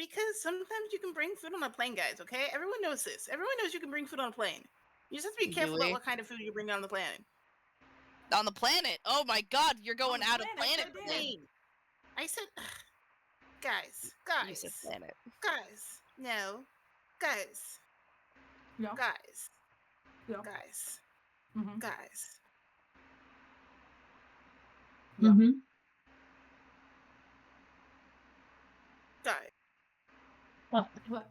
because sometimes you can bring food on a plane, guys, okay? Everyone knows this. Everyone knows you can bring food on a plane. You just have to be careful about what kind of food you bring on the planet. On the planet? Oh my god, you're going out of planet plane. I said, guys. You said planet. Guys. No. Guys. Yeah. Guys. Yeah. Guys. Mm-hmm. Guys. Yeah. Mm-hmm. Guys. What? What?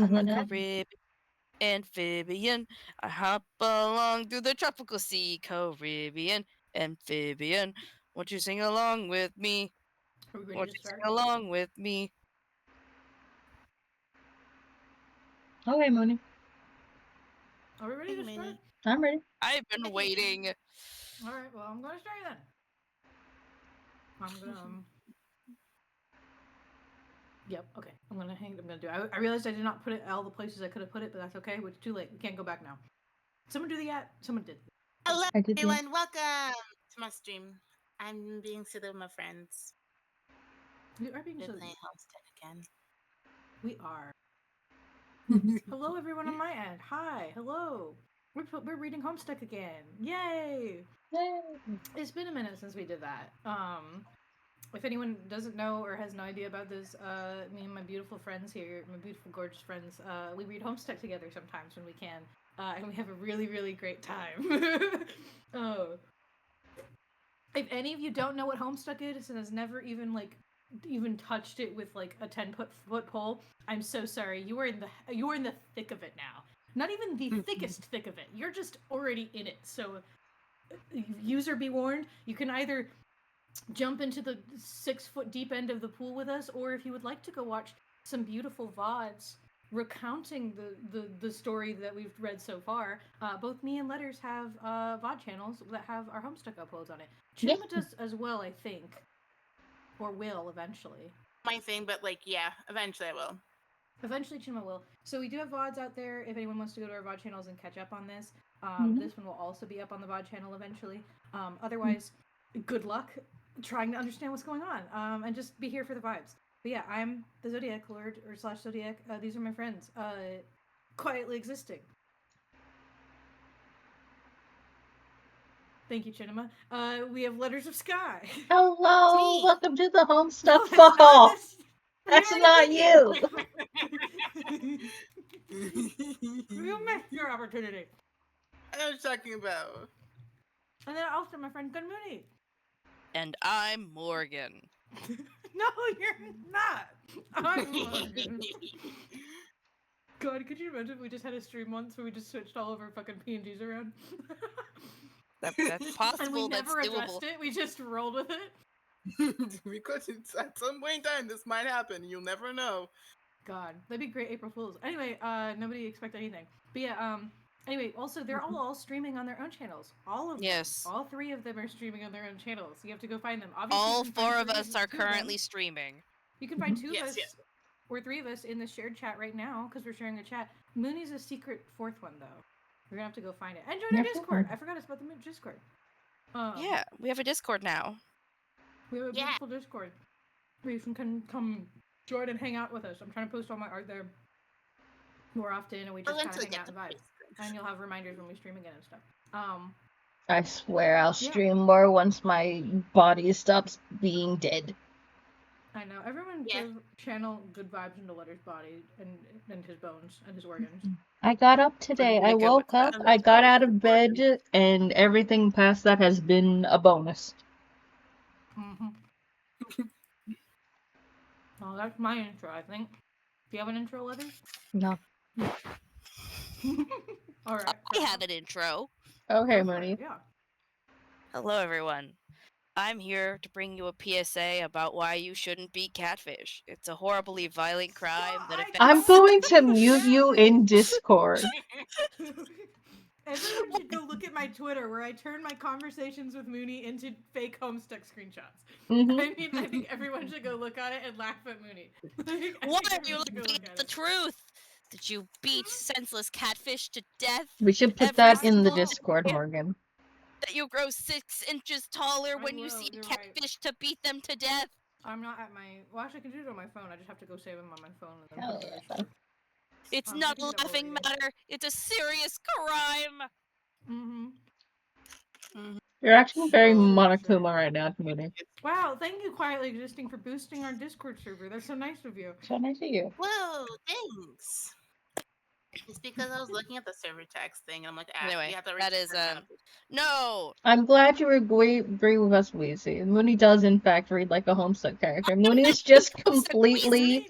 I'm a Caribbean amphibian. I hop along through the tropical sea. Caribbean amphibian. Won't you sing along with me? Are we ready Won't to you start? sing along with me? Okay, Mooney. Are we ready to start? I'm ready. I've been waiting. All right. Well, I'm gonna start then. I'm gonna. Yep. Okay. I'm gonna do. I realized I did not put it all the places I could have put it, but that's okay. It's too late. We can't go back now. Someone do the ad. Someone did. Hello, I did everyone. Welcome to my stream. I'm being silly with my friends. You are being We're silly. playing Homestuck again. We are. Hello, everyone on my end. Hi. Hello. We're reading Homestuck again. Yay! Yay. It's been a minute since we did that. If anyone doesn't know or has no idea about this, me and my beautiful friends here, my beautiful, gorgeous friends, we read Homestuck together sometimes when we can, and we have a really, really great time. Oh. If any of you don't know what Homestuck is and has never even touched it with like a 10-foot pole, I'm so sorry. You are in the thick of it now. Not even the thickest thick of it. You're just already in it. So, user be warned. You can either jump into the 6-foot deep end of the pool with us, or if you would like to go watch some beautiful VODs recounting the story that we've read so far, both me and Letters have VOD channels that have our Homestuck uploads on it. Chinma does as well, I think. Or will, eventually. My thing, but yeah, eventually I will. Eventually Chinma will. So we do have VODs out there if anyone wants to go to our VOD channels and catch up on this. This one will also be up on the VOD channel eventually. Otherwise, good luck trying to understand what's going on. And just be here for the vibes. But yeah, I'm the TheZodiacLord, or /Zodiac. These are my friends. Quietly existing. Thank you, Chinema. We have Letters of Sky. Hello, welcome to the Homestuck Fall. That's not you. You missed your opportunity. I was talking about. And then also my friend Gunmoony. And I'm Morgan. No, you're not. I'm Morgan. God, could you imagine if we just had a stream once where we just switched all of our fucking PNGs around? That's possible. And we never that's addressed doable. it. We just rolled with it. Because at some point in time, this might happen. You'll never know. God, that'd be great April Fools. Anyway, nobody expect anything. But yeah, anyway, also they're all streaming on their own channels. All of them. Yes. All 3 of them are streaming on their own channels. You have to go find them. Obviously, all 4 of us are currently streaming. You can find 2 of us, Yes. or 3 of us in the shared chat right now because we're sharing a chat. Mooney's a secret 4th one though. We're gonna have to go find it. And join our Discord. I forgot about the Discord. Yeah, we have a Discord now. We have a beautiful Discord where you can come join and hang out with us. I'm trying to post all my art there more often, and we just kind of hang out and vibe. And you'll have reminders when we stream again and stuff. I swear I'll stream more once my body stops being dead. I know. Everyone give channel good vibes into Letter's body and his bones and his organs. I got up today. I woke up, I got out of bed, and everything past that has been a bonus. Well, that's my intro, I think. Do you have an intro, Letters? No. Alright. I have an intro. Okay, Mooney. Yeah. Hello, everyone. I'm here to bring you a PSA about why you shouldn't be catfish. It's a horribly violent crime that affects... I'm going to mute you in Discord. Everyone should go look at my Twitter where I turn my conversations with Mooney into fake Homestuck screenshots. I think everyone should go look at it and laugh at Mooney. Why are you looking at the truth? Did you beat senseless catfish to death? We should put that in the Discord, Morgan. that you grow 6 inches taller when you will, see a you're right. catfish to beat them to death. I'm not at my. Well, actually, I can do it on my phone. I just have to go save them on my phone and then Hell put them in yeah. the Discord. It's I not can a do that while laughing reading. matter. It's a serious crime. You're actually very Sure. Monokuma right now, community. Wow, thank you, Quietly Existing, for boosting our Discord server. That's so nice of you. So nice of you. Whoa, thanks. It's because I was looking at the server tax thing, and I'm like, Anyway, you have to that is no. I'm glad you agree with us, Weezy. Mooney does, in fact, read like a Homestuck character. Mooney is just completely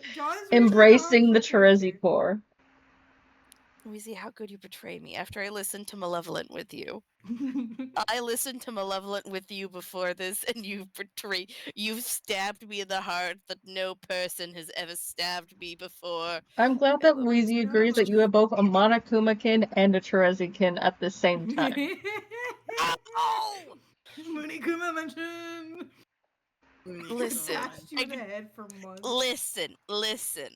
embracing the Terezi core. Weezy, how could you betray me after I listened to Malevolent with you? I listened to Malevolent with you before this, and you've stabbed me in the heart that no person has ever stabbed me before. I'm glad that Weezy agrees that you have both a Monokuma-kin and a Terezi-kin at the same time. Oh! Mooney-kuma mention! Listen, Bashed you in the head for months. Listen.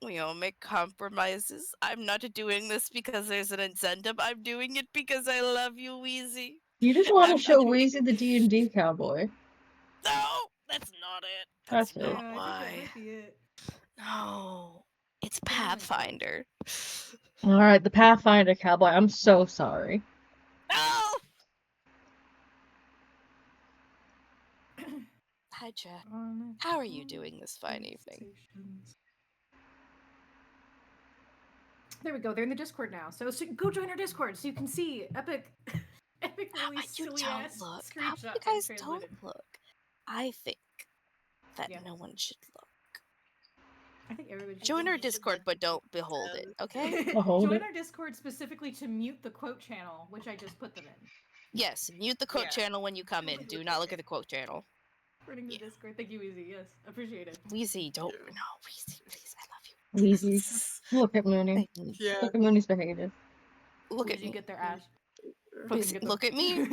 We all make compromises. I'm not doing this because there's an incentive. I'm doing it because I love you, Weezy. You just want to show Weezy the D&D cowboy. No, that's not it. That's not it. I why. think that might be it. No, it's Pathfinder. Alright, the Pathfinder cowboy. I'm so sorry. No! Hi, Jack. How are you doing this fine evening? There we go. They're in the Discord now. So go join our Discord so you can see epic really silly ass screenshots. You guys don't look. I think that no one should look. I think everybody should join our Discord, but don't behold it, okay? Join our Discord specifically to mute the quote channel, which I just put them in. Yes, mute the quote channel when you come in. Do not look at the quote channel. Running the Discord. Thank you, Weezy. Yes, appreciate it. Weezy, don't. No, Weezy, please, I love you. Weezy. Look at Mooney. Yeah. Look at Mooney's behavior. Look Weezy, at me. get their ass. Weezy, look at me.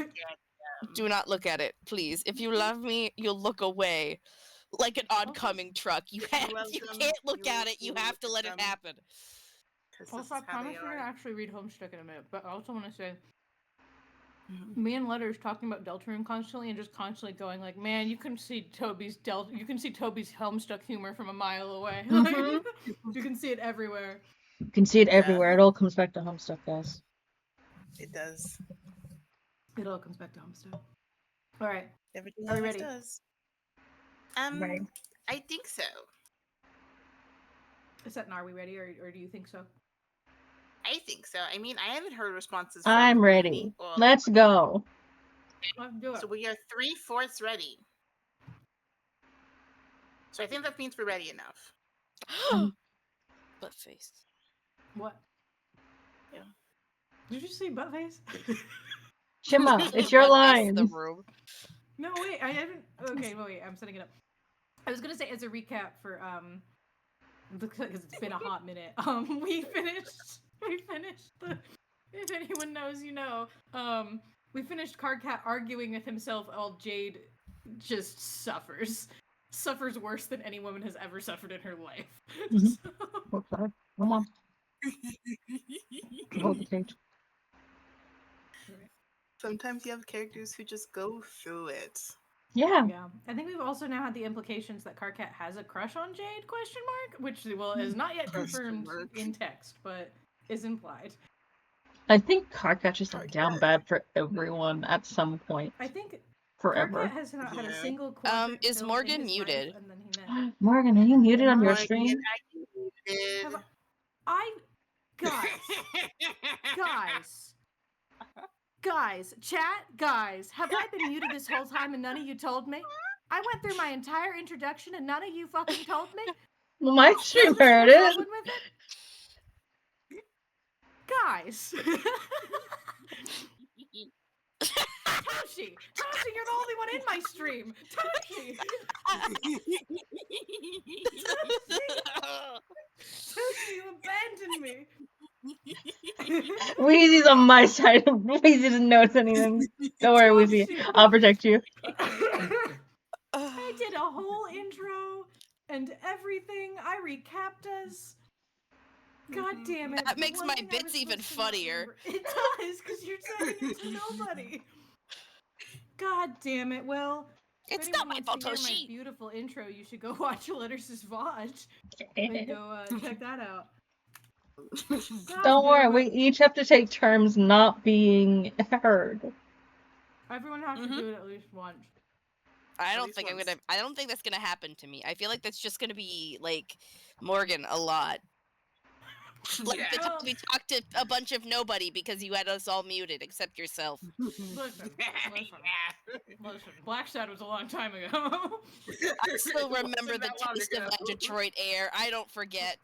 Do not look at it, please. If you love me, you'll look away. Like an oncoming truck. You can't look at it. You have to let it happen. Also, I promise we're gonna actually read Homestuck in a minute, but I also want to say, me and Letters talking about Deltarune constantly and just constantly going like, man, you can see Toby's Homestuck humor from a mile away. Like, you can see it everywhere. You can see it everywhere. It all comes back to Homestuck, guys. It does. It all comes back to Homestuck. All right. Everything Are we ready? does. Right. I think so. Is that are we ready, or do you think so? I think so. I mean, I haven't heard responses. I'm ready. Let's go. Let's do it. So we are 3/4 ready. So I think that means we're ready enough. Butt face. What? Yeah. Did you say butt face? Shimma, it's your line. The room. No, wait, I haven't. Okay, wait, I'm setting it up. I was gonna say as a recap for because it's been a hot minute. We finished the. If anyone knows, you know. We finished Cardcat arguing with himself while Jade just suffers worse than any woman has ever suffered in her life. Okay, come on. Hold the page. Sometimes you have characters who just go through it. Yeah. Yeah. I think we've also now had the implications that Cardcat has a crush on Jade, question mark? Which, well, is not yet confirmed in text, but is implied. I think Cardcat just like down bad for everyone at some point. I think forever. Cardcat has not had a single quadrant is Morgan muted? and then he met. Morgan, are you muted on your stream? Guys, chat, guys, have I been muted this whole time and none of you told me? I went through my entire introduction and none of you fucking told me? Well, my stream heard it. Guys! Toshi, you're the only one in my stream! Toshi, you abandoned me! Weezy's on my side. Weezy doesn't notice anything. Don't worry, Weezy. I'll protect you. I did a whole intro and everything. I recapped us. God damn it. That makes my bits even funnier. It does, because you're saying it to nobody. God damn it. Well, if It's anyone not my wants fault, to hear my Toshi. beautiful intro, you should go watch Letters' VOD. And go check that out. God Don't worry, damn we it. each have to take turns not being heard. Everyone has to Mhm. do it at least once. I At don't least think once. I don't think that's gonna happen to me. I feel like that's just gonna be like Morgan a lot. Like Yeah. the time we talked to a bunch of nobody because you had us all muted except yourself. Listen. Yeah. Listen, Black Sad was a long time ago. I still It wasn't remember the that long taste of ago. that Detroit air. I don't forget.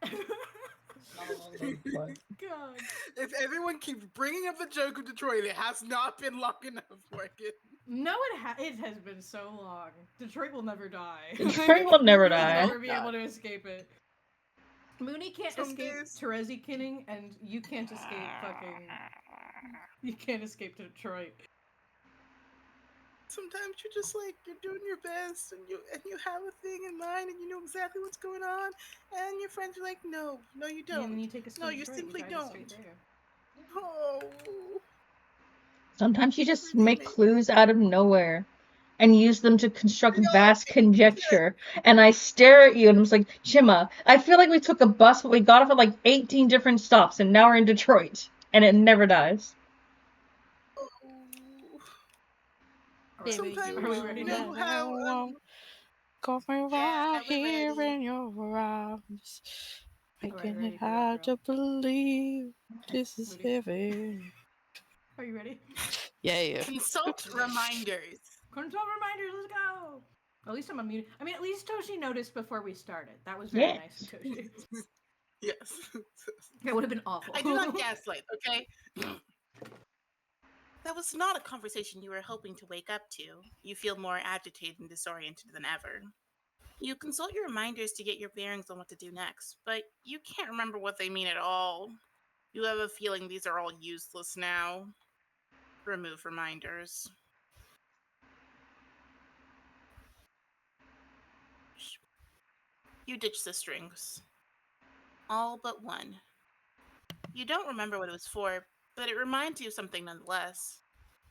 God. If everyone keeps bringing up the joke of Detroit, it has not been long enough for it. No, it has been so long. Detroit will never die. Detroit will never You'll die. never be able to escape it. Mooney can't Some escape days. Terezi Kinning, and you can't escape fucking... You can't escape Detroit. Sometimes you're just like you're doing your best, and you have a thing in mind, and you know exactly what's going on, and your friends are like, no, you And then don't. you take a No, straight you Detroit, simply drive it don't. straight there. Oh. Sometimes you just Everything make makes- clues out of nowhere and use them to construct We all vast do. conjecture. And I stare at you and I'm just like, Chima, I feel like we took a bus, but we got off at like 18 different stops, and now we're in Detroit. And it never dies. Oh. Alright, Sometimes are we ready you now? know how. Got me Yeah, right we're here ready. in your arms, making ready it for it, hard girl. to believe this is Moody. heaven. Are you ready? Yeah. Consult reminders. Control reminders, let's go! At least I'm unmuted. I mean, at least Toshi noticed before we started. That was very nice of Toshi. Yes. That would have been awful. I do not gaslight, okay? That was not a conversation you were hoping to wake up to. You feel more agitated and disoriented than ever. You consult your reminders to get your bearings on what to do next, but you can't remember what they mean at all. You have a feeling these are all useless now. Remove reminders. You ditch the strings. All but one. You don't remember what it was for, but it reminds you of something nonetheless.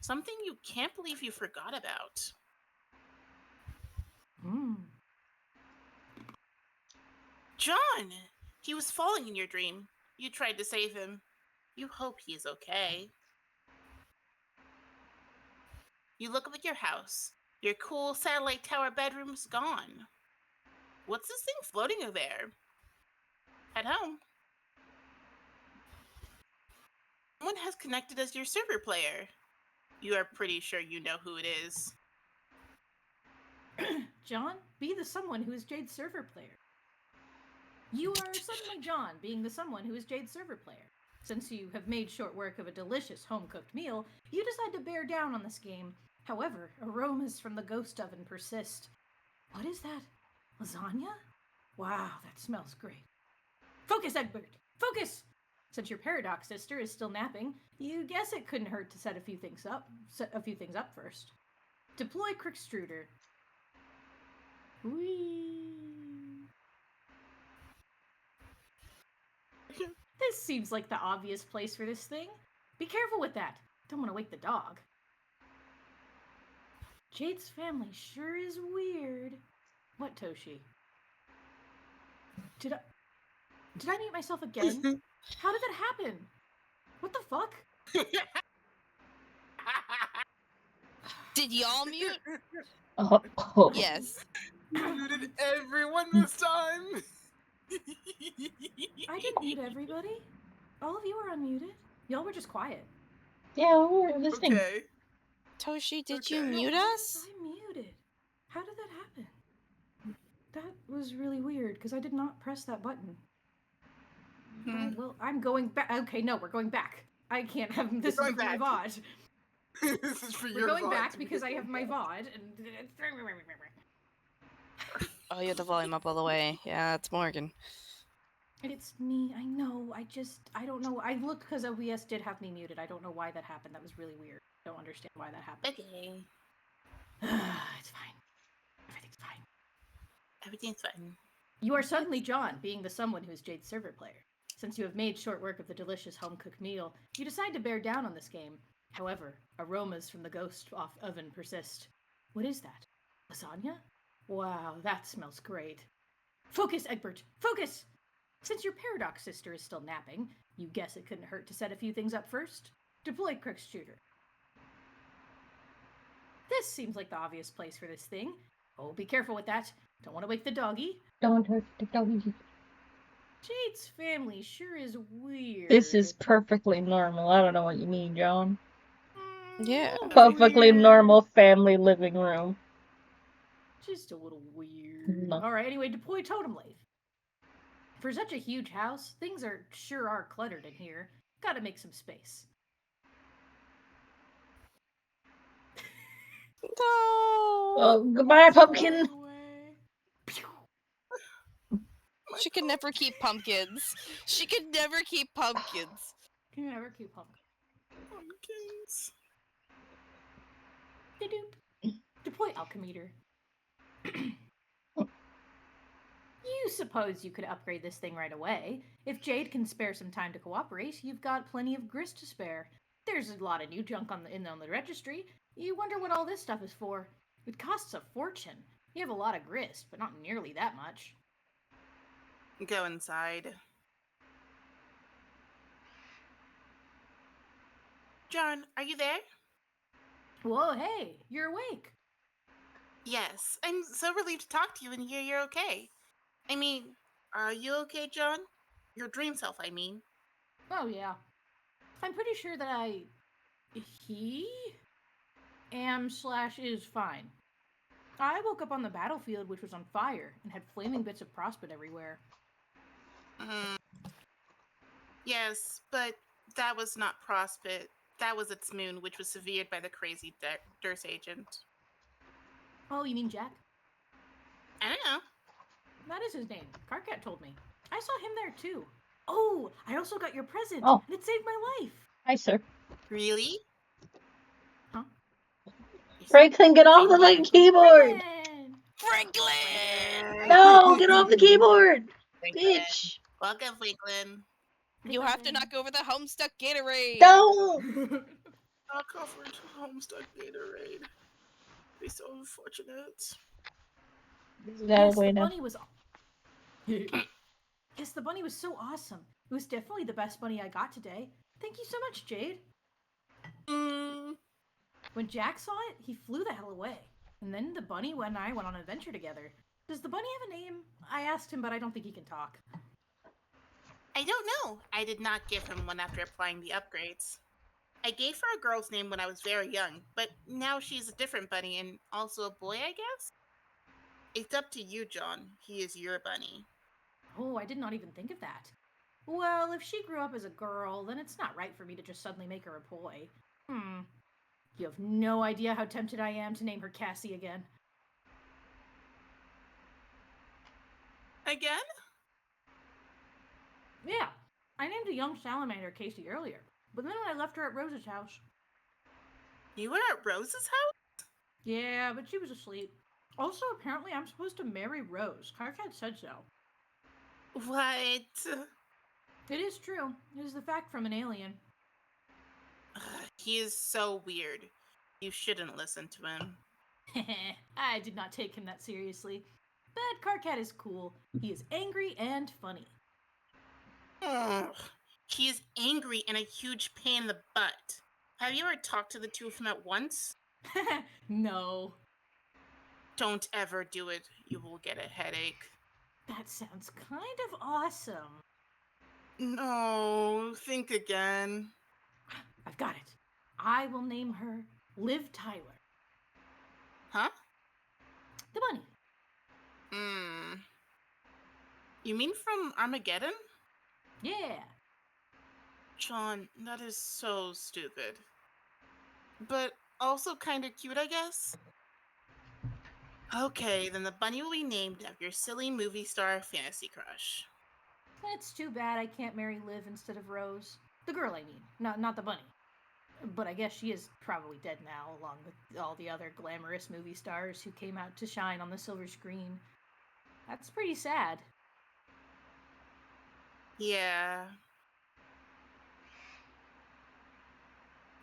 Something you can't believe you forgot about. John! He was falling in your dream. You tried to save him. You hope he is okay. You look up at your house. Your cool satellite tower bedroom's gone. What's this thing floating over there? At home. Someone has connected as your server player. You are pretty sure you know who it is. John, be the someone who is Jade's server player. You are suddenly John, being the someone who is Jade's server player. Since you have made short work of a delicious home-cooked meal, you decide to bear down on this game. However, aromas from the ghost oven persist. What is that? Lasagna? Wow, that smells great. Focus, Egbert! Focus! Since your paradox sister is still napping, you guess it couldn't hurt to set a few things up first. Deploy Crickstruder. Whee! This seems like the obvious place for this thing. Be careful with that. Don't want to wake the dog. Jade's family sure is weird. What, Toshi? Did I mute myself again? How did that happen? What the fuck? Did y'all mute? Oh. Yes. You muted everyone this time. I didn't mute everybody. All of you are unmuted. Y'all were just quiet. Yeah, we're listening. Okay. Toshi, did you Okay. mute Why us? was I muted? How did that happen? That was really weird because I did not press that button. Alright, well, I'm going back. Okay, no, we're going back. I can't have this going is for my back. VOD. This is for We're your going VOD. back because I have my VOD and Oh, you have the volume up all the way. Yeah, it's Morgan. it's me. I know. I don't know. I looked because OBS did have me muted. I don't know why that happened. That was really weird. Don't understand why that happened. Okay. It's fine. Everything's fine. Everything's fine. You are suddenly John, being the someone who is Jade's server player. Since you have made short work of the delicious home-cooked meal, you decide to bear down on this game. However, aromas from the ghost off oven persist. What is that? Lasagna? Wow, that smells great. Focus, Egbert! Focus! Since your paradox sister is still napping, you guess it couldn't hurt to set a few things up first? Deploy Quick Shooter. This seems like the obvious place for this thing. Oh, be careful with that. Don't want to wake the doggy. Don't hurt the doggy. Jade's family sure is weird. This is perfectly normal. I don't know what you mean, John. Yeah. Perfectly Weird. normal family living room. Just a little weird. No. Alright, anyway, deploy Totem Lathe. For such a huge house, things sure are cluttered in here. Gotta make some space. No. Oh, goodbye, pumpkin. She can never keep pumpkins. She can never keep pumpkins. Can you ever keep pumpkin? Pumpkins. Doop. Deploy Alchemeter. You suppose you could upgrade this thing right away. If Jade can spare some time to cooperate, you've got plenty of grist to spare. There's a lot of new junk on the registry. You wonder what all this stuff is for. It costs a fortune. You have a lot of grist, but not nearly that much. Go inside. John, are you there? Whoa, hey, you're awake. Yes, I'm so relieved to talk to you and hear you're okay. I mean, are you okay, John? Your dream self, I mean. Oh, yeah. I'm pretty sure that he is fine. I woke up on the battlefield, which was on fire, and had flaming bits of prospect everywhere. Yes, but that was not Prospit. That was its moon, which was severed by the crazy Durst agent. Oh, you mean Jack? I don't know. That is his name. Carcat told me. I saw him there, too. Oh, I also got your present, Oh. and it saved my life. Hi, sir. Really? Huh? Franklin, get off of the keyboard! Franklin! No, get off the keyboard! Franklin. Bitch! Welcome, Franklin. You have to knock over the Homestuck Gatorade. Don't! Knock over to Homestuck Gatorade. Be so unfortunate. Yes, the bunny was. Yes, the bunny was so awesome. It was definitely the best bunny I got today. Thank you so much, Jade. When Jack saw it, he flew the hell away. And then the bunny and I went on an adventure together. Does the bunny have a name? I asked him, but I don't think he can talk. I don't know. I did not give him one after applying the upgrades. I gave her a girl's name when I was very young, but now she's a different bunny and also a boy, I guess? It's up to you, John. He is your bunny. Oh, I did not even think of that. Well, if she grew up as a girl, then it's not right for me to just suddenly make her a boy. You have no idea how tempted I am to name her Cassie again. Again? Yeah, I named a young salamander Casey earlier, but then I left her at Rose's house. You were at Rose's house? Yeah, but she was asleep. Also, apparently I'm supposed to marry Rose. Carcat said so. What? It is true. It is the fact from an alien. He is so weird. You shouldn't listen to him. I did not take him that seriously. But Carcat is cool. He is angry and funny. He is angry and a huge pain in the butt. Have you ever talked to the two of them at once? No. Don't ever do it. You will get a headache. That sounds kind of awesome. No, think again. I've got it. I will name her Liv Tyler. Huh? The bunny. You mean from Armageddon? Yeah. John, that is so stupid. But also kind of cute, I guess? Okay, then the bunny will be named after your silly movie star fantasy crush. It's too bad I can't marry Liv instead of Rose. The girl, I mean. Not the bunny. But I guess she is probably dead now, along with all the other glamorous movie stars who came out to shine on the silver screen. That's pretty sad. Yeah.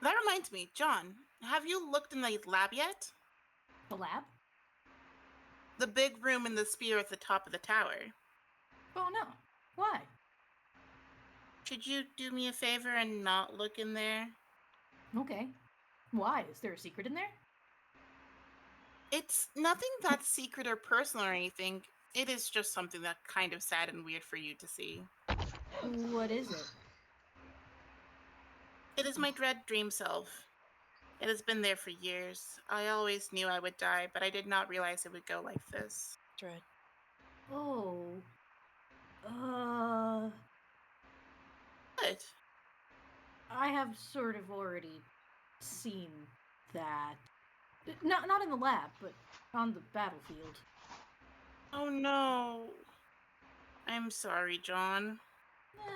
That reminds me, John, have you looked in the lab yet? The lab? The big room in the sphere at the top of the tower. Oh no. Why? Should you do me a favor and not look in there? Okay. Why? Is there a secret in there? It's nothing that's secret or personal or anything. It is just something that's kind of sad and weird for you to see. What is it? It is my dread dream self. It has been there for years. I always knew I would die, but I did not realize it would go like this. Dread. Oh. What? I have sort of already seen that. Not in the lab, but on the battlefield. Oh no. I'm sorry, John.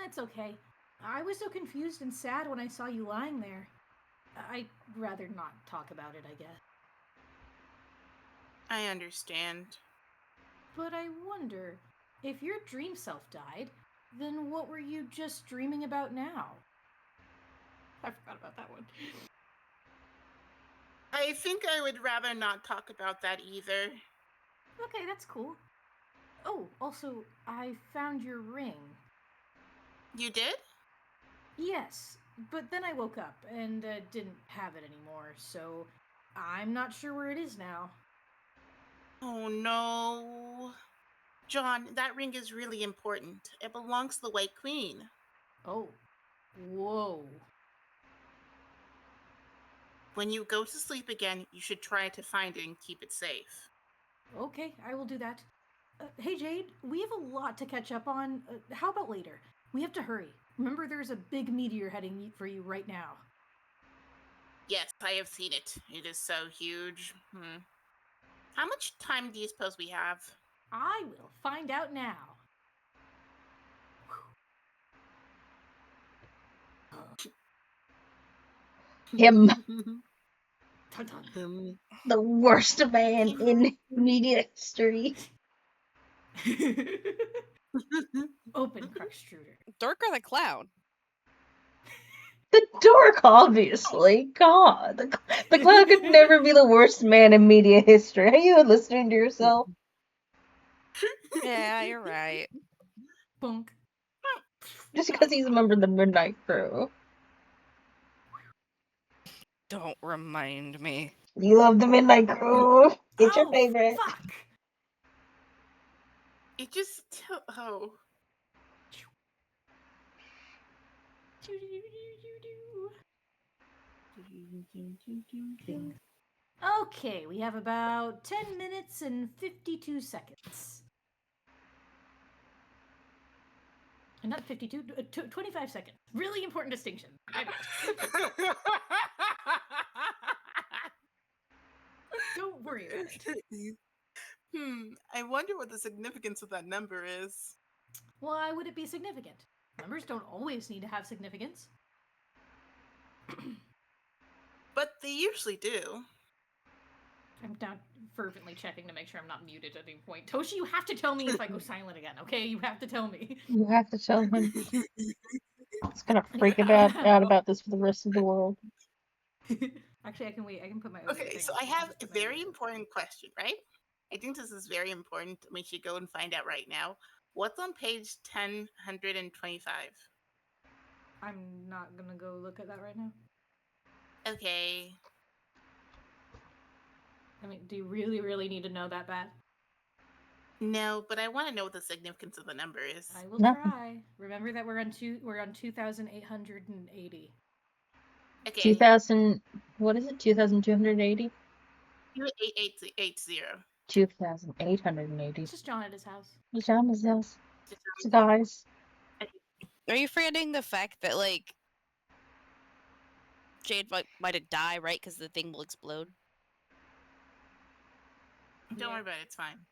It's okay. I was so confused and sad when I saw you lying there. I'd rather not talk about it, I guess. I understand. But I wonder, if your dream self died, then what were you just dreaming about now? I forgot about that one. I think I would rather not talk about that either. Okay, that's cool. Oh, also, I found your ring. You did? Yes, but then I woke up and didn't have it anymore, so I'm not sure where it is now. Oh no. John, that ring is really important. It belongs to the White Queen. Oh. Whoa. When you go to sleep again, you should try to find it and keep it safe. Okay, I will do that. Hey Jade, we have a lot to catch up on. How about later? We have to hurry. Remember, there's a big meteor heading for you right now. Yes, I have seen it. It is so huge. How much time do you suppose we have? I will find out now. Him, Dun-dun. the worst man in media history. Open Crushstruder. Dorker the clown. The dork, obviously. God, the clown could never be the worst man in media history. Are you listening to yourself? Yeah, you're right. Bunk. Just because he's a member of the Midnight Crew. Don't remind me. You love the Midnight Crew. It's your Oh, favorite. fuck! It just... Oh. Okay, we have about 10 minutes and 52 seconds. Not 52, 25 seconds. Really important distinction. Don't worry about it. I wonder what the significance of that number is. Why would it be significant? Numbers don't always need to have significance. But they usually do. I'm now fervently checking to make sure I'm not muted at any point. Toshi, you have to tell me if I go silent again, okay? You have to tell me. You have to tell him. He's gonna freak out about this for the rest of the world. Actually, I can wait. I can put my Okay, so I have a very important question, right? I think this is very important. We should go and find out right now. What's on page 1025? I'm not gonna go look at that right now. Okay. I mean, do you really need to know that bad? No, but I want to know what the significance of the number is. I will try. Remember that we're on 2,880. Okay. 2000. What is it? 2,280. 2880. 2,880. It's just John at his house. John is this. Guys. Are you forgetting the fact that, like, Jade might have died, right? Because the thing will explode? Don't worry about it. It's fine.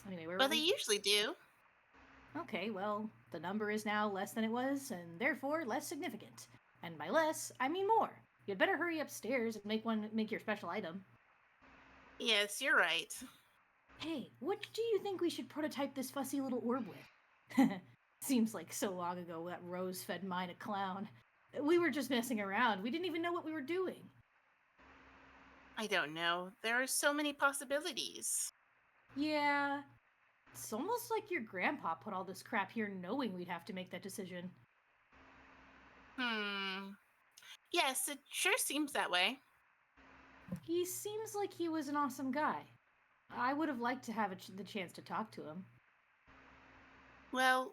Anyway, where But were they we? usually do. Okay, well, the number is now less than it was, and therefore less significant. And by less, I mean more. You'd better hurry upstairs and make your special item. Yes, you're right. Hey, what do you think we should prototype this fussy little orb with? Seems like so long ago that Rose fed mine a clown. We were just messing around. We didn't even know what we were doing. I don't know. There are so many possibilities. Yeah. It's almost like your grandpa put all this crap here knowing we'd have to make that decision. Yes, it sure seems that way. He seems like he was an awesome guy. I would have liked to have the chance to talk to him. Well,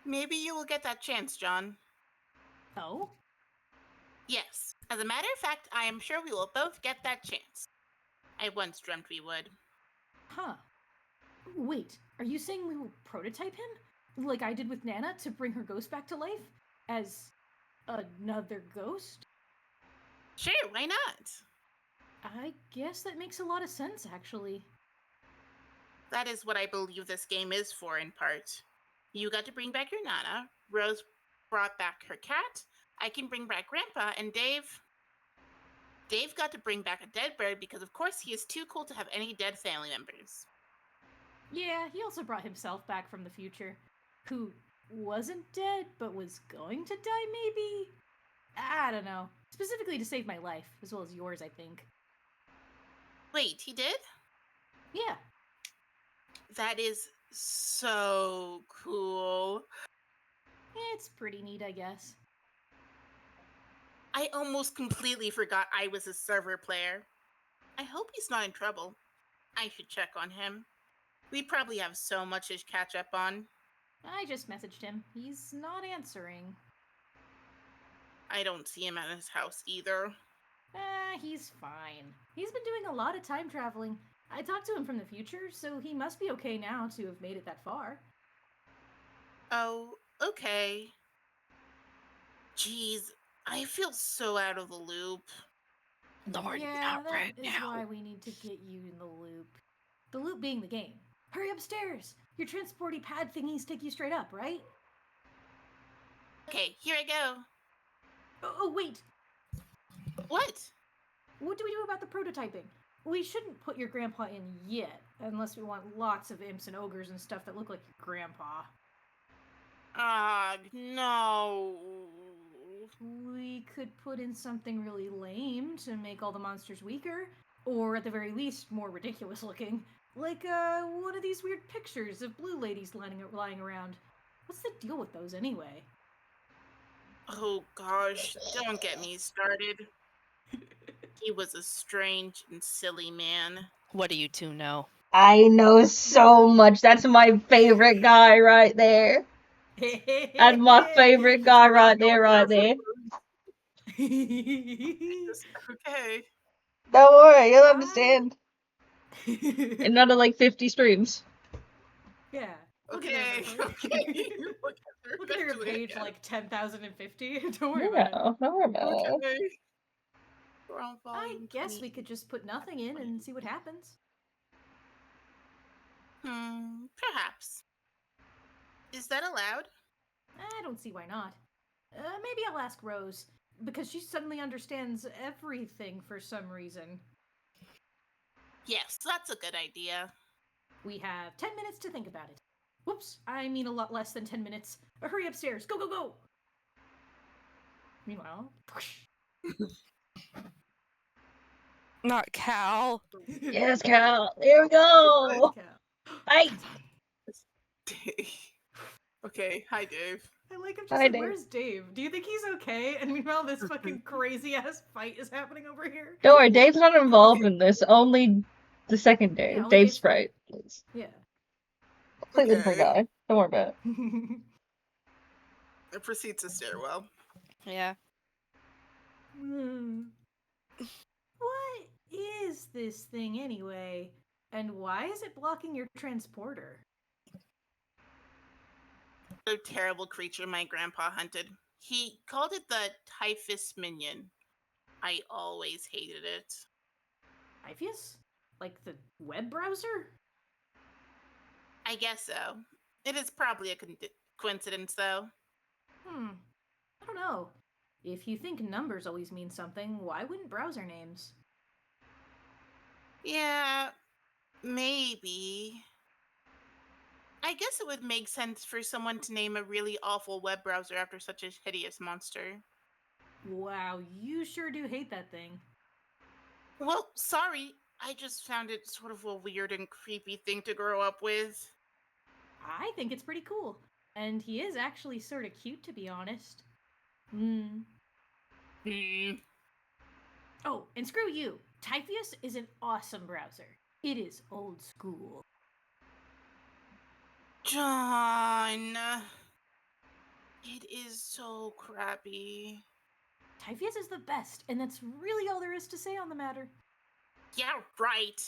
maybe you will get that chance, John. Oh? Yes. As a matter of fact, I am sure we will both get that chance. I once dreamt we would. Huh. Wait, are you saying we will prototype him? Like I did with Nana to bring her ghost back to life? As another ghost? Sure, why not? I guess that makes a lot of sense, actually. That is what I believe this game is for, in part. You got to bring back your Nana, Rose brought back her cat, I can bring back Grandpa, and Dave got to bring back a dead bird because of course he is too cool to have any dead family members. Yeah, he also brought himself back from the future. Who wasn't dead, but was going to die, maybe? I don't know. Specifically to save my life, as well as yours, I think. Wait, he did? Yeah. That is so cool. It's pretty neat, I guess. I almost completely forgot I was a server player. I hope he's not in trouble. I should check on him. We probably have so much to catch up on. I just messaged him. He's not answering. I don't see him at his house either. He's fine. He's been doing a lot of time traveling. I talked to him from the future, so he must be okay now to have made it that far. Oh, okay. Jeez, I feel so out of the loop. Lord, Yeah, not right that is now. why we need to get you in the loop. The loop being the game. Hurry upstairs! Your transporty pad thingies take you straight up, right? Okay, here I go. Oh, wait! What? What do we do about the prototyping? We shouldn't put your grandpa in yet, unless we want lots of imps and ogres and stuff that look like your grandpa. No. We could put in something really lame to make all the monsters weaker, or at the very least, more ridiculous looking. Like, one of these weird pictures of blue ladies lying around. What's the deal with those, anyway? Oh gosh, don't get me started. He was a strange and silly man. What do you two know? I know so much. That's my favorite guy right there. That's my favorite guy right there, Okay. Don't worry, you'll understand. In another like 50 streams. Yeah. Okay. Look at her page again. like 10,050. Don't worry about it. Don't worry about it. Okay. We're on I volume guess 20. we could just put nothing in and see what happens. Perhaps. Is that allowed? I don't see why not. Maybe I'll ask Rose, because she suddenly understands everything for some reason. Yes, that's a good idea. We have 10 minutes to think about it. Whoops, I mean a lot less than 10 minutes. Hurry upstairs, go, go, go! Meanwhile... Not Cal. Yes, Cal. Here we go. Hi. Okay, hi Dave. I like him just Hi, said, Dave. where's Dave? Do you think he's okay? And meanwhile, this fucking crazy-ass fight is happening over here. Don't worry, Dave's not involved in this. Only the second Dave. Yeah, only Dave Dave Sprite. Sprite. Yeah. Completely different guy. Don't worry about it. It proceeds to stairwell. Yeah. What is this thing anyway? And why is it blocking your transporter? A terrible creature my grandpa hunted. He called it the typhus minion. I always hated it. Typhus? Like the web browser? I guess so. It is probably a coincidence, though. I don't know. If you think numbers always mean something, why wouldn't browser names? Yeah, maybe. I guess it would make sense for someone to name a really awful web browser after such a hideous monster. Wow, you sure do hate that thing. Well, sorry. I just found it sort of a weird and creepy thing to grow up with. I think it's pretty cool. And he is actually sort of cute, to be honest. Hmm. Oh, and screw you. Typheus is an awesome browser. It is old school. John. It is so crappy. Typheus is the best, and that's really all there is to say on the matter. Yeah, right.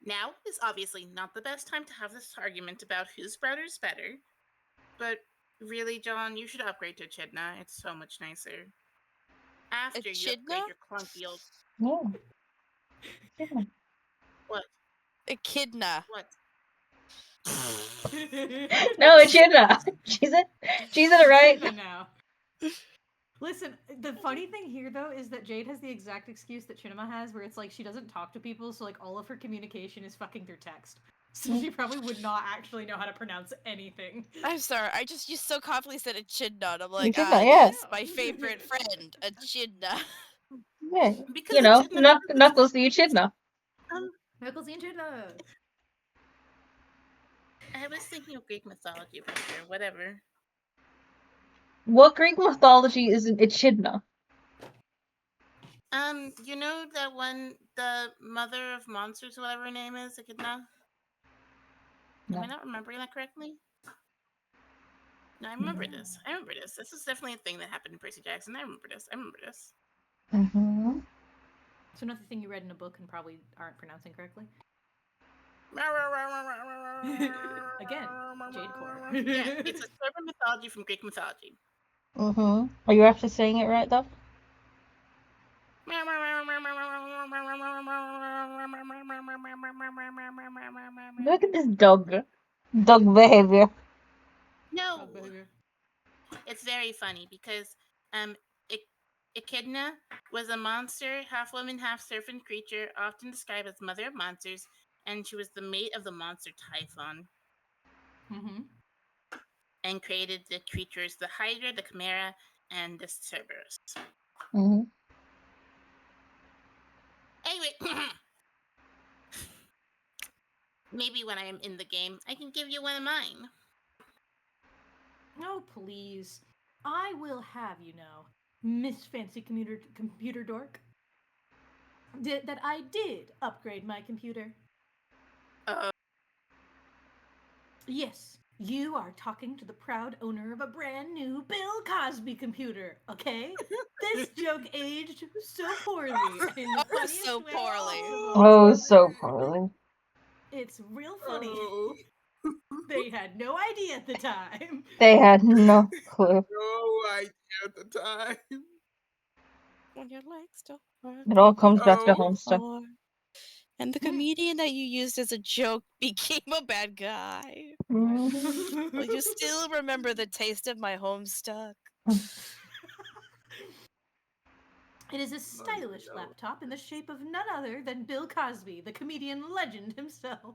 Now is obviously not the best time to have this argument about whose browser's better. But really, John, you should upgrade to Echidna. It's so much nicer. After you Echidna? upgrade your clunky old... Yeah. Yeah. What? Echidna. What? No, Echidna. She's in it right. Now. Listen, the funny thing here, though, is that Jade has the exact excuse that Chinema has, where it's like she doesn't talk to people, so like all of her communication is fucking through text. So she probably would not actually know how to pronounce anything. I'm sorry, you so confidently said Echidna, and I'm like, Echidna, yeah. yes, my favorite friend, Echidna. Yeah. Because You know, Echidna... Knuckles the Echidna. Knuckles the Echidna. I was thinking of Greek mythology, but sure, whatever. What Greek mythology is an Echidna? You know that one, the mother of monsters, whatever her name is, Echidna? No. Am I not remembering that correctly? No, I remember this. I remember this. This is definitely a thing that happened in Percy Jackson. I remember this. Mm-hmm. So another thing you read in a book and probably aren't pronouncing correctly. Again, Jade Core. Yeah, it's a serpent mythology from Greek mythology. Mm-hmm. Are you actually saying it right, though? Look at this dog. Dog behavior. No, it's very funny because Echidna was a monster, half woman, half serpent creature, often described as mother of monsters, and she was the mate of the monster Typhon. Mm-hmm. And created the creatures the Hydra, the Chimera, and the Cerberus. Mm-hmm. Anyway, maybe when I am in the game, I can give you one of mine. Oh, please. I will have you know, Miss Fancy Computer Dork, that I did upgrade my computer. Yes, you are talking to the proud owner of a brand new Bill Cosby computer, okay? This joke aged so poorly. In the funniest So way poorly. possible. Oh, so poorly. It's real funny. They had no idea at the time. They had no clue. No idea at the time. When your legs don't work, It all comes back to Homestuck. anymore. And the comedian that you used as a joke became a bad guy. Mm-hmm. Will you still remember the taste of my Homestuck? It is a stylish laptop in the shape of none other than Bill Cosby, the comedian legend himself.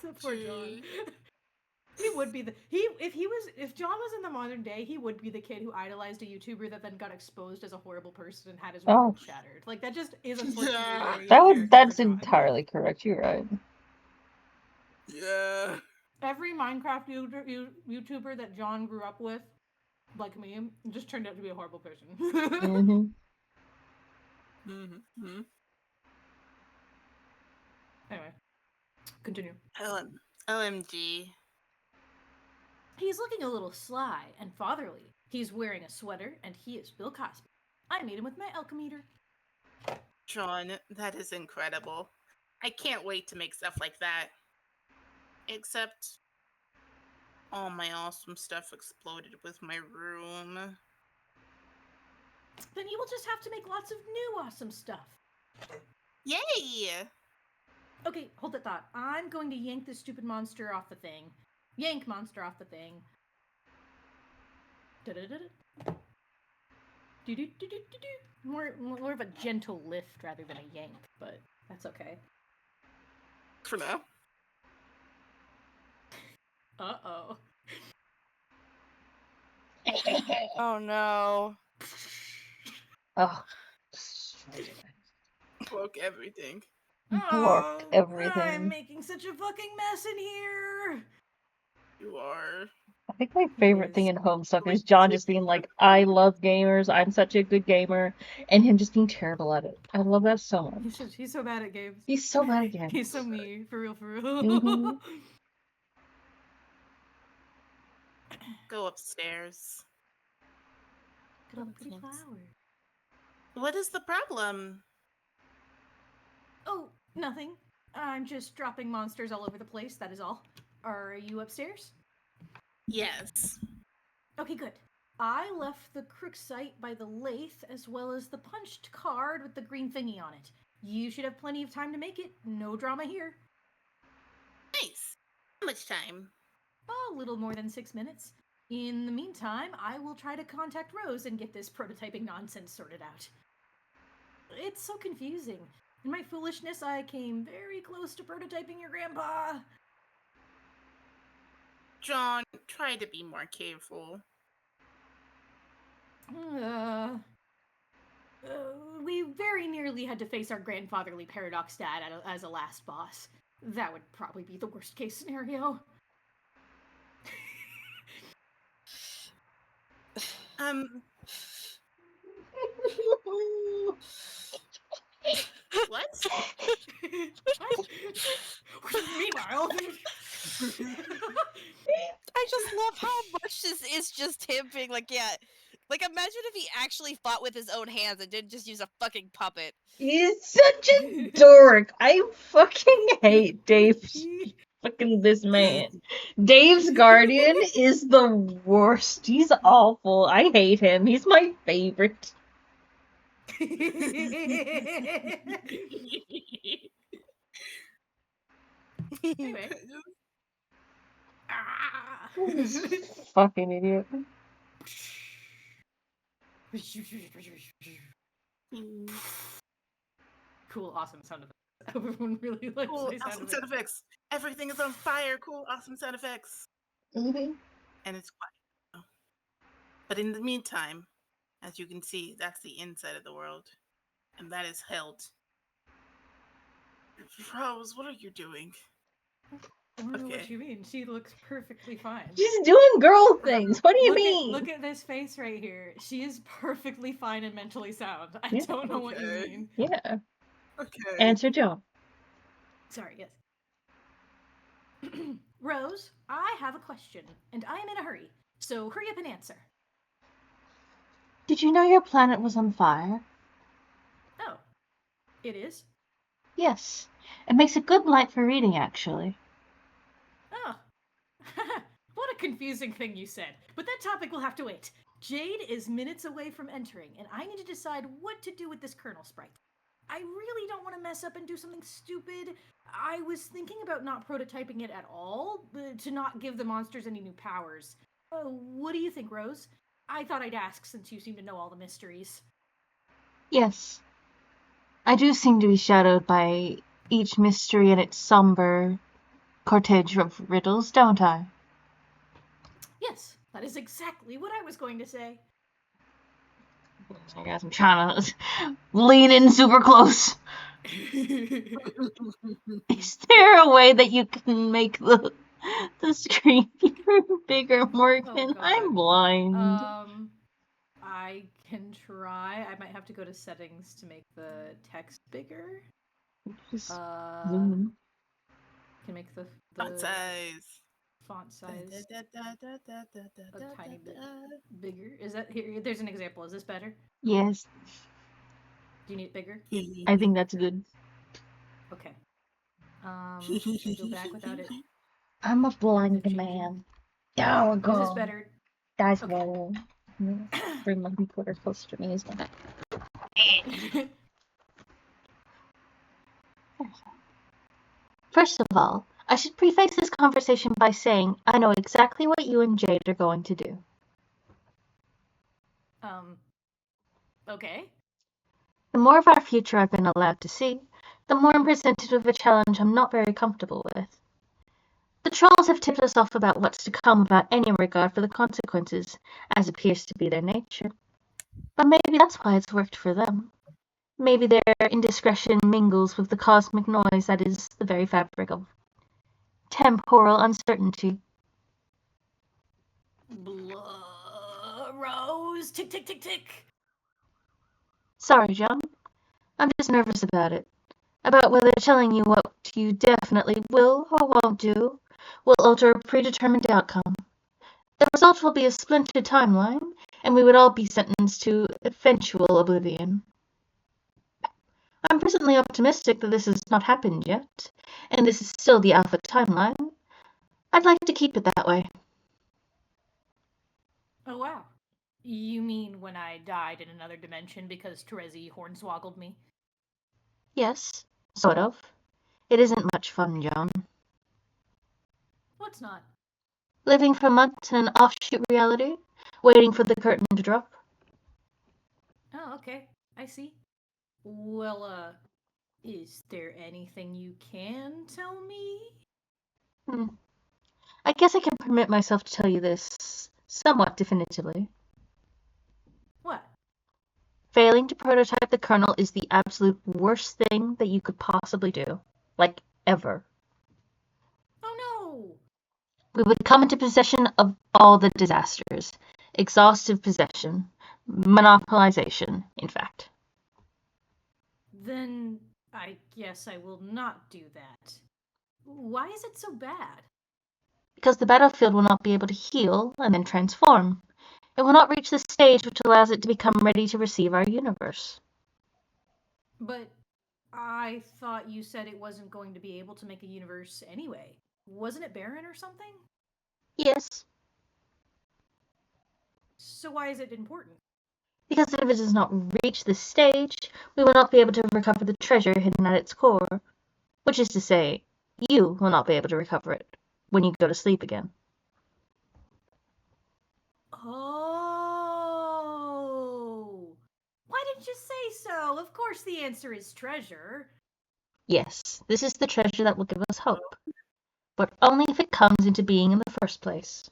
So poor John. He would be if John was in the modern day, he would be the kid who idolized a YouTuber that then got exposed as a horrible person and had his world shattered. Like that just is unfortunately That's entirely correct. You're right. Yeah. Every Minecraft YouTuber that John grew up with, like me, just turned out to be a horrible person. Mm-hmm. Mm-hmm. Anyway, continue. OMG. He's looking a little sly and fatherly. He's wearing a sweater, and he is Bill Cosby. I made him with my alchemeter. John, that is incredible. I can't wait to make stuff like that. Except all my awesome stuff exploded with my room. Then you will just have to make lots of new awesome stuff. Yay! Okay, hold that thought. I'm going to yank this stupid monster off the thing. Yank monster off the thing. More of a gentle lift rather than a yank, but that's okay. For now. Uh-oh. Oh no. Oh. Broke everything. Broke I'm everything. making such a fucking mess in here. You are. I think my He favorite thing is. in Homestuck Like, is John just taking being like, the- I love gamers, I'm such a good gamer, and him just being terrible at it. I love that so much. He's so bad at games. He's so bad at games. He's so me, for real, for real. Mhm. Go upstairs. Look at all the pretty Yes. flowers. What is the problem? Oh, nothing. I'm just dropping monsters all over the place, that is all. Are you upstairs? Yes. Okay, good. I left the crook site by the lathe as well as the punched card with the green thingy on it. You should have plenty of time to make it. No drama here. Nice. How much time? A little more than 6 minutes. In the meantime, I will try to contact Rose and get this prototyping nonsense sorted out. It's so confusing. In my foolishness, I came very close to prototyping your grandpa. John, try to be more careful. We very nearly had to face our grandfatherly paradox dad as a last boss. That would probably be the worst case scenario. What? Meanwhile, I just love how much this is just him being like, yeah. Like, imagine if he actually fought with his own hands and didn't just use a fucking puppet. He's such a dork. I fucking hate Dave's fucking this man. Dave's guardian is the worst. He's awful. I hate him. He's my favorite. Anyway. This fucking idiot. Cool, awesome sound effects. Everyone really likes Cool, my sound awesome effects. sound effects. Everything is on fire. Cool, awesome sound effects. Mm-hmm. And it's quiet. But in the meantime, as you can see, that's the inside of the world. And that is held. Rose, what are you doing? I don't know what Okay. you mean. She looks perfectly fine. She's doing girl things. What do you mean? Look at this face right here. She is perfectly fine and mentally sound. I Yeah. don't know what you Okay. mean. Yeah. Okay. Answer Joan. Sorry, yes. Rose, I have a question, and I am in a hurry, so hurry up and answer. Did you know your planet was on fire? Oh, it is? Yes. It makes a good light for reading, actually. Oh. What a confusing thing you said. But that topic will have to wait. Jade is minutes away from entering, and I need to decide what to do with this kernel sprite. I really don't want to mess up and do something stupid. I was thinking about not prototyping it at all, to not give the monsters any new powers. What do you think, Rose? I thought I'd ask since you seem to know all the mysteries. Yes. I do seem to be shadowed by each mystery in its somber cortege of riddles, don't I? Yes, that is exactly what I was going to say. I guess I'm trying to lean in super close. Is there a way that you can make the screen bigger, Morgan? Oh, God. I'm blind. I can try. I might have to go to settings to make the text bigger. Just Can make the Font size. font size a tiny bit bigger. Is that here? There's an example. Is this better? Yes, Do you need it bigger? I think that's good. Okay. Can I go back without it? I'm a blind changing? man. There we Is go. this better? That's Okay. better. Bring my recorder close to me, isn't it? First of all, I should preface this conversation by saying I know exactly what you and Jade are going to do. Okay. The more of our future I've been allowed to see, the more I'm presented with a challenge I'm not very comfortable with. The trolls have tipped us off about what's to come without any regard for the consequences, as appears to be their nature. But maybe that's why it's worked for them. Maybe their indiscretion mingles with the cosmic noise that is the very fabric of temporal uncertainty. Rose, tick, tick, tick, tick. Sorry, John. I'm just nervous about it. About whether telling you what you definitely will or won't do will alter a predetermined outcome. The result will be a splintered timeline, and we would all be sentenced to eventual oblivion. I'm presently optimistic that this has not happened yet, and this is still the Alpha timeline. I'd like to keep it that way. Oh, wow. You mean when I died in another dimension because Terezi hornswoggled me? Yes, sort of. It isn't much fun, John. What's not? Living for months in an offshoot reality, waiting for the curtain to drop. Oh, okay. I see. Well, is there anything you can tell me? I guess I can permit myself to tell you this somewhat definitively. What? Failing to prototype the kernel is the absolute worst thing that you could possibly do. Like, ever. Oh no! We would come into possession of all the disasters. Exhaustive possession. Monopolization, in fact. Then I guess I will not do that. Why is it so bad? Because the battlefield will not be able to heal and then transform. It will not reach the stage which allows it to become ready to receive our universe. But I thought you said it wasn't going to be able to make a universe anyway. Wasn't it barren or something? Yes, So why is it important? because if it does not reach this stage, we will not be able to recover the treasure hidden at its core. Which is to say, you will not be able to recover it when you go to sleep again. Oh! Why didn't you say so? Of course the answer is treasure. Yes, this is the treasure that will give us hope, but only if it comes into being in the first place.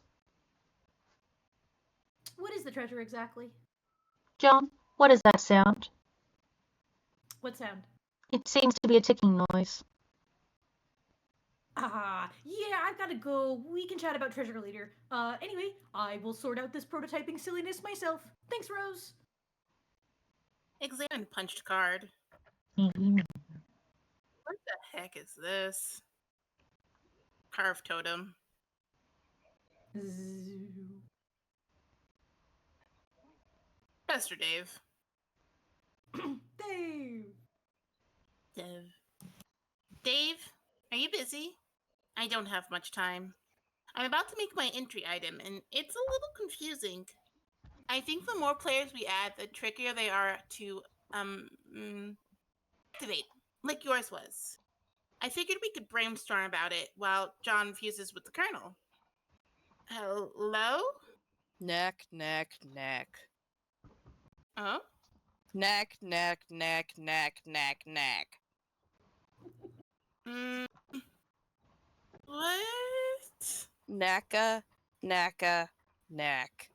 What is the treasure exactly? John, what is that sound? What sound? It seems to be a ticking noise. Yeah, I've gotta go. We can chat about treasure later. Anyway, I will sort out this prototyping silliness myself. Thanks, Rose. Examine punched card. Mm-hmm. What the heck is this? Carved totem. Pastor Dave. Dave. Dave, are you busy? I don't have much time. I'm about to make my entry item, and it's a little confusing. I think the more players we add, the trickier they are to activate, like yours was. I figured we could brainstorm about it while John fuses with the kernel. Hello? Neck, neck, neck. Oh? Neck, neck, neck, neck, neck, neck. What? Nacka, nacka, neck.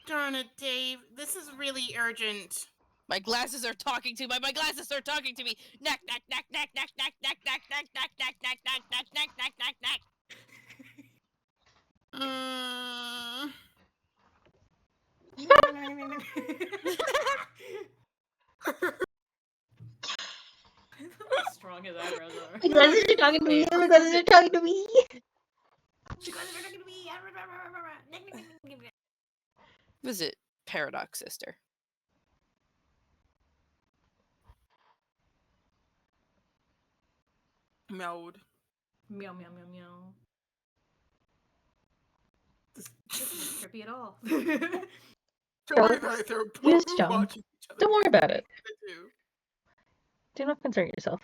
Darn it, Dave. This is really urgent. My glasses are talking to me. My glasses are talking to me. Neck, neck, neck, neck, neck, neck, neck, neck, neck, neck, neck, neck, neck, neck, neck, neck, neck, neck. How strong his eyebrows are. My glasses are talking to me. My glasses are talking to me. Visit Paradox Sister. Mode. Meow, meow, meow, meow. This isn't trippy at all. Use John. Don't worry about it. Do not concern yourself.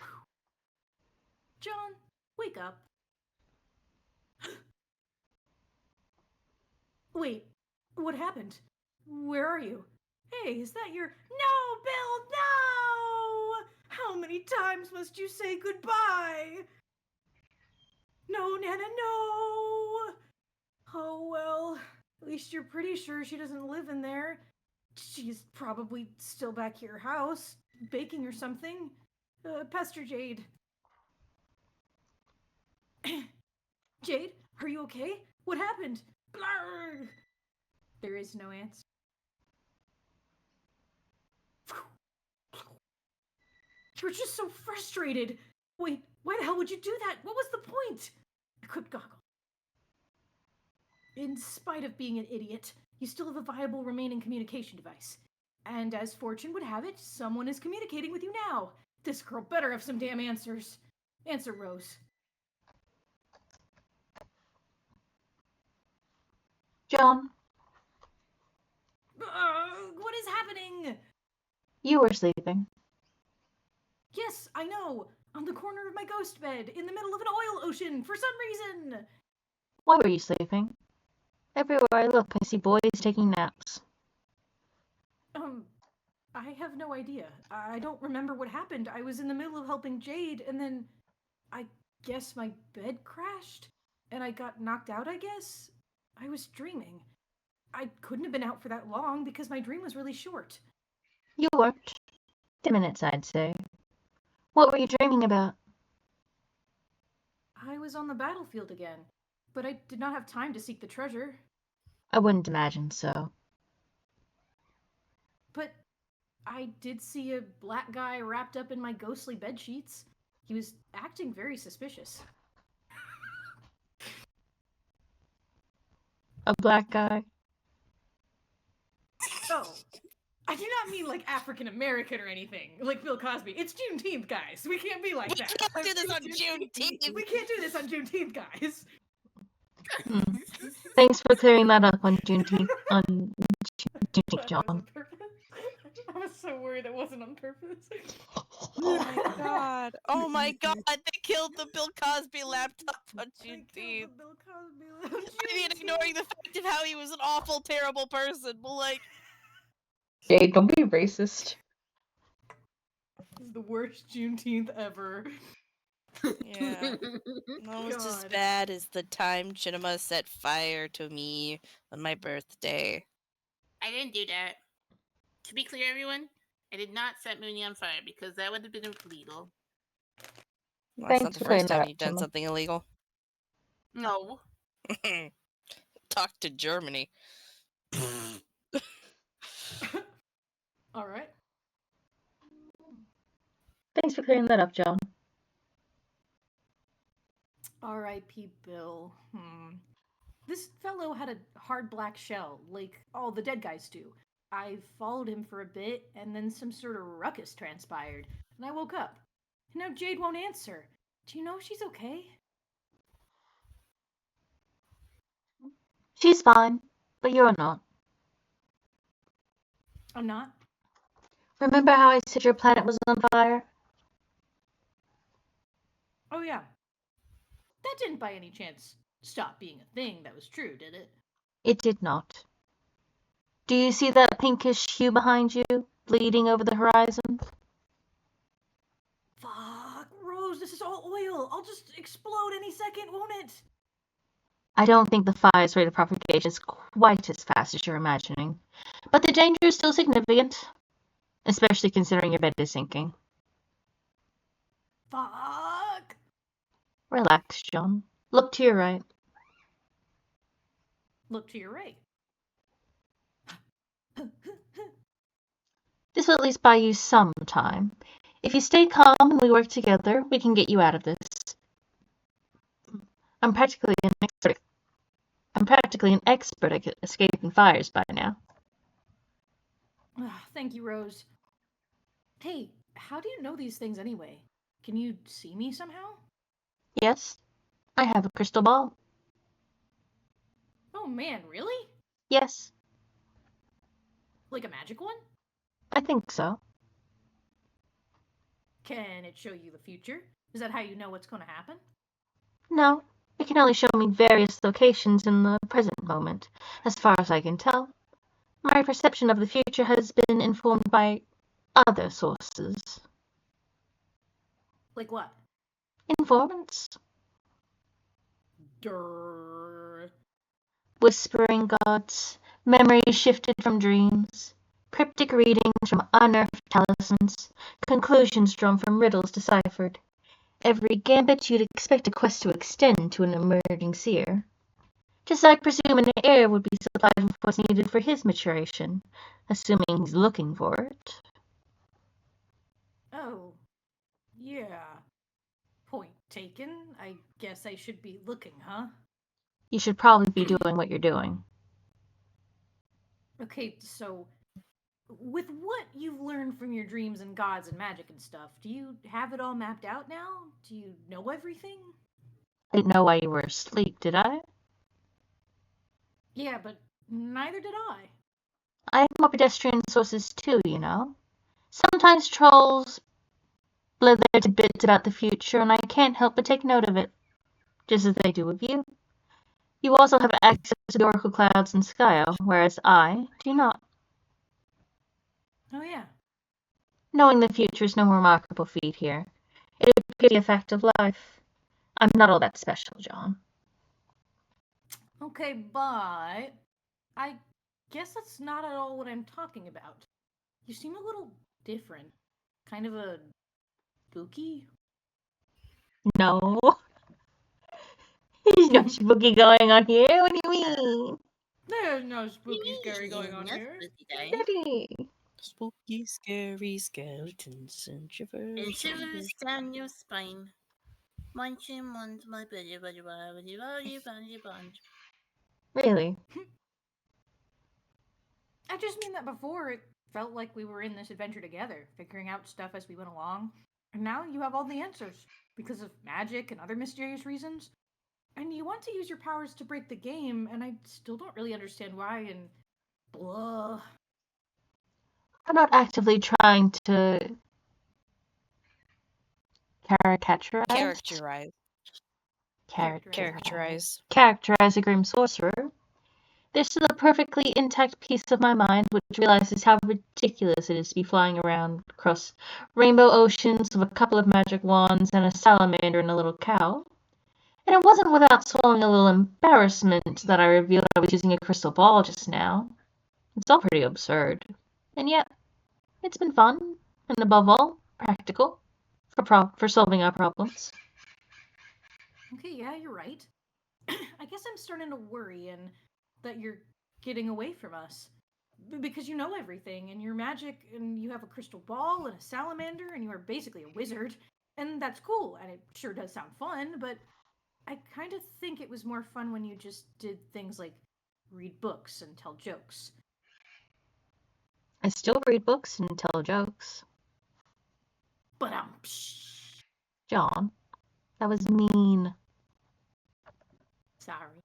John, wake up. Wait, what happened? Where are you? Hey, is that your... No, Bill, no! How many times must you say goodbye? No, Oh, Nana, no! Oh, well, at least you're pretty sure she doesn't live in there. She's probably still back at your house, baking or something. Pastor Jade. Jade, are you okay? What happened? Blarg! There is no answer. You were just so frustrated. Wait, why the hell would you do that? What was the point? Equip goggle. In spite of being an idiot, you still have a viable remaining communication device. And as fortune would have it, someone is communicating with you now. This girl better have some damn answers. Answer, Rose. John, What is happening? you were sleeping. Yes, I know. On the corner of my ghost bed, in the middle of an oil ocean, for some reason. Why were you sleeping? Everywhere I look, I see boys taking naps. I have no idea. I don't remember what happened. I was in the middle of helping Jade, and then I guess my bed crashed, and I got knocked out, I guess? I was dreaming. I couldn't have been out for that long because my dream was really short. You weren't. 10 minutes, I'd say. What were you dreaming about? I was on the battlefield again, but I did not have time to seek the treasure. I wouldn't imagine so. But I did see a black guy wrapped up in my ghostly bed sheets. He was acting very suspicious. A black guy? Oh, I do not mean like African American or anything, like Bill Cosby. It's Juneteenth, guys. We can't be like that. We can't do this on Juneteenth. We can't do this on Juneteenth, guys. Thanks for clearing that up on Juneteenth, John. I was so worried it wasn't on purpose. Oh my god. Oh my god, they killed the Bill Cosby laptop on Juneteenth. I mean, ignoring the fact of how he was an awful, terrible person, but like... Jade, don't be racist. This is the worst Juneteenth ever. Yeah. Almost as God. bad as the time Chinema set fire to me on my birthday. I didn't do that. To be clear, everyone, I did not set Mooney on fire because that would have been illegal. Well, that's not Thanks the for clearing first that time up, you've done Chinema. something illegal. No. Talk to Germany. All right. Thanks for clearing that up, John. R.I.P. Bill. This fellow had a hard black shell, like all the dead guys do. I followed him for a bit, and then some sort of ruckus transpired, and I woke up. And now Jade won't answer. Do you know if she's okay? She's fine, but you're not. I'm not? Remember how I said your planet was on fire? Oh, yeah. That didn't by any chance stop being a thing that was true, did it? It did not. Do you see that pinkish hue behind you, bleeding over the horizon? Fuck, Rose, this is all oil. I'll just explode any second, won't it? I don't think the fire's rate of propagation is quite as fast as you're imagining, but the danger is still significant, especially considering your bed is sinking. Fuck. Relax, John. Look to your right. Look to your right. This will at least buy you some time. If you stay calm and we work together, we can get you out of this. I'm practically an expert at escaping fires by now. Thank you, Rose. Hey, how do you know these things anyway? Can you see me somehow? Yes, I have a crystal ball. Oh man, really? Yes, Like a magic one? I think so. Can it show you the future? Is that how you know what's going to happen? No, it can only show me various locations in the present moment. As far as I can tell, my perception of the future has been informed by other sources. Like what? Informants? Durr. Whispering gods, memories shifted from dreams, cryptic readings from unearthed talismans, conclusions drawn from riddles deciphered. Every gambit you'd expect a quest to extend to an emerging seer. Just like presume an heir would be supplied with what's needed for his maturation, assuming he's looking for it. Oh, yeah. Point taken. I guess I should be looking, huh? You should probably be doing what you're doing. Okay, so with what you've learned from your dreams and gods and magic and stuff, do you have it all mapped out now? Do you know everything? I didn't know why you were asleep, did I? Yeah, but neither did I. I have more pedestrian sources too, you know. Sometimes trolls blither tidbits about the future, and I can't help but take note of it, just as they do of you. You also have access to the oracle clouds and Skyo, whereas I do not. Oh, yeah. Knowing the future is no remarkable feat here. It appears to be a fact of life. I'm not all that special, John. Okay, but I guess that's not at all what I'm talking about. You seem a little different. Kind of a spooky. No. There's no spooky going on here. What do you mean? There's no spooky scary going on here. Daddy. Spooky, scary skeletons and shivers. And shivers down your spine. Munching one's my buddy. Really? I just mean that before it felt like we were in this adventure together, figuring out stuff as we went along. And now you have all the answers because of magic and other mysterious reasons. And you want to use your powers to break the game, and I still don't really understand why, and blah. I'm not actively trying to Characterize. Characterize a grim sorcerer. This is a perfectly intact piece of my mind which realizes how ridiculous it is to be flying around across rainbow oceans with a couple of magic wands and a salamander and a little cow. And it wasn't without swallowing a little embarrassment that I revealed I was using a crystal ball just now. It's all pretty absurd. And yet, it's been fun, and above all, practical, for solving our problems. Okay, yeah, you're right. I guess I'm starting to worry and that you're getting away from us. Because you know everything, and you're magic, and you have a crystal ball and a salamander, and you are basically a wizard. And that's cool, and it sure does sound fun, but I kind of think it was more fun when you just did things like read books and tell jokes. I still read books and tell jokes. But John, that was mean. sorry.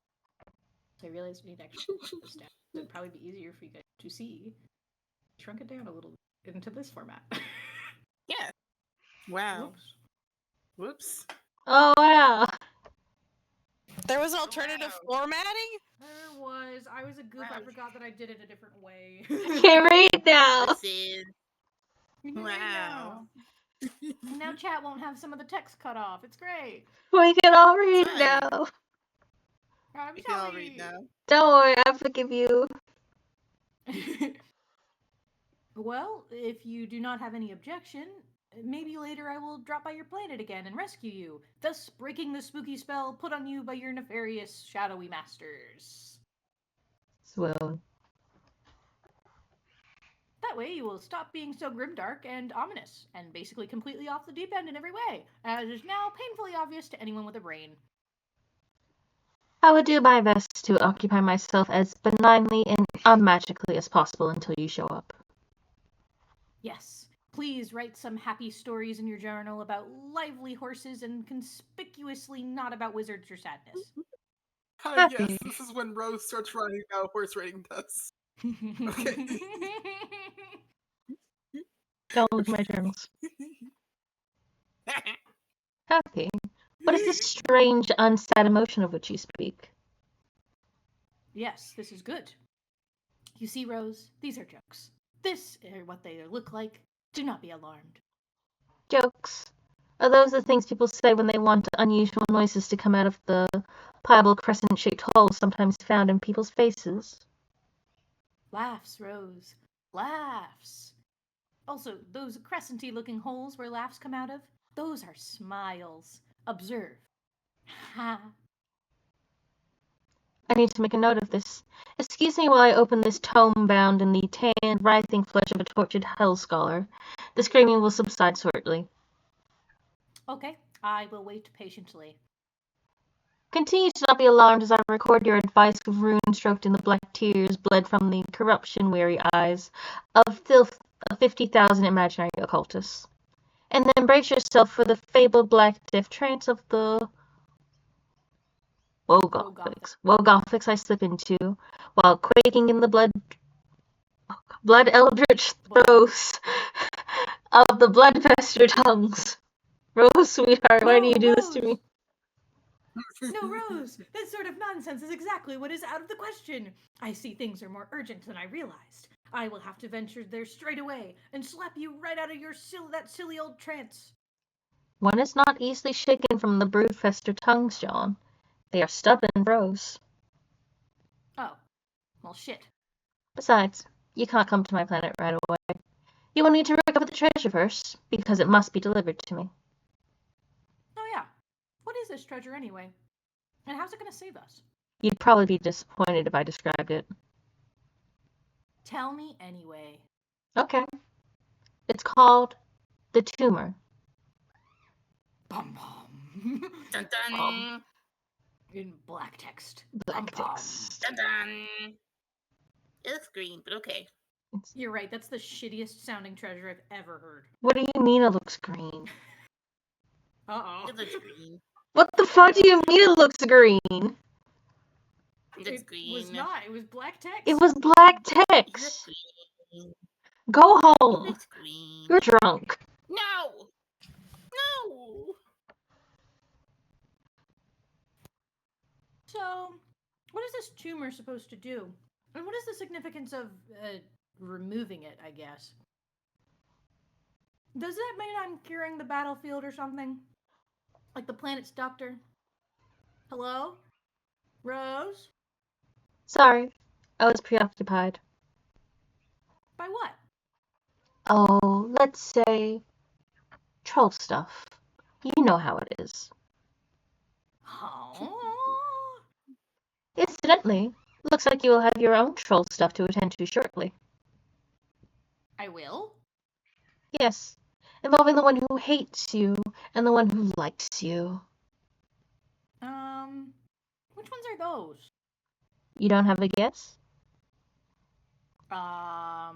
I realized we need extra steps. It'd probably be easier for you guys to see. Shrunk it down a little bit into this format. Yeah. Wow. Oops. Whoops. Oh, wow. There was alternative formatting? There was. I was a goof. I forgot that I did it a different way. Can't read now. Listen. Wow. Now chat won't have some of the text cut off. It's great. We can all read Fine. now. I'm We can all sorry. read now. Don't worry, I forgive you. Well, if you do not have any objection, maybe later I will drop by your planet again and rescue you, thus breaking the spooky spell put on you by your nefarious shadowy masters. Swoon. That way you will stop being so grimdark and ominous, and basically completely off the deep end in every way, as is now painfully obvious to anyone with a brain. I would do my best to occupy myself as benignly and unmagically as possible until you show up. Yes, please write some happy stories in your journal about lively horses and conspicuously not about wizards or sadness. Yes, this is when Rose starts writing out horse rating tests. Okay. Don't look at my journals. Happy. What is this strange, unsaid emotion of which you speak? Yes, this is good. You see, Rose, these are jokes. This is what they look like. Do not be alarmed. Jokes. Are those the things people say when they want unusual noises to come out of the pliable crescent-shaped holes sometimes found in people's faces. Laughs, Rose. Laughs. Also, those crescenty-looking holes where laughs come out of, those are smiles. Observe. Ha. I need to make a note of this. Excuse me while I open this tome bound in the tanned, writhing flesh of a tortured hell scholar. The screaming will subside shortly. Okay, I will wait patiently. Continue to not be alarmed as I record your advice with runes stroked in the black tears bled from the corruption-weary eyes of 50,000 imaginary occultists. And then brace yourself for the fabled black death trance of the Woe-Gothics I slip into, while quaking in the blood eldritch throes of the blood-festered tongues. Rose, sweetheart, why do you do this to me? No, Rose! That sort of nonsense is exactly what is out of the question. I see things are more urgent than I realized. I will have to venture there straight away and slap you right out of your that silly old trance. One is not easily shaken from the brood-festered tongues, John. They are stubborn, Rose. Oh. Well, shit. Besides, you can't come to my planet right away. You will need to recover the treasure first, because it must be delivered to me. Oh yeah. What is this treasure anyway? And how's it gonna save us? You'd probably be disappointed if I described it. Tell me anyway. Okay. It's called the tumor. Bum bum. Dun dun. In black text. Black Bum, bum. text. Dun dun. It looks green, but okay. You're right, that's the shittiest sounding treasure I've ever heard. What do you mean it looks green? Uh-oh. It looks green. What the fuck do you mean it looks green? It's green. It was not. It was black text. It was black It looks text. green. Go It home. looks green. You're drunk. No! No! So, what is this tumor supposed to do? And what is the significance of removing it, I guess? Does that mean I'm curing the battlefield or something? Like the planet's doctor? Hello? Rose? Sorry, I was preoccupied. By what? Oh, let's say troll stuff. You know how it is. Oh. Incidentally, looks like you will have your own troll stuff to attend to shortly. I will? Yes, involving the one who hates you and the one who likes you. Which ones are those? You don't have a guess? Carcat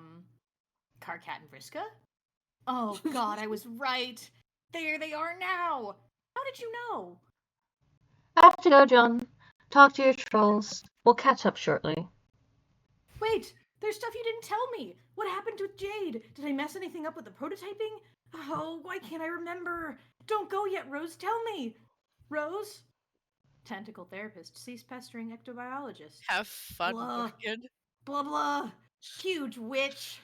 and Vriska? Oh god, I was right. There they are now. How did you know? I have to go, John. Talk to your trolls. We'll catch up shortly. Wait, there's stuff you didn't tell me. What happened with Jade? Did I mess anything up with the prototyping? Oh, why can't I remember? Don't go yet, Rose. Tell me. Rose? Tentacle therapist, cease pestering ectobiologist. Have fun, Blah. Morgan. Blah blah. Huge witch.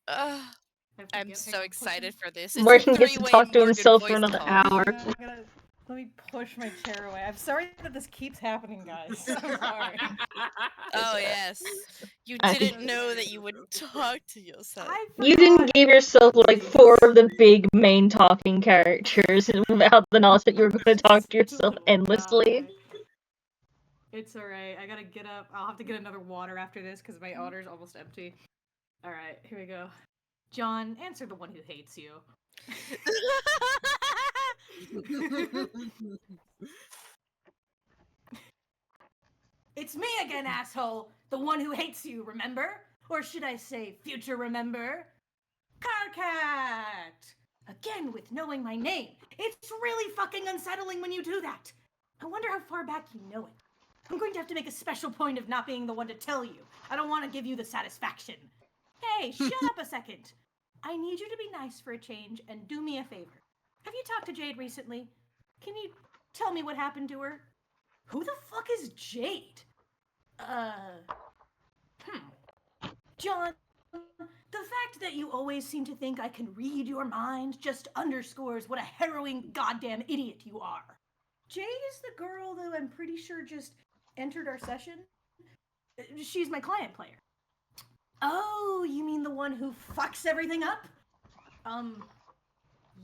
I'm so excited for this. It's Morgan a gets to three-way talk to Morgan himself for voice another talk. hour. Let me push my chair away. I'm sorry that this keeps happening, guys. I'm sorry. Oh yes, you I- didn't know that you would talk to yourself. I You didn't forgot. give yourself like 4 of the big main talking characters without the knowledge that you were going to talk to yourself endlessly. It's alright. I gotta get up. I'll have to get another water after this because my water's almost empty. Alright, here we go. John, answer the one who hates you. It's me again, asshole! The one who hates you, remember? Or should I say, future remember? Carcat! Again with knowing my name. It's really fucking unsettling when you do that. I wonder how far back you know it. I'm going to have to make a special point of not being the one to tell you. I don't want to give you the satisfaction. Hey, shut up a second. I need you to be nice for a change and do me a favor. Have you talked to Jade recently? Can you tell me what happened to her? Who the fuck is Jade? John, the fact that you always seem to think I can read your mind just underscores what a harrowing goddamn idiot you are. Jade is the girl that I'm pretty sure just entered our session. She's my client player. Oh, you mean the one who fucks everything up?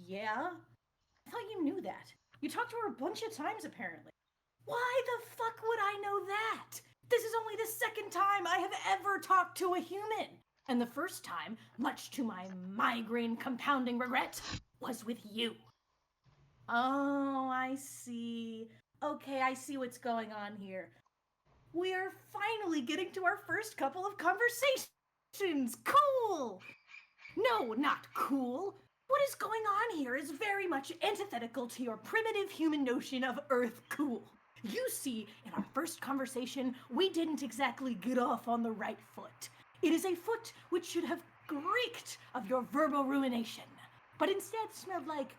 Yeah. I thought you knew that. You talked to her a bunch of times, apparently. Why the fuck would I know that? This is only the second time I have ever talked to a human. And the first time, much to my migraine compounding regret, was with you. Oh, I see. Okay, I see what's going on here. We are finally getting to our first couple of conversations. Cool! No, not cool. What is going on here is very much antithetical to your primitive human notion of Earth cool. You see, in our first conversation, we didn't exactly get off on the right foot. It is a foot which should have reeked of your verbal ruination, but instead smelled like...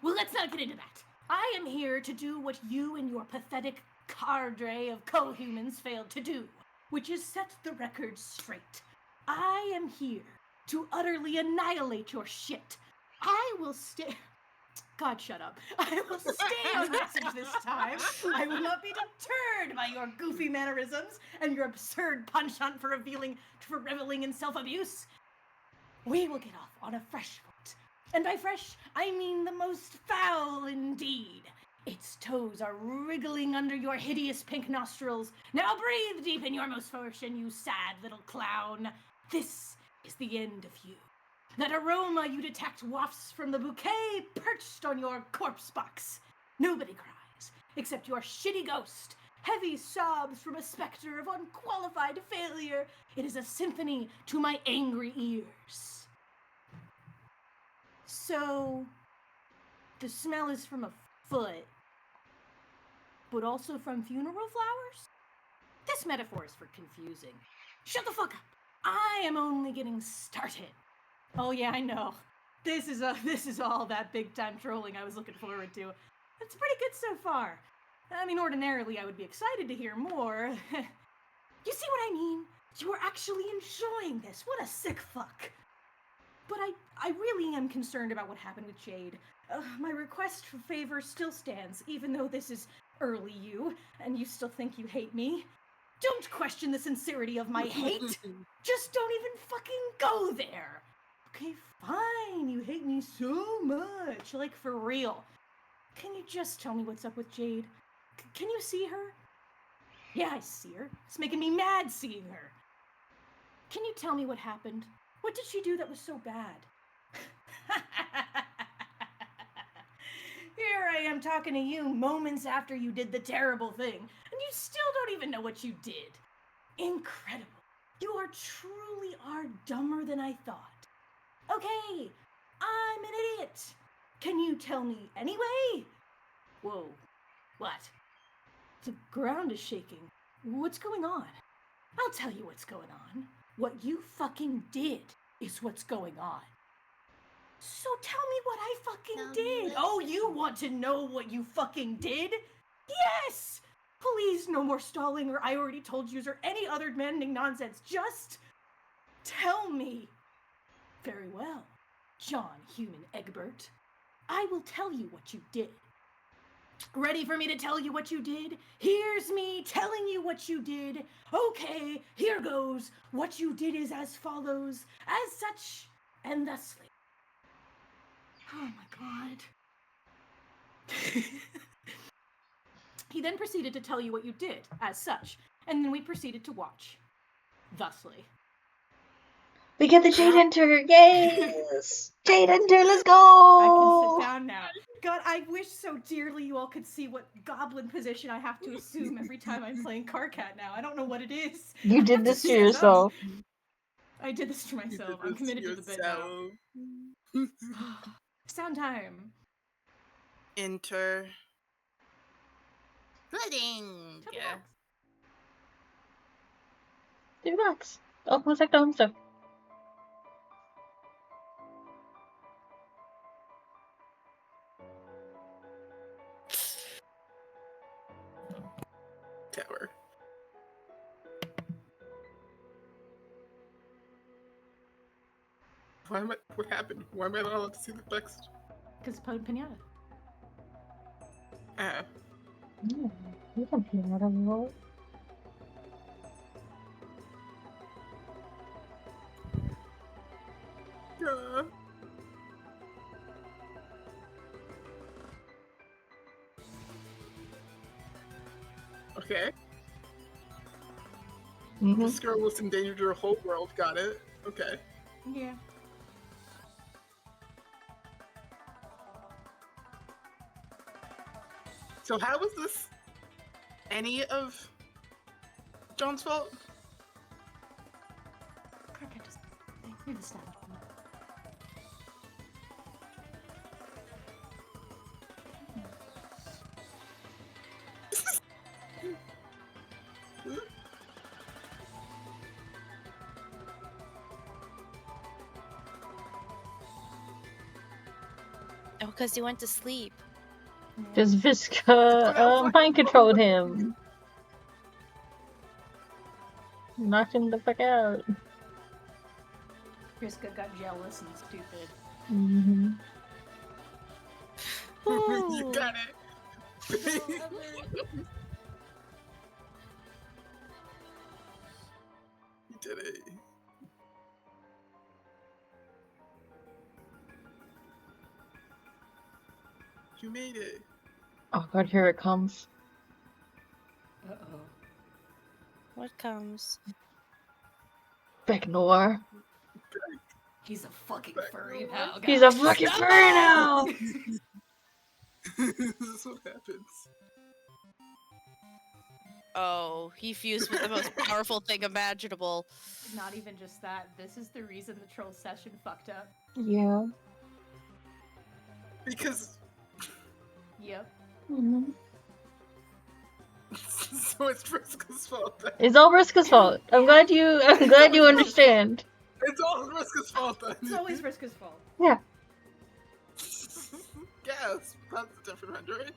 Well, let's not get into that. I am here to do what you and your pathetic cadre of co-humans failed to do, which is set the record straight. I am here to utterly annihilate your shit. I will stay... God, shut up. I will stay on message this time. I will not be deterred by your goofy mannerisms and your absurd penchant for reveling in self-abuse. We will get off on a fresh foot. And by fresh, I mean the most foul indeed. Its toes are wriggling under your hideous pink nostrils. Now breathe deep in your most portion, you sad little clown. This is the end of you. That aroma you detect wafts from the bouquet perched on your corpse box. Nobody cries, except your shitty ghost. Heavy sobs from a specter of unqualified failure. It is a symphony to my angry ears. So, the smell is from a foot, but also from funeral flowers? This metaphor is for confusing. Shut the fuck up. I am only getting started. Oh yeah, I know. This is all that big time trolling I was looking forward to. It's pretty good so far. I mean, ordinarily I would be excited to hear more. You see what I mean? You are actually enjoying this. What a sick fuck. But I really am concerned about what happened with Jade. My request for favor still stands, even though this is early you, and you still think you hate me. Don't question the sincerity of my hate. Just don't even fucking go there. Okay, fine, you hate me so much, like for real. Can you just tell me what's up with Jade? Can you see her? Yeah, I see her. It's making me mad seeing her. Can you tell me what happened? What did she do that was so bad? Here I am talking to you moments after you did the terrible thing, and you still don't even know what you did. Incredible. You truly are dumber than I thought. Okay, I'm an idiot. Can you tell me anyway? Whoa, what? The ground is shaking. What's going on? I'll tell you what's going on. What you fucking did is what's going on. So tell me what I fucking did. Oh, you want to know what you fucking did? Yes! Please, no more stalling or I already told yous or any other demanding nonsense. Just tell me. Very well, John Human Egbert. I will tell you what you did. Ready for me to tell you what you did? Here's me telling you what you did. Okay, here goes. What you did is as follows, as such, and thusly. Oh my god. He then proceeded to tell you what you did, as such, and then we proceeded to watch. Thusly. We get the Jade Enter! Yes! Jade Enter, let's go! I can sit down now. God, I wish so dearly you all could see what goblin position I have to assume every time I'm playing Carcat now. I don't know what it is. You did this to yourself. I did this to myself. I'm committed to the bit now. Sound time. Enter. Pudding. Yeah. $3. Oh, one sec, Homestuck. Tower. What happened? Why am I not allowed to see the text? Because Pinata. Yeah, you can play that role. Okay. Mhm. This girl was in danger to her whole world. Got it. Okay. Yeah. So how was this any of John's fault? Cricket just need to stop. Oh, because he went to sleep. Just Visca mind controlled him. Knocked him the fuck out. Vriska got jealous and stupid. Mm-hmm. You got it. You did it. You made it. Oh god, here it comes. Uh-oh. What comes? Becknor. He's a fucking Back furry door. now, guys. He's a fucking furry now! This is what happens. Oh, he fused with the most powerful thing imaginable. Not even just that. This is the reason the troll session fucked up. Yeah. Because Yep. Mm-hmm. so it's Vriska's fault. Then. It's all Vriska's fault. I'm glad you understand. It's all Vriska's fault then. It's always Vriska's fault. Yeah. Yes, that's a different rendering.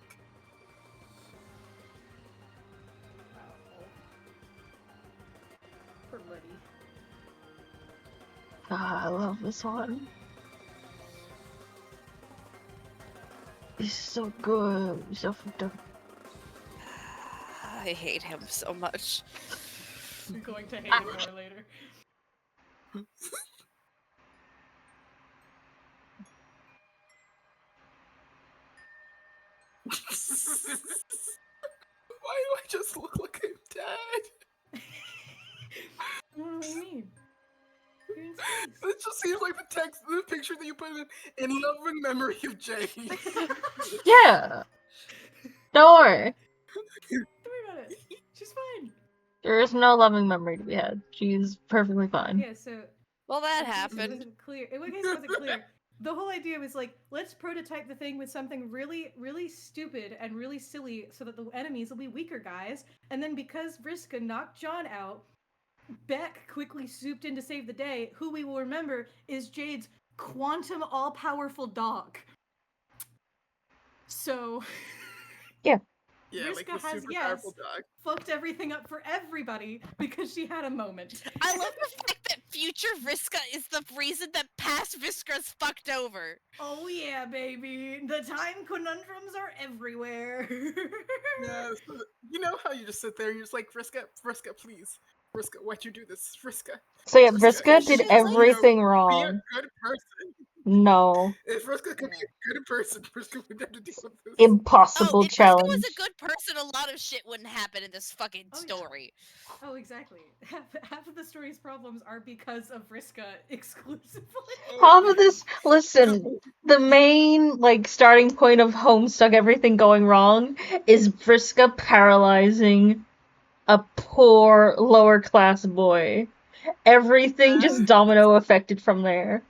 Poor Liddy. Ah, I love this one. He's so good. He's so fucked up. I hate him so much. I'm going to hate him more later. Why do I just look like I'm dead? I don't know what you mean. You're in space. It just seems like the picture that you put in loving memory of Jade. Yeah. Don't worry. Don't worry about it. She's fine. There is no loving memory to be had. She's perfectly fine. Yeah, so Well, that in case It happened. wasn't clear. In case it wasn't clear. The whole idea was like, let's prototype the thing with something really, really stupid and really silly so that the enemies will be weaker, guys. And then because Vriska knocked John out, Beck quickly swooped in to save the day. Who we will remember is Jade's quantum all-powerful dog. So... Yeah, like Vriska the has, super yes, powerful dog. fucked everything up for everybody because she had a moment. I love the fact that future Vriska is the reason that past Vriska's fucked over. Oh yeah, baby. The time conundrums are everywhere. Yeah, you know how you just sit there and you're just like, Vriska, please. Vriska, why'd you do this? Vriska. So yeah, Vriska, Vriska you did should, everything be a wrong. good person. No. If Vriska could be a good person, Vriska would have to deal with this. Impossible if challenge. Vriska was a good person, a lot of shit wouldn't happen in this fucking Oh, yeah. story. Oh, exactly. Half of the story's problems are because of Vriska exclusively. Half of this, listen, the main, starting point of Homestuck, everything going wrong, is Vriska paralyzing a poor, lower-class boy. Everything just domino affected from there.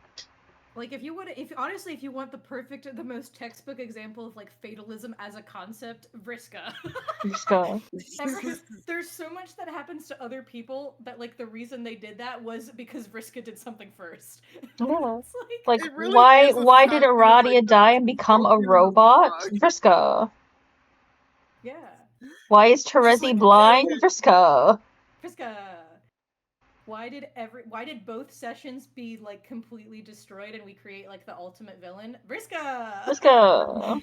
Like, if you want the most textbook example of, fatalism as a concept, Vriska. Vriska. There's so much that happens to other people that, the reason they did that was because Vriska did something first. Yeah. It's It really why is a did fact of, Aradia die and become a robot? Vriska. yeah. Why is Terezi blind? Vriska. Vriska. Why did both sessions be completely destroyed and we create the ultimate villain? Vriska. Vriska.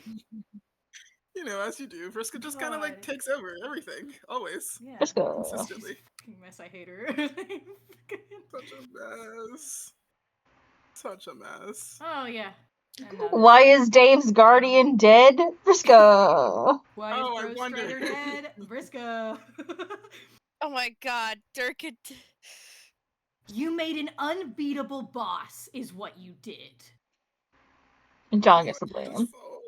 You know, as you do, Vriska just kind of like God. takes over everything, always, Yeah. Let's go. consistently. Fucking mess. I hate her. Such a mess. Such a mess. Oh yeah. And now Why this is Dave's guardian dead? Vriska. Why is Oh, I Bro wonder. Strider dead? Vriska. Oh my god, Dirk. You made an unbeatable boss, is what you did. John gets the Just blame. so-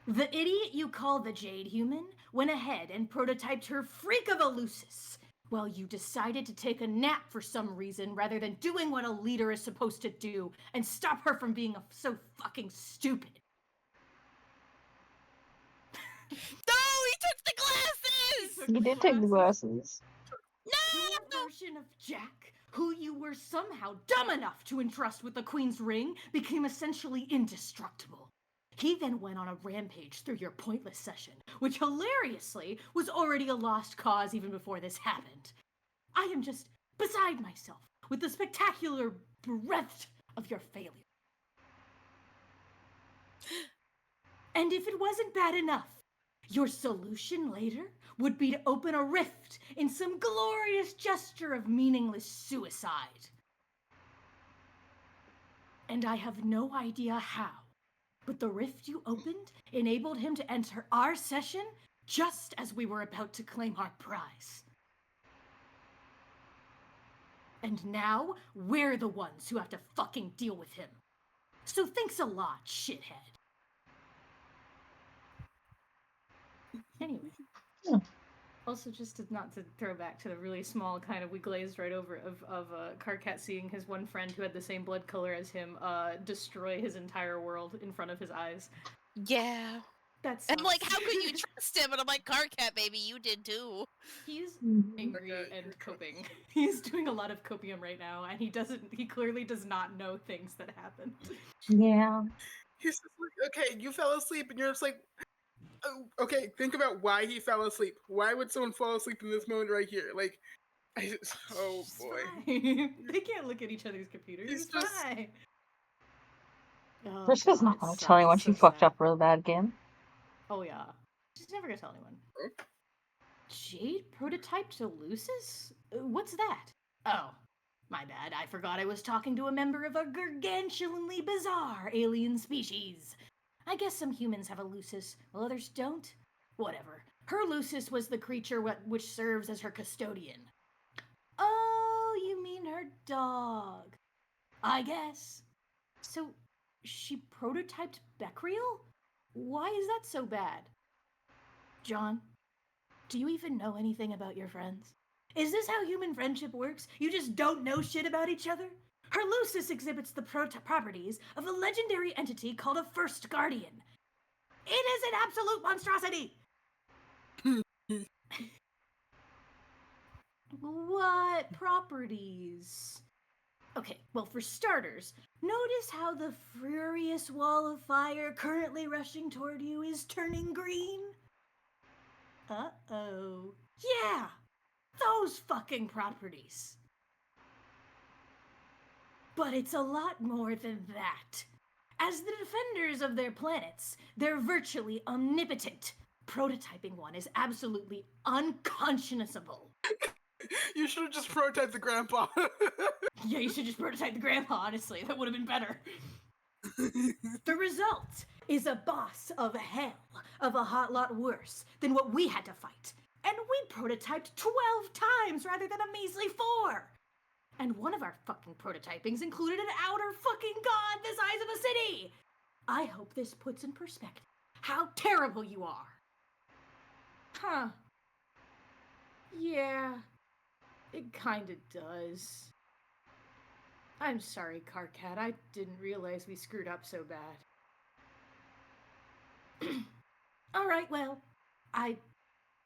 The idiot you call the Jade human went ahead and prototyped her freak of a Lucis, while you decided to take a nap for some reason rather than doing what a leader is supposed to do and stop her from being so fucking stupid. No, he took the glasses! He did take the glasses. Your version of Jack, who you were somehow dumb enough to entrust with the Queen's ring, became essentially indestructible. He then went on a rampage through your pointless session, which hilariously was already a lost cause even before this happened. I am just beside myself with the spectacular breadth of your failure. And if it wasn't bad enough, your solution later would be to open a rift in some glorious gesture of meaningless suicide. And I have no idea how, but the rift you opened enabled him to enter our session just as we were about to claim our prize. And now we're the ones who have to fucking deal with him. So thanks a lot, shithead. Anyway. Also, just not to throw back to the really small kind of we glazed right over of Karkat seeing his one friend who had the same blood color as him destroy his entire world in front of his eyes. Yeah. That's And like, how could you trust him? And I'm like, Carcat, baby, you did too. He's Mhm. angry Okay, and you're coping. He's doing a lot of copium right now, and he clearly does not know things that happened. Yeah. He's just like, okay, you fell asleep, and you're just like, oh, okay, think about why he fell asleep. Why would someone fall asleep in this moment right here? Like, oh It's boy. fine. They can't look at each other's computers. He's It's just- fine. Oh, Vriska's God, not it gonna sucks. tell anyone It's she so fucked sad. up real bad again. Oh yeah. She's never gonna tell anyone. Oh. Jade prototyped to Lucis? What's that? Oh, my bad. I forgot I was talking to a member of a gargantuanly bizarre alien species. I guess some humans have a Lucis, while others don't. Whatever. Her Lucis was the creature which serves as her custodian. Oh, you mean her dog. I guess. So, she prototyped Becriel? Why is that so bad? John, do you even know anything about your friends? Is this how human friendship works? You just don't know shit about each other? Her Lucis exhibits the properties of a legendary entity called a First Guardian. It is an absolute monstrosity! What properties? Okay, well, for starters, notice how the furious wall of fire currently rushing toward you is turning green? Uh-oh. Yeah! Those fucking properties! But it's a lot more than that. As the defenders of their planets, they're virtually omnipotent. Prototyping one is absolutely unconscionable. You should have just prototyped the grandpa. Yeah, you should just prototype the grandpa, honestly. That would have been better. The result is a boss of hell, of a hot lot worse than what we had to fight. And we prototyped 12 times rather than a measly 4. And one of our fucking prototypings included an outer fucking god the size of a city. I hope this puts in perspective how terrible you are. Huh. Yeah, it kinda does. I'm sorry, Carcat. I didn't realize we screwed up so bad. Alright, well, I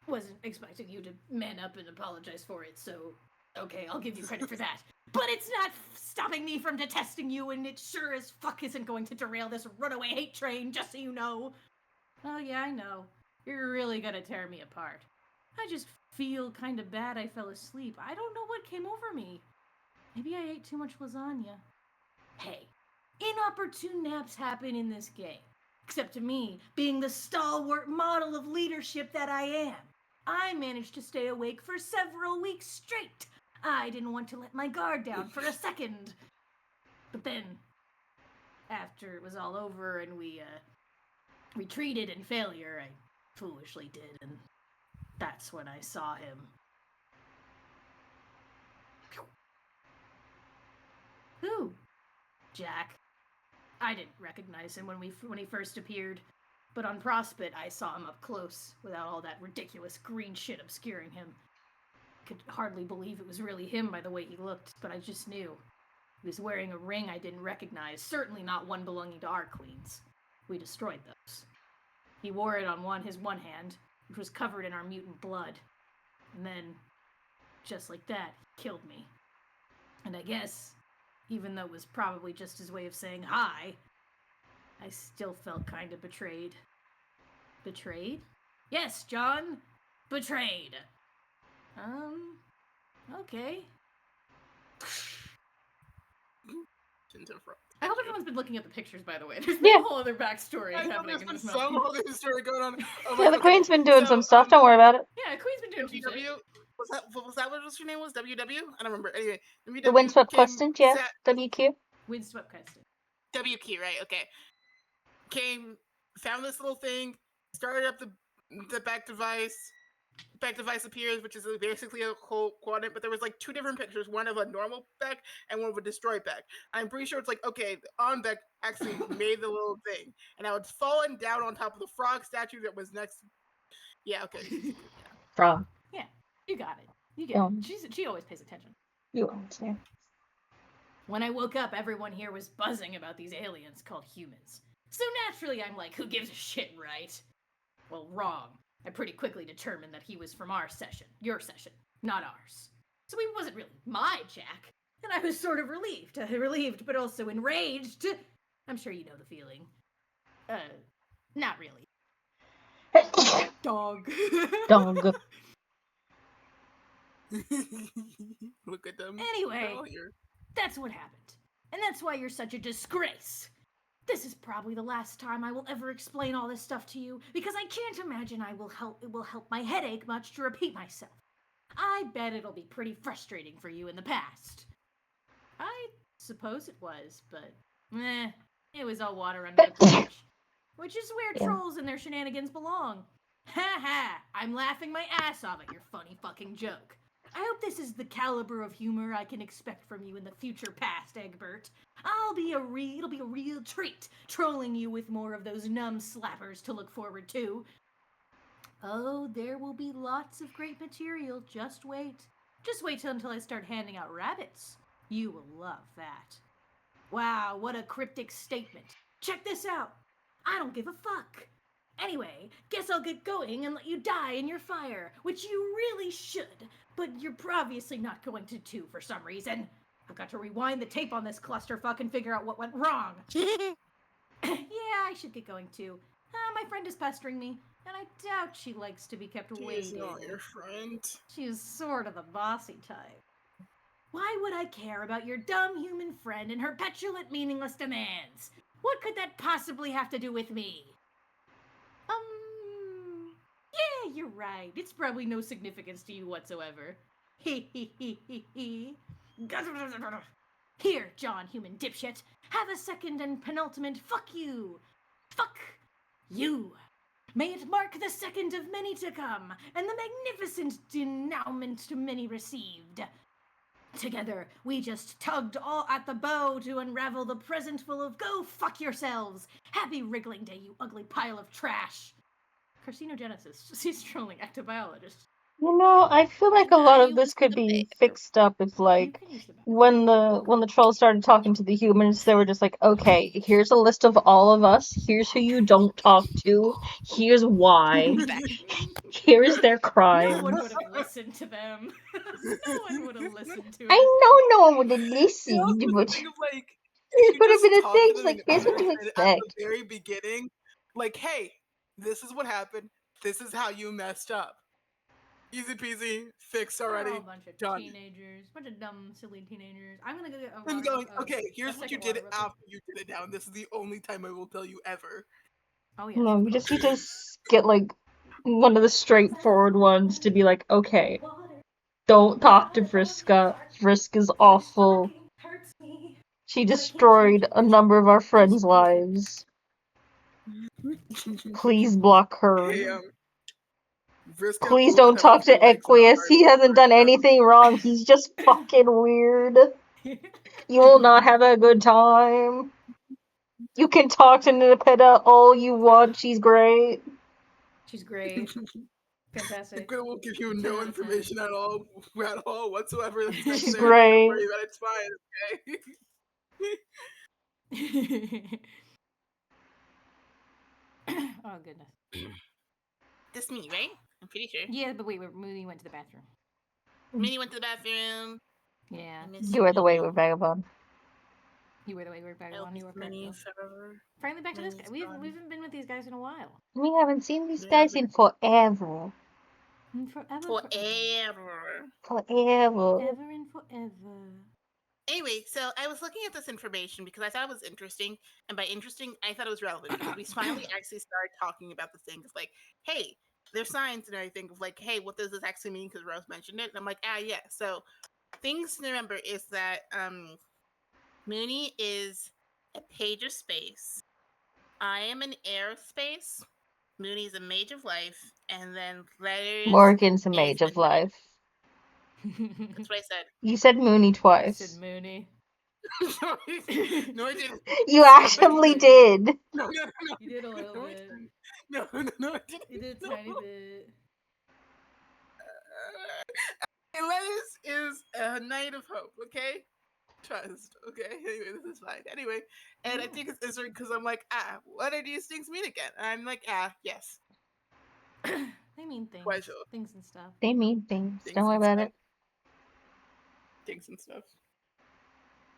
wasn't expecting you to man up and apologize for it, so okay, I'll give you credit for that. But it's not stopping me from detesting you, and it sure as fuck isn't going to derail this runaway hate train, just so you know. Oh yeah, I know. You're really gonna tear me apart. I just feel kinda bad I fell asleep. I don't know what came over me. Maybe I ate too much lasagna. Hey, inopportune naps happen in this game. Except to me, being the stalwart model of leadership that I am, I managed to stay awake for several weeks straight. I didn't want to let my guard down for a second. But then, after it was all over and we retreated in failure, I foolishly did, and that's when I saw him. Who? Jack. I didn't recognize him when he first appeared, but on Prospect I saw him up close without all that ridiculous green shit obscuring him. Could hardly believe it was really him by the way he looked, but I just knew. He was wearing a ring I didn't recognize, certainly not one belonging to our queens. We destroyed those. He wore it on his one hand, which was covered in our mutant blood. And then, just like that, he killed me. And I guess, even though it was probably just his way of saying hi, I still felt kind of betrayed. Betrayed? Yes, John! Betrayed! Okay. I hope everyone's been looking at the pictures, by the way. There's been a whole other backstory happening in this moment. Some other story going on. Yeah, the Queen's been doing some stuff. Don't worry about it. Yeah, Queen's been doing some shit. Was that what your name was? WW? I don't remember. Anyway, The Windswept Question, yeah. WQ. Windswept Question. WQ, right? Okay. Came, found this little thing, started up the back device. Back device appears, which is basically a whole quadrant, but there was like two different pictures, one of a normal back and one of a destroyed back. I'm pretty sure it's like, okay, the on back actually made the little thing, and now it's fallen down on top of the frog statue that was next. Yeah, okay. Frog. Yeah, you got it. You get it. She always pays attention. You understand. When I woke up, everyone here was buzzing about these aliens called humans. So naturally, I'm like, who gives a shit, right? Well, wrong. I pretty quickly determined that he was from our session, your session, not ours. So he wasn't really my Jack, and I was sort of relieved, but also enraged. I'm sure you know the feeling. Not really. Dog. Dog. Look at them. Anyway, that's what happened. And that's why you're such a disgrace. This is probably the last time I will ever explain all this stuff to you, because I can't imagine it will help my headache much to repeat myself. I bet it'll be pretty frustrating for you in the past. I suppose it was, but it was all water under the bridge. Which is where trolls and their shenanigans belong. Ha ha! I'm laughing my ass off at your funny fucking joke. I hope this is the caliber of humor I can expect from you in the future past, Egbert. It'll be a real treat trolling you with more of those numb slappers to look forward to. Oh, there will be lots of great material. Just wait. Just wait until I start handing out rabbits. You will love that. Wow, what a cryptic statement. Check this out. I don't give a fuck. Anyway, guess I'll get going and let you die in your fire, which you really should, but you're obviously not going to for some reason. I've got to rewind the tape on this clusterfuck and figure out what went wrong. Yeah, I should get going too. My friend is pestering me, and I doubt she likes to be kept waiting. She's not your friend. She's sort of the bossy type. Why would I care about your dumb human friend and her petulant, meaningless demands? What could that possibly have to do with me? Yeah, you're right. It's probably no significance to you whatsoever. Here, John, human dipshit. Have a second and penultimate fuck you. Fuck you. May it mark the second of many to come, and the magnificent denouement to many received. Together, we just tugged all at the bow to unravel the present full of go fuck yourselves. Happy wriggling day, you ugly pile of trash. Carcinogenesis. She's trolling ectobiologist. You know, I feel like a lot of this could be fixed up if, like, when the trolls started talking to the humans, they were just like, okay, here's a list of all of us, here's who you don't talk to, here's why, here's their crimes. No one would have listened to them. No one would have listened to it. I know no one would have listened, but Like, it would have been a thing, like, here's what to expect. At the very beginning, like, hey, this is what happened, this is how you messed up. Easy peasy, fixed already. We're all a bunch of done. Teenagers, bunch of dumb, silly teenagers. I'm gonna get I'm going, okay, here's what you did after you did it now, and this is the only time I will tell you ever. Oh yes. No, of we just course. need to get like one of the straightforward ones to be like, okay, don't talk to Vriska. Vriska's awful. She destroyed a number of our friends' lives. Please block her. Hey, Vriska Please both don't have a talk to few likes on our Equius. He hasn't done Vriska. anything wrong. He's just fucking weird. You will not have a good time. You can talk to Nipita all you want. She's great. She's great. Fantastic. Vriska will give you 10 no out of 10. information at all whatsoever that's She's She's necessary. Don't great. worry about it. It's fine. Okay. Oh goodness. That's me, right? I'm pretty sure. Yeah, but wait, Mooney went to the bathroom. Minnie went to the bathroom. Yeah. I miss You are the Minnie. wayward vagabond. You were the way we're back I'll on. You miss were correct. Minnie Though. forever. Finally back to this guy. Minnie's We gone. haven't been with these guys in a while. We haven't seen these We guys haven't. in forever. Forever. Forever. Ever and forever. Anyway, so I was looking at this information because I thought it was interesting, and by interesting, I thought it was relevant because we finally actually started talking about the thing of like, hey, there's signs and everything of like, hey, what does this actually mean? Because Rose mentioned it, and I'm like, yeah. So things to remember is that Mooney is a page of space. I am an air of space. Mooney's a mage of life, and then letters. Morgan's a is mage of a- life. That's what I said. You said Mooney I twice. said Mooney. No, I didn't. You actually did. No. You did a little No, I bit. didn't. No, I didn't. You did a No. tiny bit. Letters is a night of hope, okay? Trust, okay? Anyway, this is fine. Anyway, and I think it's interesting because I'm like, what do these things mean again? And I'm like, yes. They mean things. Quite sure. Things and stuff. They mean things. Things Don't worry and about stuff. it. Things and stuff.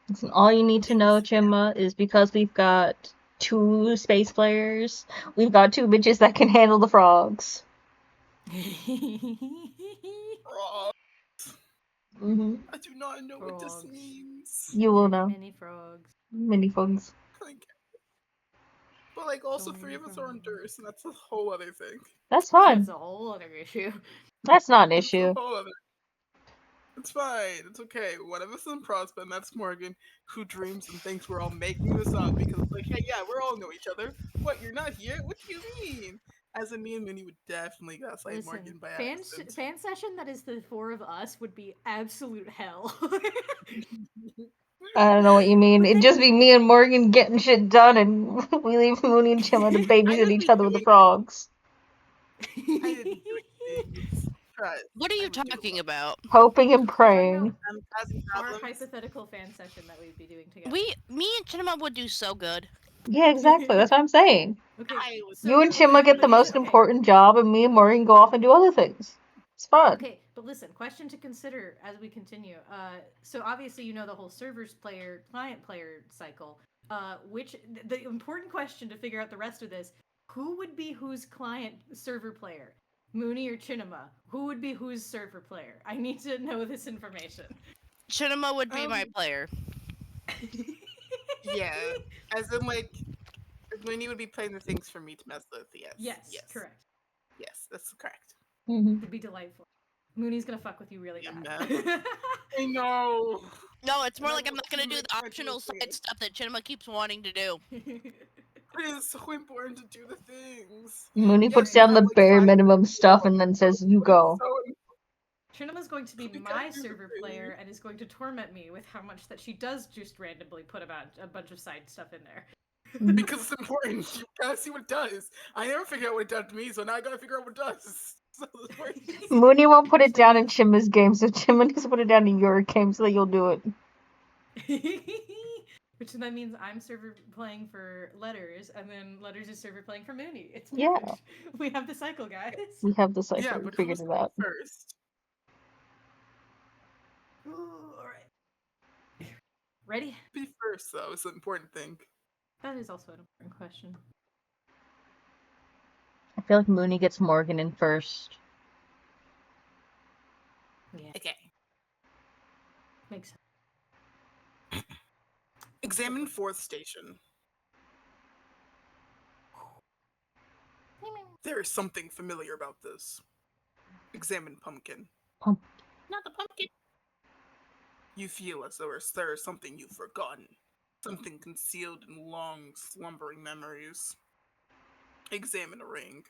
Listen, all you need to know, Things, yeah. Chimma, is because we've got 2 space players, we've got 2 bitches that can handle the frogs. Mm-hmm. I do not know what this Frogs. means. You will know. Many frogs. Many frogs. But like, also So 3 of us many are on frogs. Durst, and that's a whole other thing. That's fine. That's a whole other issue. That's not an It's issue. a whole other. It's fine. It's okay. One of us is in Prosper, and that's Morgan, who dreams and thinks we're all making this up because it's like, hey, yeah, we're all know each other. What? You're not here? What do you mean? As in, me and Minnie would definitely gaslight Listen, Morgan by fan accident. session that is the 4 of us would be absolute hell. I don't know what you mean. But It'd then- just be me and Morgan getting shit done, and we leave Mooney and Chimma to babysit each other with the frogs. I didn't do things. Trust. What are I you would do a talking lot. about? Hoping and We're talking praying. about Causing our problems. hypothetical fan session that we'd be doing together. Me and Cinema would do so good. Yeah, exactly. That's what I'm saying. Okay. I would- You and Chimma get the most important job, and me and Morgan go off and do other things. It's fun. Okay, but listen, question to consider as we continue. So obviously you know the whole servers player, client player cycle. The important question to figure out the rest of this: who would be whose client server player? Mooney or Chinema? Who would be whose server player? I need to know this information. Cinema would be my player. Yeah, as in like, Mooney would be playing the things for me to mess with. Yes. Correct. Yes, that's correct. Mm-hmm. It'd be delightful. Mooney's gonna fuck with you really Yeah, bad. I know. No, it's more And like then I'm not gonna do the Mooney optional can't do side it. stuff that Cinema keeps wanting to do. It is so important to do the things. Mooney Yeah, puts you down have, the like, bare 5 minimum minutes stuff to and then says, but "You it's go." so Trinama's going to be We my gotta do the server thing. player and is going to torment me with how much that she does just randomly put about a bunch of side stuff in there. Because it's important. You gotta see what it does. I never figured out what it does to me, so now I gotta figure out what it does. So it's important. Mooney won't put it down in Chimma's game, so Chimma needs to put it down in your game so that you'll do it. Which then means I'm server playing for Letters, and then Letters is server playing for Mooney. It's Yeah. perfect. We have the cycle, guys. We have the cipher. Yeah, We but figured who's it out. first? Alright. Ready? Be first, though, is the important thing. That is also an important question. I feel like Mooney gets Morgan in first. Yeah, Okay. makes sense. Examine 4th station. There is something familiar about this. Examine pumpkin. Not the pumpkin. You feel as though there is something you've forgotten. Something concealed in long, slumbering memories. Examine a ring.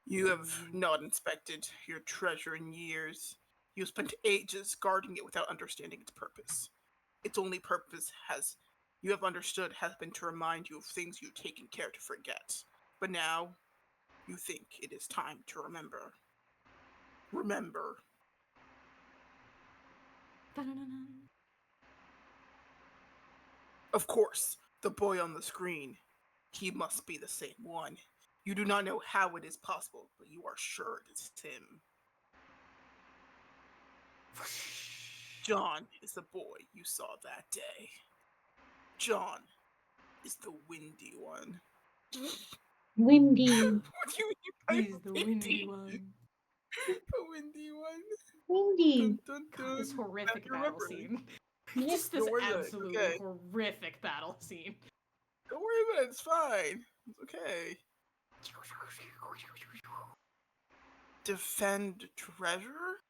You have not inspected your treasure in years. You spent ages guarding it without understanding its purpose. Its only purpose you have understood has been to remind you of things you've taken care to forget. But now, you think it is time to remember. Remember. Of course, the boy on the screen. He must be the same one. You do not know how it is possible, but you are sure it is him. John is the boy you saw that day. John is the windy one. Windy. What do you mean by He's the windy one. The windy one. Windy. Dun, dun, God, this dun. horrific Now you battle remember. scene. Yeah. Just this Don't worry about it, absolutely okay. horrific battle scene. Don't worry about it, it's fine. It's okay. Defend treasure?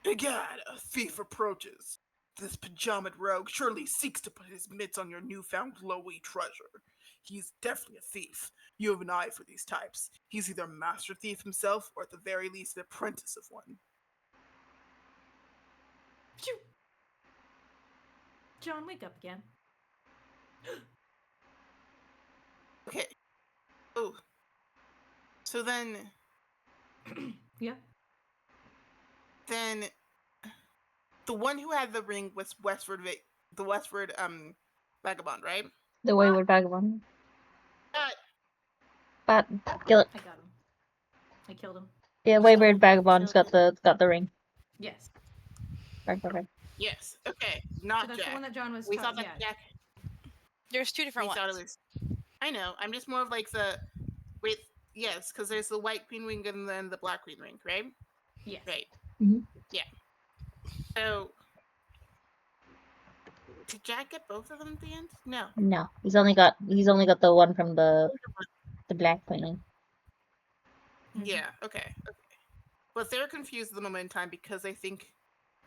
Egad, a thief approaches. This pajamaed rogue surely seeks to put his mitts on your newfound glowy treasure. He's definitely a thief. You have an eye for these types. He's either a master thief himself, or at the very least an apprentice of one. John, wake up again. Okay. Oh. So then Yeah. the one who had the ring was the Westward vagabond, right? The wayward vagabond. Uh, But kill it. I got him. I killed him. Yeah, wayward vagabond's got the ring. Yes. Right. yes. Okay. So Not that's Jack. the one that John was We talking. thought that Yeah. Jack. There's two different We thought it ones. was. I know. I'm just more of like the. Wait. Yes, because there's the white queen ring and then the black queen ring, right? Yes. Right. Mhm. Yeah. So. Did Jack get both of them at the end? No. No, he's only got the one from the black queen. Yeah. Okay. But they're confused at the moment in time because they think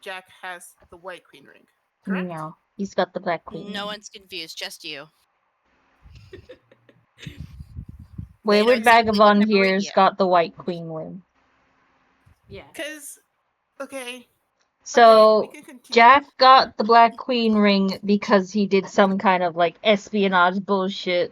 Jack has the white queen ring. Correct? No, he's got the black queen. No one's confused, just you. Wayward exactly what vagabond number ring here's you- got the white queen ring. Yeah. Because. Okay. So we can continue. Jack got the black queen ring because he did some kind of like espionage bullshit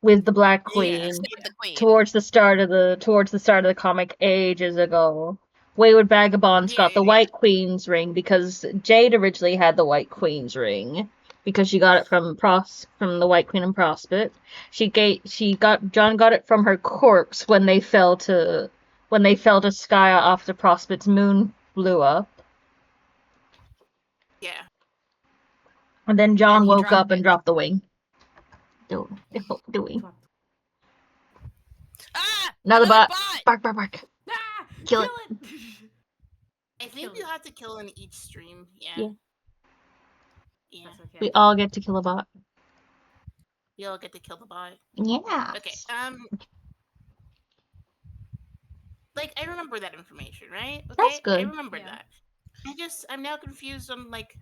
with the black queen Except the queen. towards the start of the comic ages ago. Wayward Vagabond's got the White Queen's ring because Jade originally had the White Queen's ring because she got it from the White Queen in Prospect. John got it from her corpse when they fell to Skya after Prospect's moon blew up. Yeah. And then John And he woke dropped up and it. dropped the wing. Doing. Ah! Another bot! bot. Bark. Ah! Kill it! I think Killed you it. have to kill in each stream. Yeah. Yeah. That's okay. We all get to kill a bot. You all get to kill the bot. Yeah. Okay. Like I remember that information, right? Okay. That's good. I remember Yeah. that. I'm now confused on like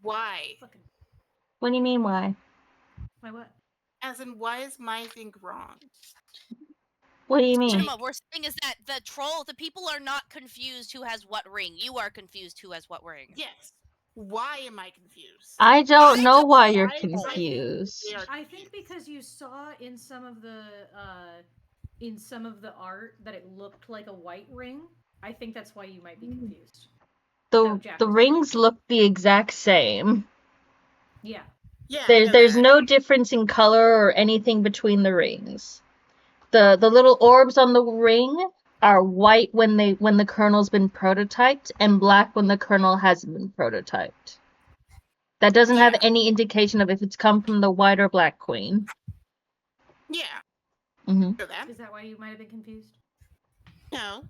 why. Fucking. What do you mean, why? Why what? As in, why is my thing wrong? What do you mean? Cinema, worst thing is that the people are not confused who has what ring. You are confused who has what ring. Yes. Why am I confused? I don't know why you're I think confused. they are I think because you saw in some of the art that it looked like a white ring. I think that's why you might be confused. The rings look the exact same. Yeah. Yeah. I know There's that. no difference in color or anything between the rings. The little orbs on the ring are white when the kernel's been prototyped and black when the kernel hasn't been prototyped. That doesn't have any indication of if it's come from the white or black queen. Yeah. Mm-hmm. Know that. Is that why you might have been confused? No.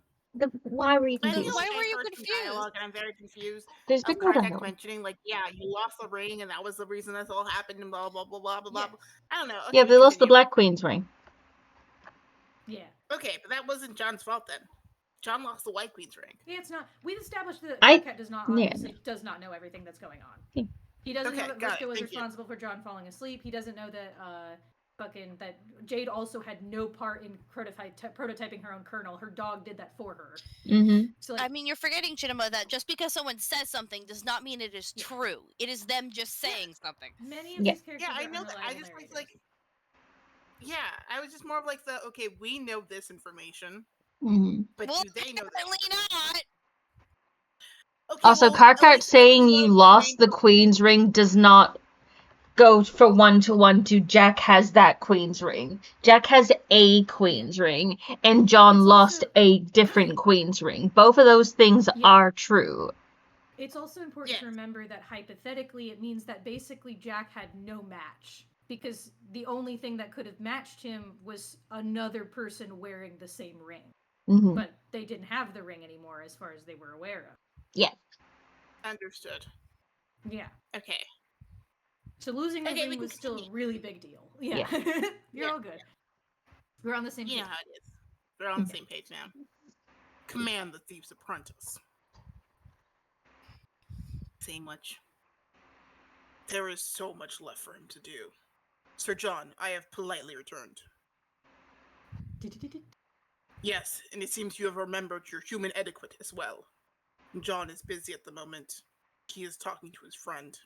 Why were you I feel confused? Why like were I you heard some confused? dialogue and I'm very confused. There's been Of no Kartak dialogue. mentioning, like, yeah, you lost the ring and that was the reason this all happened and blah, blah, blah, blah, blah, Yeah. blah. I don't know. Okay, Yeah, we they lost the continue. Black Queen's ring. Yeah. Okay, but that wasn't John's fault then. John lost the White Queen's ring. Yeah, it's not. We've established that I- Cat does not yeah. obviously does not know everything that's going on. Yeah. He doesn't know Okay, that got Vriska it. was Thank you. responsible for John falling asleep. He doesn't know that that Jade also had no part in prototyping her own kernel. Her dog did that for her. Mm-hmm. So like, I mean, you're forgetting, Chinema, that just because someone says something does not mean it is true. It is them just saying something. many of Yeah. these characters Yeah, I are know that. I unreliable just narrators. like, yeah, I was just more of like the, okay, we know this information, Mm-hmm. but Well, do they know that? apparently not. Okay, Also, well, at Karkat least saying everyone you was lost the trained Queen's ring does not go for 1-to-1 to Jack has that Queen's ring. Jack has a Queen's ring, and John It's lost also- a different Queen's ring. Both of those things Yeah. are true. It's also important Yes. to remember that hypothetically, it means that basically Jack had no match. Because the only thing that could have matched him was another person wearing the same ring. Mm-hmm. But they didn't have the ring anymore as far as they were aware of. Yeah. understood. Yeah. Okay. So losing the Okay, we ring can was still a continue. really big deal. Yeah. You're Yeah. all good. We're on the same You page. know how it is. We're on the same page now. Command the Thief's Apprentice. Say much. There is so much left for him to do. Sir John, I have politely returned. Yes, and it seems you have remembered your human etiquette as well. John is busy at the moment. He is talking to his friend.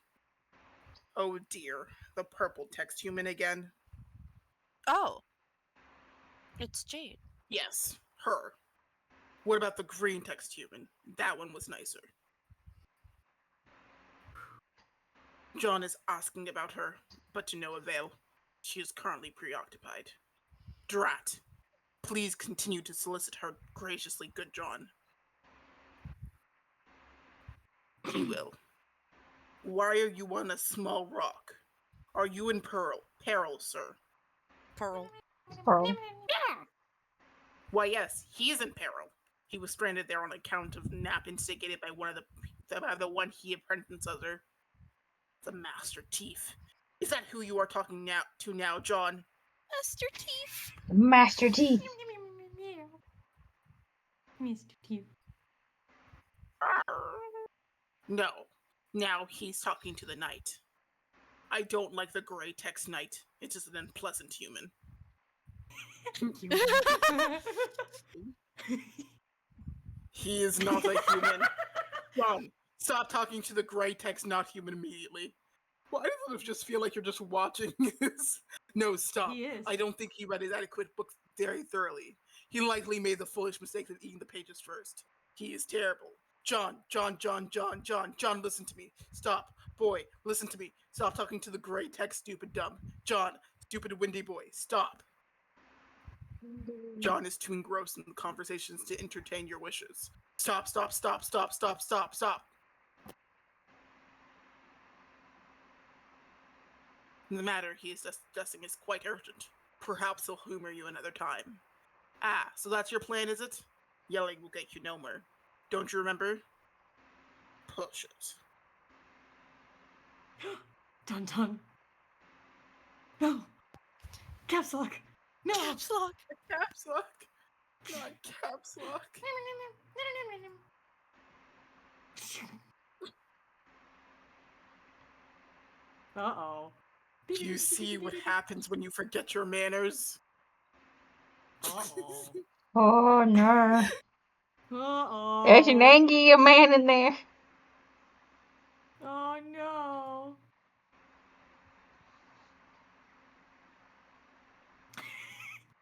Oh dear, the purple text human again? Oh. It's Jade. Yes, her. What about the green text human? That one was nicer. John is asking about her, but to no avail. She is currently preoccupied. Drat. Please continue to solicit her graciously, good John. He will. Why are you on a small rock? Are you in peril, sir? Pearl. Pearl. Why, yes, he is in peril. He was stranded there on account of nap instigated by the one he apprentices under. The Master Thief. Is that who you are talking to now, John? Master Teeth. Master T. Mr. Teeth. No. Now he's talking to the knight. I don't like the gray text knight. It's just an unpleasant human. He is not a human. John, stop talking to the gray text not human immediately. Why does it just feel like you're just watching this? No, stop. He is. I don't think he read his adequate book very thoroughly. He likely made the foolish mistake of eating the pages first. He is terrible. John, listen to me. Stop. Boy, listen to me. Stop talking to the gray text, stupid dumb. John, stupid windy boy, stop. John is too engrossed in the conversations to entertain your wishes. Stop. The matter he is discussing is quite urgent. Perhaps he'll humor you another time. Ah, so that's your plan, is it? Yelling will get you nowhere. Don't you remember? Push it. Dun dun. No. Caps lock. No. Caps lock. Caps lock. Not caps lock. Uh-oh. Do you see what happens when you forget your manners? Uh-oh. Oh no. Uh-oh. There's an angry man in there. Oh no.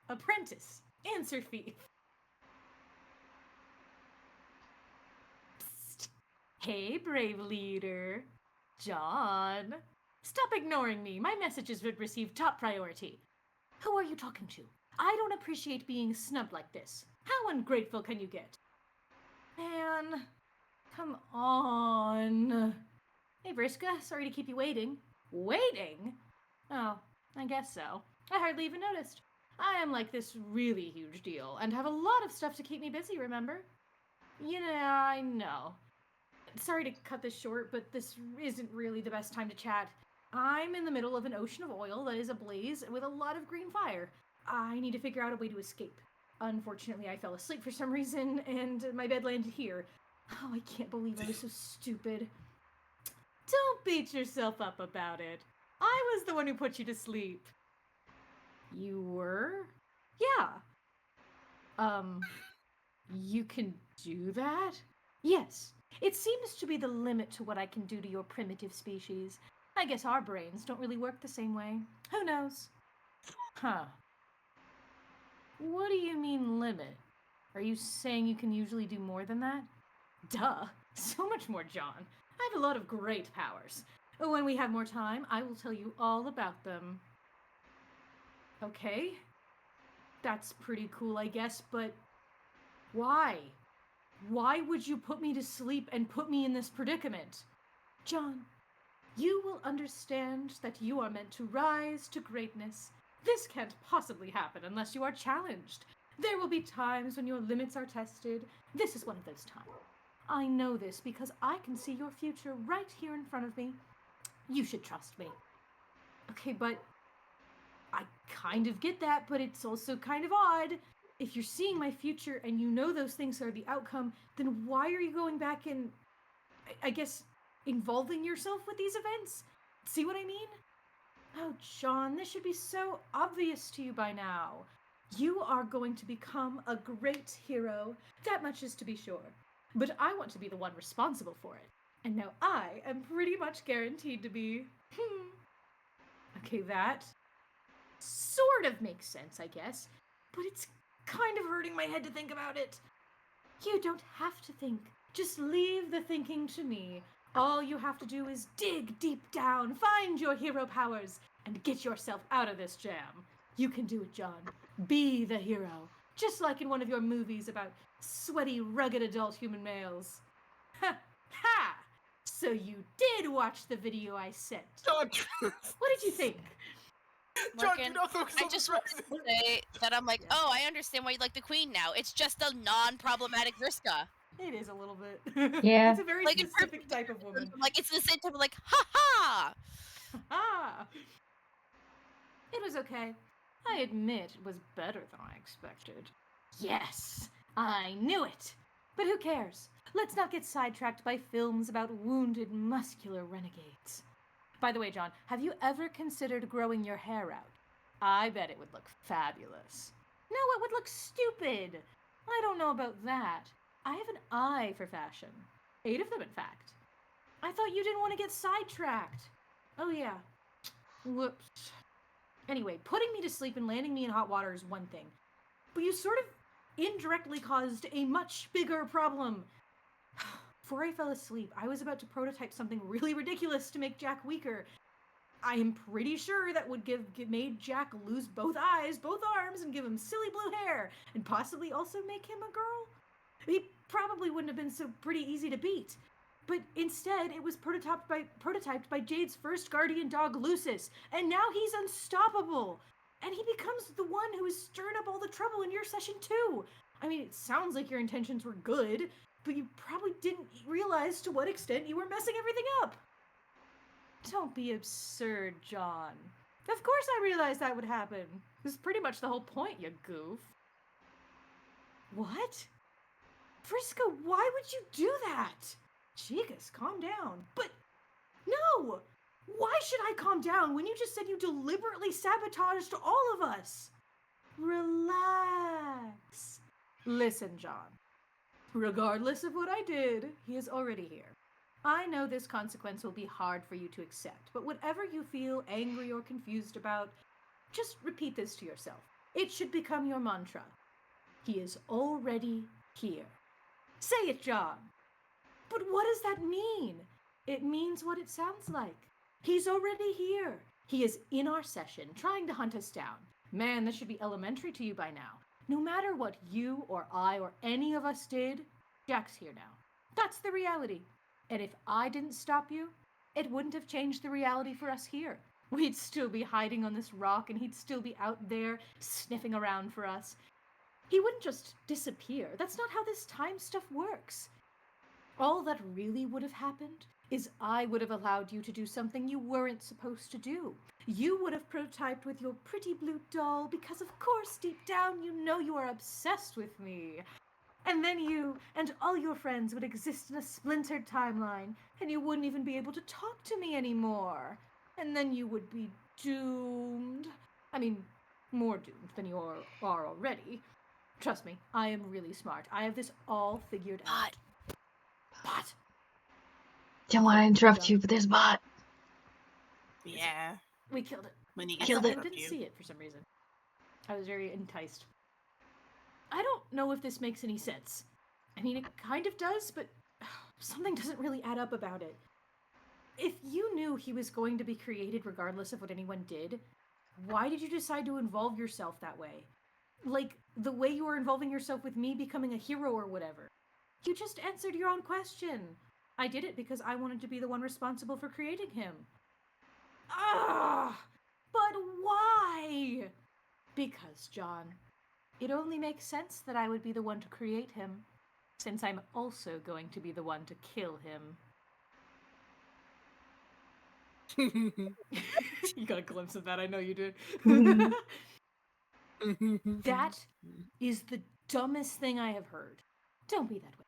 Apprentice. Answer thief. Psst. Hey, brave leader. John. Stop ignoring me. My messages would receive top priority. Who are you talking to? I don't appreciate being snubbed like this. How ungrateful can you get? Man, come on. Hey, Vriska, sorry to keep you waiting. Waiting? Oh, I guess so. I hardly even noticed. I am like this really huge deal and have a lot of stuff to keep me busy, remember? Yeah, I know. Sorry to cut this short, but this isn't really the best time to chat. I'm in the middle of an ocean of oil that is ablaze with a lot of green fire. I need to figure out a way to escape. Unfortunately, I fell asleep for some reason, and my bed landed here. Oh, I can't believe I was so stupid. Don't beat yourself up about it. I was the one who put you to sleep. You were? Yeah. You can do that? Yes. It seems to be the limit to what I can do to your primitive species. I guess our brains don't really work the same way. Who knows? Huh. What do you mean limit? Are you saying you can usually do more than that? Duh. So much more, John. I have a lot of great powers. When we have more time, I will tell you all about them. Okay? That's pretty cool, I guess, but why? Why would you put me to sleep and put me in this predicament? John, you will understand that you are meant to rise to greatness. This can't possibly happen unless you are challenged. There will be times when your limits are tested. This is one of those times. I know this because I can see your future right here in front of me. You should trust me. Okay, but I kind of get that, but it's also kind of odd. If you're seeing my future and you know those things are the outcome, then why are you going back and, I guess, involving yourself with these events? See what I mean? Oh, John, this should be so obvious to you by now. You are going to become a great hero. That much is to be sure. But I want to be the one responsible for it. And now I am pretty much guaranteed to be. Okay, that sort of makes sense, I guess. But it's kind of hurting my head to think about it. You don't have to think. Just leave the thinking to me. All you have to do is dig deep down, find your hero powers, and get yourself out of this jam. You can do it, John. Be the hero. Just like in one of your movies about sweaty, rugged adult human males. Ha! Ha! So you did watch the video I sent. John, What did you think? John, do Morgan, not focus I on just the wanted to say that I'm like, oh, I understand why you like the Queen now. It's just a non-problematic Vriska. It is a little bit. Yeah. It's a very Like, in specific perfect type of woman. Like, it's the same type of like, ha ha! Ah! It was okay. I admit it was better than I expected. Yes, I knew it. But who cares? Let's not get sidetracked by films about wounded, muscular renegades. By the way, John, have you ever considered growing your hair out? I bet it would look fabulous. No, it would look stupid. I don't know about that. I have an eye for fashion. 8 of them, in fact. I thought you didn't want to get sidetracked. Oh, yeah. Whoops. Anyway, putting me to sleep and landing me in hot water is one thing. But you sort of indirectly caused a much bigger problem. Before I fell asleep, I was about to prototype something really ridiculous to make Jack weaker. I am pretty sure that would made Jack lose both eyes, both arms, and give him silly blue hair, and possibly also make him a girl. He probably wouldn't have been so pretty easy to beat. But instead, it was prototyped by Jade's first guardian dog, Lucis, and now he's unstoppable. And he becomes the one who is stirring up all the trouble in your session too. I mean, it sounds like your intentions were good, but you probably didn't realize to what extent you were messing everything up. Don't be absurd, John. Of course I realized that would happen. This is pretty much the whole point, you goof. What? Frisco, why would you do that? Chicas, calm down. But, no! Why should I calm down when you just said you deliberately sabotaged all of us? Relax. Listen, John. Regardless of what I did, he is already here. I know this consequence will be hard for you to accept, but whatever you feel angry or confused about, just repeat this to yourself. It should become your mantra. He is already here. Say it, John. But what does that mean? It means what it sounds like. He's already here. He is in our session, trying to hunt us down. Man, this should be elementary to you by now. No matter what you or I or any of us did, Jack's here now. That's the reality. And if I didn't stop you, it wouldn't have changed the reality for us here. we'd still be hiding on this rock and he'd still be out there sniffing around for us. He wouldn't just disappear. That's not how this time stuff works. All that really would have happened is I would have allowed you to do something you weren't supposed to do. You would have prototyped with your pretty blue doll because, of course, deep down you know you are obsessed with me. And then you and all your friends would exist in a splintered timeline, and you wouldn't even be able to talk to me anymore. And then you would be doomed. I mean, more doomed than you are already. Trust me, I am really smart. I have this all figured out. Bot. Don't want to interrupt you, but there's bot. Yeah. We killed it. When he I gets didn't see it for some reason. I was very enticed. I don't know if this makes any sense. I mean, it kind of does, but something doesn't really add up about it. If you knew he was going to be created regardless of what anyone did, why did you decide to involve yourself that way? Like, the way you were involving yourself with me becoming a hero or whatever. You just answered your own question. I did it because I wanted to be the one responsible for creating him. Ah! But why? Because, John, it only makes sense that I would be the one to create him, since I'm also going to be the one to kill him. You got a glimpse of that, I know you did. That is the dumbest thing I have heard. Don't be that way.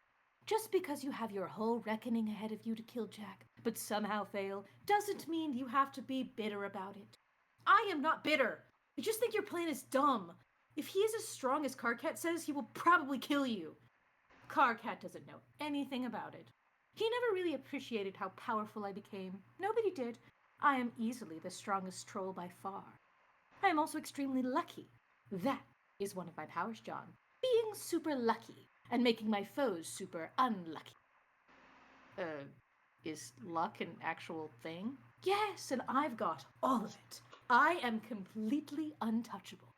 Just because you have your whole reckoning ahead of you to kill Jack, but somehow fail, doesn't mean you have to be bitter about it. I am not bitter. I just think your plan is dumb. If he is as strong as Carcat says, he will probably kill you. Carcat doesn't know anything about it. He never really appreciated how powerful I became. Nobody did. I am easily the strongest troll by far. I am also extremely lucky. That is one of my powers, John. Being super lucky and making my foes super unlucky. Is luck an actual thing? Yes, and I've got all of it. I am completely untouchable.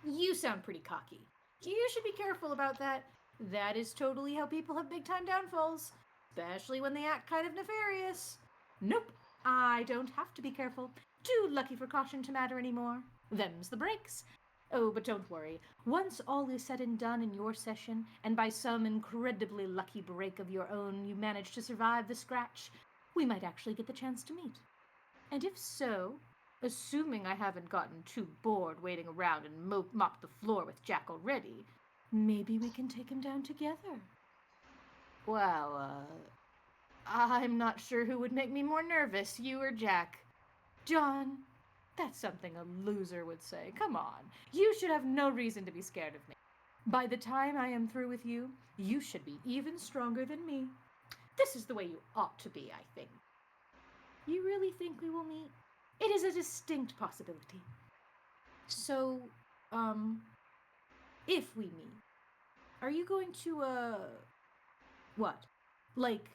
You sound pretty cocky. You should be careful about that. That is totally how people have big-time downfalls, especially when they act kind of nefarious. Nope, I don't have to be careful. Too lucky for caution to matter anymore. Them's the breaks. Oh, but don't worry. Once all is said and done in your session, and by some incredibly lucky break of your own you manage to survive the scratch, we might actually get the chance to meet. And if so, assuming I haven't gotten too bored waiting around and mopped the floor with Jack already, maybe we can take him down together. Well, I'm not sure who would make me more nervous, you or Jack. John, that's something a loser would say. Come on, you should have no reason to be scared of me. By the time I am through with you, you should be even stronger than me. This is the way you ought to be, I think. You really think we will meet? It is a distinct possibility. So, if we meet, are you going to, what? Like,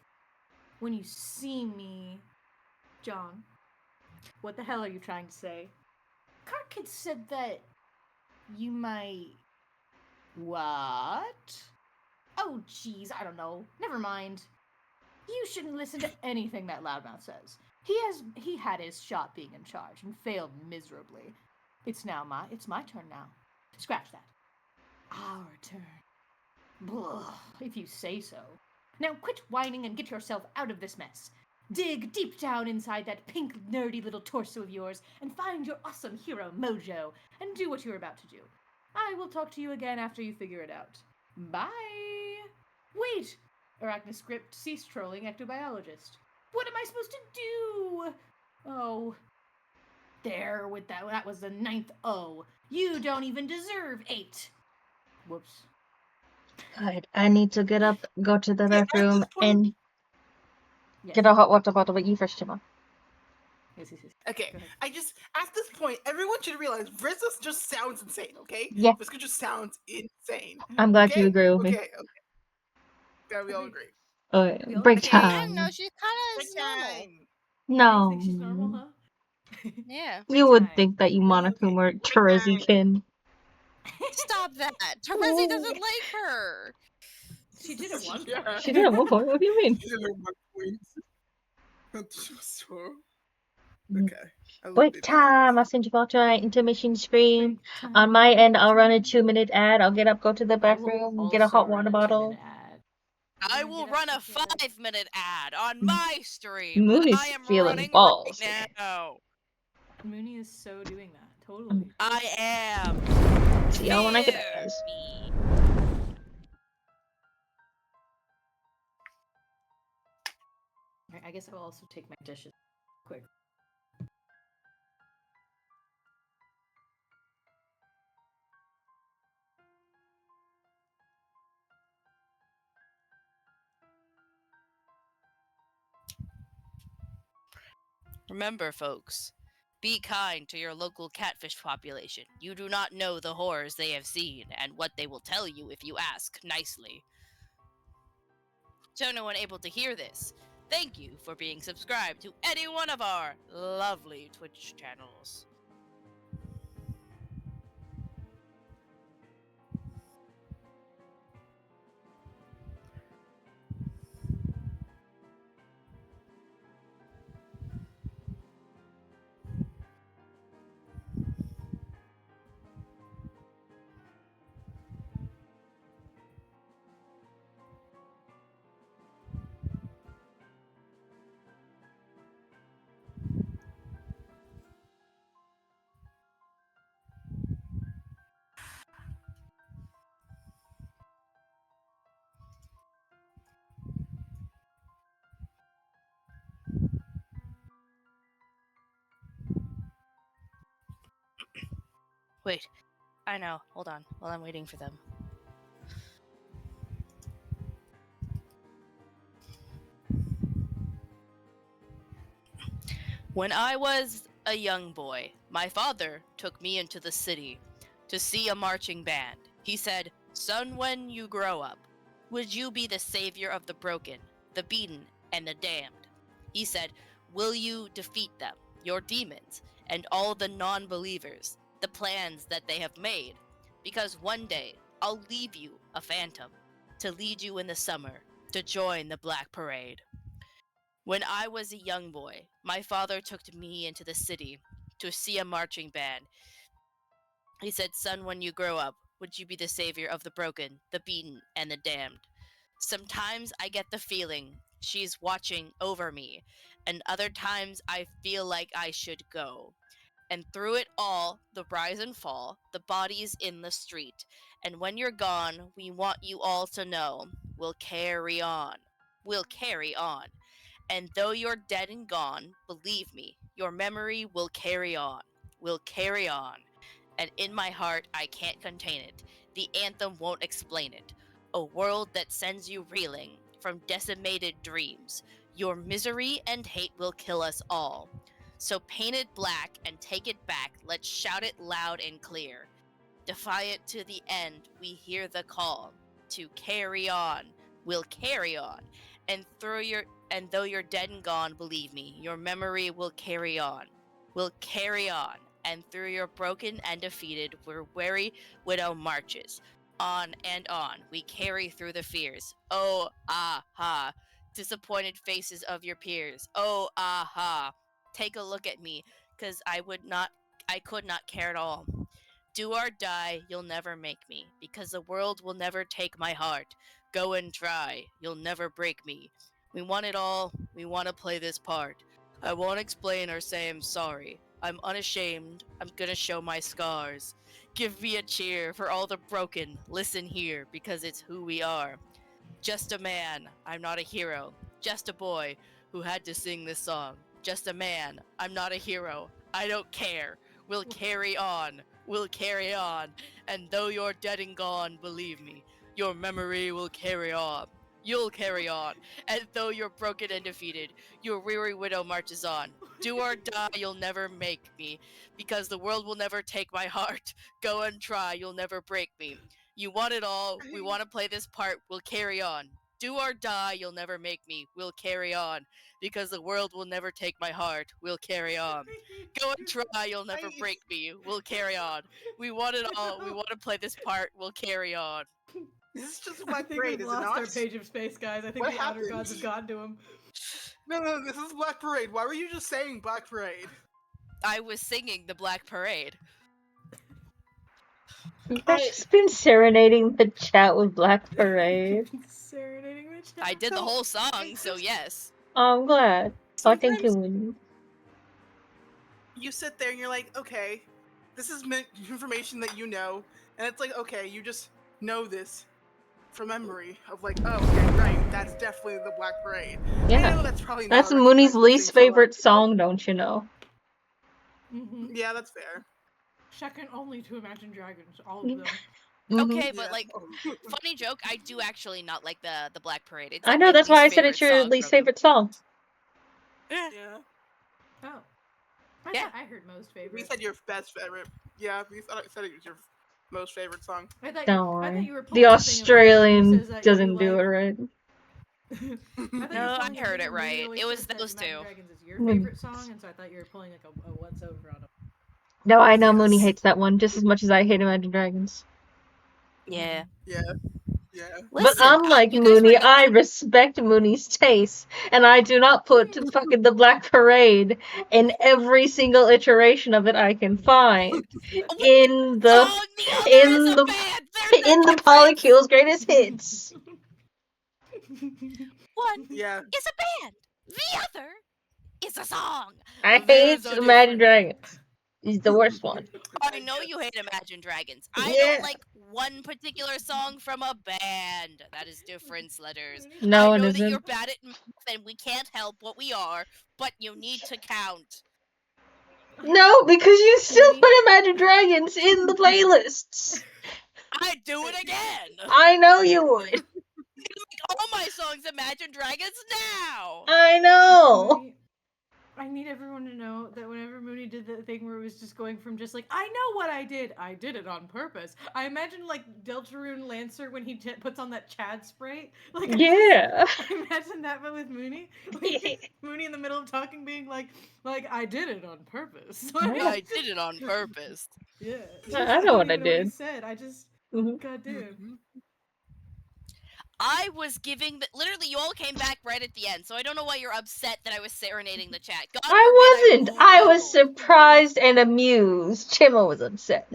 when you see me, John? What the hell are you trying to say? Carkid said that you might... What? Oh, jeez, I don't know. Never mind. You shouldn't listen to anything that Loudmouth says. He had his shot being in charge and failed miserably. It's my turn now. Scratch that. Our turn. Blah, if you say so. Now quit whining and get yourself out of this mess. Dig deep down inside that pink, nerdy little torso of yours and find your awesome hero mojo and do what you're about to do. I will talk to you again after you figure it out. Bye! Wait! Arachnoscript cease trolling ectobiologist. What am I supposed to do? Oh. There with that. That was the 9th O. You don't even deserve 8. Whoops. Alright, I need to get up, go to the Okay, at bathroom, this point- and Yes. get a hot water bottle. But you first, Chima. Yes. Okay, Go ahead. I just, at this point, everyone should realize Vriska just sounds insane, okay? Yeah. Vriska just sounds insane. I'm glad Okay? you agree with me. Okay. Yeah, we all Agreed. agree. Okay, We all break agree. I time. don't know. She's kind Break of normal. time. No. You think she's normal, huh? Yeah. You would time. think that you Monokuma Okay, Terezi time. can. Stop that. Terezi doesn't like her. She did at one Yeah. point. She did at one point. What do you mean? She did at one point. Sure. Okay. I will Break be back. time. I'll send you out to our intermission stream. Break On my end, I'll run a time. 2-minute ad. I'll get up, go to the I will bathroom, get a hot also water run a bottle. 2-minute ad. I We're gonna will get up run a together. 5-minute ad on my stream that Mooney's I am feeling running balls. right now. Mooney is so doing that. Totally. I am. See y'all when I get back, Fear guys. me. Alright, I guess I will also take my dishes quick. Remember, folks, be kind to your local catfish population. You do not know the horrors they have seen and what they will tell you if you ask nicely. To anyone able to hear this, thank you for being subscribed to any one of our lovely Twitch channels. Wait, I know. Hold on, while I'm waiting for them. When I was a young boy, my father took me into the city to see a marching band. He said, "Son, when you grow up, would you be the savior of the broken, the beaten, and the damned?" He said, "Will you defeat them, your demons, and all the non-believers, the plans that they have made? Because one day I'll leave you a phantom to lead you in the summer to join the Black Parade." When I was a young boy, my father took me into the city to see a marching band. He said, "Son, when you grow up, would you be the savior of the broken, the beaten, and the damned?" Sometimes I get the feeling she's watching over me, and other times I feel like I should go. And through it all, the rise and fall, the bodies in the street. And when you're gone, we want you all to know we'll carry on. We'll carry on. And though you're dead and gone, believe me, your memory will carry on. Will carry on. And in my heart, I can't contain it. The anthem won't explain it. A world that sends you reeling from decimated dreams. Your misery and hate will kill us all. So paint it black and take it back. Let's shout it loud and clear. Defiant to the end, we hear the call to carry on. We'll carry on. And though you're dead and gone, believe me, your memory will carry on. Will carry on. And through your broken and defeated, we're weary widow marches. On and on, we carry through the fears. Oh, ah, ha. Disappointed faces of your peers. Oh, ah, ha. Take a look at me, 'cause I could not care at all. Do or die, you'll never make me, because the world will never take my heart. Go and try, you'll never break me. We want it all, we want to play this part. I won't explain or say I'm sorry. I'm unashamed, I'm gonna show my scars. Give me a cheer for all the broken, listen here, because it's who we are. Just a man, I'm not a hero. Just a boy who had to sing this song. Just a man, I'm not a hero. I don't care. We'll carry on. We'll carry on. And though you're dead and gone, believe me, your memory will carry on. You'll carry on. And though you're broken and defeated, your weary widow marches on. Do or die, you'll never make me, because the world will never take my heart. Go and try, you'll never break me. You want it all. We want to play this part. We'll carry on. Do or die, you'll never make me. We'll carry on. Because the world will never take my heart. We'll carry on. Go and try, you'll never break me. We'll carry on. We want it all. We want to play this part. We'll carry on. This is just I Black think Parade, we've is it lost not? our page of space, guys. I think What the outer gods happened? have gotten to him. No, this is Black Parade. Why were you just saying Black Parade? I was singing the Black Parade. You've just been serenading the chat with Black Parade. Serenading the chat. I did the So, whole song, it's so just- yes. Oh, I'm glad. Fucking Sometimes Gunmoony. you sit there and you're like, okay, this is information that you know, and it's like, okay, you just know this from memory of like, oh, okay, right, that's definitely the Black Parade. I Yeah. know that's probably not That's a Mooney's recognizable least thing for a lot of favorite people. song, don't you know? Yeah, that's fair. Second only to Imagine Dragons, all of them. Okay, but Yeah. like, funny joke, I do actually not like the Black Parade. It's I like know, my that's why I least said it's favorite your song least from them. favorite song. Yeah. Yeah. Oh. Yeah. I heard most favorite. We said your best favorite. Yeah, we said it was your most favorite song. I thought Don't I worry. thought you were The pulling a thing of, like, Australian says that doesn't you do it like- right. I thought you were No, I pulling a heard thing it where Mooney right. always It was says that those Imagine two. Dragons is your Mm. favorite song, and so I thought you were pulling like a once over on him. No, I know Mooney Yes. hates that one just as much as I hate Imagine Dragons. Yeah. Yeah. But Listen, unlike you guys were Mooney, not- I respect Mooney's taste, and I do not put fucking the Black Parade in every single iteration of it I can find in the Song, the other in is a the band. There's no in the difference. Polycule's greatest hits. One Yeah. is a band. The other is a song. I There's hate a Imagine difference. Dragons. He's the worst one. I know you hate Imagine Dragons. I Yeah. don't like one particular song from a band. That is difference letters. No, I it know that isn't. you're bad at math and we can't help what we are, but you need to count. No, because you still Mooney. put Imagine Dragons in the playlists. I'd do it again. I know you would. Make all my songs Imagine Dragons now. I know. Mooney, I need everyone to know that whenever Mooney did the thing where it was just going from just like, I know what I did it on purpose. I imagine like Deltarune Lancer when he puts on that Chad Sprite. Like, Yeah. I imagine that, but with Mooney. Like, Mooney in the middle of talking being like I did it on purpose. Like, Yeah. I did it on purpose. Yeah. I know what I don't even What he did. said. I just, Mhm. goddamn. I was giving literally you all came back right at the end, so I don't know why you're upset that I was serenading the chat. God forbid I wasn't. rule I was people. surprised and amused. Chima was upset.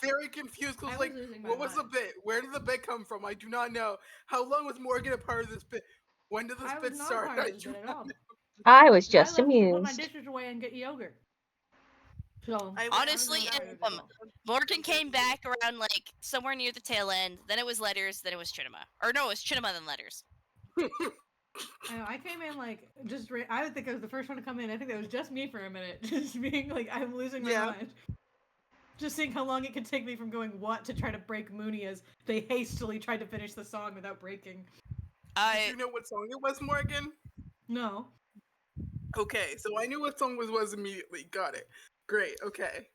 Very confused. I Cause was like, losing my what was the mind. bit? Where did the bit come from? I do not know. How long was Morgan a part of this bit? When did this I was bit not start? part I of this do bit at not all. know. I was just I left to put my amused. dishes away and get yogurt. So Honestly, I was not part of and, it at all. Morgan came back around like somewhere near the tail end. Then it was letters. Then it was Chinema. Or no, it was Chinema then letters. I know, I came in like just. I would think I was the first one to come in. I think that was just me for a minute, just being like, I'm losing my Yeah. mind. Just seeing how long it could take me from going what to try to break Mooney as they hastily tried to finish the song without breaking. Do you know what song it was, Morgan? No. Okay, so I knew what song was immediately. Got it. Great. Okay.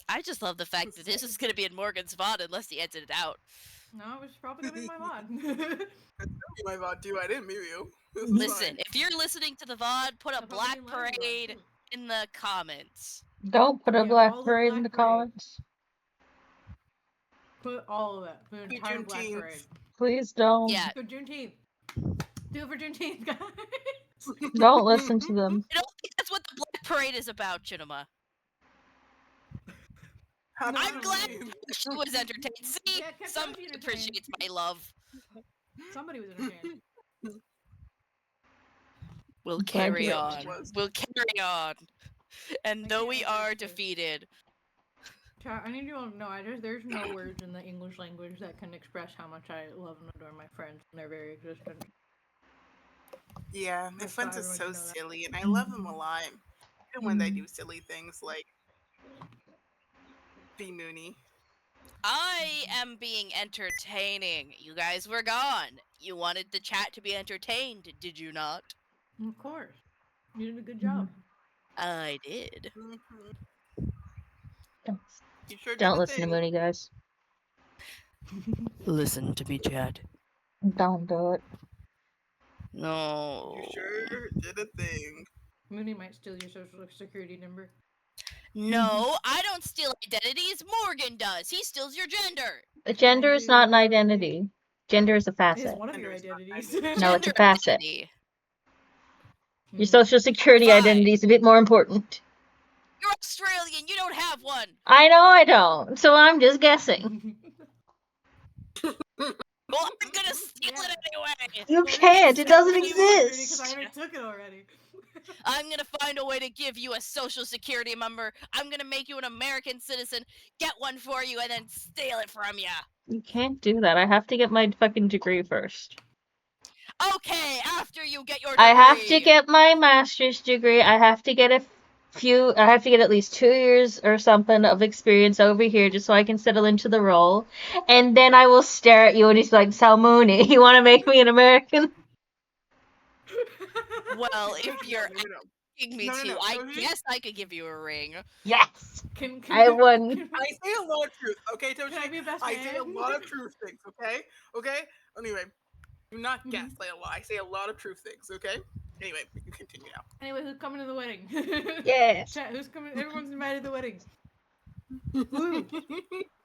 I just love the fact that this is gonna be in Morgan's VOD unless he edited it out. No, it was probably gonna be my mod. That's my VOD too. I didn't mute you. This is Listen, fine. if you're listening to the VOD, put a How about Black we let it go? Parade in the comments. Don't put a Yeah, Black all the Parade in Black the Parade. comments. Put all of that. The entire Black Juneteenth. Parade. Please don't. Yeah, For Juneteenth. Do it for Juneteenth, guys. Don't listen to them. I don't think that's what the Black Parade is about, Chinema. Happy I'm glad Juneteenth. she was entertained. See, Yeah, kept somebody entertained. appreciates my love. Somebody was entertained. We'll Glad carry you- on. Was. We'll carry on. And I though can't we wait are to- defeated, Chat, I need you all to know there's no words in the English language that can express how much I love and adore my friends and their very existence. Yeah, my Just friends thought are so everyone should know that. silly, and I love them a lot. Even when they do silly things like be Mooney. I am being entertaining. You guys were gone. You wanted the chat to be entertained, did you not? Of course. You did a good job. I did. You sure did Don't a listen to thing. Mooney, guys. Listen to me, chat. Don't do it. No. You sure did a thing. Mooney might steal your social security number. No, I don't steal identities. Morgan does. He steals your gender. Gender is do not an know that. identity. Gender is a It is facet. one of your Gender is not identities. No, it's a Gender facet. identity. Your social security Fine. identity is a bit more important. You're Australian. You don't have one. I know I don't, so I'm just guessing. Well, I'm gonna steal it anyway. You can't. It doesn't Because I exist. already took it already. I'm gonna find a way to give you a social security number. I'm gonna make you an American citizen, get one for you, and then steal it from you. You can't do that. I have to get my fucking degree first. Okay, after you get your degree. I have to get my master's degree. I have to get I have to get at least 2 years or something of experience over here just so I can settle into the role. And then I will stare at you and he's like, Salmoni, you want to make me an American? Well, if you're No. asking me No, to, no, I no, guess I could give you a ring. Yes! Can I won. I say a lot of truth, okay, Can I be a Toshi? best I say a man? lot of truth things, okay? Okay? Anyway, do not Mm-hmm. gaslight a lot. I say a lot of truth things, okay? Anyway, we can continue now. Anyway, who's coming to the wedding? Yes. Chat, who's coming? Everyone's invited to the wedding. Woo!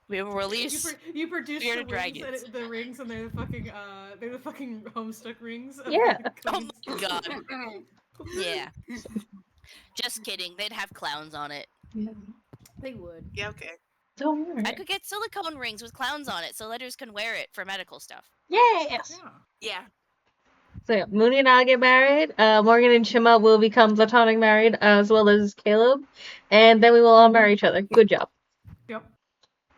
We will release. You produced the Bearded rings, dragons. and the rings, and they're the fucking Homestuck rings. of Yeah. the Oh queens. my god. Yeah. Just kidding. They'd have clowns on it. They would. Yeah, okay. Don't worry. I could get silicone rings with clowns on it so letters can wear it for medical stuff. Yes! Yeah. Yeah. So yeah, Mooney and I get married. Morgan and Shima will become platonic married, as well as Caleb. And then we will all marry each other. Good job. Yep.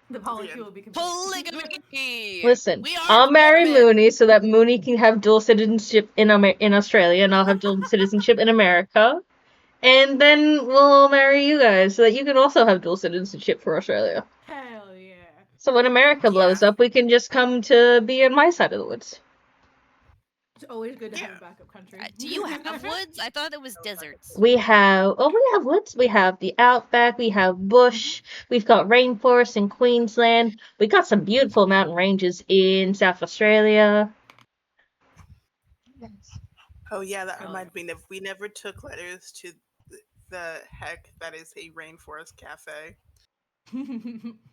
The polycule will be complete. Polygamy! Listen, We are I'll marry monogamous. Mooney so that Mooney can have dual citizenship in Australia, and I'll have dual citizenship in America. And then we'll all marry you guys so that you can also have dual citizenship for Australia. Hell yeah. So when America blows up, we can just come to be on my side of the woods. It's always good to have Yeah. a backup country. Do you have woods? I thought it was deserts. We have woods, we have the outback, we have bush, we've got rainforest in Queensland, we got some beautiful mountain ranges in South Australia. Oh yeah, that Oh. reminds me. We never took letters to the heck that is a rainforest cafe.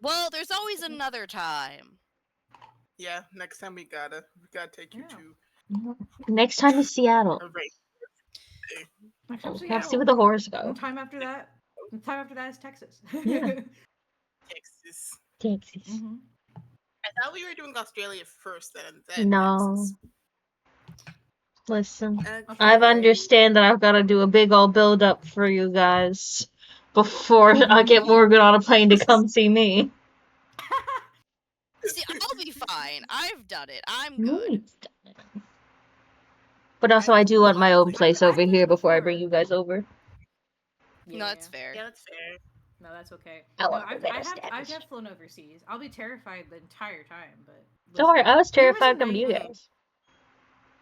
Well, there's always another time. Yeah, next time we gotta take you Yeah. to Next time is Seattle. a rain. Actually, Have to see where the horse And go. time after that, is Texas. Yeah. Texas. Texas. Mhm. I thought we were doing Australia first, then No. Texas. Listen, Okay. I understand that I've got to do a big old build up for you guys before I get Morgan on a plane to come see me. See, I'll be fine. I've done it. I'm good. But also, I do want my own place I've over done it here before I before. bring you guys over. No, that's fair. Yeah, that's fair. No, that's okay. I No, want I've, to I have established. flown overseas. I'll be terrified the entire time, but Don't worry, listen. I was There was a terrified coming to you night- guys.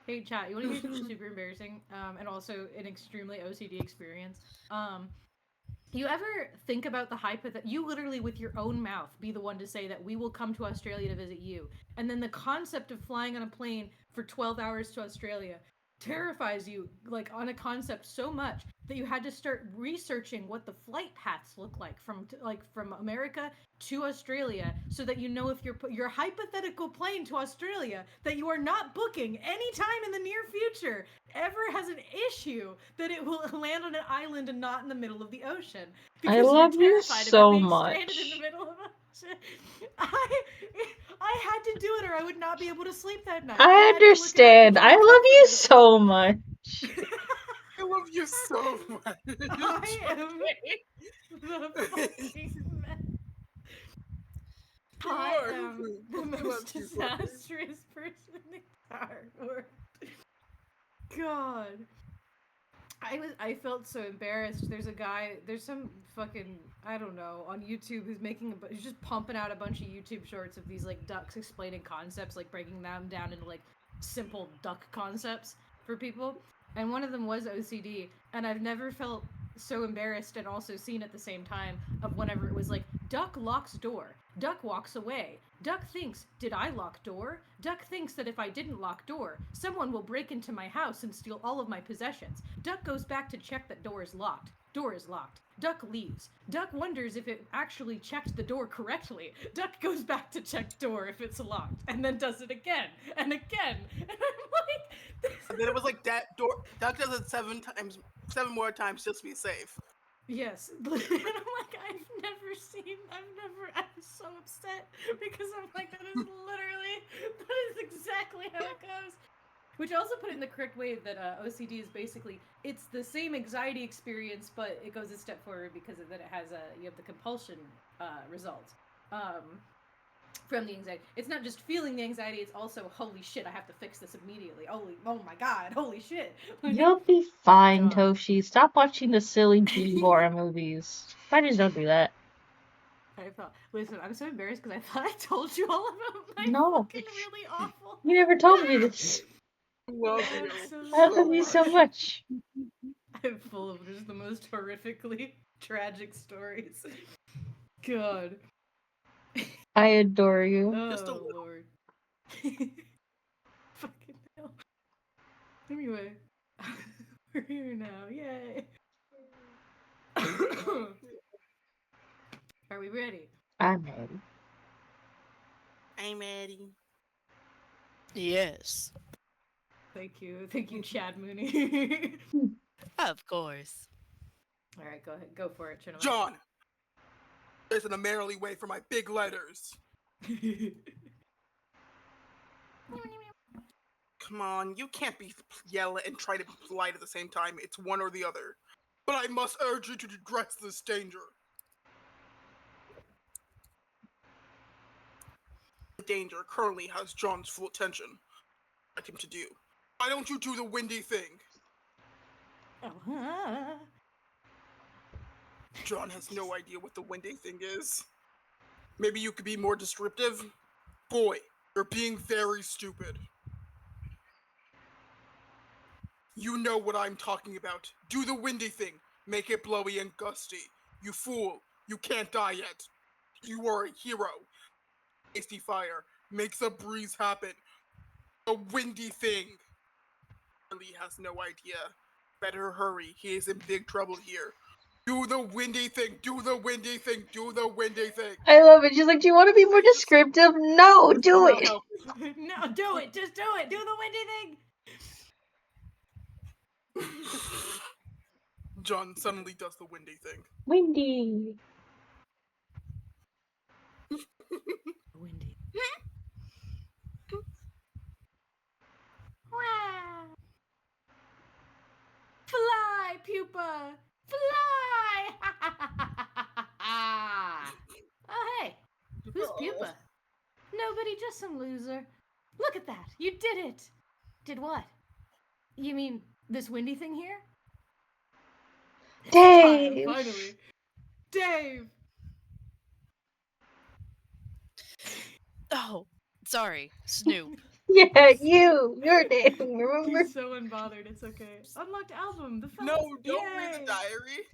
Hey chat, you want to hear something super embarrassing? And also an extremely OCD experience. You ever think about the you literally with your own mouth be the one to say that we will come to Australia to visit you, and then the concept of flying on a plane for 12 hours to Australia terrifies you, like on a concept so much that you had to start researching what the flight paths look like from America to Australia, so that you know if your hypothetical plane to Australia that you are not booking anytime in the near future ever has an issue that it will land on an island and not in the middle of the ocean. I Because love you're you terrified so about being much. stranded in the middle of ocean. I had to do it or I would not be able to sleep that night. I had to look at understand. that I love you so much. I love you so much. I am the fucking man. I am the I love most you so much. disastrous person in the entire world. God. I felt so embarrassed. There's some fucking, I don't know, on YouTube who's he's just pumping out a bunch of YouTube shorts of these like ducks explaining concepts, like breaking them down into like simple duck concepts for people. And one of them was OCD, and I've never felt so embarrassed and also seen at the same time of whenever it was like, duck locks door, duck walks away, duck thinks, did I lock door? Duck thinks that if I didn't lock door, someone will break into my house and steal all of my possessions. Duck goes back to check that door is locked. Door is locked. Duck leaves. Duck wonders if it actually checked the door correctly. Duck goes back to check door if it's locked, and then does it again and again. And I'm like, And then it was like Duck does it 7 more times just to be safe. Yes. And I'm like, I was so upset because I'm like, that is exactly how it goes. Which also put it in the correct way that OCD is basically, it's the same anxiety experience, but it goes a step forward because of that it has you have the compulsion result from the anxiety. It's not just feeling the anxiety, it's also, holy shit, I have to fix this immediately. Oh my god, holy shit. You'll be fine, God. Toshi. Stop watching the silly B horror movies. Fighters don't do that. Listen, I'm so embarrassed because I thought I told you all about my No. fucking really awful. You never told me this. Love you. I love you so much. I'm full of just the most horrifically tragic stories. God. I adore you. Just a Oh, little. Lord. Fucking hell. Anyway. We're here now. Yay. Are we ready? I'm ready. I'm ready. Yes. Thank you, Chad Mooney. Of course. All right, go ahead. Go for it, Chinema. John! There's an Amerily way for my big letters. Come on, you can't be yell and try to be polite at the same time. It's one or the other. But I must urge you to address this danger. The danger currently has John's full attention. I'd like him to do. Why don't you do the windy thing? John has no idea what the windy thing is. Maybe you could be more descriptive? Boy, you're being very stupid. You know what I'm talking about. Do the windy thing. Make it blowy and gusty. You fool. You can't die yet. You are a hero. Tasty fire. Makes a breeze happen. The windy thing. Lee has no idea. Better hurry. He is in big trouble here. Do the windy thing. Do the windy thing. Do the windy thing. I love it. She's like, do you want to be more descriptive? No, do it. No, do it. Just do it. Do the windy thing. John suddenly does the windy thing. Windy. Windy. Fly, pupa! Fly! Oh, hey. Who's pupa? Nobody, just some loser. Look at that. You did it. Did what? You mean this windy thing here? Dave. Finally. Dave! Oh, sorry, Snoop. Yeah, you're Dave, remember? He's so unbothered. It's okay. Unlocked album. The No, facts. don't Yay! read the diary.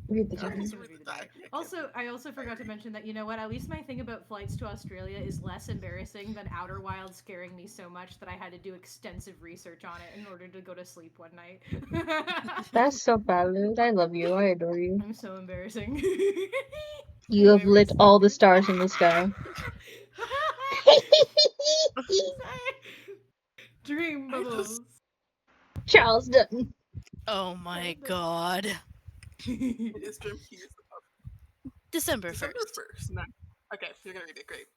Read the I'm diary. just gonna read the diary. Also, I also forgot to mention that, you know what, at least my thing about flights to Australia is less embarrassing than Outer Wilds scaring me so much that I had to do extensive research on it in order to go to sleep one night. That's so valid. I love you. I adore you. I'm so embarrassing. You have Anyway, lit we're all the stupid. stars in the sky. Dream bubbles. Charles Dutton. Oh my god. It is Jim Hughes. December December 1st. 1st. No. Okay, you're gonna read it. Great.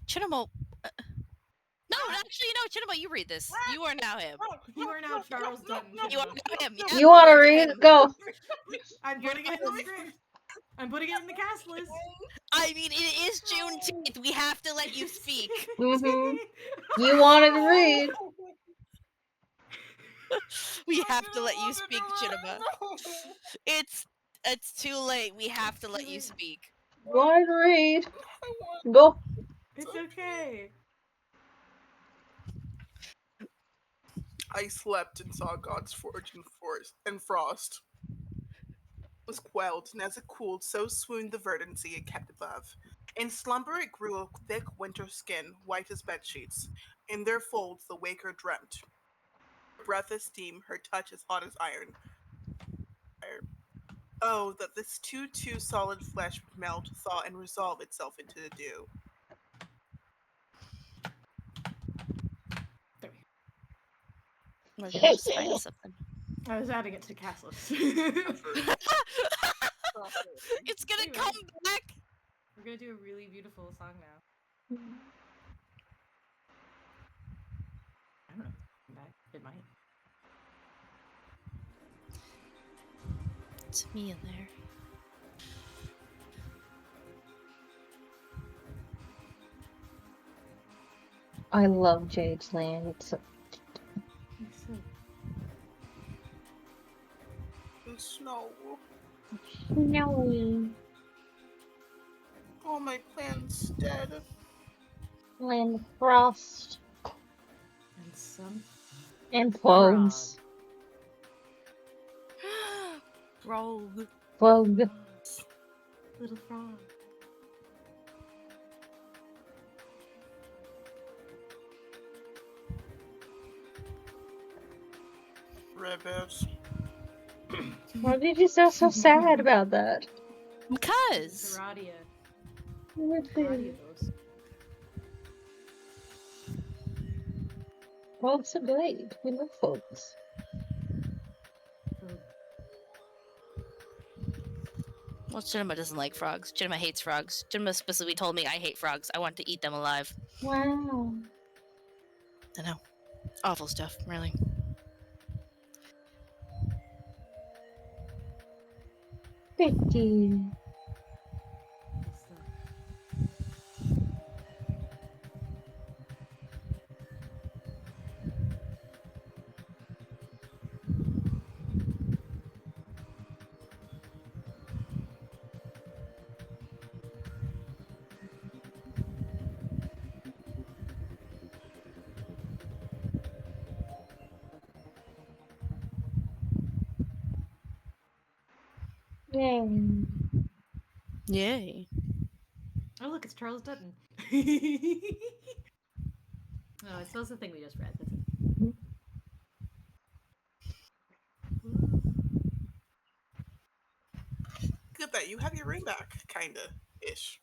Chinamo. No, actually, no, Chinamo, you read this. You are now him. You are now Charles Dutton. You are now him. You want to are read? him. Go. I'm putting it in the script. I'm putting it in the cast list. I mean, it is Juneteenth. We have to let you speak. Mm-hmm. You wanted to read. We have to let you speak, Chinama. It's too late. We have to let you speak. Wanted to read. Go. It's okay. I slept and saw God's forge and forest and frost. Was quelled, and as it cooled, so swooned the verdancy it kept above. In slumber it grew a thick winter skin, white as bedsheets. In their folds the waker dreamt. Her breath is steam, her touch is hot as iron. Oh, that this too solid flesh would melt, thaw, and resolve itself into the dew. We're gonna just find something. I was adding it to cast list. It's gonna Anyway. come back. We're gonna do a really beautiful song now. I don't know. Come back. It might. It's me in there. I love Jade's land. It's so Snow. snowy. All my plants dead. Land of frost And some and plugs. Rogue. Plug. little frog. Rabbits. Why did you sound so sad about that? Because. Seradia. What Seradia the- those. Well, it's a blade. We love folks. Well, Cinema doesn't like frogs. Cinema hates frogs. Cinema specifically told me I hate frogs. I want to eat them alive. Wow. I know. Awful stuff, really. Pretty. Yay. Yay. Oh, look, it's Charles Dutton. No, it spells the thing we just read. That's it. Good that you have your ring back, kinda ish.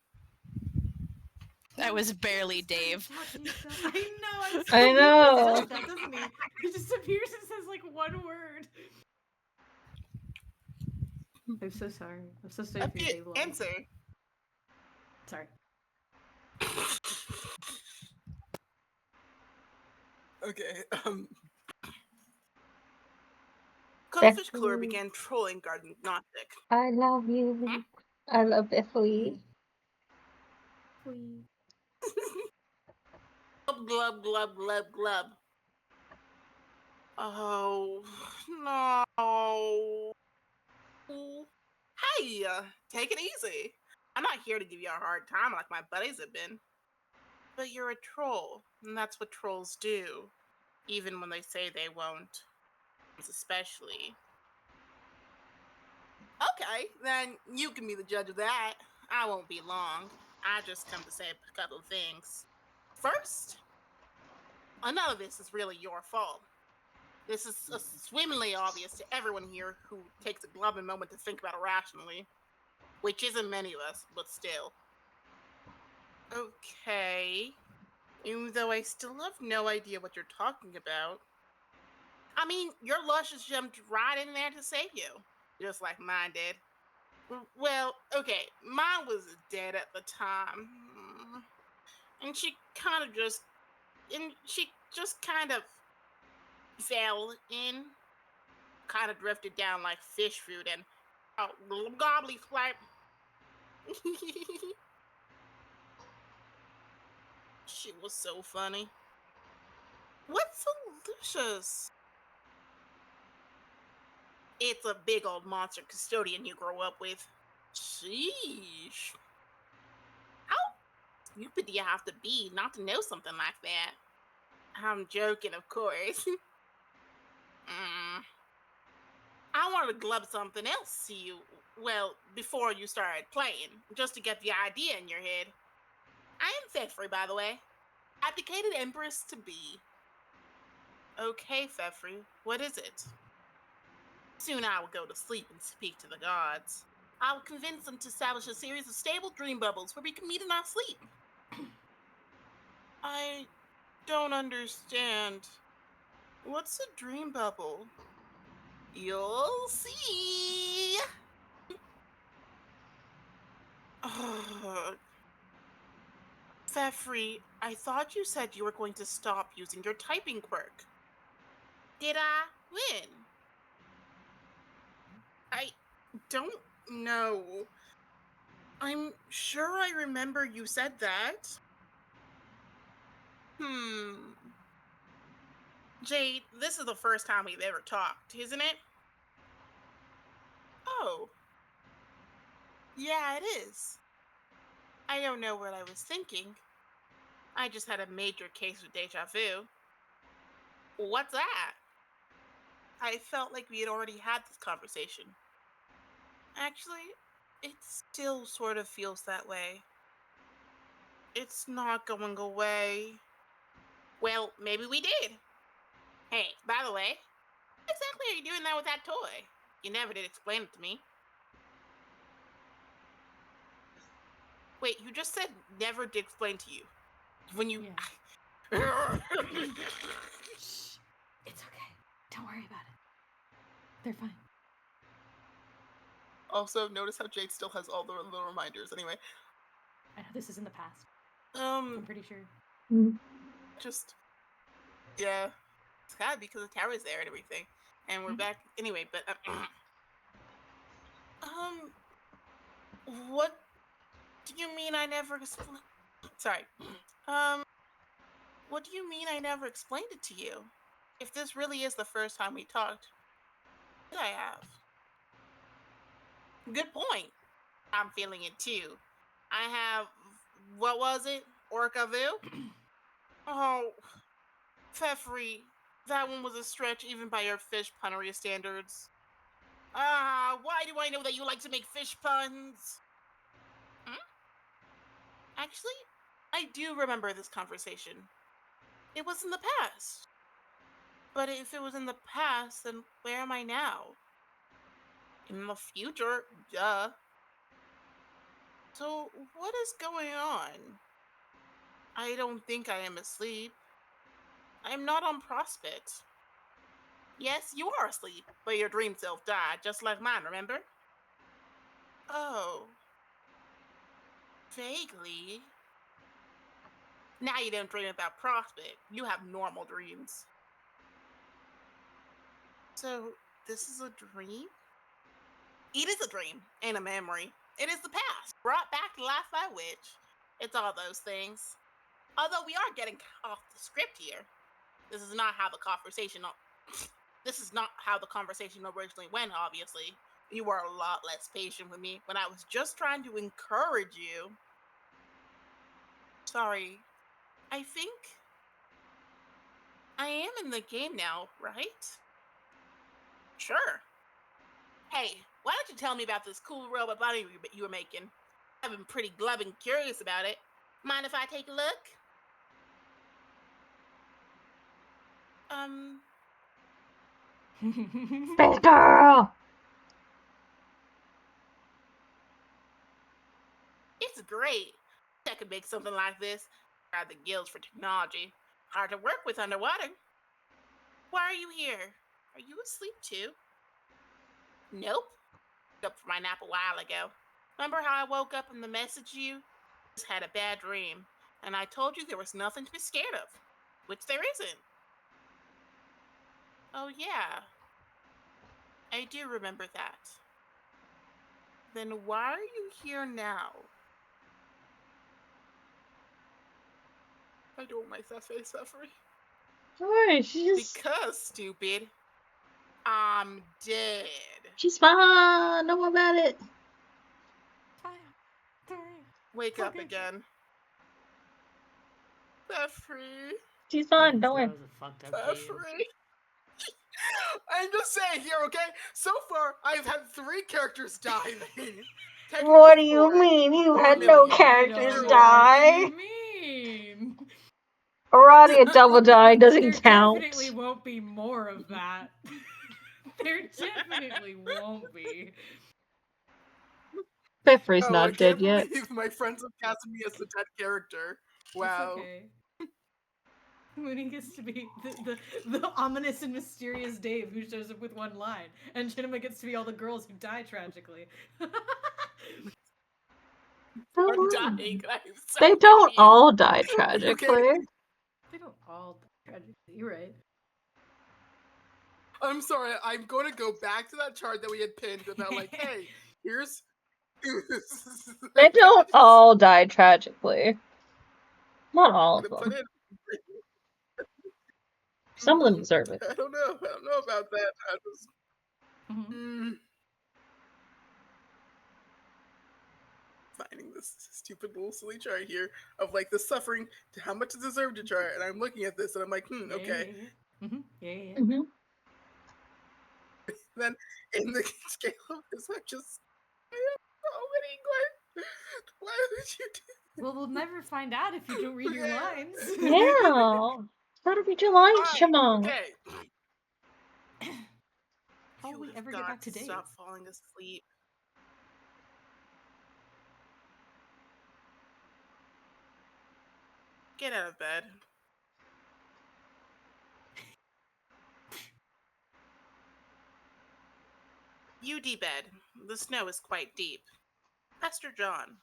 That was barely Dave. I know. I know. He does that, doesn't he? He just appears and says like one word. I'm so sorry. I'm so sorry for your Dave loss. Answer. Sorry. Okay. Cuttlefish Clure Becky. began trolling Garden Gnostic. I love you. I love Bethany. Glub glub glub glub glub. Oh no. Hey, take it easy. I'm not here to give you a hard time like my buddies have been. But you're a troll, and that's what trolls do. Even when they say they won't. Especially. Okay, then you can be the judge of that. I won't be long. I just come to say a couple of things. First, none of this is really your fault. This is swimmingly obvious to everyone here who takes a glove moment to think about it rationally. Which isn't many of us, but still. Okay. Even though I still have no idea what you're talking about. I mean, your lush just jumped right in there to save you. Just like mine did. Well, okay, mine was dead at the time. And she just kind of fell in. Kind of drifted down like fish food and gobbly flap. She was so funny. What's so luscious? It's a big old monster custodian you grow up with. Sheesh. How stupid do you have to be not to know something like that? I'm joking, of course. I wanted to glub something else to you, well, before you started playing, just to get the idea in your head. I am Fefri, by the way. Abdicated Empress to be. Okay, Fefri, what is it? Soon I will go to sleep and speak to the gods. I will convince them to establish a series of stable dream bubbles where we can meet in our sleep. I don't understand. What's a dream bubble? You'll see. Ugh. Fefri, I thought you said you were going to stop using your typing quirk. Did I win? I don't know. I'm sure I remember you said that. Jade, this is the first time we've ever talked, isn't it? Oh. Yeah, it is. I don't know what I was thinking. I just had a major case of deja vu. What's that? I felt like we had already had this conversation. Actually, it still sort of feels that way. It's not going away. Well, maybe we did. Hey, by the way, what exactly are you doing there with that toy? You never did explain it to me. Wait, you just said never did explain to you. When you... Yeah. Shh. It's okay. Don't worry about it. They're fine. Also, notice how Jade still has all the little reminders. Anyway. I know this is in the past. I'm I'm pretty sure. Just... Yeah. It's gotta be because the tower's there and everything. And we're back... Anyway, but... What do you mean I never explained... Sorry. What do you mean I never explained it to you? If this really is the first time we talked, what did I have? Good point. I'm feeling it too. I have... What was it? Orca Vu? Oh... Fefri, that one was a stretch even by your fish punnery standards. Why do I know that you like to make fish puns? Actually, I do remember this conversation. It was in the past. But if it was in the past, then where am I now? In the future, duh. So, what is going on? I don't think I am asleep. I am not on Prospect. Yes, you are asleep, but your dream self died, just like mine, remember? Oh. Vaguely. Now you don't dream about Prospect. You have normal dreams. So, this is a dream? It is a dream and a memory. It is the past, brought back to life by which. It's all those things. Although we are getting off the script here. This is not how the conversation... This is not how the conversation originally went, obviously. You were a lot less patient with me when I was just trying to encourage you. Sorry. I think... I am in the game now, right? Sure. Hey, why don't you tell me about this cool robot body you were making? I've been pretty glubbing curious about it. Mind if I take a look? Space girl! It's great. I could make something like this. Got the gills for technology. Hard to work with underwater. Why are you here? Are you asleep too? Nope. Woke up from my nap a while ago. Remember how I woke up and the message you? Just had a bad dream. And I told you there was nothing to be scared of. Which there isn't. Oh yeah. I do remember that. Then why are you here now? I don't like that face, Suffering. Alright, she's... Because, stupid, I'm dead. She's fine! Don't worry about it! Wake up again. Suffering. She's fine, don't worry. That was a fucked up game. Suffering. I'm just saying here, okay? So far, I've had 3 characters die. What do you mean? You had no characters die? What do you mean? Aradia double die doesn't There count. definitely won't be more of that. There definitely won't be. Pepper's I not dead can't yet. believe my friends have cast me as the dead character. Wow. It's okay. Mooney gets to be the ominous and mysterious Dave who shows up with one line, and Chinema gets to be all the girls who die tragically. I'm Don't- dying. I'm so They don't confused. all die tragically. They don't all die tragically. You're right. I'm sorry. I'm going to go back to that chart that we had pinned about like, hey, here's. They don't all die tragically. Not all of Put them. in. Some of them deserve it. I don't know. I don't know about that. I just, Mhm. finding this stupid little silly chart here of like the suffering to how much is deserved to chart, and I'm looking at this and I'm like, Yeah, okay. Yeah. Yeah. Mm-hmm. Then in the scale of this, I'm just I have so many questions. Why would you do Well, we'll never find out if you don't read your Yeah. lines. Yeah. Gotta be July, Fine, Shimon. okay. How will You we have ever get got back to Dave? Stop falling asleep. Get out of bed. UD bed. The snow is quite deep. Pastor John.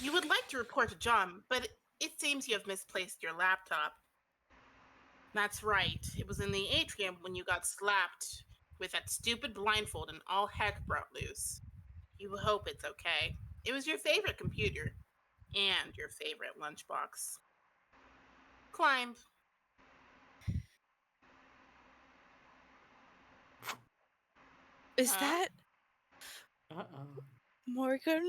You would like to report to John, but it seems you have misplaced your laptop. That's right. It was in the atrium when you got slapped with that stupid blindfold and all heck broke loose. You hope it's okay. It was your favorite computer and your favorite lunchbox. Climb. Is Huh? that Uh-oh. Morgan?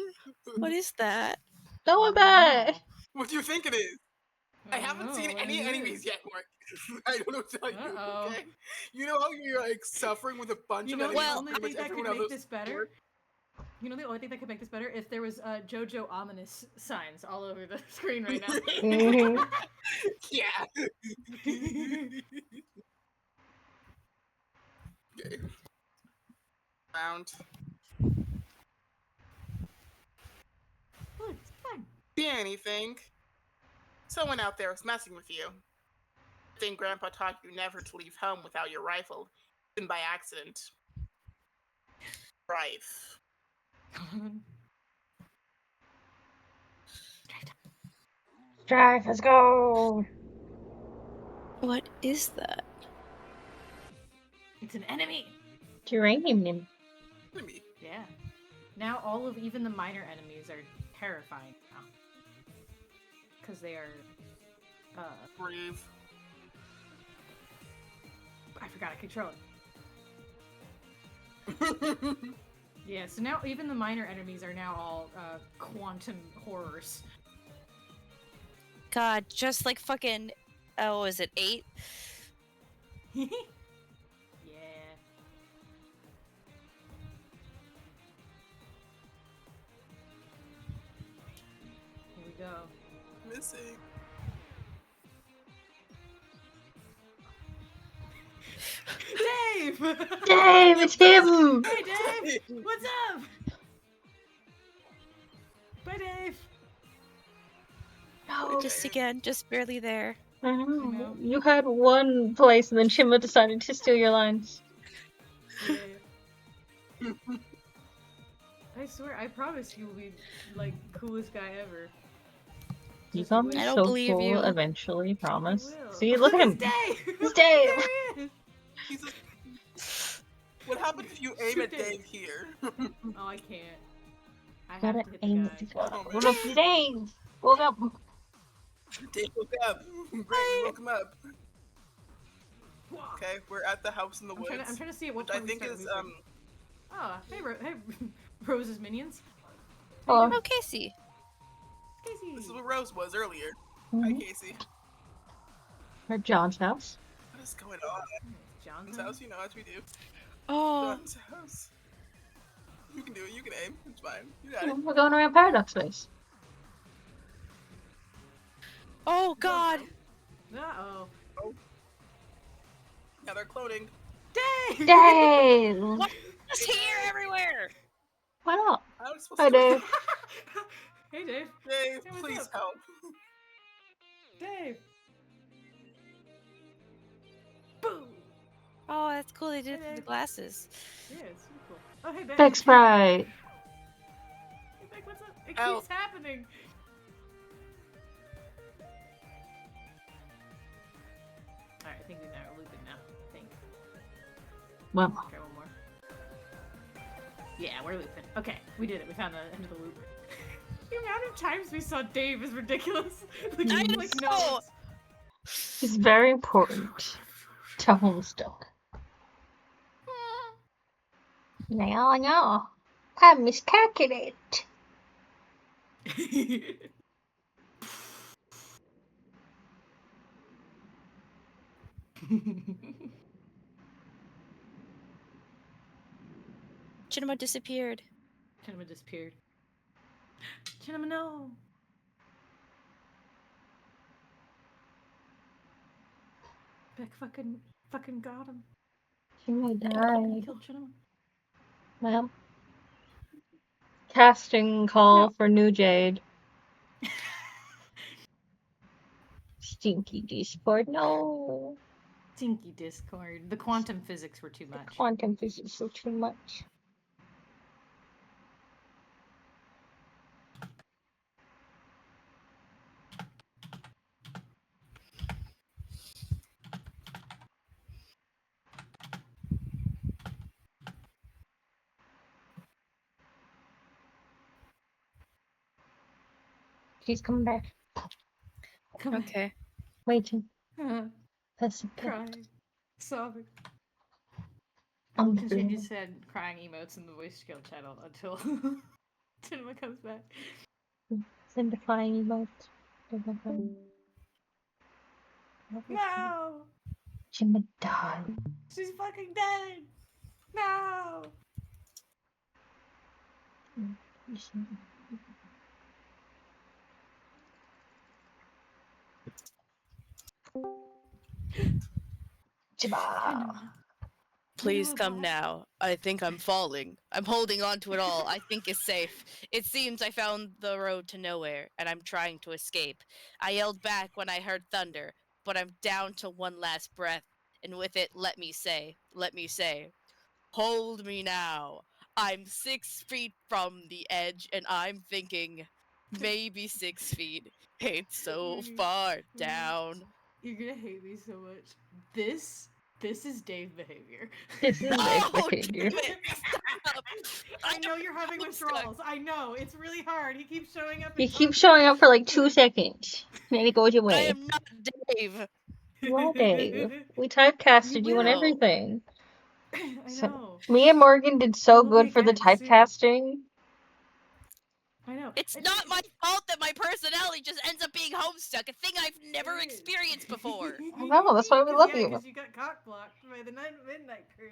What is that? Go back. What do you think it is? I don't haven't know, seen what any is it? enemies yet, Mark. I don't know what to tell you. Uh-oh. Okay, you know how you're like suffering with a bunch You of know enemies. the Well, only pretty thing much that everyone could else make this better? board. You know the only thing that could make this better? If there was JoJo ominous signs all over the screen right now. Mhm. Yeah. Okay. Found. Look, it's fine. See anything? Someone out there is messing with you. I think Grandpa taught you never to leave home without your rifle, even by accident. Rife. Drive, let's go. What is that? It's an enemy! Geranium. Enemy. Yeah. Now all of even the minor enemies are terrifying now. Because they are Brave. I forgot I control it. Yeah, so now even the minor enemies are now all quantum horrors. God, just like fucking. Oh, is it 8? Yeah. Here we go. Missing. Dave! Dave, it's him. Hey Dave! What's up? Bye, Dave. No. Just again, just barely there. I know. know. You had one place and then Chima decided to steal your lines. Yeah. I swear, I promise you will be like coolest guy ever. You Just come wait. I don't so believe cool you. eventually, promise. I will. See, look at him. It's Dave! It's Dave. There he is! He's a... What happens if you aim Shoot at Dave. Dave here? Oh, I can't. I have Gotta to hit the aim guy. at the guy. Oh, What up, Dave? Woke up. Dave, woke up. Great, we woke him up. Okay, we're at the house in the woods. I'm trying to see at what which I point we think start is moving. Oh, hey, hey, Rose's minions. Hello. Oh, Casey. Casey. this is what Rose was earlier. Hi, Mhm. Casey. At John's house. What is going on? John's John's house, you know, as we do. Oh, John's house. You can do it. You can aim. It's fine. You got it. We're going around Paradox Space. oh God. Uh-oh. Now they're cloning. Dave! Dave! What? It's here everywhere. Why not? How am I supposed Hi, to do it? Dave. Hey, Dave. Dave, Hey, what's please up? help. Dave. Boo. Oh, that's cool. They did it Hey, for the Dave. glasses. Yeah, it's super cool. Oh, hey, Beck. Thanks, Sprite. Hey, Beck, what's up? It Oh. keeps happening. Alright, I think we are looping now. I think. Well, Try one more. Yeah, we're looping. Okay, we did it. We found the end of the loop. The amount of times we saw Dave is ridiculous. Like, I like know. no. it's very important to Homestuck. No. I miscalculated. Chinema disappeared. Cinema disappeared. Cinema, no. Beck fucking got him. She may He die. killed Cinema. Well, casting call for new Jade. Stinky Discord, no. Stinky Discord. The quantum physics were too much. Quantum physics are too much. She's coming back. Come on. Okay. Waiting. That's okay. Crying. Sobbing. I I'm will continue feeling- to send crying emotes in the voice skill channel until Cinema comes back. Send a flying emote. No! Jimmy died. She's fucking dead! No! Jibba. Please You come alive? now. I think I'm falling. I'm holding on to it all. I think it's safe. It seems I found the road to nowhere, and I'm trying to escape. I yelled back when I heard thunder, but I'm down to one last breath, and with it, let me say, hold me now. I'm 6 feet from the edge, and I'm thinking, maybe 6 feet. It's so far down. You're gonna hate me so much. This is Dave behavior. This is No, Dave's damn behavior. it! Stop! I know you're having Homestuck. withdrawals. I know. It's really hard. He keeps showing up. You and keep talking. showing up for like 2 seconds. And then it goes I away. am not Dave. You are Dave. We typecasted you and will. everything. I So, know. me and Morgan did so will be good for the again soon. typecasting. I know. It's not my fault that my personality just ends up being Homestuck, a thing I've never It is. experienced before. I know, that's why we love you. Because you got cock blocked by the Midnight Crew.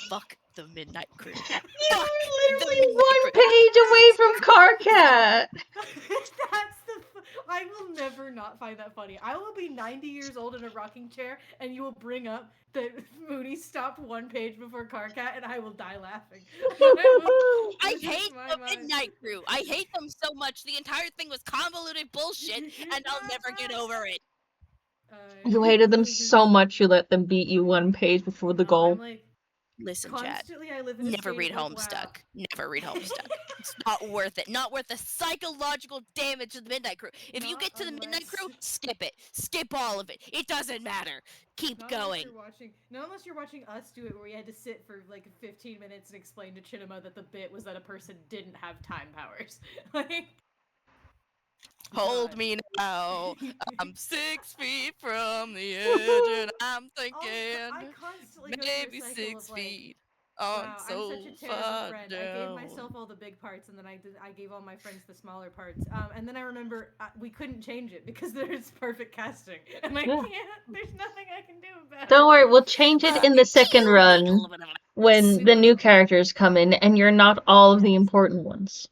Fuck the Midnight Crew. You Fuck were the literally Midnight one Crew. page away from Carcat. That's I will never not find that funny. I will be 90 years old in a rocking chair, and you will bring up that Mooney stopped one page before Carcat, and I will die laughing. I hate the Midnight Crew. I hate them so much. The entire thing was convoluted bullshit, and I'll never get over it. You hated them so much you let them beat you one page before the goal. I'm like, Listen, Chad. constantly I live in a Never state read of, like, Homestuck. wow. Never read Homestuck. It's not worth it. Not worth the psychological damage of the Midnight Crew. If you Not get to the Midnight unless- Crew, skip it. Skip all of it. It doesn't matter. Keep Not going. unless you're watching us do it, where we had to sit for like 15 minutes and explain to Chinema that the bit was that a person didn't have time powers. Like, Hold God. me now. I'm 6 feet from the edge, and I'm thinking I constantly go maybe through a cycle 6 of, like, feet. wow, So I'm such a terrible far friend. down. I gave myself all the big parts, and then I gave all my friends the smaller parts. And then I remember we couldn't change it because there's perfect casting, and I can't. There's nothing I can do about it. Don't worry, we'll change it in the second run when the new characters come in and you're not all of the important ones.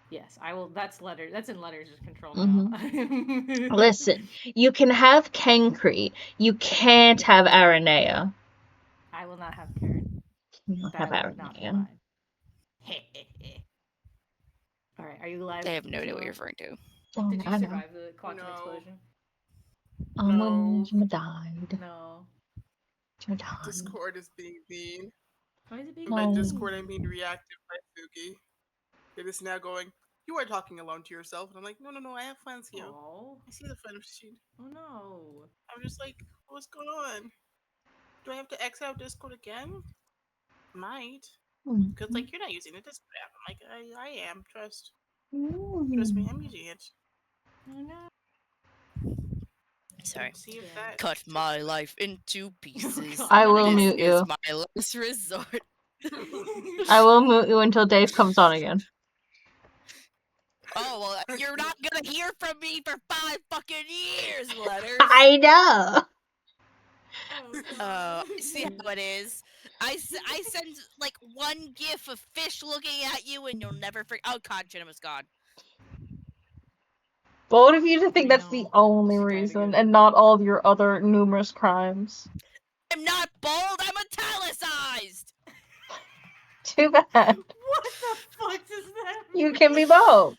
Yes, I will. That's in letters of control now. Listen, you can have Kenkri. You can't have Aranea. I will not have Karen. You don't That have would not be Aranea. mine. All right, are you alive? I have no idea what you're Noah? referring to. Oh, Did you I know. survive the quantum No. explosion? No. Died. No. Died. Discord is being mean. Why is it being And by No. Discord, I mean reactive by Suki. It is now going, you are talking alone to yourself. And I'm like, no, I have friends here. Oh. I see the friend sheet. Oh no. I'm just like, what's going on? Do I have to X out Discord again? Might. Because, like, you're not using the Discord app. I'm like, I am. Trust me, I'm using it. Oh no. Sorry. See if Yeah. that Cut fixes my it. life into pieces. God. I will this mute is you. my last resort. I will mute you until Dave comes on again. Oh, well, you're not gonna hear from me for 5 fucking years, Letters. I know. Oh god. I see how it is. I send, like, one gif of fish looking at you and you'll never forget. Oh, God, Cinema's gone. Bold of you to think I that's the know. only She's kinda reason, good. and not all of your other numerous crimes. I'm not bold, I'm italicized! Too bad. What the fuck does that mean? You can be both.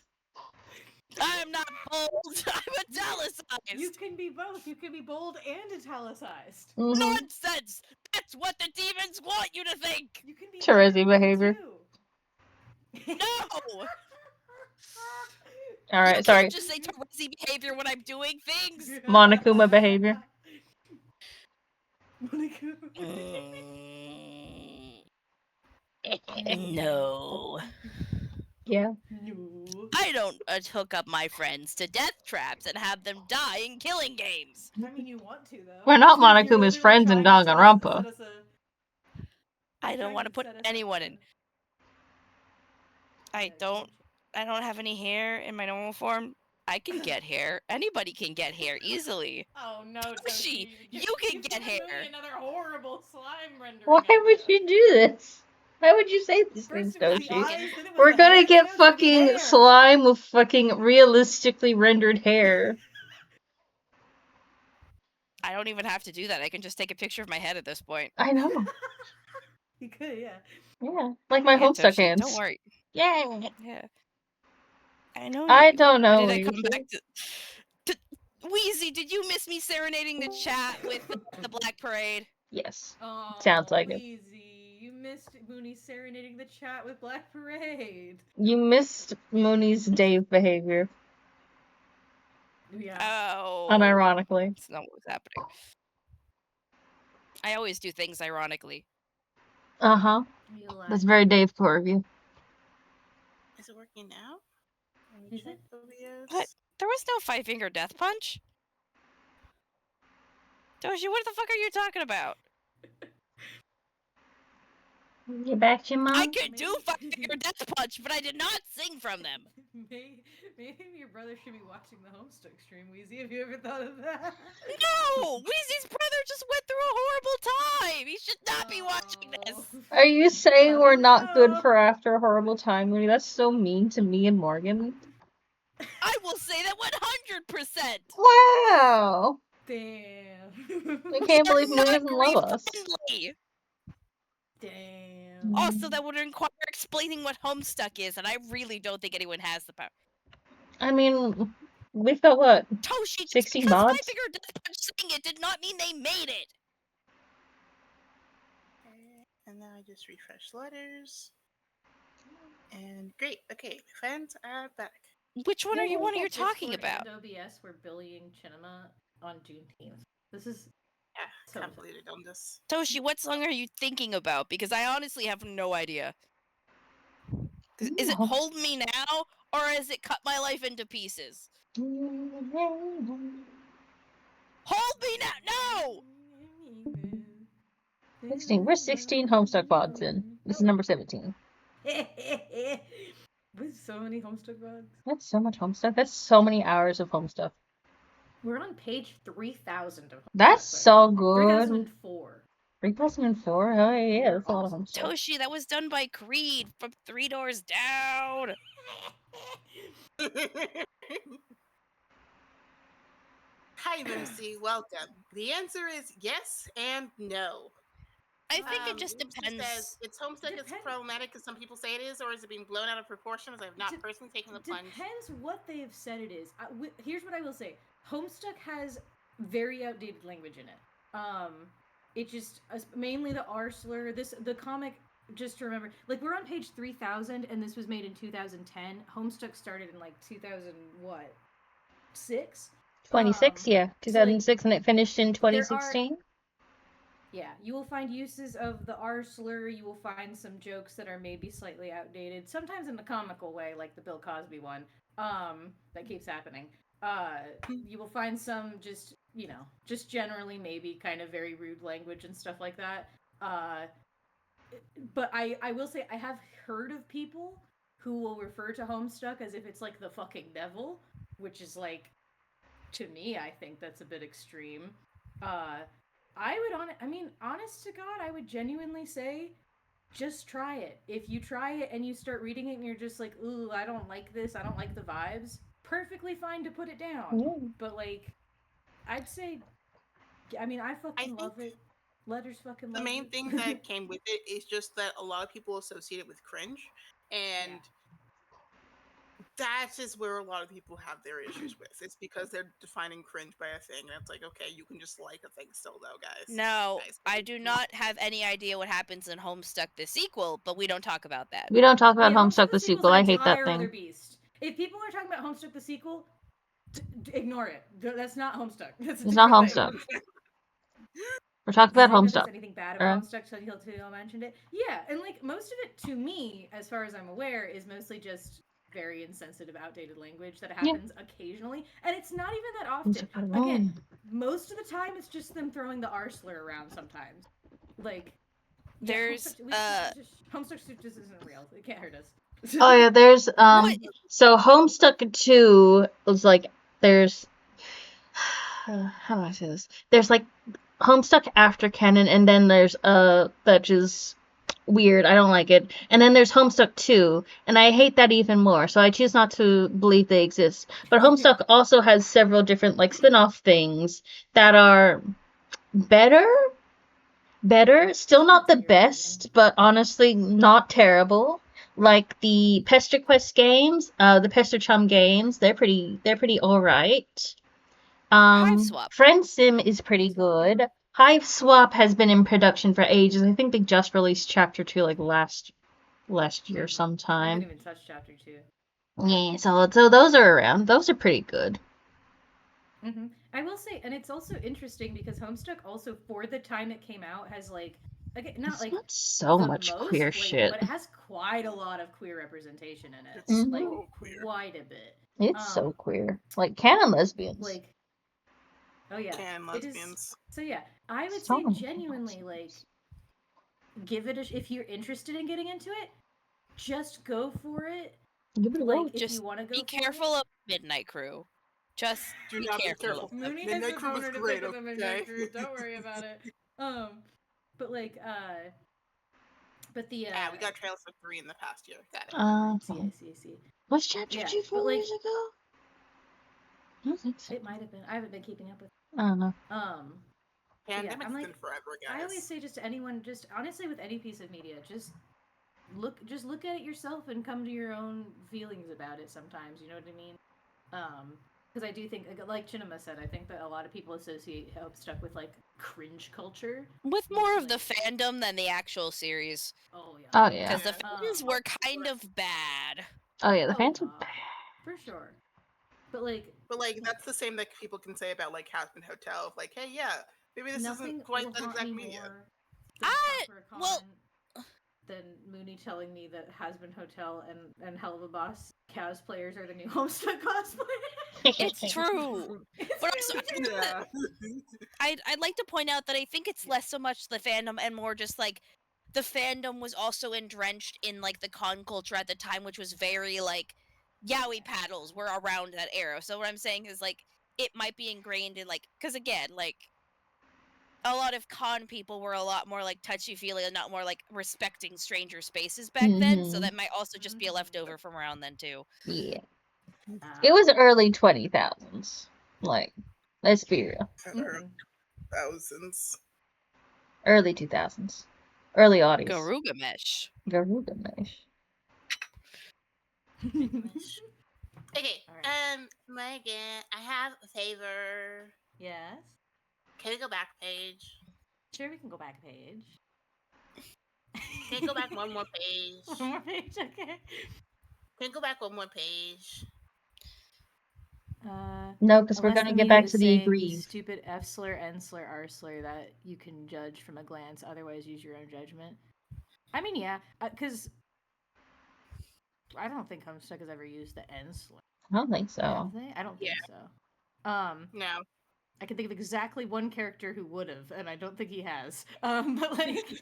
I'm not bold, I'm italicized! You can be both. You can be bold and italicized. Mhm. Nonsense! That's what the demons want you to think! You can be Terezi either one, behavior. too. No! All You right, can't sorry. just say Terezi behavior when I'm doing things! Monokuma behavior. No. Yeah. No. I don't hook up my friends to death traps and have them die in killing games. I mean, you want to though. We're not You're Monokuma's literally friends in trying to set us- Danganronpa. set us a- I don't trying want to put set us up anyone to- in. I don't have any hair in my normal form. I can get hair. Anybody can get hair easily. Oh no, Toshi, Toshi! you can You've get given hair. Mooney another horrible slime rendering. Why would idea. you do this? Why would you say these First things, it was the Doshi? eyes, then it was We're the gonna hands, get now it's gonna be fucking hair. slime with fucking realistically rendered hair. I don't even have to do that. I can just take a picture of my head at this point. I know. You could, yeah. Yeah. Like my Yeah, Homestuck Toshi, hands. don't worry. Yeah. Yeah. I know I you. don't Or know. did I you come two. back to Wheezy, did you miss me serenading the chat with the Black Parade? Yes. Oh, Sounds like it. Wheezy. You missed Mooney serenading the chat with Black Parade. You missed Mooney's Dave behavior. Yeah. Oh. Unironically. That's not what was happening. I always do things ironically. Uh-huh. That's very Dave core of you. Is it working now? Let me Is check it? OBS. What? There was no 5-finger death punch? Doji, what the fuck are you talking about? Get back to your mom? I could do 5-finger death punch, but I did not sing from them. Maybe your brother should be watching the Homestuck stream, Wheezy. Have you ever thought of that? No! Weezy's brother just went through a horrible time! He should not be watching this! Are you saying I we're don't not good know. for after a horrible time, Mooney? That's so mean to me and Morgan. I will say that 100%! Wow! Damn. I can't believe I'm Mooney not doesn't love us. grief-friendly! Damn. Also, that would require explaining what Homestuck is, and I really don't think anyone has the power. I mean, we've got what? Toshi, just 16 because mods? 5-finger death punch sang it did not mean they made it! And now I just refresh letters. And great. Okay, friends are back. Which one are you Both talking Discord about? And OBS were bullying Chinema on Juneteenth. This is Yeah, so can't believe it on this. Toshi, what song are you thinking about? Because I honestly have no idea. Is it Hold Me Now, or is it Cut My Life into Pieces? Hold Me Now! No! 16. We're 16 Homestuck pods in. This is number 17. With so many Homestuck VODs. That's so much Homestuck. That's so many hours of Homestuck. We're on page 3,000 of Homestuck. That's so good. 3004. 3004? Oh, yeah, that's a lot of Homestuck. Toshi, that was done by Creed from 3 Doors Down. Hi, Lucy. Welcome. The answer is yes and no. I think it just It was depends. as, it's Homestuck as problematic as some people say it is, or is it being blown out of proportion? As I've not personally taken the plunge. Depends what they have said it is. Here's what I will say: Homestuck has very outdated language in it. It just mainly the R slur. The comic. Just to remember, like, we're on page 3000, and this was made in 2010. Homestuck started in like 2000 what? 6? 26, yeah, 2006, and it finished in 2016. Yeah, you will find uses of the R slur. You will find some jokes that are maybe slightly outdated, sometimes in the comical way, like the Bill Cosby one. That keeps happening. You will find some just generally maybe kind of very rude language and stuff like that. But I will say I have heard of people who will refer to Homestuck as if it's like the fucking devil, which is like, to me, I think that's a bit extreme. Honest to God, I would genuinely say, just try it. If you try it and you start reading it and you're just like, ooh, I don't like this, I don't like the vibes, perfectly fine to put it down. Yeah. But like, I'd say, I fucking love it. Letters fucking love it. The main thing that came with it is just that a lot of people associate it with cringe, and that is where a lot of people have their issues with. It's because they're defining cringe by a thing, and it's like, okay, you can just like a thing still, though, guys. No, Guys, I do not have any idea what happens in Homestuck the sequel, but we don't talk about that. We don't talk about Homestuck the sequel. I hate that thing. Beast. If people are talking about Homestuck the sequel, ignore it. That's not Homestuck. It's not Homestuck. We're talking about Homestuck. Anything bad about Homestuck till mentioned it? Yeah, and like most of it, to me, as far as I'm aware, is mostly just very insensitive, outdated language that happens occasionally, and it's not even that often. Again, most of the time, it's just them throwing the R slur around. Sometimes, like, there's Homestuck just isn't real. It can't hurt us. Oh yeah, there's so Homestuck 2 was like there's how do I say this? There's like Homestuck after canon, and then there's that is weird. I don't like it. And then there's Homestuck 2, and I hate that even more. So I choose not to believe they exist. But Homestuck also has several different like spin-off things that are better. Still not the best, but honestly not terrible. Like the Pester Quest games, the Pester Chum games, they're pretty alright. Hive Swap. Friend Sim is pretty good. Hive Swap has been in production for ages. I think they just released Chapter 2 like last year sometime. I haven't even touched Chapter 2. Yeah, so those are around. Those are pretty good. Mm-hmm. I will say, and it's also interesting because Homestuck also, for the time it came out, has like, again, not like so much queer shit, but it has quite a lot of queer representation in it. It's like so queer. Quite a bit. It's so queer, like canon lesbians. Like, oh yeah, canon lesbians. So yeah, I would say genuinely, like, give it if you're interested in getting into it, just go for it. Give it a go. If you want to go, be careful of Midnight Crew. Just do not be careful. Mooney Midnight Crew was great. Okay, Midnight Crew. Don't worry about it. But like, but the we got trailers for 3 in the past year. Got it. I see. What's Chapter 2 4 years ago? I don't think so. It might have been. I haven't been keeping up with it. I don't know. Pandemic's I'm like, been forever, guys. I always say just to anyone, just honestly with any piece of media, just look at it yourself and come to your own feelings about it sometimes, you know what I mean? Because I do think, like Chinema said, I think that a lot of people associate Homestuck with like cringe culture. With more of the fandom than the actual series. Oh yeah. Oh yeah. Because the fans were kind of bad. Oh yeah, the fans were bad. For sure. But like that's the same that people can say about like Hazbin Hotel. Like, hey, yeah, maybe this isn't quite that exact media. Than Mooney telling me that Hazbin Hotel and Hell of a Boss cosplayers are the new Homestuck cosplayers. It's true. But also, I'd like to point out that I think it's less so much the fandom and more just like the fandom was also drenched in like the con culture at the time, which was very like yaoi paddles were around that era. So what I'm saying is like it might be ingrained in like, because again, like a lot of con people were a lot more like touchy-feely and not more like respecting stranger spaces back then, so that might also just be a leftover from around then too. Yeah. It was early 2000s. Like, let's be real. Thousands. Early 2000s. Early oddies. Garugamesh. Garugamesh. Okay, Alright. Megan, I have a favor. Yes. Can we go back a page? Sure, we can go back a page. Can we go back one more page? One more page, okay. Can we go back one more page? No, because we're Unless gonna the get meme back is to the saying aggrieved. stupid F slur, N slur, R slur that you can judge from a glance. Otherwise, use your own judgment. I mean, yeah, because I don't think Homestuck has ever used the N slur. I don't think so. Have they? I don't think so. No. I can think of exactly one character who would have, and I don't think he has. But like,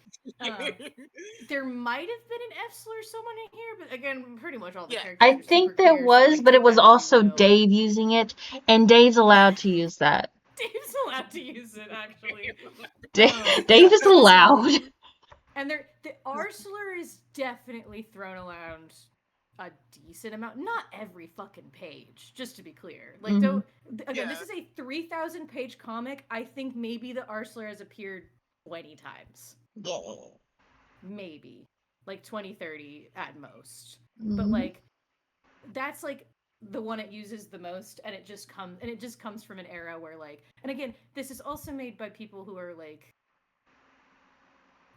there might have been an F slur someone in here, but again, pretty much all the characters. I are think super there clear, was, so, like, but it take was that as you also will. Dave using it, and Dave's allowed to use that. Dave's allowed to use it, actually. Dave is allowed. And the R slur is definitely thrown around a decent amount. Not every fucking page, just to be clear. Like, Mhm. again, this is a 3,000 page comic. I think maybe the R slur has appeared 20 times. Maybe. Like 20, 30 at most. But Mhm. like, that's like the one it uses the most, and it just comes from an era where like, and again, this is also made by people who are like,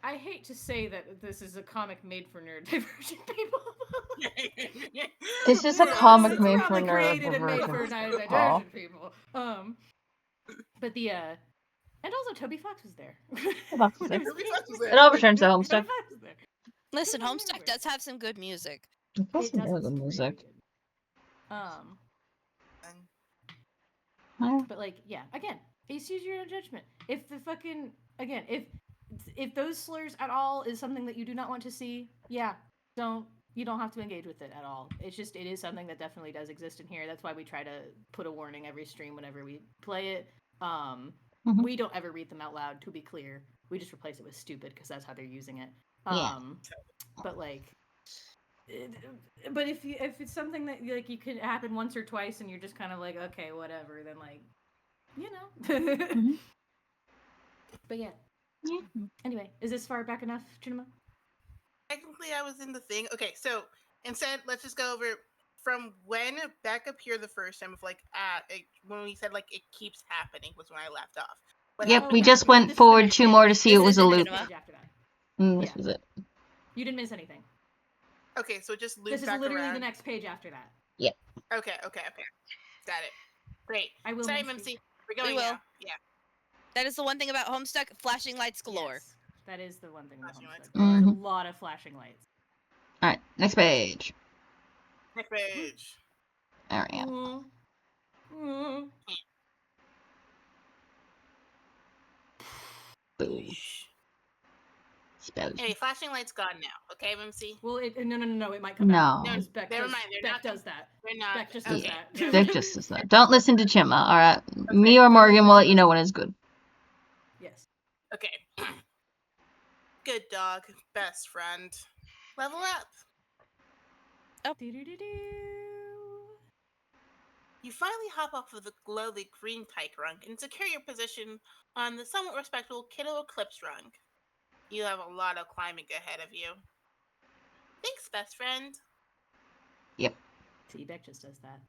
I hate to say that this is a comic made for neurodivergent people. This is a But comic it's made for probably created and made for neurodivergent neurodivergent people. But the and also Toby Fox was there. Fox was there. Toby Fox was there. It overturns the Homestuck. Toby Fox was there. Listen, Homestuck does have some good music. It does It some does really have good some music. really good. Yeah. But like, yeah, again, it's use your own judgment. If the fucking again, if those slurs at all is something that you do not want to see, yeah, you don't have to engage with it at all. It's just it is something that definitely does exist in here. That's why we try to put a warning every stream whenever we play it. We don't ever read them out loud, to be clear. We just replace it with stupid because that's how they're using it. Yeah. But like, but if it's something that like you could happen once or twice and you're just kind of like, okay, whatever, then like, you know. But yeah. Anyway, is this far back enough, Chinema? Technically, I was in the thing. Okay, so instead, let's just go over from when Beck appeared the first time. Of like, when we said like it keeps happening was when I left off. But Yep, we Okay, just this went is the forward next 2 page. more to see This it was is a the loop. cinema. Page after that. This Yeah. was it. You didn't miss anything. Okay, so just loop This is back literally around. the next page after that. Okay. Got it. Great. I will. Sorry, miss you. MC. We're going will. now. Yeah. That is the one thing about Homestuck, flashing lights galore. Yes, that is the one thing. About Flashing lights Homestuck. There's a galore. lot of flashing lights. Alright, next page. Next page. Alright. Boo. Spells. Hey, flashing lights gone now. Okay, MC. Well, no. It might come back. No. Because Beck Never does, mind. They're Beck not. does that. They're not. Beck just does Okay. that. Beck just does that. Don't listen to Chima, alright? Me or Morgan will let you know when it's good. Yes. Okay. Good dog, best friend. Level up. You finally hop off of the lowly green tyke rung and secure your position on the somewhat respectable Kiddo Eclipse rung. You have a lot of climbing ahead of you. Thanks, best friend. See, Beck just does that.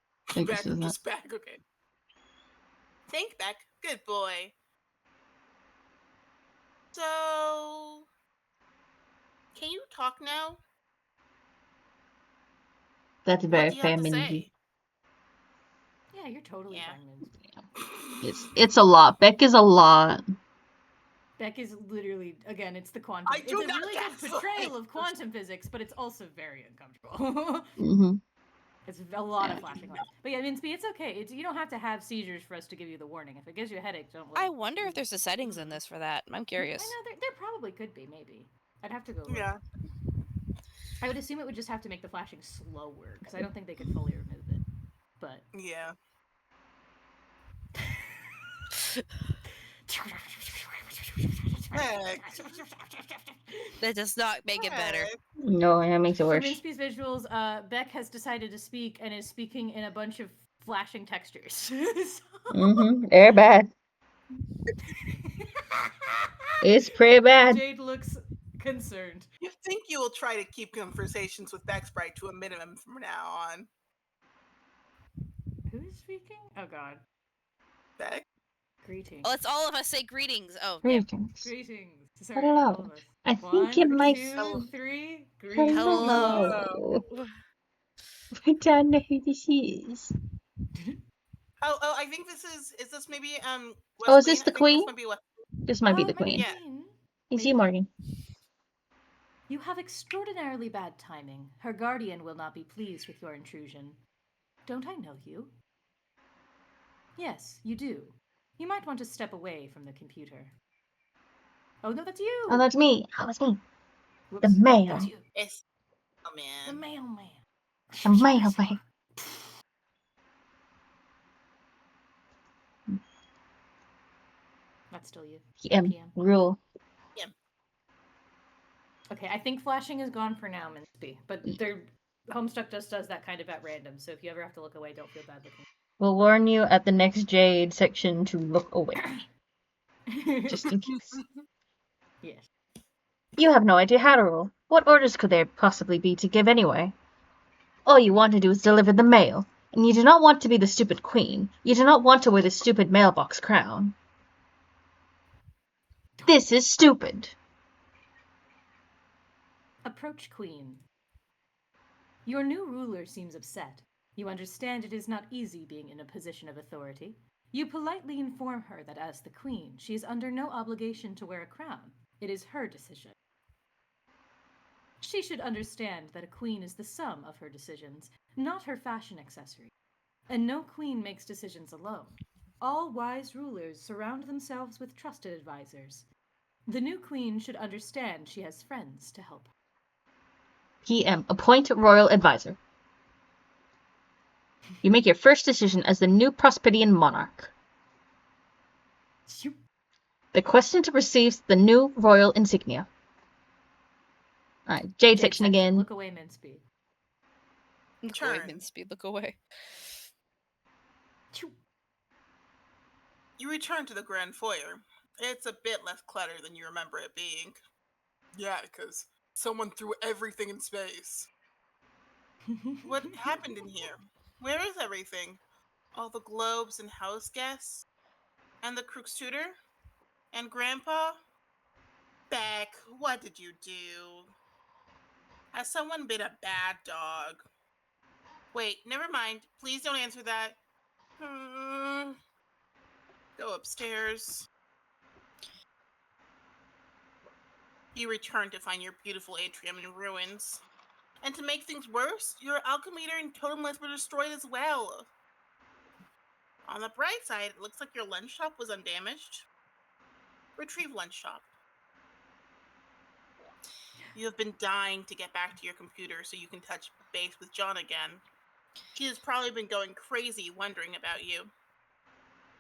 Beck, just Beck, okay. Thank Beck. Good boy. So, can you talk now? That's What very do you have to feminine. say? Yeah, you're totally feminine. It's a lot. Beck is a lot. Beck is literally, again, it's the quantum. I do it's a not really good gaslight. portrayal of quantum physics, but it's also very uncomfortable. It's a lot of flashing lights. But yeah, Minsby, it's okay. You don't have to have seizures for us to give you the warning. If it gives you a headache, don't worry. I wonder if there's a settings in this for that. I'm curious. I know, there probably could be, maybe. I'd have to go look. Yeah. I would assume it would just have to make the flashing slower, because I don't think they could fully remove it. But... Yeah. That does not make it better. No, it makes it For worse. Minspy's visuals, Beck has decided to speak and is speaking in a bunch of flashing textures. They're bad. It's pretty bad. Jade looks concerned. You think you will try to keep conversations with Sprite to a minimum from now on. Who is speaking? Oh god. Beck? Greetings. Let's all of us say greetings. Oh, damn. Greetings. Greetings. Sorry, Hello. all of us. I think One, it might. 2, 3. Greetings. Hello. I don't know who this is. Oh, I think this is this maybe West Oh, is this Queen? the I think queen? this might be West. This might be the Might be queen. Yeah. Queen. It's Maybe. you, Morgan. You have extraordinarily bad timing. Her guardian will not be pleased with your intrusion. Don't I know you? Yes, you do. You might want to step away from the computer. Oh no, that's you! Oh, that's me. Oh, that's me. Whoops. The mail. That's you. It's oh The man. mailman. The mailman. That's still you. PM. PM. Rule. Okay, I think flashing is gone for now, Minsby. But their Homestuck just does that kind of at random, so if you ever have to look away, don't feel bad looking. We'll warn you at the next Jade section to look away. Just in case. Yes. You have no idea how to rule. What orders could there possibly be to give anyway? All you want to do is deliver the mail, and you do not want to be the stupid queen. You do not want to wear the stupid mailbox crown. This is stupid. Approach Queen. Your new ruler seems upset. You understand it is not easy being in a position of authority. You politely inform her that as the Queen, she is under no obligation to wear a crown. It is her decision. She should understand that a queen is the sum of her decisions, not her fashion accessory. And no queen makes decisions alone. All wise rulers surround themselves with trusted advisors. The new queen should understand she has friends to help her. PM. Appoint royal advisor. You make your first decision as the new Prosperian monarch. The question to receive the new royal insignia. Alright, Jade section again. Look away, Minsby. Look away, Turn. Minspeed. Look away. You return to the grand foyer. It's a bit less cluttered than you remember it being. Yeah, because someone threw everything in space. What happened in here? Where is everything? All the globes and house guests? And the Crook's tutor? And Grandpa? Beck, what did you do? Has someone been a bad dog? Wait, never mind. Please don't answer that. Go upstairs. You return to find your beautiful atrium in ruins. And to make things worse, your alchemy and totem lights were destroyed as well. On the bright side, it looks like your lunch shop was undamaged. Retrieve lunch shop. You have been dying to get back to your computer so you can touch base with John again. He has probably been going crazy wondering about you.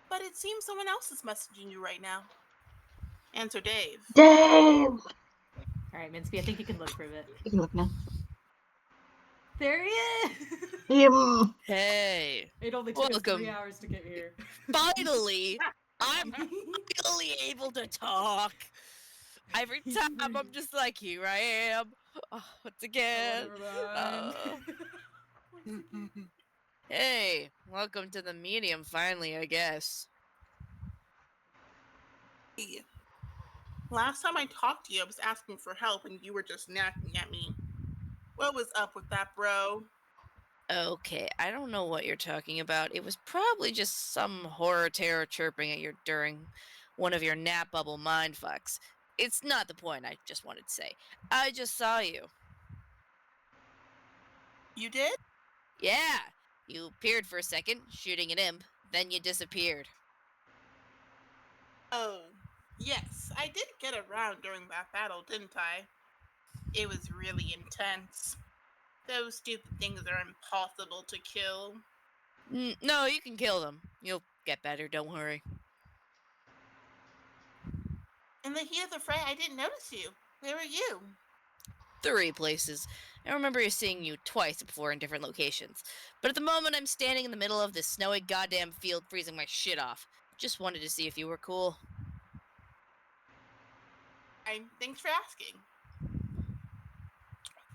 But it seems someone else is messaging you right now. Answer Dave. Dave! Alright, Minsby, I think you can look for a bit. You can look now. There he is! Hey. It only took us Welcome. 3 hours to get here. Finally, I'm finally able to talk. Every time I'm just like, here I am. Oh, once again. Hey, welcome to the medium finally, I guess. Last time I talked to you, I was asking for help and you were just napping at me. What was up with that, bro? Okay, I don't know what you're talking about. It was probably just some horror terror chirping at you during one of your nap bubble mindfucks. It's not the point, I just wanted to say. I just saw you. You did? Yeah, you appeared for a second, shooting an imp, then you disappeared. Oh, yes, I did get around during that battle, didn't I? It was really intense. Those stupid things are impossible to kill. No, you can kill them. You'll get better, don't worry. In the heat of the fray, I didn't notice you. Where were you? 3 places. I remember seeing you twice before in different locations. But at the moment, I'm standing in the middle of this snowy goddamn field freezing my shit off. Just wanted to see if you were cool. Thanks for asking.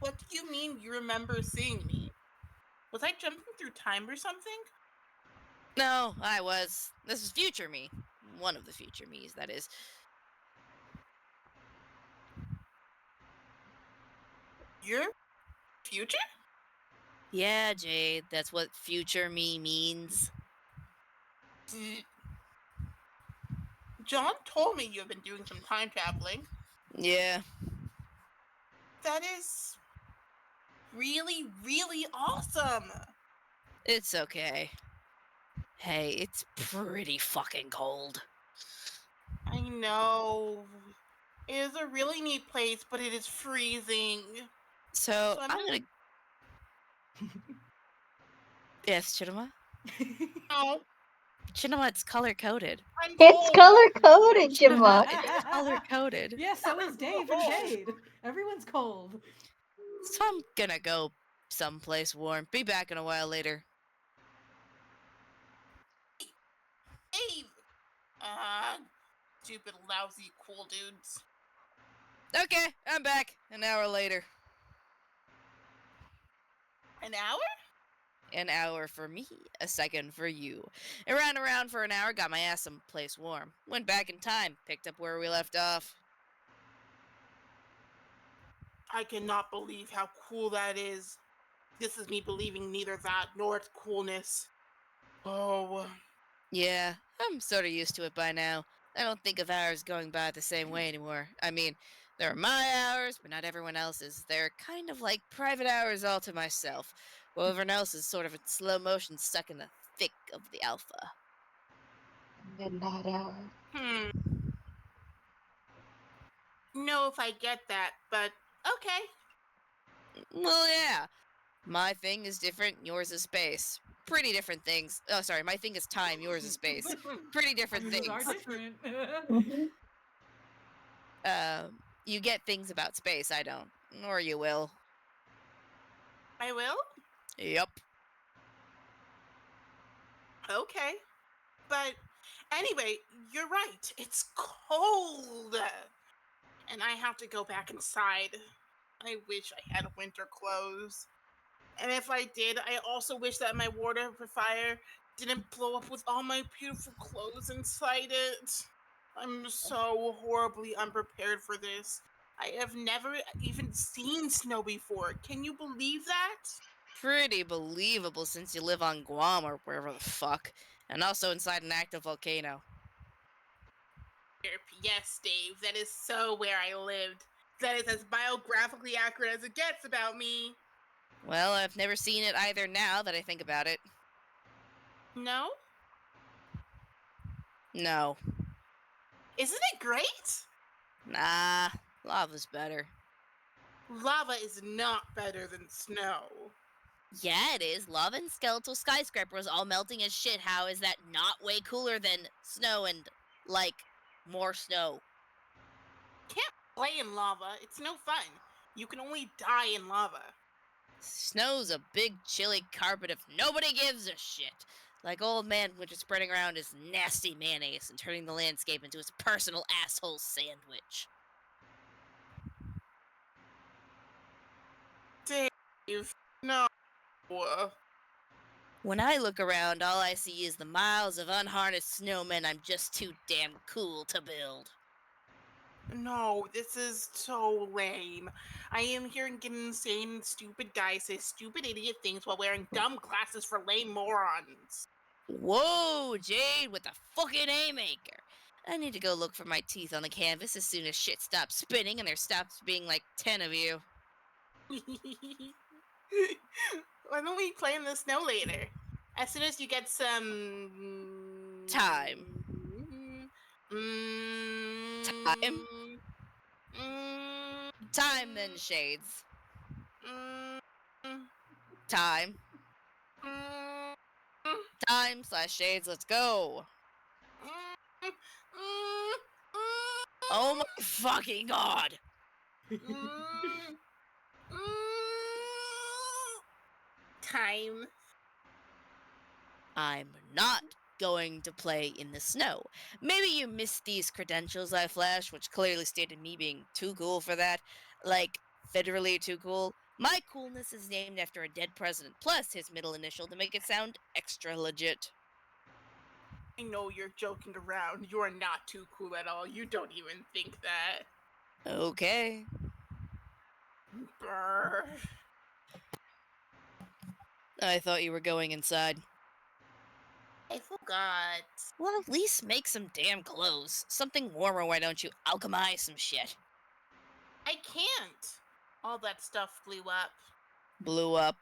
What do you mean you remember seeing me? Was I jumping through time or something? No, I was. This is future me. One of the future me's, that is. Your future? Yeah, Jade, that's what future me means. John told me you have been doing some time traveling. Yeah. That is really, really awesome. It's okay. Hey, it's pretty fucking cold. I know. It is a really neat place, but it is freezing. So, So I'm gonna... Yes, Chinama? No, Chinama, it's color-coded. I'm It's cold. color coded, Chinama, Jimma. it's color-coded. Yeah, so is Dave and Jade. Everyone's cold. So I'm gonna go someplace warm. Be back in a while later. Dave. Stupid, lousy, cool dudes. Okay, I'm back. An hour later. An hour? An hour for me, a second for you. I ran around for an hour, got my ass someplace warm. Went back in time, picked up where we left off. I cannot believe how cool that is. This is me believing neither that nor its coolness. Oh, Yeah, I'm sort of used to it by now. I don't think of hours going by the same way anymore. I mean, there are my hours, but not everyone else's. They're kind of like private hours all to myself. While everyone else is sort of in slow motion stuck in the thick of the alpha. Midnight hour. know if I get that, but okay. Well, yeah. My thing is different, yours is space. Pretty different things. Oh, sorry, my thing is time, yours is space. Pretty different These are things. different. You get things about space, I don't. Or you will. I will? Yup. Okay. But anyway, you're right. It's cold. And I have to go back inside. I wish I had winter clothes. And if I did, I also wish that my water fire didn't blow up with all my beautiful clothes inside it. I'm so horribly unprepared for this. I have never even seen snow before. Can you believe that? Pretty believable since you live on Guam or wherever the fuck. And also inside an active volcano. Yes, Dave, that is so where I lived. That is as biographically accurate as it gets about me. Well, I've never seen it either now that I think about it. No? No. Isn't it great? Nah, lava's better. Lava is not better than snow. Yeah, it is. Lava and skeletal skyscrapers all melting as shit. How is that not way cooler than snow and, like, more snow? Can't play in lava. It's no fun. You can only die in lava. Snow's a big chilly carpet if nobody gives a shit. Like old man Winter spreading around his nasty mayonnaise and turning the landscape into his personal asshole sandwich. Dave, no. When I look around, all I see is the miles of unharnessed snowmen I'm just too damn cool to build. No, this is so lame. I am here and getting insane, stupid guys say stupid idiot things while wearing dumb glasses for lame morons. Whoa, Jade with the fucking haymaker. I need to go look for my teeth on the canvas as soon as shit stops spinning and there stops being like 10 of you. Why don't we play in the snow later? As soon as you get some Time. Time? Time then, Shades. Time. Time/Shades, let's go. Oh my fucking god. Time. I'm not going to play in the snow. Maybe you missed these credentials I flashed, which clearly stated me being too cool for that. Like, federally too cool. My coolness is named after a dead president, plus his middle initial to make it sound extra legit. I know you're joking around. You are not too cool at all. You don't even think that. Okay. Brr. I thought you were going inside. I forgot. Well, at least make some damn clothes. Something warmer, why don't you alchemize some shit? I can't. All that stuff blew up. Blew up.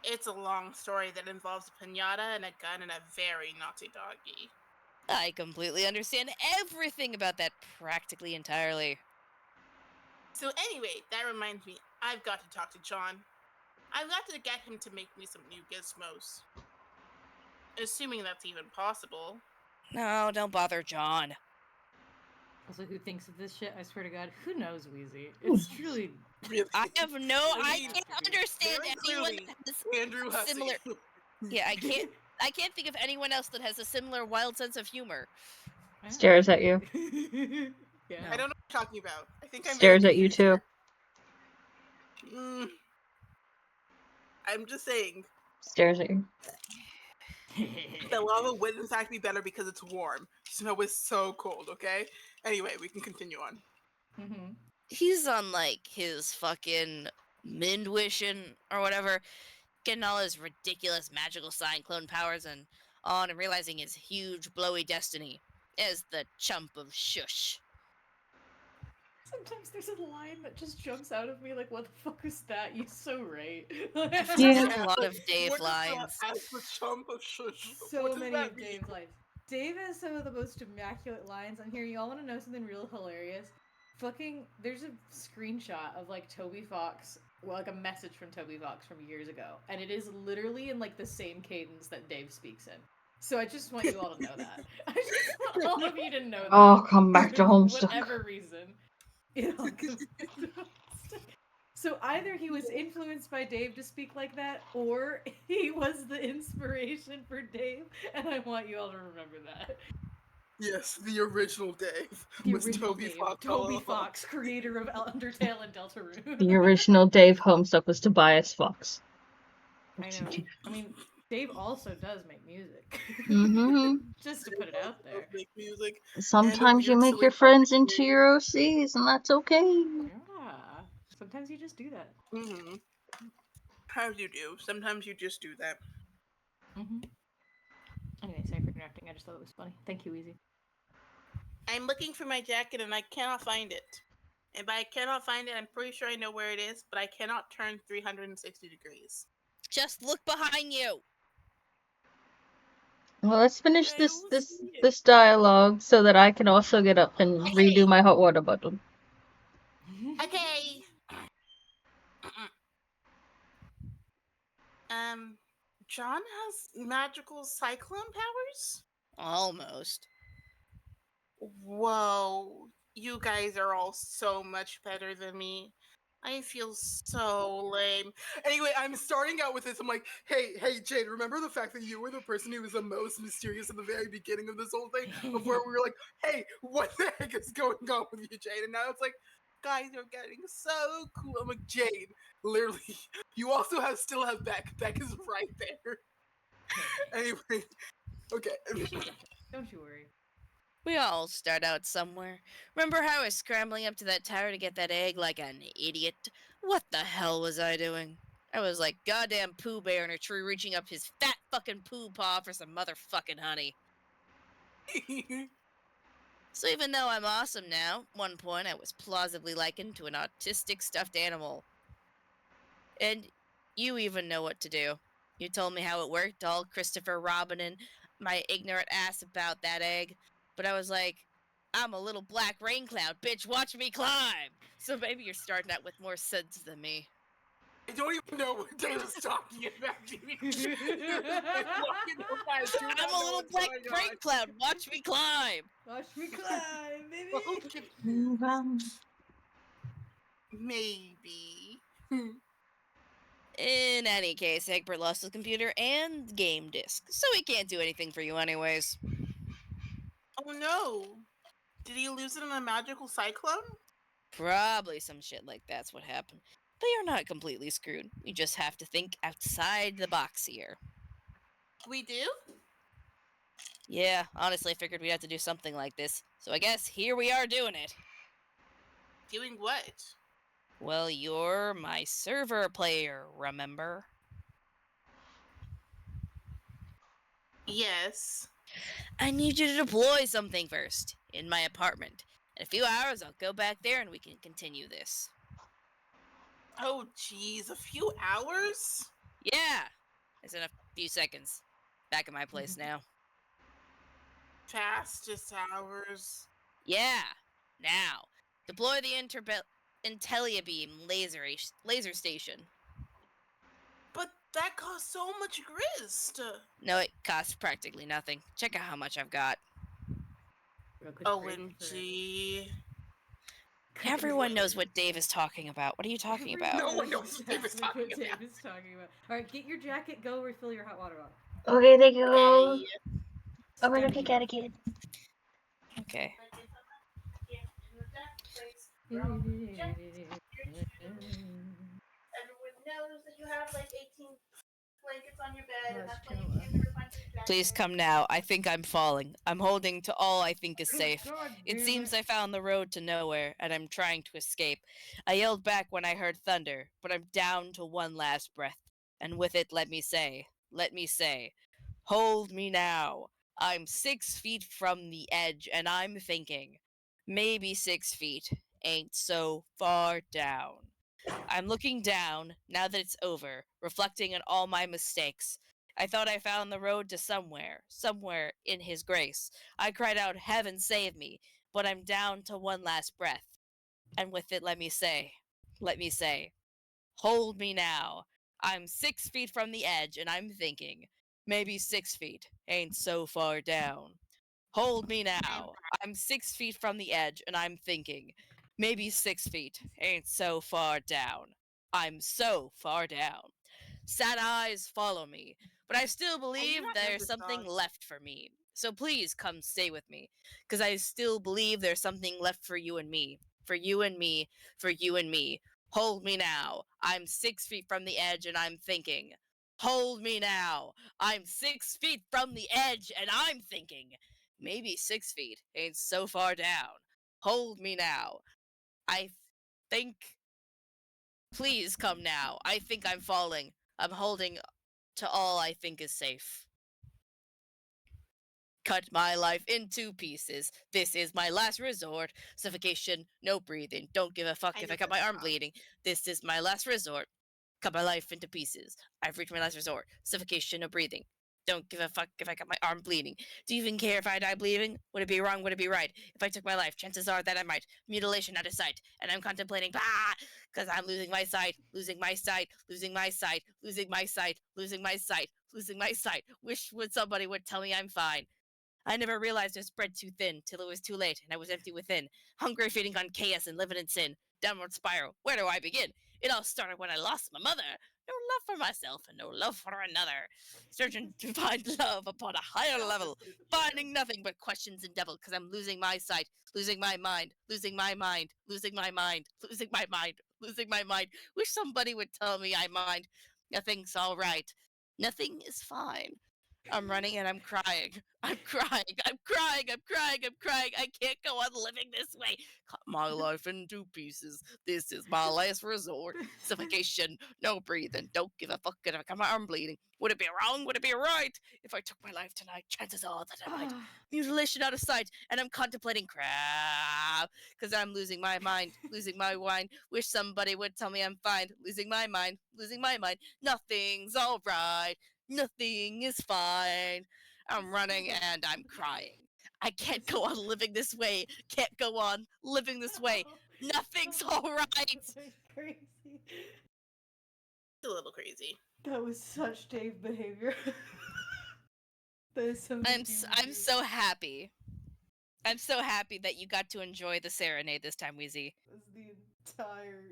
It's a long story that involves a pinata and a gun and a very naughty doggy. I completely understand everything about that practically entirely. So anyway, that reminds me, I've got to talk to John. I've got to get him to make me some new gizmos. Assuming that's even possible. No, don't bother John. Also, who thinks of this shit? I swear to God, who knows, Wheezy? It's truly. Really? I have no. I mean, can't understand very anyone clearly, that has Andrew Hussey. similar. Yeah, I can't. I can't think of anyone else that has a similar wild sense of humor. Stares at you. Yeah. No. I don't know what you're talking about. I think I'm Stares very at you confused too. here. I'm just saying. Stares at you. The lava would in fact be better because it's warm. Snow is so cold, okay? Anyway, we can continue on. Mm-hmm. He's on like his fucking Mindwishing or whatever, getting all his ridiculous magical sign clone powers and on and realizing his huge blowy destiny as the chump of shush. Sometimes there's a line that just jumps out of me like, what the fuck is that? You're so right. Yeah. A lot like, of Dave what is lines. that as the chump of shush? So What does many that of mean? Dave's lines. Dave has some of the most immaculate lines on here. Y'all want to know something real hilarious? Fucking, there's a screenshot of like Toby Fox, well, like a message from Toby Fox from years ago, and it is literally in like the same cadence that Dave speaks in. So I just want you all to know that. I just want all of you to know that. Oh, come back to For Homestuck. whatever reason, it all comes back to Homestuck. So either he was influenced by Dave to speak like that, or he was the inspiration for Dave, and I want you all to remember that. Yes, the original Dave The was original Toby Dave, Fox. Toby Fox, creator of Undertale and Deltarune. The original Dave Homestuck was Tobias Fox. I know. I mean, Dave also does make music. Mm-hmm. Just to put it out there. Make music. Sometimes you weird, make silly your friends topic into your OCs, and that's okay. Yeah. Sometimes you just do that. Mm-hmm. How you do? Sometimes you just do that. Mm-hmm. Anyway, sorry for interrupting. I just thought it was funny. Thank you, Easy. I'm looking for my jacket and I cannot find it. And by I cannot find it, I'm pretty sure I know where it is, but I cannot turn 360 degrees. Just look behind you. Well, let's finish I this don't this see it. this dialogue so that I can also get up and redo Okay. my hot water bottle. Okay. John has magical cyclone powers? Almost. Whoa. You guys are all so much better than me. I feel so lame. Anyway, I'm starting out with this. I'm like, hey, Jade, remember the fact that you were the person who was the most mysterious at the very beginning of this whole thing? Before we were like, hey, what the heck is going on with you, Jade? And now it's like, guys are getting so cool. I'm like, Jade, literally, you also still have Beck. Beck is right there. Anyway, okay. Don't you worry. We all start out somewhere. Remember how I was scrambling up to that tower to get that egg like an idiot? What the hell was I doing? I was like goddamn Pooh Bear in a tree reaching up his fat fucking poo paw for some motherfucking honey. So even though I'm awesome now, at one point I was plausibly likened to an autistic stuffed animal. And you even know what to do. You told me how it worked, all Christopher Robin and my ignorant ass about that egg. But I was like, I'm a little black rain cloud, bitch, watch me climb! So maybe you're starting out with more sense than me. I don't even know what Dave is talking about. I'm a little black rain cloud, watch me climb! Watch me climb, baby! Move on. Maybe. In any case, Egbert lost his computer and game disc, so he can't do anything for you anyways. Oh no. Did he lose it in a magical cyclone? Probably some shit like that's what happened. But you're not completely screwed. We just have to think outside the box here. We do? Yeah, honestly, I figured we'd have to do something like this. So I guess here we are doing it. Doing what? Well, you're my server player, remember? Yes. I need you to deploy something first, in my apartment. In a few hours, I'll go back there and we can continue this. Oh, geez, a few hours? Yeah! It's in a few seconds. Back at my place now. Fastest hours. Yeah! Now, deploy the IntelliBeam laser station. But that costs so much grist. No, it costs practically nothing. Check out how much I've got. Real quick break for- OMG. Everyone knows what Dave is talking about. What are you talking about? No one knows what Dave is exactly what talking Dave about. is talking about. All right, get your jacket. Go refill your hot water bottle. Okay, thank you. Okay. I'm gonna Stand pick by. out a kid. Okay. Everyone knows that you have like 18 blankets on your bed, and that's why you can't ever find your jacket. Please come now. I think I'm falling. I'm holding to all I think is safe. God It damn seems I found the road to nowhere, and I'm trying to escape. I yelled back when I heard thunder, but I'm down to one last breath. And with it, let me say, hold me now. I'm 6 feet from the edge, and I'm thinking, maybe 6 feet ain't so far down. I'm looking down, now that it's over, reflecting on all my mistakes. I thought I found the road to somewhere in His grace. I cried out, Heaven save me, but I'm down to one last breath. And with it, let me say, hold me now. I'm 6 feet from the edge, and I'm thinking, maybe 6 feet ain't so far down. Hold me now. I'm 6 feet from the edge, and I'm thinking, maybe 6 feet ain't so far down. I'm so far down. Sad eyes follow me, but I still believe not there's nervous, something dog. left for me. So please come stay with me, because I still believe there's something left for you and me. For you and me, for you and me. Hold me now. I'm 6 feet from the edge, and I'm thinking, hold me now. I'm 6 feet from the edge, and I'm thinking, maybe 6 feet ain't so far down. Hold me now. I think. Please come now. I think I'm falling. I'm holding to all I think is safe. Cut my life into pieces. This is my last resort. Suffocation, no breathing. Don't give a fuck I if need I cut that my arm song. bleeding. This is my last resort. Cut my life into pieces. I've reached my last resort. Suffocation, no breathing. Don't give a fuck if I got my arm bleeding. Do you even care if I die bleeding? Would it be wrong? Would it be right? If I took my life, chances are that I might. Mutilation out of sight. And I'm contemplating, because I'm losing my sight, losing my sight, losing my sight, losing my sight, losing my sight, losing my sight. Wish somebody would tell me I'm fine. I never realized I was spread too thin till it was too late and I was empty within. Hungry, feeding on chaos and living in sin. Downward spiral. Where do I begin? It all started when I lost my mother. No love for myself and no love for another. Searching to find love upon a higher level. Finding nothing but questions and devil because I'm losing my sight, losing my mind, losing my mind, losing my mind, losing my mind, losing my mind. Wish somebody would tell me I mind. Nothing's all right. Nothing is fine. I'm running and I'm crying. I'm crying. I'm crying. I'm crying. I'm crying. I can't go on living this way. Cut my life into pieces. This is my last resort. Suffocation. No breathing. Don't give a fuck if I got my arm bleeding. Would it be wrong? Would it be right? If I took my life tonight, chances are that I might. Mutilation out of sight, and I'm contemplating crap because I'm losing my mind, losing my wine. Wish somebody would tell me I'm fine. Losing my mind, losing my mind. Nothing's all right. Nothing is fine. I'm running and I'm crying. I can't go on living this way. Can't go on living this way. Nothing's all right. That's crazy. It's a little crazy. That was such Dave behavior. That is so I'm so happy. I'm so happy that you got to enjoy the serenade this time, Wheezy. That's the entire.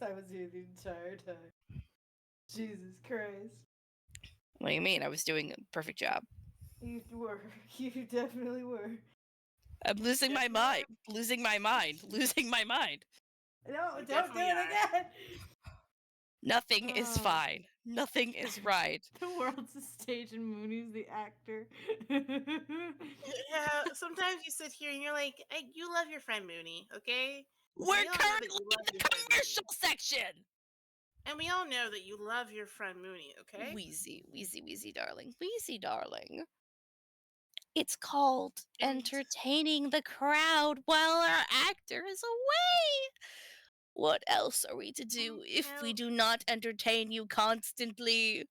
I was here the entire time. Jesus Christ. What do you mean? I was doing a perfect job. You were. You definitely were. I'm losing my mind. Losing my mind. Losing my mind. No, don't do definitely it are. again. Nothing is fine. Nothing is right. The world's a stage and Mooney's the actor. Yeah, sometimes you sit here and you're like, you love your friend Mooney, okay? We're we all know that currently you in love the your friend commercial Mooney. section. And we all know that you love your friend Mooney, okay? Wheezy, darling. Wheezy, darling. It's called And- entertaining the crowd while our actor is away. What else are we to do if we do not entertain you constantly?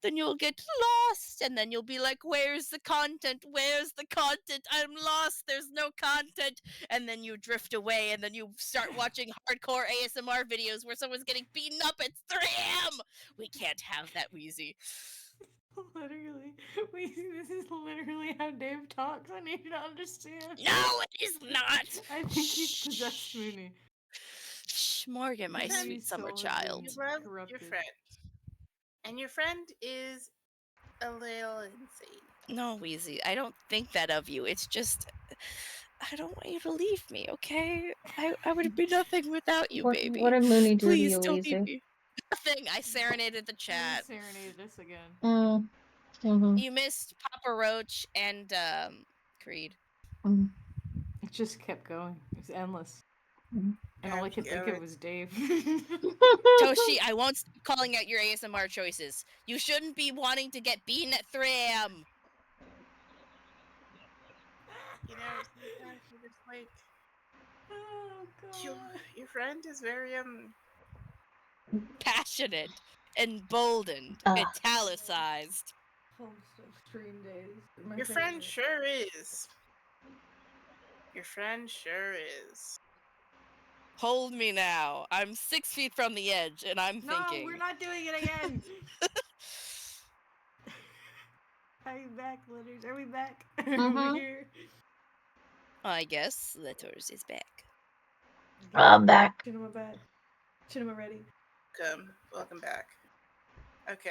Then you'll get lost, and then you'll be like, where's the content? Where's the content? I'm lost. There's no content. And then you drift away, and then you start watching hardcore ASMR videos where someone's getting beaten up at 3 a.m. We can't have that, Wheezy. Literally. This is literally how Dave talks. I need you to understand. No, it is not. I think he's possessed Mooney. Shh, Morgan, my Then sweet summer soul has child. You been love corrupted. your friend. And your friend is a little insane. No, Wheezy, I don't think that of you. It's just, I don't want you to leave me, okay? I would be nothing without you, baby. What did Mooney do Please to you, don't leave Weezy? me. Nothing. I serenaded the You chat. serenaded us again. Mm-hmm. You missed Papa Roach and Creed. Mm. It just kept going. It was endless. Mm. And all I could think of was Dave. Toshi, I won't stop calling out your ASMR choices. You shouldn't be wanting to get beaten at 3 a.m. You know, sometimes you're just like, Oh god. your friend is very Passionate, emboldened, Ah. italicized. Homestuck stream days. My your friend favorite. sure is. Your friend sure is. Hold me now. I'm 6 feet from the edge, and I'm No, thinking. we're not doing it again. Are you back, Litters? Are we back? Are we here? I guess Letters is back. I'm back. Cinema back. Cinema ready. Welcome back. Okay.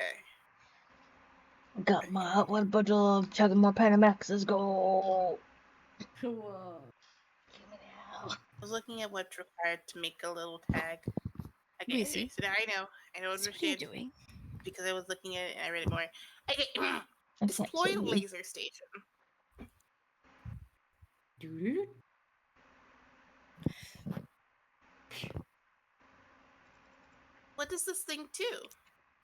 Got my hot water bottle, chugging more Panamax. Let's go. Whoa. I was looking at what's required to make a little tag. Okay, Lucy. so now I know What are you understand doing? because I was looking at it and I read it more. Okay, I deploy can't see you. laser station. Dude. What does this thing do?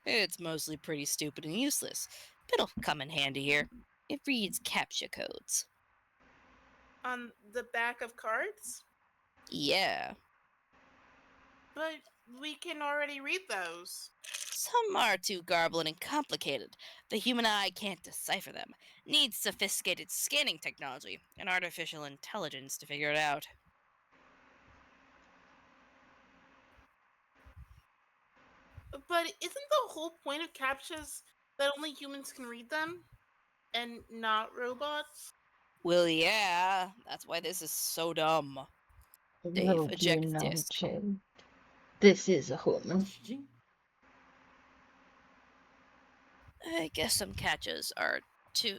It's mostly pretty stupid and useless, but it'll come in handy here. It reads CAPTCHA codes. On the back of cards? Yeah. But we can already read those. Some are too garbled and complicated. The human eye can't decipher them. Needs sophisticated scanning technology and artificial intelligence to figure it out. But isn't the whole point of captchas that only humans can read them? And not robots? Well, yeah, that's why this is so dumb. Dave, Little do you eject know, disc. Jade. This is a human. I guess some catches are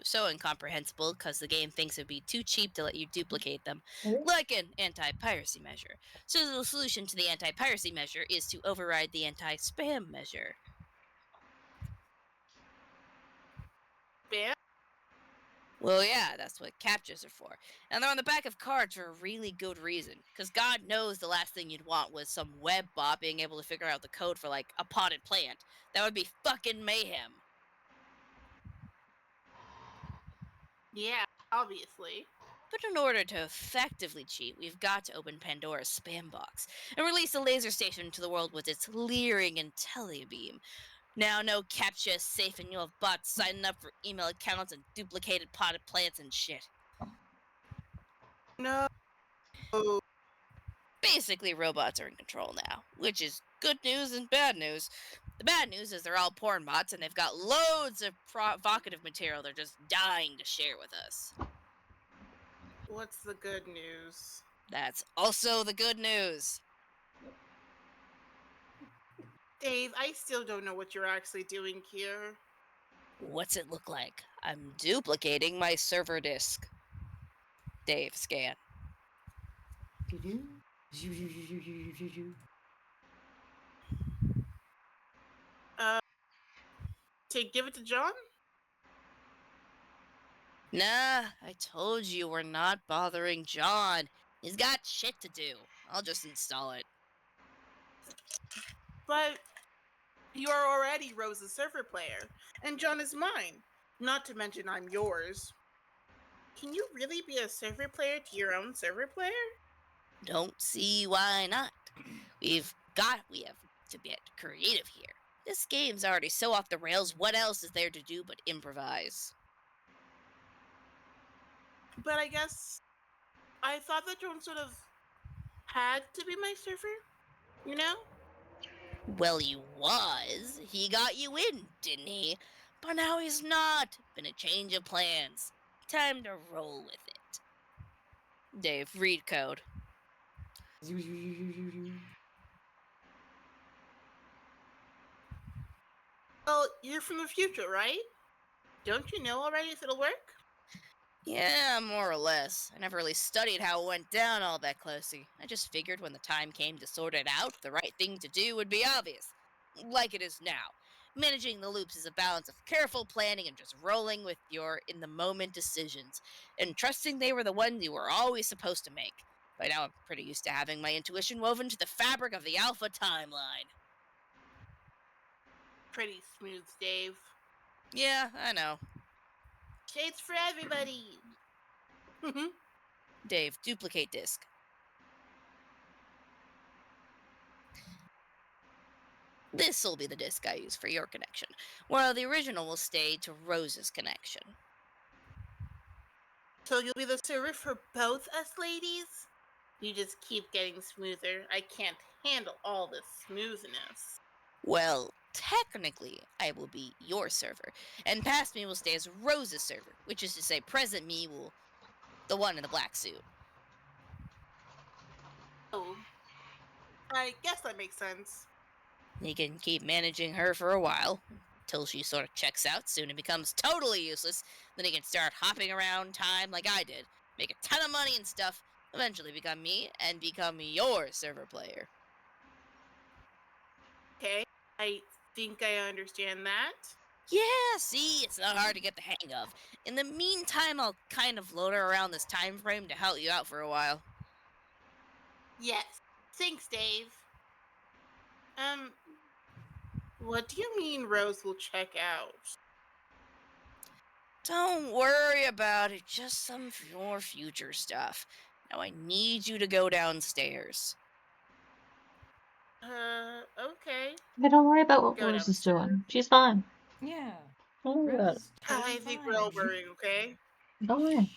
so incomprehensible because the game thinks it'd be too cheap to let you duplicate them, like an anti-piracy measure. So the solution to the anti-piracy measure is to override the anti-spam measure. Spam? Well, yeah, that's what captchas are for. And they're on the back of cards for a really good reason. Because God knows the last thing you'd want was some web bot being able to figure out the code for, like, a potted plant. That would be fucking mayhem. Yeah, obviously. But in order to effectively cheat, we've got to open Pandora's spam box and release a laser station into the world with its leering IntelliBeam. Now, no captcha is safe, and you'll have bots signing up for email accounts and duplicated potted plants and shit. No. Basically, robots are in control now, which is good news and bad news. The bad news is they're all porn bots, and they've got loads of provocative material they're just dying to share with us. What's the good news? That's also the good news. Dave, I still don't know what you're actually doing here. What's it look like? I'm duplicating my server disk. Dave, scan. to give it to John? Nah, I told you we're not bothering John. He's got shit to do. I'll just install it. But you are already Rose's server player, and John is mine. Not to mention I'm yours. Can you really be a server player to your own server player? Don't see why not. We have to get creative here. This game's already so off the rails, what else is there to do but improvise? But I guess I thought that John sort of had to be my server, you know? Well, he was. He got you in, didn't he? But now he's not. Been a change of plans. Time to roll with it. Dave, read code. Well, you're from the future, right? Don't you know already if it'll work? Yeah, more or less. I never really studied how it went down all that closely. I just figured when the time came to sort it out, the right thing to do would be obvious. Like it is now. Managing the loops is a balance of careful planning and just rolling with your in the moment decisions, and trusting they were the ones you were always supposed to make. By now, I'm pretty used to having my intuition woven to the fabric of the Alpha timeline. Pretty smooth, Dave. Yeah, I know. Shades for everybody. Dave, duplicate disk. This'll be the disk I use for your connection, while the original will stay to Rose's connection. So you'll be the server for both us ladies? You just keep getting smoother. I can't handle all this smoothness. Well, technically, I will be your server, and past me will stay as Rose's server, which is to say, present me will the one in the black suit. Oh, I guess that makes sense. You can keep managing her for a while, till she sort of checks out soon and becomes totally useless. Then you can start hopping around time like I did, make a ton of money and stuff, eventually become me, and become your server player. Okay, I think I understand that. Yeah, see, it's not hard to get the hang of. In the meantime, I'll kind of loiter around this time frame to help you out for a while. Yes. Thanks, Dave. What do you mean Rose will check out? Don't worry about it, just some more future stuff. Now I need you to go downstairs. Okay. Yeah, don't worry about what Go Rose is downstairs. doing. She's fine. Yeah. Don't worry about it. Rose is totally I think we're all fine. worrying, okay? Don't worry.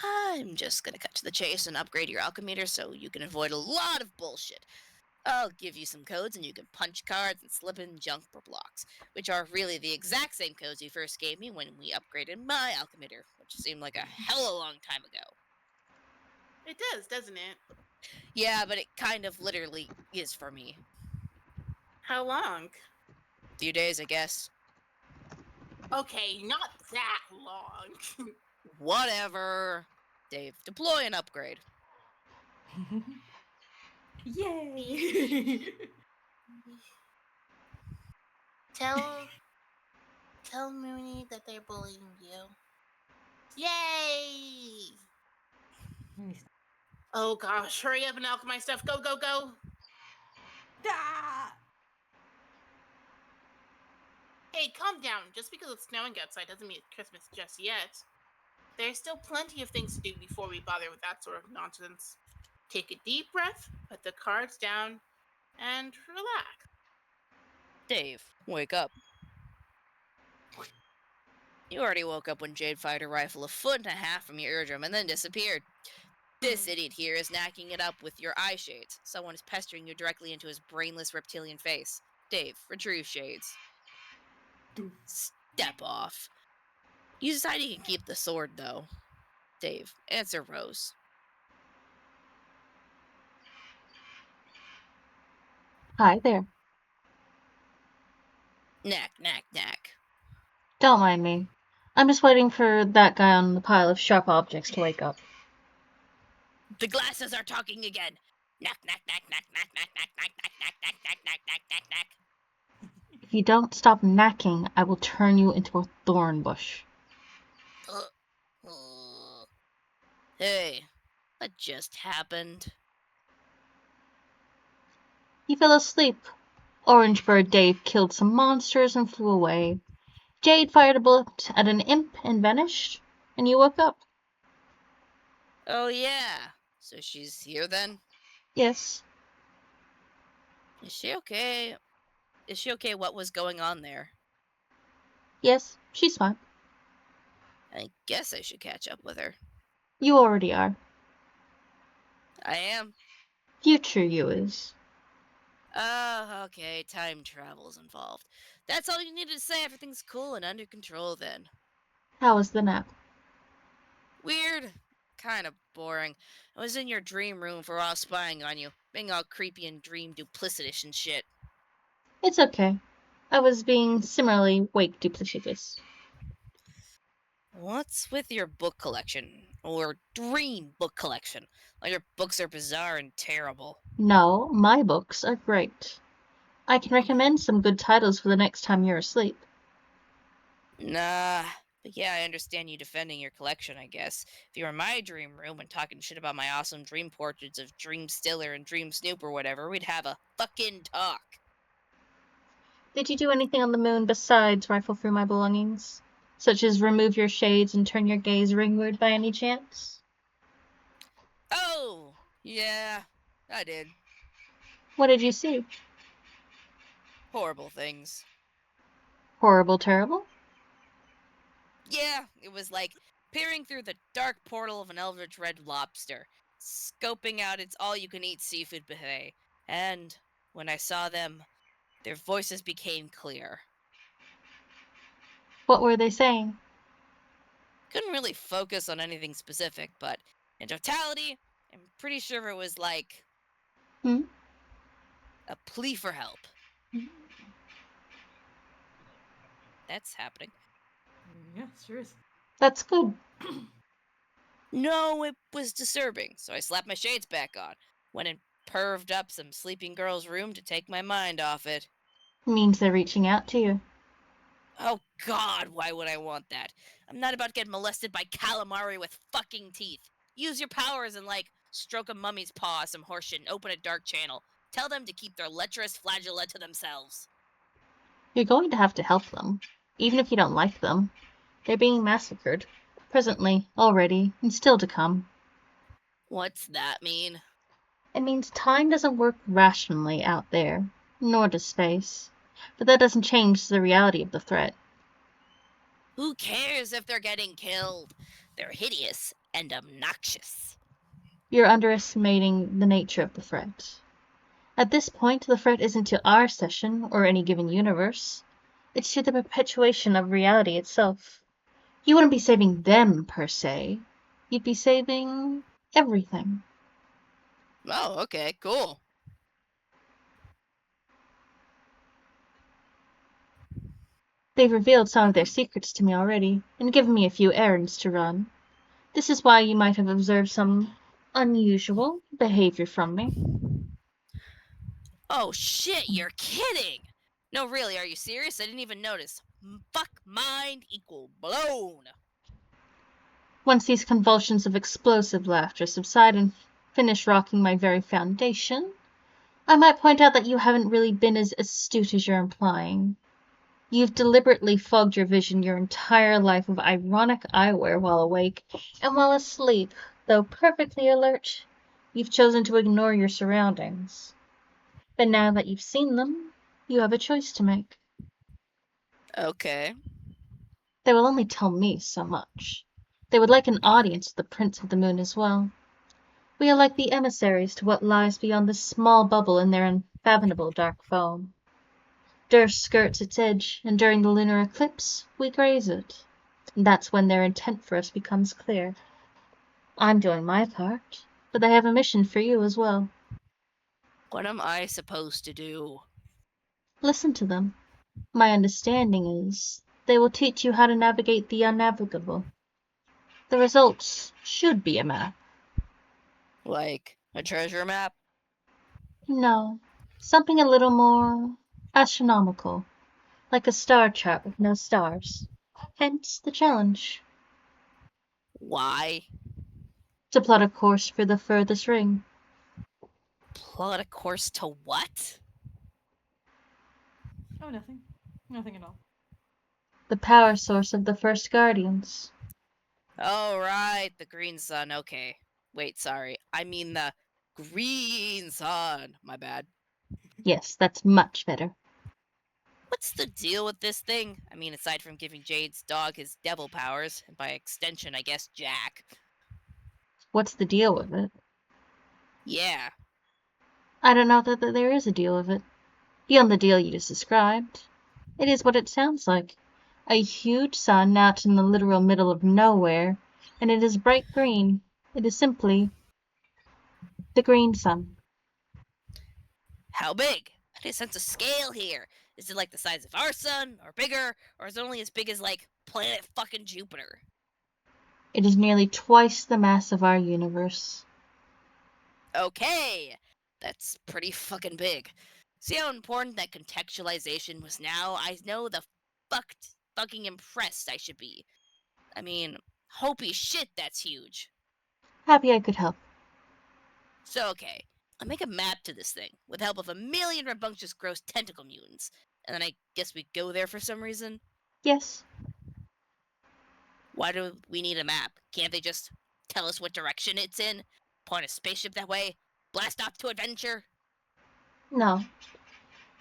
I'm just gonna cut to the chase and upgrade your alchemeter so you can avoid a lot of bullshit. I'll give you some codes and you can punch cards and slip in junk for blocks, which are really the exact same codes you first gave me when we upgraded my alchemeter, which seemed like a hell of a long time ago. It does, doesn't it? Yeah, but it kind of literally is for me. How long? Few days, I guess. Okay, not that long. Whatever. Dave, deploy and upgrade. Yay! Tell Mooney that they're bullying you. Yay! Oh gosh, hurry up and alchemize stuff. Go, go, go! Ah! Hey, calm down. Just because it's snowing outside doesn't mean it's Christmas just yet. There's still plenty of things to do before we bother with that sort of nonsense. Take a deep breath, put the cards down, and relax. Dave, wake up. You already woke up when Jade fired a rifle a foot and a half from your eardrum and then disappeared. This idiot here is knacking it up with your eye shades. Someone is pestering you directly into his brainless reptilian face. Dave, retrieve shades. Step off. You decide you can keep the sword, though. Dave, answer Rose. Hi there. Knack, knack, knack. Don't mind me. I'm just waiting for that guy on the pile of sharp objects to wake up. The glasses are talking again. Knack, knack, knack, knack, knack, knack, knack, knack, knack, knack, knack, knack, knack, knack, knack. If you don't stop knacking, I will turn you into a thorn bush. Hey, what just happened? He fell asleep. Orange Bird Dave killed some monsters and flew away. Jade fired a bullet at an imp and vanished, and you woke up. Oh yeah, so she's here then? Yes. Is she okay? Is she okay what was going on there? Yes, she's fine. I guess I should catch up with her. You already are. I am? Future you is. Oh, okay, time travel's involved. That's all you needed to say. Everything's cool and under control then. How was the nap? Weird. Kind of boring. I was in your dream room for all spying on you, being all creepy and dream duplicitous and shit. It's okay. I was being similarly wake duplicitous. What's with your book collection? Or dream book collection? All your books are bizarre and terrible. No, my books are great. I can recommend some good titles for the next time you're asleep. Nah, but yeah, I understand you defending your collection, I guess. If you were in my dream room and talking shit about my awesome dream portraits of Dream Stiller and Dream Snoop or whatever, we'd have a fucking talk. Did you do anything on the moon besides rifle through my belongings? Such as remove your shades and turn your gaze ringward by any chance? Oh, yeah, I did. What did you see? Horrible things. Horrible, terrible? Yeah, it was like peering through the dark portal of an eldritch red lobster, scoping out its all-you-can-eat seafood buffet. And when I saw them, their voices became clear. What were they saying? Couldn't really focus on anything specific, but in totality, I'm pretty sure it was like a plea for help. That's happening. Yeah, sure is. That's good. No, it was disturbing, so I slapped my shades back on, went and perved up some sleeping girl's room to take my mind off it. Means they're reaching out to you. Oh god, why would I want that? I'm not about to get molested by calamari with fucking teeth. Use your powers and, like, stroke a mummy's paw or some horseshit and open a dark channel. Tell them to keep their lecherous flagella to themselves. You're going to have to help them, even if you don't like them. They're being massacred. Presently, already, and still to come. What's that mean? It means time doesn't work rationally out there, nor does space. But that doesn't change the reality of the threat. Who cares if they're getting killed? They're hideous and obnoxious. You're underestimating the nature of the threat. At this point, the threat isn't to our session or any given universe. It's to the perpetuation of reality itself. You wouldn't be saving them, per se. You'd be saving everything. Oh, okay, cool. They've revealed some of their secrets to me already, and given me a few errands to run. This is why you might have observed some unusual behavior from me. Oh shit, you're kidding! No, really, are you serious? I didn't even notice. Fuck mind equal blown. Once these convulsions of explosive laughter subside and finish rocking my very foundation, I might point out that you haven't really been as astute as you're implying. You've deliberately fogged your vision your entire life with ironic eyewear while awake, and while asleep, though perfectly alert, you've chosen to ignore your surroundings. But now that you've seen them, you have a choice to make. Okay. They will only tell me so much. They would like an audience with the Prince of the Moon as well. We are like the emissaries to what lies beyond this small bubble in their unfathomable dark foam. Durst skirts its edge, and during the lunar eclipse, we graze it. And that's when their intent for us becomes clear. I'm doing my part, but they have a mission for you as well. What am I supposed to do? Listen to them. My understanding is they will teach you how to navigate the unnavigable. The results should be a map. Like a treasure map? No, something a little more astronomical. like a star chart with no stars. Hence the challenge. Why? To plot a course for the furthest ring. Plot a course to what? Oh, nothing. Nothing at all. The power source of the first Guardians. Oh, right, the green sun. Okay. Wait, sorry. I mean the green sun. My bad. Yes, that's much better. What's the deal with this thing? I mean, aside from giving Jade's dog his devil powers, and by extension, I guess Jack. What's the deal with it? Yeah. I don't know that there is a deal with it. Beyond the deal you just described. It is what it sounds like. A huge sun out in the literal middle of nowhere, and it is bright green. It is simply the green sun. How big? I need a sense of scale here. Is it like the size of our sun, or bigger, or is it only as big as, like, planet fucking Jupiter? It is nearly twice the mass of our universe. Okay! That's pretty fucking big. See how important that contextualization was now? I know the fucking impressed I should be. I mean, holy shit, that's huge. Happy I could help. So, okay, I make a map to this thing with the help of 1,000,000 rambunctious gross tentacle mutants, and then I guess we go there for some reason? Yes. Why do we need a map? Can't they just tell us what direction it's in? Point a spaceship that way? Blast off to adventure? No.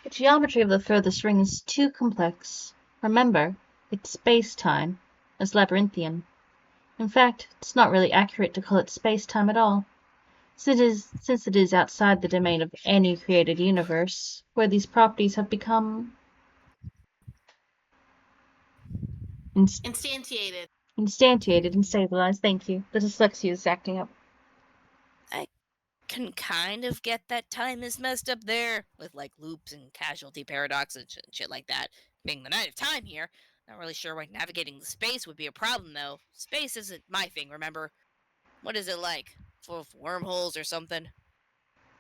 The geometry of the furthest ring is too complex. Remember, it's space-time, as labyrinthian. In fact, it's not really accurate to call it space-time at all, since it is outside the domain of any created universe, where these properties have become Instantiated. instantiated and stabilized. Thank you. The dyslexia is acting up. I can kind of get that time is messed up there, with like loops and casualty paradox and shit like that. Being the night of time here, not really sure why navigating the space would be a problem though. Space isn't my thing, remember? What is it like? Full of wormholes or something?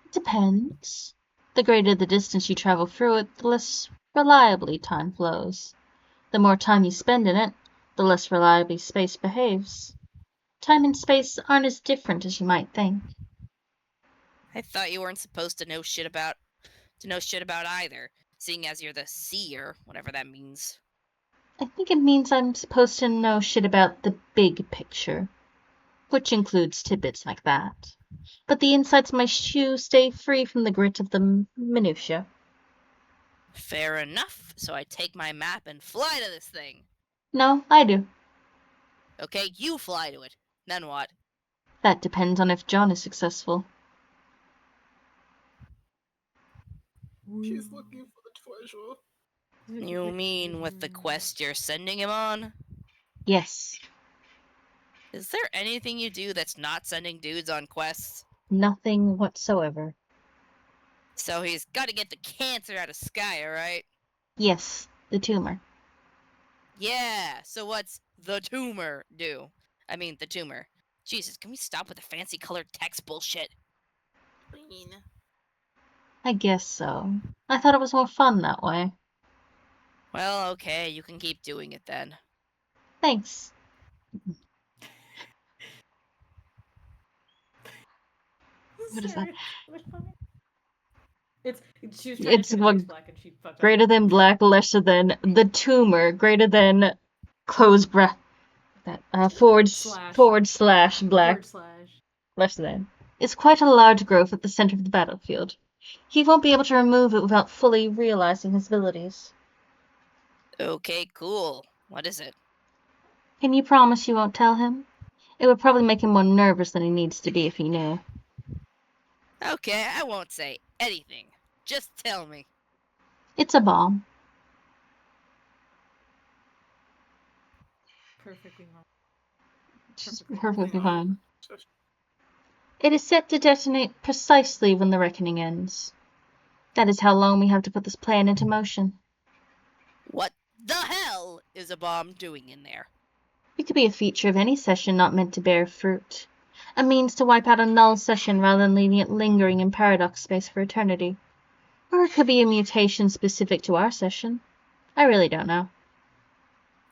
It depends. The greater the distance you travel through it, the less reliably time flows. The more time you spend in it, the less reliably space behaves. Time and space aren't as different as you might think. I thought you weren't supposed to know shit about either, seeing as you're the seer, whatever that means. I think it means I'm supposed to know shit about the big picture, which includes tidbits like that. But the insides of my shoe stay free from the grit of the minutia. Fair enough, so I take my map and fly to this thing. No, I do. Okay, you fly to it. Then what? That depends on if John is successful. She's looking for the treasure. You mean with the quest you're sending him on? Yes. Is there anything you do that's not sending dudes on quests? Nothing whatsoever. So he's gotta get the cancer out of Sky, alright? Yes, the tumor. Yeah, so what's the tumor do? I mean, the tumor. Jesus, can we stop with the fancy colored text bullshit? Queen. I guess so. I thought it was more fun that way. Well, okay, you can keep doing it then. Thanks. What is that? She was trying It's to what- fix black and she fucked up. Greater than black, lesser than the tumor, greater than close breath. Forward slash black, Forward slash. less than. It's quite a large growth at the center of the battlefield. He won't be able to remove it without fully realizing his abilities. Okay, cool. What is it? Can you promise you won't tell him? It would probably make him more nervous than he needs to be if he knew. Okay, I won't say anything. Just tell me. It's a bomb. Perfectly normal. Perfectly fine. Shush. It is set to detonate precisely when the reckoning ends. That is how long we have to put this plan into motion. What the hell is a bomb doing in there? It could be a feature of any session not meant to bear fruit. A means to wipe out a null session rather than leaving it lingering in paradox space for eternity. Or it could be a mutation specific to our session. I really don't know.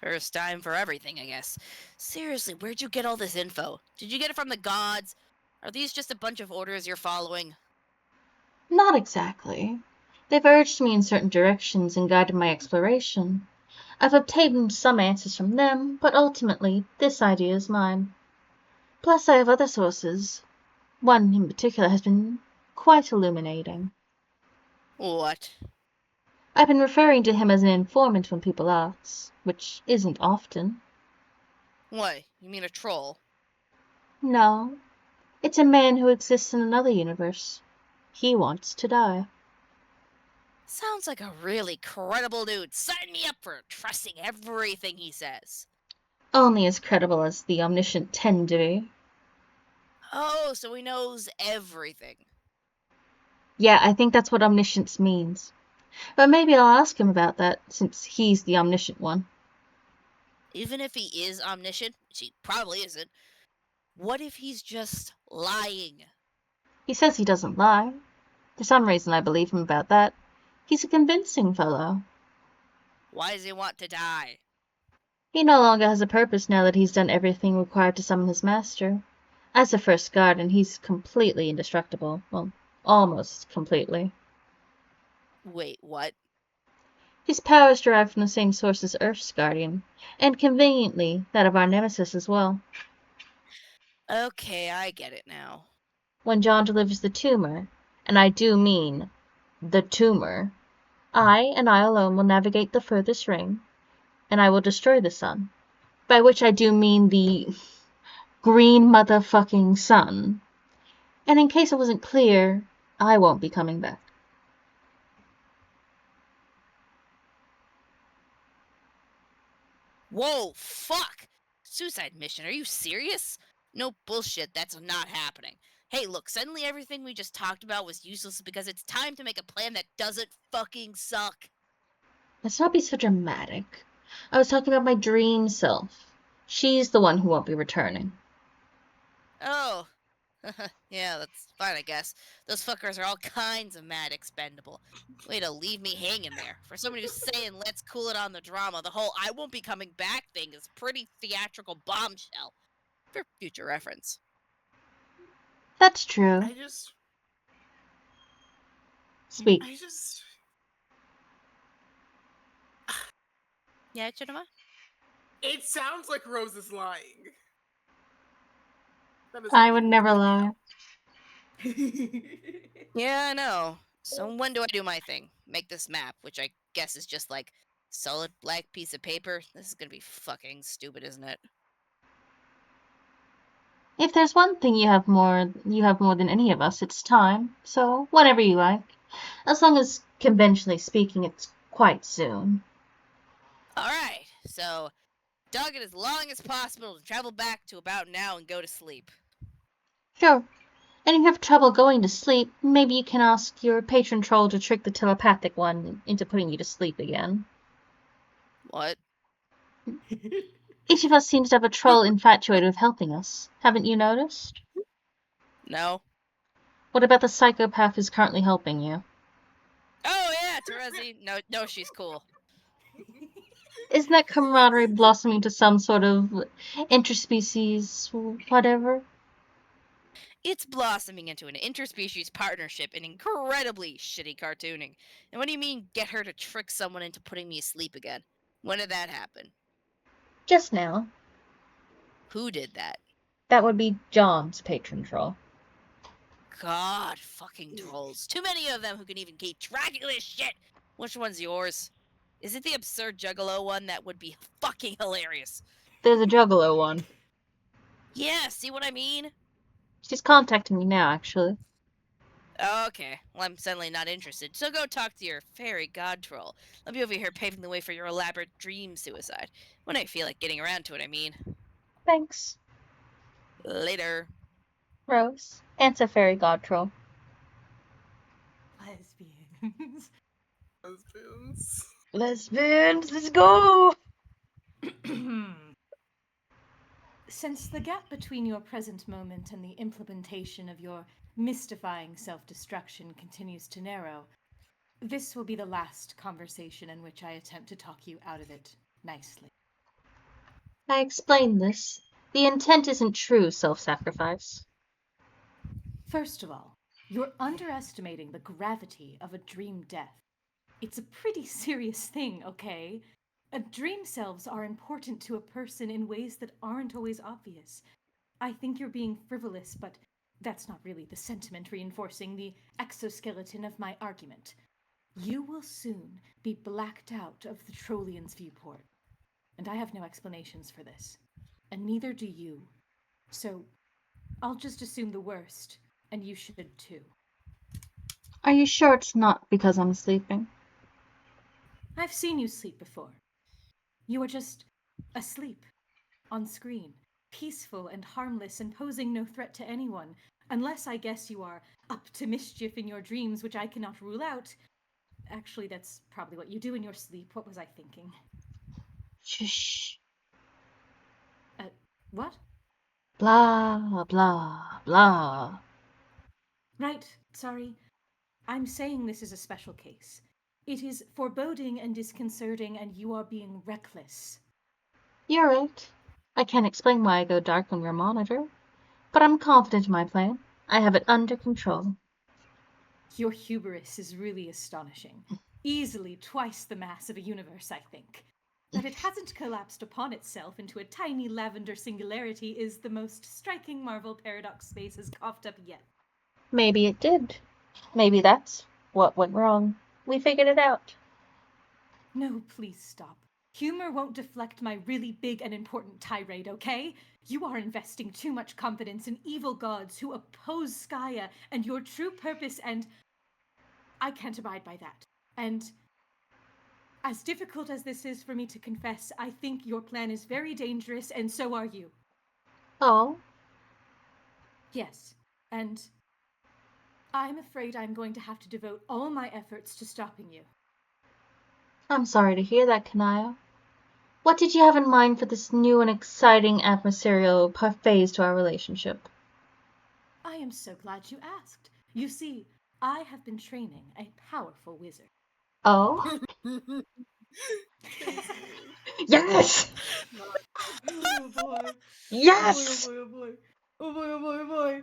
First time for everything, I guess. Seriously, where'd you get all this info? Did you get it from the gods? Are these just a bunch of orders you're following? Not exactly. They've urged me in certain directions and guided my exploration. I've obtained some answers from them, but ultimately, this idea is mine. Plus, I have other sources. One in particular has been quite illuminating. What? I've been referring to him as an informant when people ask, which isn't often. What? You mean a troll? No, it's a man who exists in another universe. He wants to die. Sounds like a really credible dude. Sign me up for trusting everything he says. Only as credible as the omniscient tend to be. Oh, so he knows everything. Yeah, I think that's what omniscience means. But maybe I'll ask him about that, since he's the omniscient one. Even if he is omniscient, which he probably isn't, what if he's just lying? He says he doesn't lie. For some reason I believe him about that. He's a convincing fellow. Why does he want to die? He no longer has a purpose now that he's done everything required to summon his master. As the first guardian, he's completely indestructible. Well, almost completely. Wait, what? His power is derived from the same source as Earth's guardian, and conveniently, that of our nemesis as well. Okay, I get it now. When John delivers the tumor, and I do mean the tumor, I and I alone will navigate the furthest ring, and I will destroy the sun. By which I do mean the green motherfucking sun. And in case it wasn't clear, I won't be coming back. Whoa, fuck! Suicide mission, are you serious? No bullshit, that's not happening. Hey, look, suddenly everything we just talked about was useless because it's time to make a plan that doesn't fucking suck. Let's not be so dramatic. I was talking about my dream self. She's the one who won't be returning. Oh. Yeah, that's fine, I guess. Those fuckers are all kinds of mad expendable. Way to leave me hanging there. For somebody who's saying, let's cool it on the drama, the whole I won't be coming back thing is pretty theatrical bombshell. For future reference. That's true. I just. Speak. I just. Yeah, Chinema? It sounds like Rose is lying. That is I all would we never can lie. Yeah, I know. So when do I do my thing? Make this map, which I guess is just like solid black piece of paper. This is gonna be fucking stupid, isn't it? If there's one thing you have more than any of us, it's time. So, whatever you like. As long as, conventionally speaking, it's quite soon. Alright, so dog it as long as possible to travel back to about now and go to sleep. Sure. And if you have trouble going to sleep, maybe you can ask your patron troll to trick the telepathic one into putting you to sleep again. What? Each of us seems to have a troll infatuated with helping us. Haven't you noticed? No? What about the psychopath who's currently helping you? Oh yeah, Terezi. No, she's cool. Isn't that camaraderie blossoming into some sort of interspecies whatever? It's blossoming into an interspecies partnership in incredibly shitty cartooning. And what do you mean, get her to trick someone into putting me asleep again? When did that happen? Just now. Who did that? That would be John's patron troll. God, fucking trolls. Too many of them who can even keep track of this shit. Which one's yours? Is it the absurd juggalo one? That would be fucking hilarious. There's a juggalo one. Yeah, see what I mean? She's contacting me now, actually. Okay, well, I'm suddenly not interested. So go talk to your fairy god troll. I'll be over here paving the way for your elaborate dream suicide. When I feel like getting around to it, I mean. Thanks. Later. Rose. Answer fairy god troll. Lesbians. Husbands. Lesbians, let's go! Since the gap between your present moment and the implementation of your mystifying self-destruction continues to narrow, This will be the last conversation in which I attempt to talk you out of it nicely. I explained this. The intent isn't true self-sacrifice. First of all, you're underestimating the gravity of a dream death. It's a pretty serious thing, okay? Dream selves are important to a person in ways that aren't always obvious. I think you're being frivolous, but that's not really the sentiment reinforcing the exoskeleton of my argument. You will soon be blacked out of the Trollian's viewport. And I have no explanations for this. And neither do you. So, I'll just assume the worst, and you should too. Are you sure it's not because I'm sleeping? I've seen you sleep before. You are just asleep, on screen, peaceful and harmless and posing no threat to anyone, unless I guess you are up to mischief in your dreams, which I cannot rule out. Actually, that's probably what you do in your sleep. What was I thinking? Shh. What? Blah, blah, blah. Right, sorry. I'm saying this is a special case. It is foreboding and disconcerting, and you are being reckless. You're right. I can't explain why I go dark on your monitor, but I'm confident in my plan. I have it under control. Your hubris is really astonishing. Easily twice the mass of a universe, I think. That it hasn't collapsed upon itself into a tiny lavender singularity is the most striking Marvel paradox space has coughed up yet. Maybe it did. Maybe that's what went wrong. We figured it out. No, please stop. Humor won't deflect my really big and important tirade, okay? You are investing too much confidence in evil gods who oppose Skaya and your true purpose, and I can't abide by that. And as difficult as this is for me to confess, I think your plan is very dangerous, and so are you. Oh? Yes, and I'm afraid I'm going to have to devote all my efforts to stopping you. I'm sorry to hear that, Kanaya. What did you have in mind for this new and exciting adversarial phase to our relationship? I am so glad you asked. You see, I have been training a powerful wizard. Oh? Yes! Oh boy. Yes! Oh boy, oh boy, oh boy, oh boy, oh boy.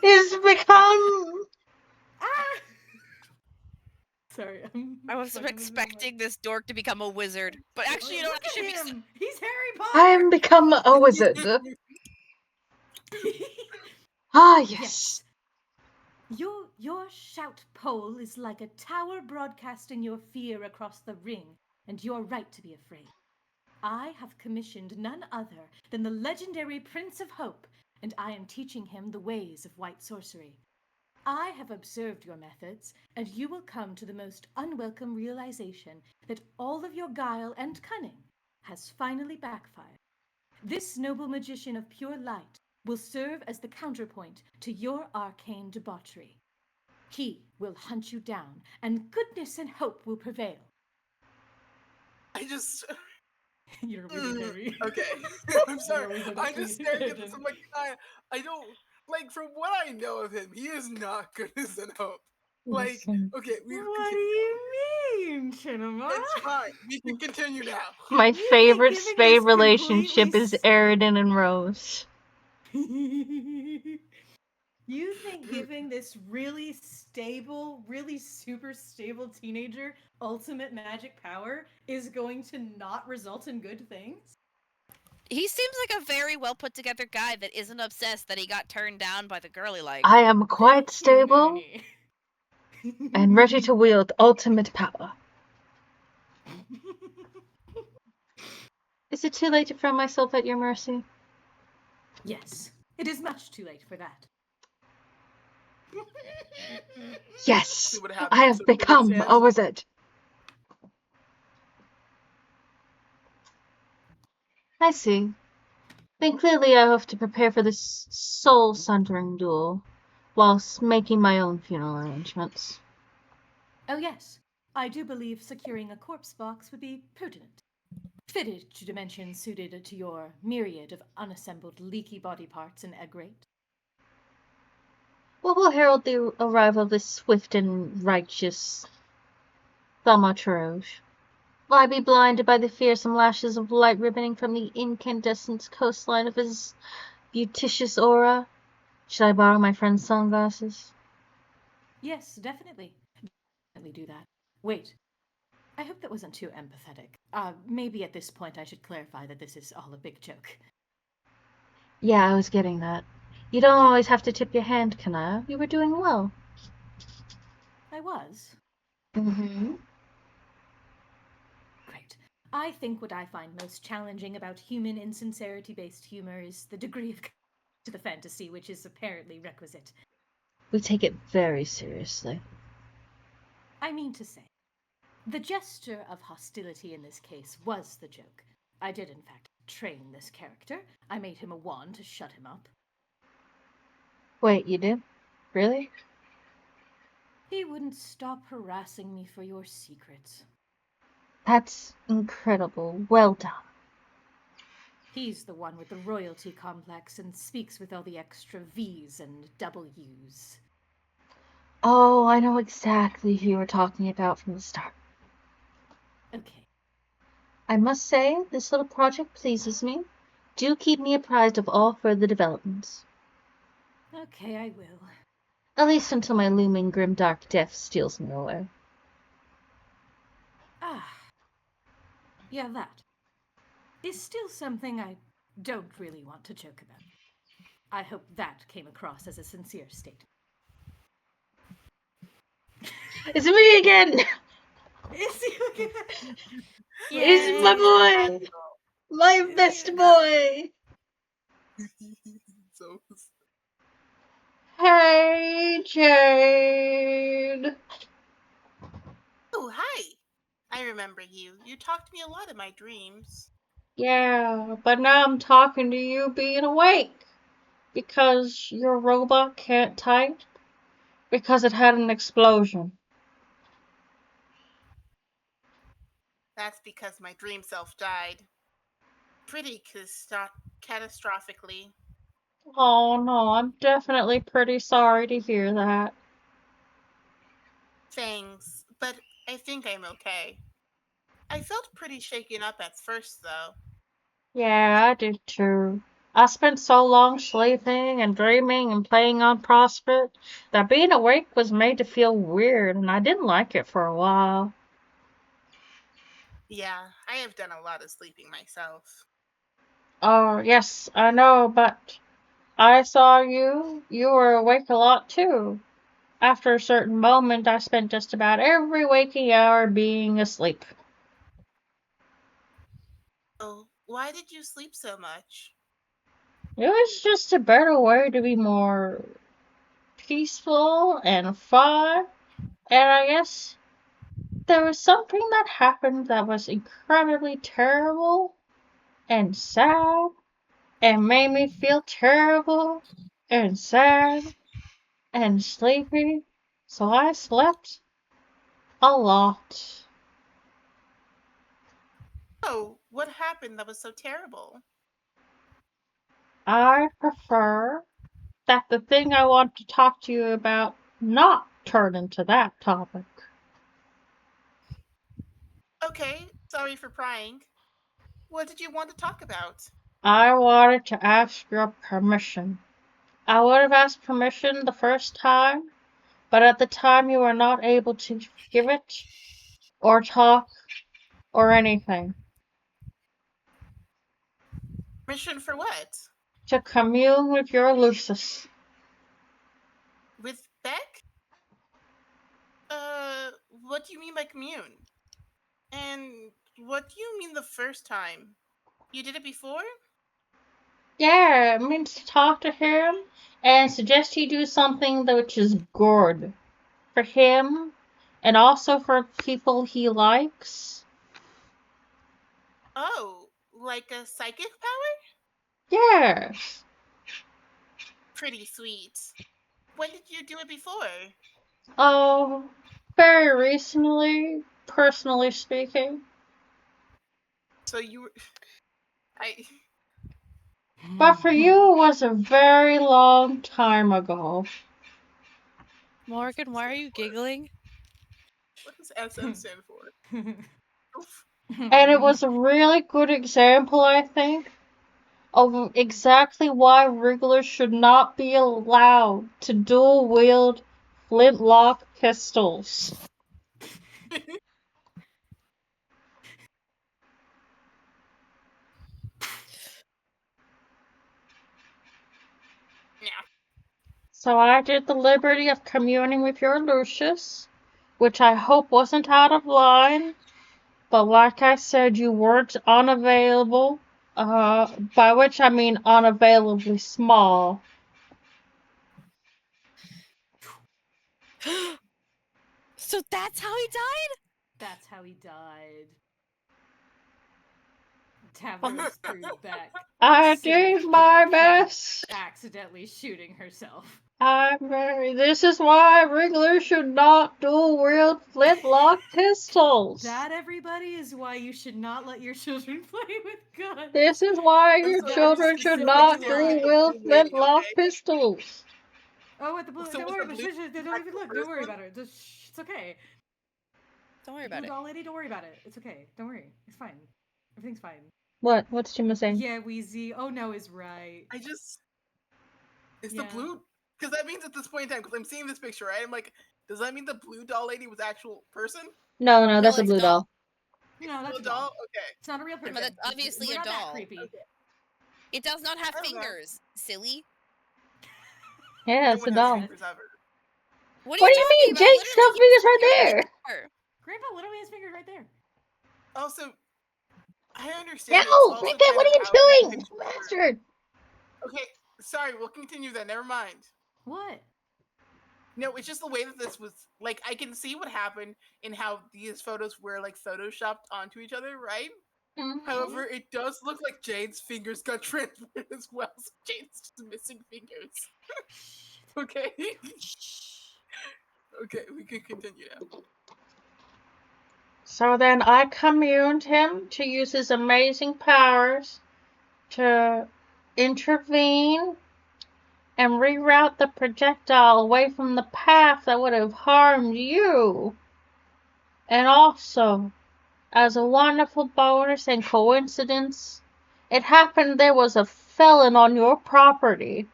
It's become... Ah! Sorry, I was expecting this dork to become a wizard, but actually, you know what? Look I should at be. him! He's Harry Potter! I am become a wizard. Ah, yes. Your shout pole is like a tower broadcasting your fear across the ring, and you're right to be afraid. I have commissioned none other than the legendary Prince of Hope, and I am teaching him the ways of white sorcery. I have observed your methods, and you will come to the most unwelcome realization that all of your guile and cunning has finally backfired. This noble magician of pure light will serve as the counterpoint to your arcane debauchery. He will hunt you down, and goodness and hope will prevail. I just. You're really Harry. Okay. I'm sorry. I'm just staring at this. I'm like, I don't. Like, from what I know of him, he is not goodness and hope. Like, Listen. okay, we What do you mean, Chinema? It's fine. We can continue now. My You favorite think giving spay this relationship completely is Aridin and Rose. You think giving this really stable, really super stable teenager ultimate magic power is going to not result in good things? He seems like a very well put together guy that isn't obsessed that he got turned down by the girl he liked. I am quite Thank you, stable Mooney. and ready to wield ultimate power. Is it too late to throw myself at your mercy? Yes, it is much too late for that. Yes, See what happens I have to become Chance. a wizard. I see. Then clearly I have to prepare for this soul-sundering duel, whilst making my own funeral arrangements. Oh yes, I do believe securing a corpse box would be prudent. Fitted to dimensions suited to your myriad of unassembled leaky body parts and egg rate. What will herald the arrival of this swift and righteous Somewhat rouge. Will I be blinded by the fearsome lashes of light ribboning from the incandescent coastline of his beauticious aura? Should I borrow my friend's sunglasses? Yes, definitely. Definitely do that. Wait. I hope that wasn't too empathetic. Maybe at this point I should clarify that this is all a big joke. Yeah, I was getting that. You don't always have to tip your hand, Kanaya. You were doing well. I was. Mm-hmm. Great. I think what I find most challenging about human insincerity-based humor is the degree of to the fantasy which is apparently requisite. We take it very seriously. I mean to say, the gesture of hostility in this case was the joke. I did, in fact, train this character. I made him a wand to shut him up. Wait, you did? Really? He wouldn't stop harassing me for your secrets. That's incredible. Well done. He's the one with the royalty complex and speaks with all the extra V's and W's. Oh, I know exactly who you were talking about from the start. Okay. I must say, this little project pleases me. Do keep me apprised of all further developments. Okay, I will. At least until my looming grimdark death steals me away. Yeah, that is still something I don't really want to joke about. I hope that came across as a sincere statement. It's me again! Is you again? It's my boy! My best boy! So Hey, Jade! Oh, hi. I remember you. You talked to me a lot in my dreams. Yeah, but now I'm talking to you being awake. Because your robot can't type? Because it had an explosion. That's because my dream self died. Pretty catastrophically. Oh no, I'm definitely pretty sorry to hear that. Thanks, but I think I'm okay. I felt pretty shaken up at first, though. Yeah, I did too. I spent so long sleeping and dreaming and playing on Prospect that being awake was made to feel weird, and I didn't like it for a while. Yeah, I have done a lot of sleeping myself. Oh, yes, I know, but I saw you. You were awake a lot too. After a certain moment, I spent just about every waking hour being asleep. Oh, why did you sleep so much? It was just a better way to be more peaceful and fun, and I guess there was something that happened that was incredibly terrible and sad and made me feel terrible and sad and sleepy, so I slept a lot. Oh, what happened that was so terrible? I prefer that the thing I want to talk to you about not turn into that topic. Okay, sorry for prying. What did you want to talk about? I wanted to ask your permission. I would have asked permission the first time, but at the time you were not able to give it, or talk, or anything. Mission for what? To commune with your Lucis. With Beck? What do you mean by commune? And what do you mean the first time? You did it before? Yeah, it means to talk to him and suggest he do something which is good for him and also for people he likes. Oh, like a psychic power? Yes. Pretty sweet. When did you do it before? Oh, very recently, personally speaking. So you were. I. But for you, it was a very long time ago. Morgan, why are you giggling? What does SM stand for? Oof. And it was a really good example, I think, of exactly why Wrigglers should not be allowed to dual wield flintlock pistols. Yeah. So I did the liberty of communing with your Lucius, which I hope wasn't out of line, but like I said, you weren't unavailable, by which I mean unavailably small. So that's how he died? That's how he died. Tavros screwed back. I Saved did my Jade from best. accidentally shooting herself. This is why Wrigglers should not dual wield flintlock pistols. That, everybody, is why you should not let your children play with guns. This is why your So children just should specific not to dual the wield blue lady, flintlock okay? pistols. Oh, what the blue? So Don't was worry. the blue Don't even look. Don't worry person? about it. Just, it's okay. Don't worry Blue about it. doll lady, don't worry about it. It's okay. Don't worry. It's fine. Everything's fine. What? What's Jima saying? Yeah, Wheezy. Oh no is right. It's Yeah. the blue, because that means at this point in time, because I'm seeing this picture, right? I'm like, does that mean the blue doll lady was actual person? No, that's a it's blue doll. No, that's Blue a doll. Okay. It's not a real person. But that's obviously We're a not that doll. creepy. Okay. It does not have I don't know. fingers, silly. Yeah, No it's one a has doll. fingers ever. What are What you do you talking mean? about? Jake's Literally, stuff fingers right fingers there. there. Grandpa literally has fingers right there. Also, I understand. No, it's also Rick, kind what of are you how the doing? pictures were. Bastard. Okay, sorry, we'll continue then. Never mind. What? No, it's just the way that this was. Like, I can see what happened in how these photos were, like, photoshopped onto each other, right? Mhm. However, it does look like Jade's fingers got transferred as well, so Jade's just missing fingers. Okay? Okay, we can continue now. So then I communed him to use his amazing powers to intervene and reroute the projectile away from the path that would have harmed you. And also, as a wonderful bonus and coincidence, it happened there was a felon on your property.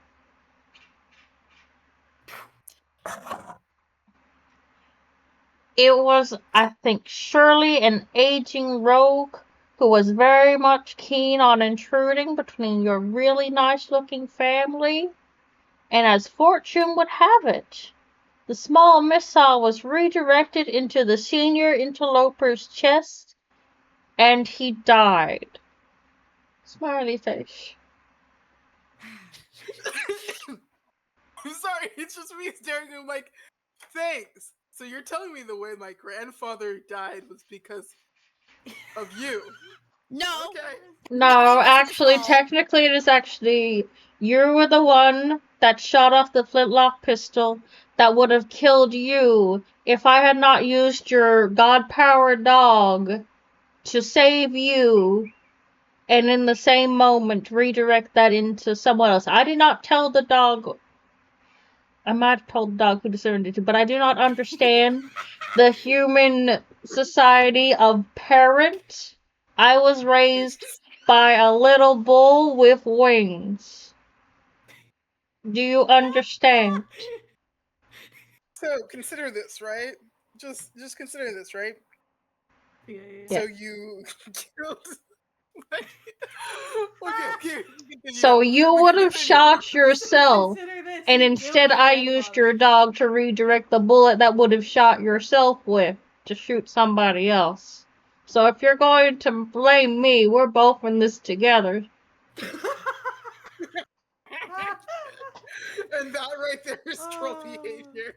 It was, I think, surely an aging rogue who was very much keen on intruding between your really nice-looking family. And as fortune would have it, the small missile was redirected into the senior interloper's chest, and he died. Smiley face. I'm sorry, it's just me staring at him like, thanks. So you're telling me the way my grandfather died was because of you? No. Okay. No, wasn't actually, small. technically, it is actually you were the one that shot off the flintlock pistol that would have killed you if I had not used your god-powered dog to save you, and in the same moment redirect that into someone else. I did not tell the dog. I might have told the dog who discerned it, but I do not understand the human society of parent. I was raised by a little bull with wings. Do you understand? So consider this, right? Just consider this, right? Yeah. So you killed. Okay. So you We would can have continue. shot yourself, Consider this. and You instead killed my I used grandfather. your dog to redirect the bullet that would have shot yourself with to shoot somebody else. So if you're going to blame me, we're both in this together. And that right there is troll Oh. behavior.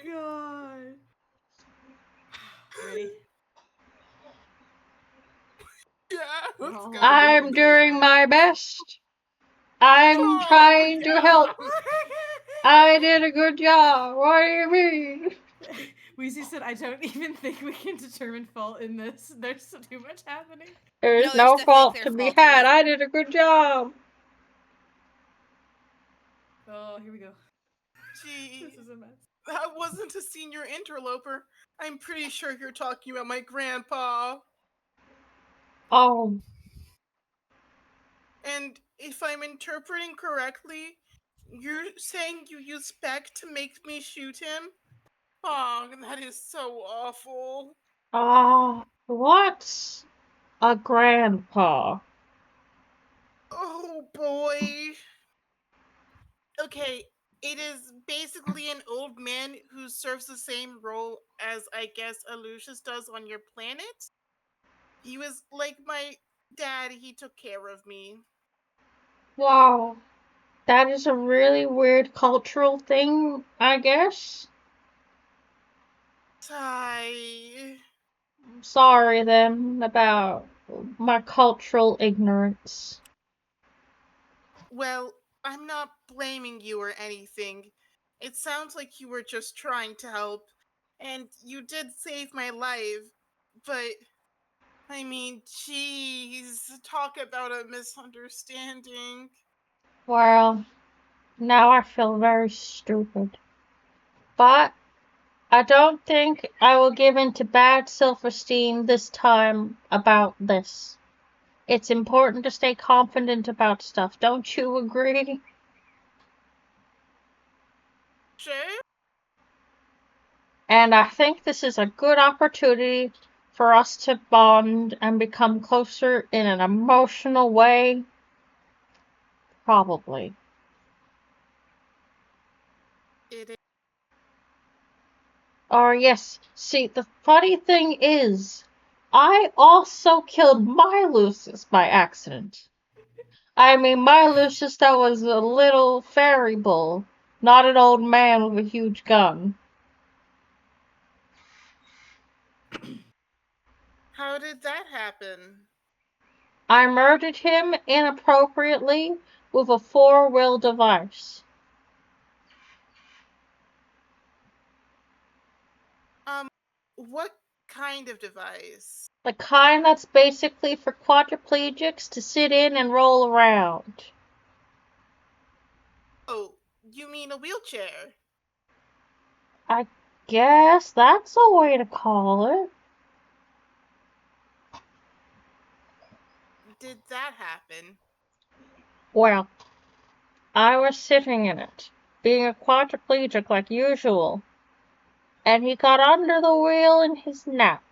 God. Ready? Yeah, let's Oh, go. I'm doing my best. I'm Oh, trying to help. yeah. I did a good job. What do you mean? Weezy said, I don't even think we can determine fault in this. There's too much happening. There's there's no definitely fault clear to be fault in had. this. I did a good job. Oh, here we go. Gee. This is a mess. That wasn't a senior interloper. I'm pretty sure you're talking about my grandpa. Oh, And if I'm interpreting correctly, you're saying you used spec to make me shoot him? Oh, that is so awful. what's a grandpa? Oh boy. Okay, it is basically an old man who serves the same role as I guess Alucius does on your planet. He was like my dad, he took care of me. Wow, that is a really weird cultural thing, I guess. Sigh. Sorry then about my cultural ignorance. Well, I'm not blaming you or anything. It sounds like you were just trying to help, and you did save my life, but I mean, jeez, talk about a misunderstanding. Well, now I feel very stupid. But I don't think I will give in to bad self-esteem this time about this. It's important to stay confident about stuff. Don't you agree? Sure? And I think this is a good opportunity for us to bond and become closer in an emotional way. Probably. It is. Oh, yes. See, the funny thing is, I also killed my Lucius by accident. I mean, my Lucius, that was a little fairy bull, not an old man with a huge gun. How did that happen? I murdered him inappropriately with a four-wheel device. What kind of device? The kind that's basically for quadriplegics to sit in and roll around. Oh, you mean a wheelchair? I guess that's a way to call it. Did that happen? Well, I was sitting in it, being a quadriplegic like usual, and he got under the wheel in his nap.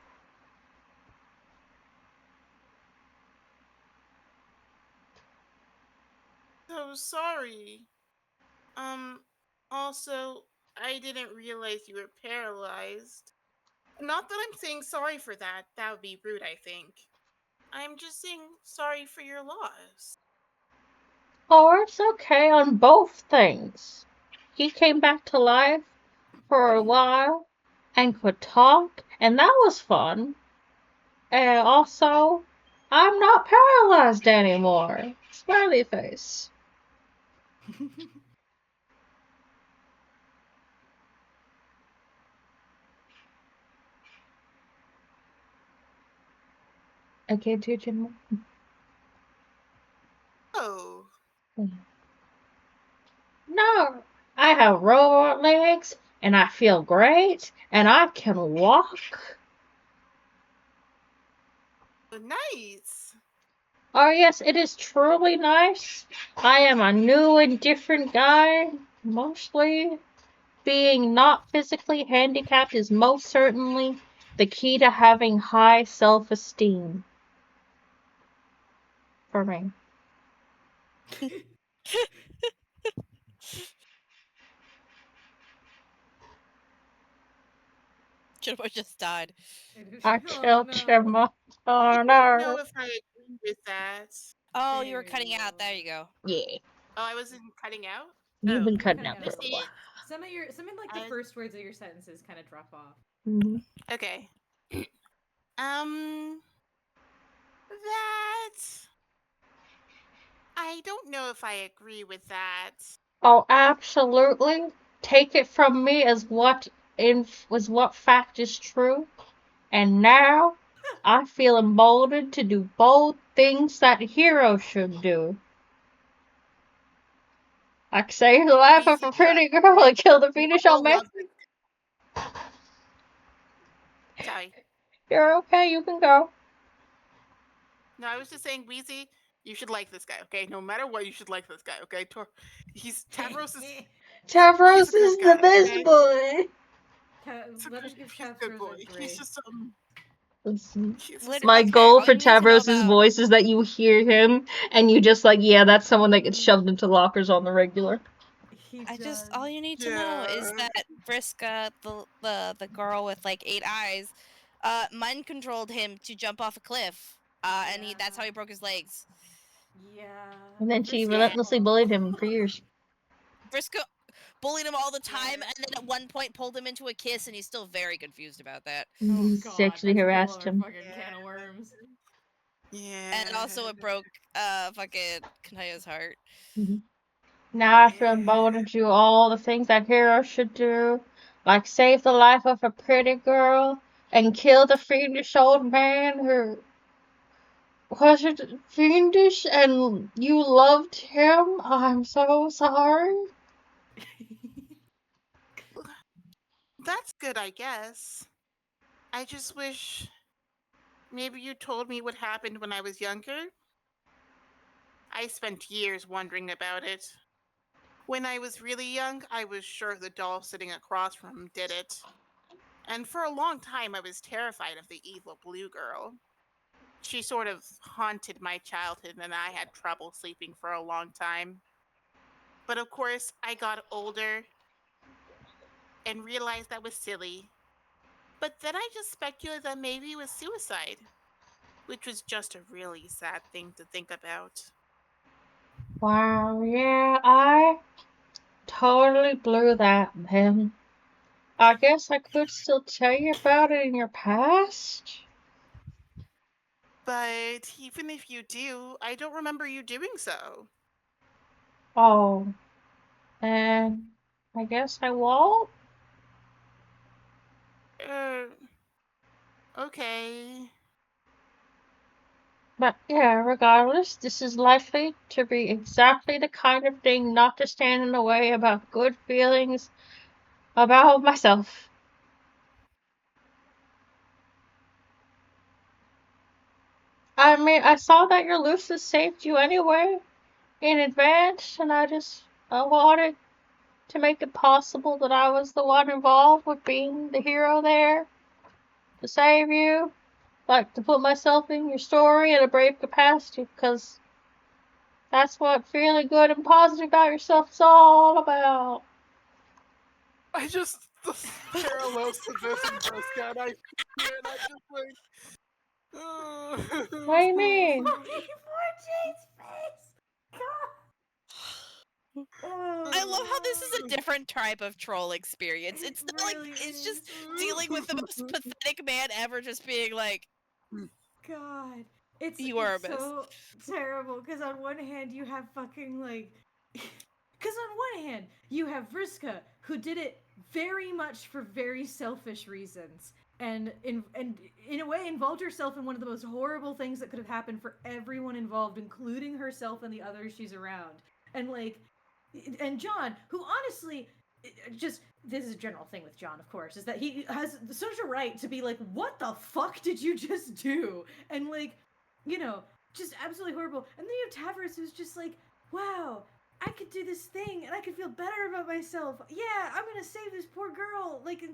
So sorry. Also, I didn't realize you were paralyzed. Not that I'm saying sorry for that. That would be rude, I think. I'm just saying sorry for your loss. Oh, it's okay on both things. He came back to life for a while and could talk, and that was fun. And also, I'm not paralyzed anymore. Smiley face. I can't do it anymore. Oh, No, I have robot legs, and I feel great, and I can walk. nice. Oh, yes, it is truly nice. I am a new and different guy, mostly. Being not physically handicapped is most certainly the key to having high self-esteem. For me. Jimbo just died. I Oh, killed no. Chipmunk. Oh I don't know no. if I agree with that. Oh, you were There cutting you out. go. There you go. Yeah. Oh, I wasn't cutting out? You've Oh, been You were cutting cutting out out for a a little while. bit. Some of like the I- first words of your sentences kind of drop off. Mm-hmm. okay. Um, that. I don't know if I agree with that. Oh, absolutely. Take it from me as what fact is true. And now I feel emboldened to do bold things that heroes should do. Like save the life of a Easy try. pretty girl and kill the We Venus all on me. love it. Why? You're okay, you can go. No, I was just saying, Wheezy, you should like this guy, okay? No matter what, you should like this guy, okay? Tavros is Tavros he's a good is guy, the best okay? boy. Let's give He's a good Tavros boy. a 3. He's just Listen, he's Lit- just my okay, goal all for you need to know Tavros's about voice is that you hear him and you just like, yeah, that's someone that gets shoved into lockers on the regular. He does. all you need to know is Yeah. that Vriska, the girl with like 8 eyes, mind controlled him to jump off a cliff. And that's how he broke his legs. Yeah. And then she Vriska's relentlessly bullied him for years. Vriska bullied him all the time, Yeah. and then at one point pulled him into a kiss, and he's still very confused about that. Oh He god, sexually that's a whole harassed other him. fucking can of worms. Yeah. And also it broke fucking Kanaya's heart. Now I feel emboldened to do all the things that heroes should do, like save the life of a pretty girl and kill the fiendish old man who was it fiendish and you loved him. I'm so sorry. That's good, I guess. I just wish maybe you told me what happened when I was younger. I spent years wondering about it. When I was really young, I was sure the doll sitting across from him did it. And for a long time, I was terrified of the evil blue girl. She sort of haunted my childhood, and I had trouble sleeping for a long time. But of course, I got older and realized that was silly. But then I just speculated that maybe it was suicide, which was just a really sad thing to think about. Wow, yeah, I totally blew that, man. I guess I could still tell you about it in your past. But even if you do, I don't remember you doing so. Oh, and I guess I won't. Okay. But yeah, regardless, this is likely to be exactly the kind of thing not to stand in the way about good feelings about myself. I mean, I saw that your Lucis saved you anyway, in advance, and I wanted to make it possible that I was the one involved with being the hero there to save you. Like, to put myself in your story in a brave capacity, because that's what feeling good and positive about yourself is all about. I just the parallels to this and Brisca, and I see it, and I'm just like, What do you mean? Poor Jade's face. God. I love how this is a different type of troll experience. It's not really like it's is. just dealing with the most pathetic man ever, just being like, God, it's You are a mess. so terrible. Because on one hand you have fucking like, because on one hand you have Vriska who did it very much for very selfish reasons, and in a way involved herself in one of the most horrible things that could have happened for everyone involved, including herself and the others she's around. And like, and John, who honestly, just this is a general thing with John, of course, is that he has such a right to be like, what the fuck did you just do? And like, you know, just absolutely horrible. And then you have Tavros who's just like, wow, I could do this thing and I could feel better about myself. Yeah, I'm gonna save this poor girl, like,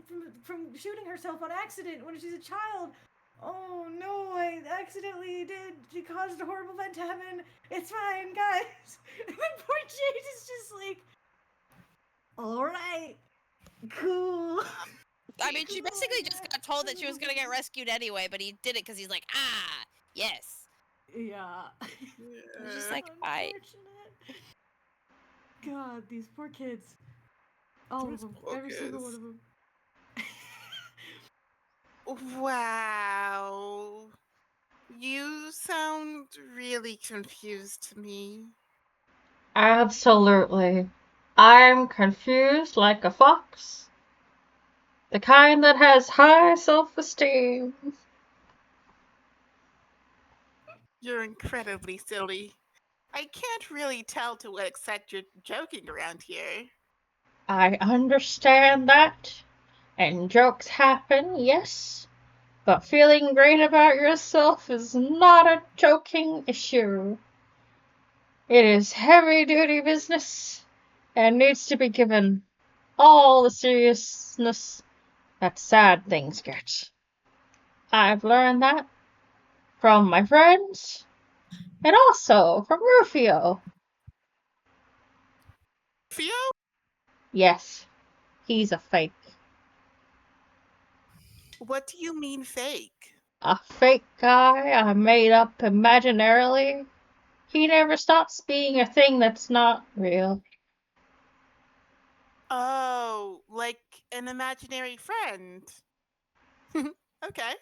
from shooting herself on accident when she's a child. Oh no, I accidentally did. She caused a horrible event to happen. It's fine, guys. And then poor Jade is just like, alright, cool. I mean, she basically just got told that she was gonna get rescued anyway, but he did it because he's like, yes. Yeah. It's just like, I. Unfortunate. God, these poor kids. All of them. Every single one of them. wow. You sound really confused to me. Absolutely. I'm confused like a fox. The kind that has high self-esteem. You're incredibly silly. I can't really tell to what extent you're joking around here. I understand that. And jokes happen, yes. But feeling great about yourself is not a joking issue. It is heavy-duty business and needs to be given all the seriousness that sad things get. I've learned that from my friends and also from Rufio. Theo? Yes, he's a fake. What do you mean fake? A fake guy I made up imaginarily. He never stops being a thing that's not real. Oh, like an imaginary friend. Okay.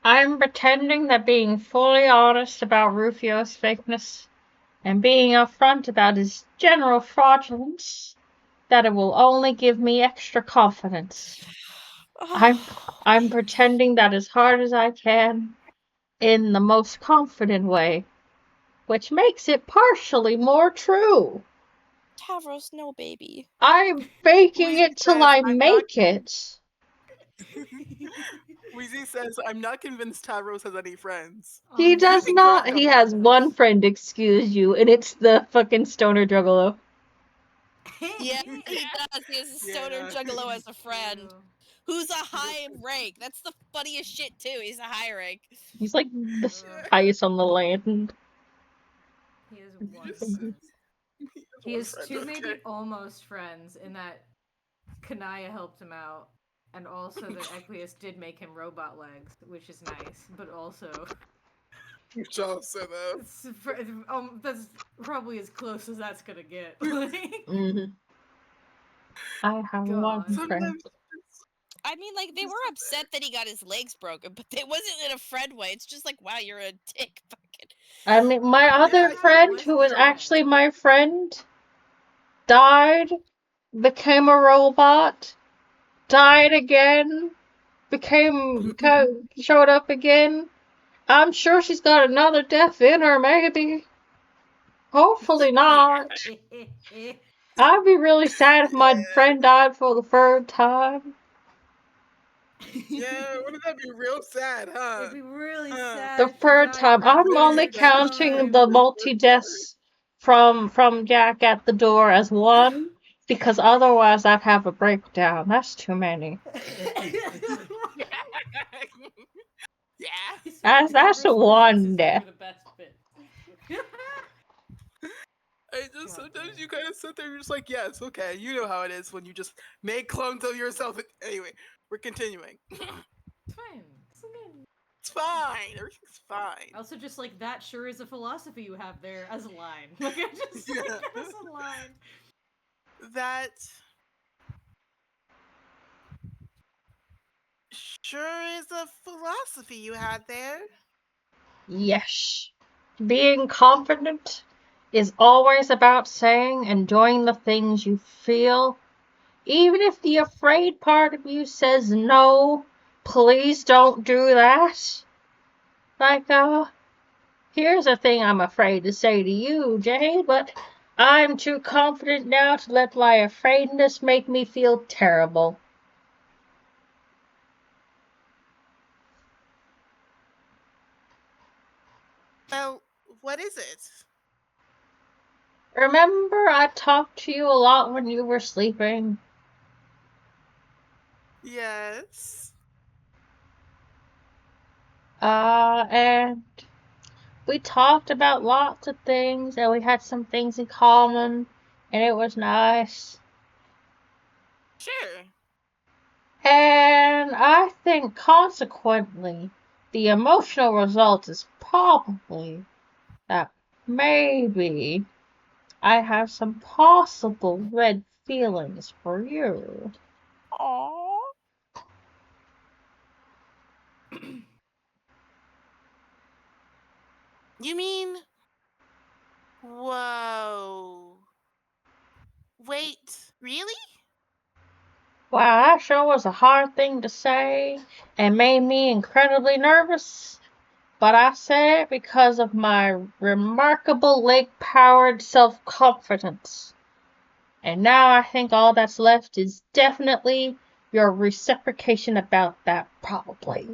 I'm pretending that being fully honest about Rufio's fakeness and being upfront about his general fraudulence, that it will only give me extra confidence. I'm pretending that as hard as I can, in the most confident way, which makes it partially more true. Tavros, no, baby. I'm faking Wheezy it till says, I "I'm not-" make it. Wheezy says, I'm not convinced Tavros has any friends. He Oh, does think not. Draco He has does. one friend, excuse you, and it's the fucking stoner juggalo. Yeah, he does. He has a stoner Yeah. juggalo as a friend. True. Who's a high rank. That's the funniest shit, too. He's a high rank. He's like the Ugh. highest on the land. He is one Just- friend. He one has friend, two okay. maybe almost friends in that Kanaya helped him out, and also that Equius did make him robot legs, which is nice, but also Which also though. that's probably as close as that's gonna get. Like, Mm-hmm. I have one God. friend. Sometimes I mean, like, they were upset that he got his legs broken, but it wasn't in a friend way. It's just like, wow, you're a dick. Fucking. I mean, my other I friend, was who was mad. actually my friend, died, became a robot, died again, showed up again. I'm sure she's got another death in her, maybe. Hopefully not. I'd be really sad if my friend died for the third time. Yeah, wouldn't that be real sad, huh? It'd be really Huh. sad. The if he third died time. for the I'm only third counting time. the multi-deaths from Jack at the door as one, because otherwise I'd have a breakdown. That's too many. Yeah. That's a one death. The best bit. I just sometimes you kind of sit there, you're just like, yes, okay, you know how it is when you just make clones of yourself. Anyway, we're continuing. It's fine. It's okay. It's fine. Everything's fine. Also, just like that sure is a philosophy you have there as a line. Like I just like Yeah. as a line. That sure is a philosophy you had there. Yes. Being confident is always about saying and doing the things you feel. Even if the afraid part of you says no, please don't do that. Like, here's a thing I'm afraid to say to you, Jade, but I'm too confident now to let my afraidness make me feel terrible. Well, what is it? Remember I talked to you a lot when you were sleeping? Yes. And we talked about lots of things, and we had some things in common, and it was nice. Sure. And I think, consequently, the emotional result is probably that maybe I have some possible red feelings for you. Aww. You mean? Whoa. Wait, really? Wow, that sure was a hard thing to say and made me incredibly nervous. But I said it because of my remarkable lake-powered self-confidence. And now I think all that's left is definitely your reciprocation about that, probably.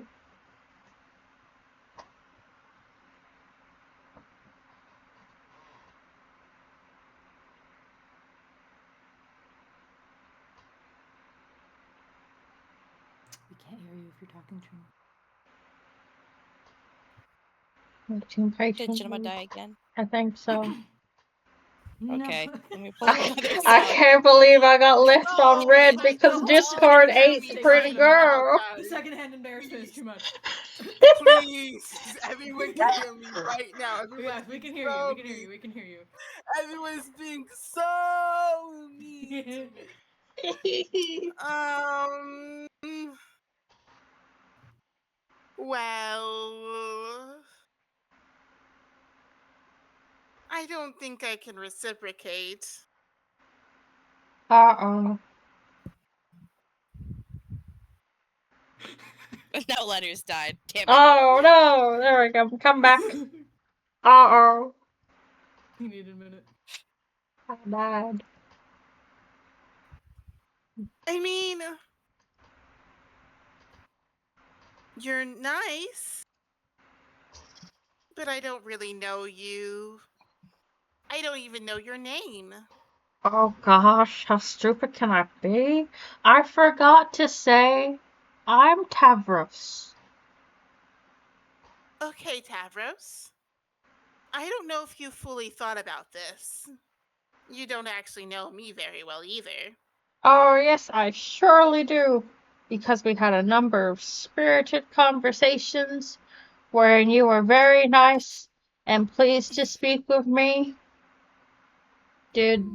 can't hear you if you're talking to me. Waiting Did Cinema patiently. die again? I think so. Okay, No. let me pull up another I sound. can't believe I got left Oh, on red my because God. Discord Oh, ate it's the taking pretty a minute. girl. The secondhand embarrassment is too much. Please, everyone can hear me right now. Everyone's Yes, we being can hear you. so We can hear mean. you. We can hear you. Everyone's being so mean to me. Well, I don't think I can reciprocate. Uh-oh. Now letters died. Damn it. Oh no! There we go. Come back. Uh-oh. You need a minute. I died. I mean, you're nice, but I don't really know you. I don't even know your name. Oh gosh, how stupid can I be? I forgot to say I'm Tavros. Okay, Tavros. I don't know if you fully thought about this. You don't actually know me very well either. Oh yes, I surely do. Because we had a number of spirited conversations wherein you were very nice and pleased to speak with me. Did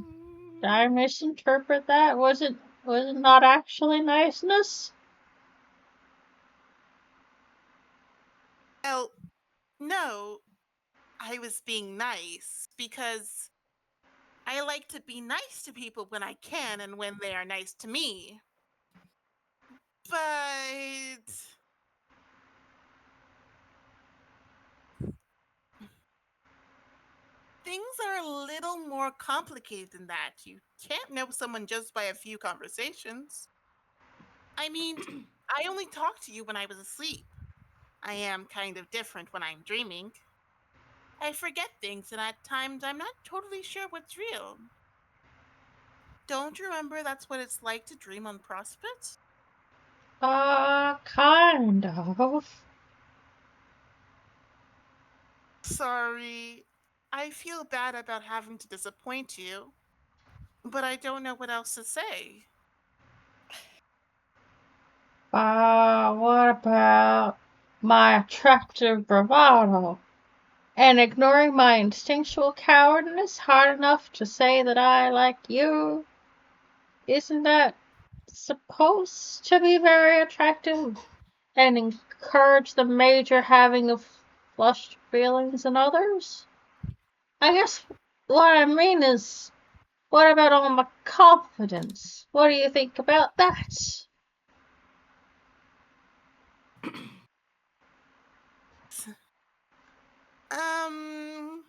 I misinterpret that? Was it not actually niceness? Well, no, I was being nice because I like to be nice to people when I can and when they are nice to me. But things are a little more complicated than that. You can't know someone just by a few conversations. I mean, I only talk to you when I was asleep. I am kind of different when I'm dreaming. I forget things, and at times I'm not totally sure what's real. Don't you remember that's what it's like to dream on Prospect? Kind of. Sorry. I feel bad about having to disappoint you, but I don't know what else to say. What about my attractive bravado? And ignoring my instinctual cowardice hard enough to say that I like you? Isn't that supposed to be very attractive? And encourage the major having of flushed feelings in others? I guess what I mean is, what about all my confidence? What do you think about that? Um,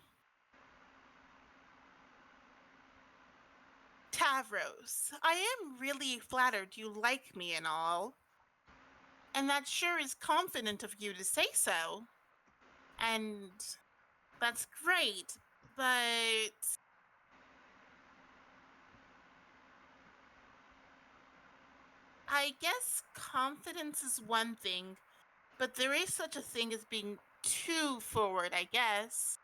Tavros, I am really flattered you like me and all. And that sure is confident of you to say so. And that's great, but I guess confidence is one thing, but there is such a thing as being too forward, I guess.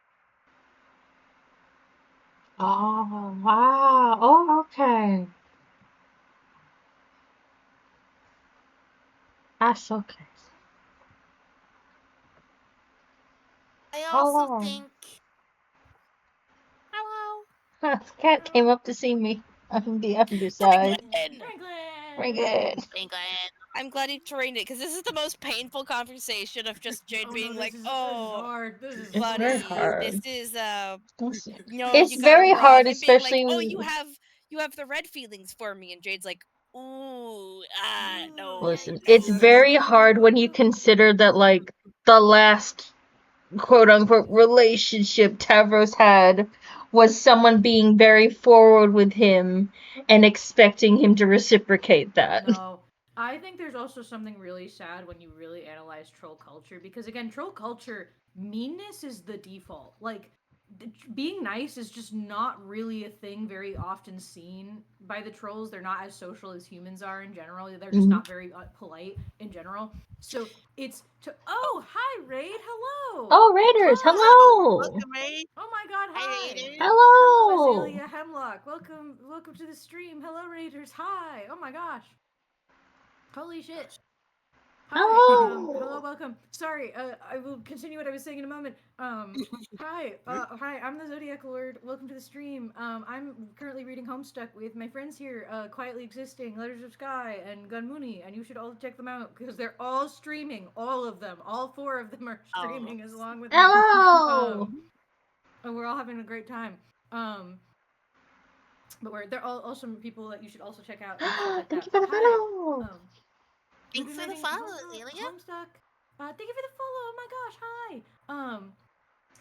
Oh, wow. Oh, okay. That's okay. I also Hello. think. Hello? The cat came up to see me on the underside. Franklin! Very good. England. I'm glad you trained it because this is the most painful conversation of just Jade Oh being no, like, this is "Oh, hard. This is It's so very buddy, hard. this hard. is no, It's you gotta very run," hard, and being like, especially. "Oh, you have the red feelings for me," and Jade's like, "Ooh, no." Listen, it's very hard when you consider that, like, the last quote unquote relationship Tavros had was someone being very forward with him and expecting him to reciprocate that. No. I think there's also something really sad when you really analyze troll culture because again, troll culture meanness is the default. Like being nice is just not really a thing very often seen by the trolls. They're not as social as humans are in general. They're just not very polite in general. So it's to hi Raid, hello. Oh, Raiders, Hi. hello. Welcome, Ray. Oh my God, Hi, hi. Raiders. Hello, Hello. Azalea Hemlock. Welcome to the stream. Hello, Raiders. Hi. Oh my gosh. Holy shit. Hi. Hello. Hello, welcome. Sorry, I will continue what I was saying in a moment. Hi. Hi, I'm the ZodiacLord. Welcome to the stream. I'm currently reading Homestuck with my friends here, Quietly Existing, Letters of Sky, and Gunmoony, and you should all check them out because they're all streaming. All of them. All 4 of them are streaming as along with me. Hello. And we're all having a great time. But they're all awesome people that you should also check out. And stuff like Thank that. you for the Hi. follow. Thanks for the follow, Azalea. Homestuck. Thank you for the follow. Oh my gosh, hi.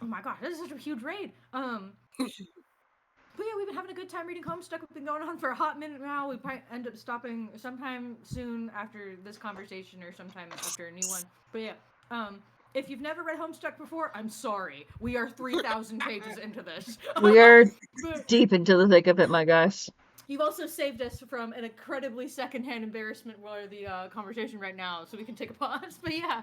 Oh my gosh, this is such a huge raid. But yeah, we've been having a good time reading Homestuck. We've been going on for a hot minute now. We might end up stopping sometime soon after this conversation or sometime after a new one. But yeah, if you've never read Homestuck before, I'm sorry. We are 3,000 pages into this. We are But deep into the thick of it, my guys. you've also saved us from an incredibly secondhand embarrassment while the conversation right now, so we can take a pause. But yeah,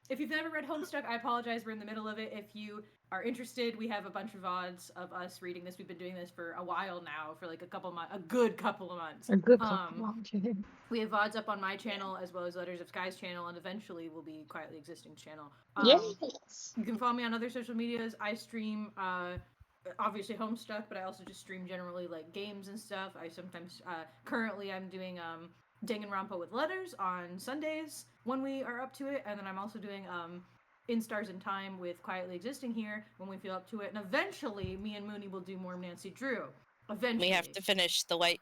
if you've never read Homestuck, I apologize. We're in the middle of it. If you are interested, we have a bunch of VODs of us reading this. We've been doing this for a while now, for like a good couple of months. A good couple. We have VODs up on my channel as well as Letters of Sky's channel, and eventually will be Quietly Existing's channel. Yes. You can follow me on other social medias. I stream obviously Homestuck, but I also just stream generally like games and stuff. I sometimes currently I'm doing Danganronpa with Letters on Sundays when we are up to it, and then I'm also doing In Stars in Time with Quietly Existing here when we feel up to it, and eventually me and Mooney will do more Nancy Drew. Eventually. We have to finish the White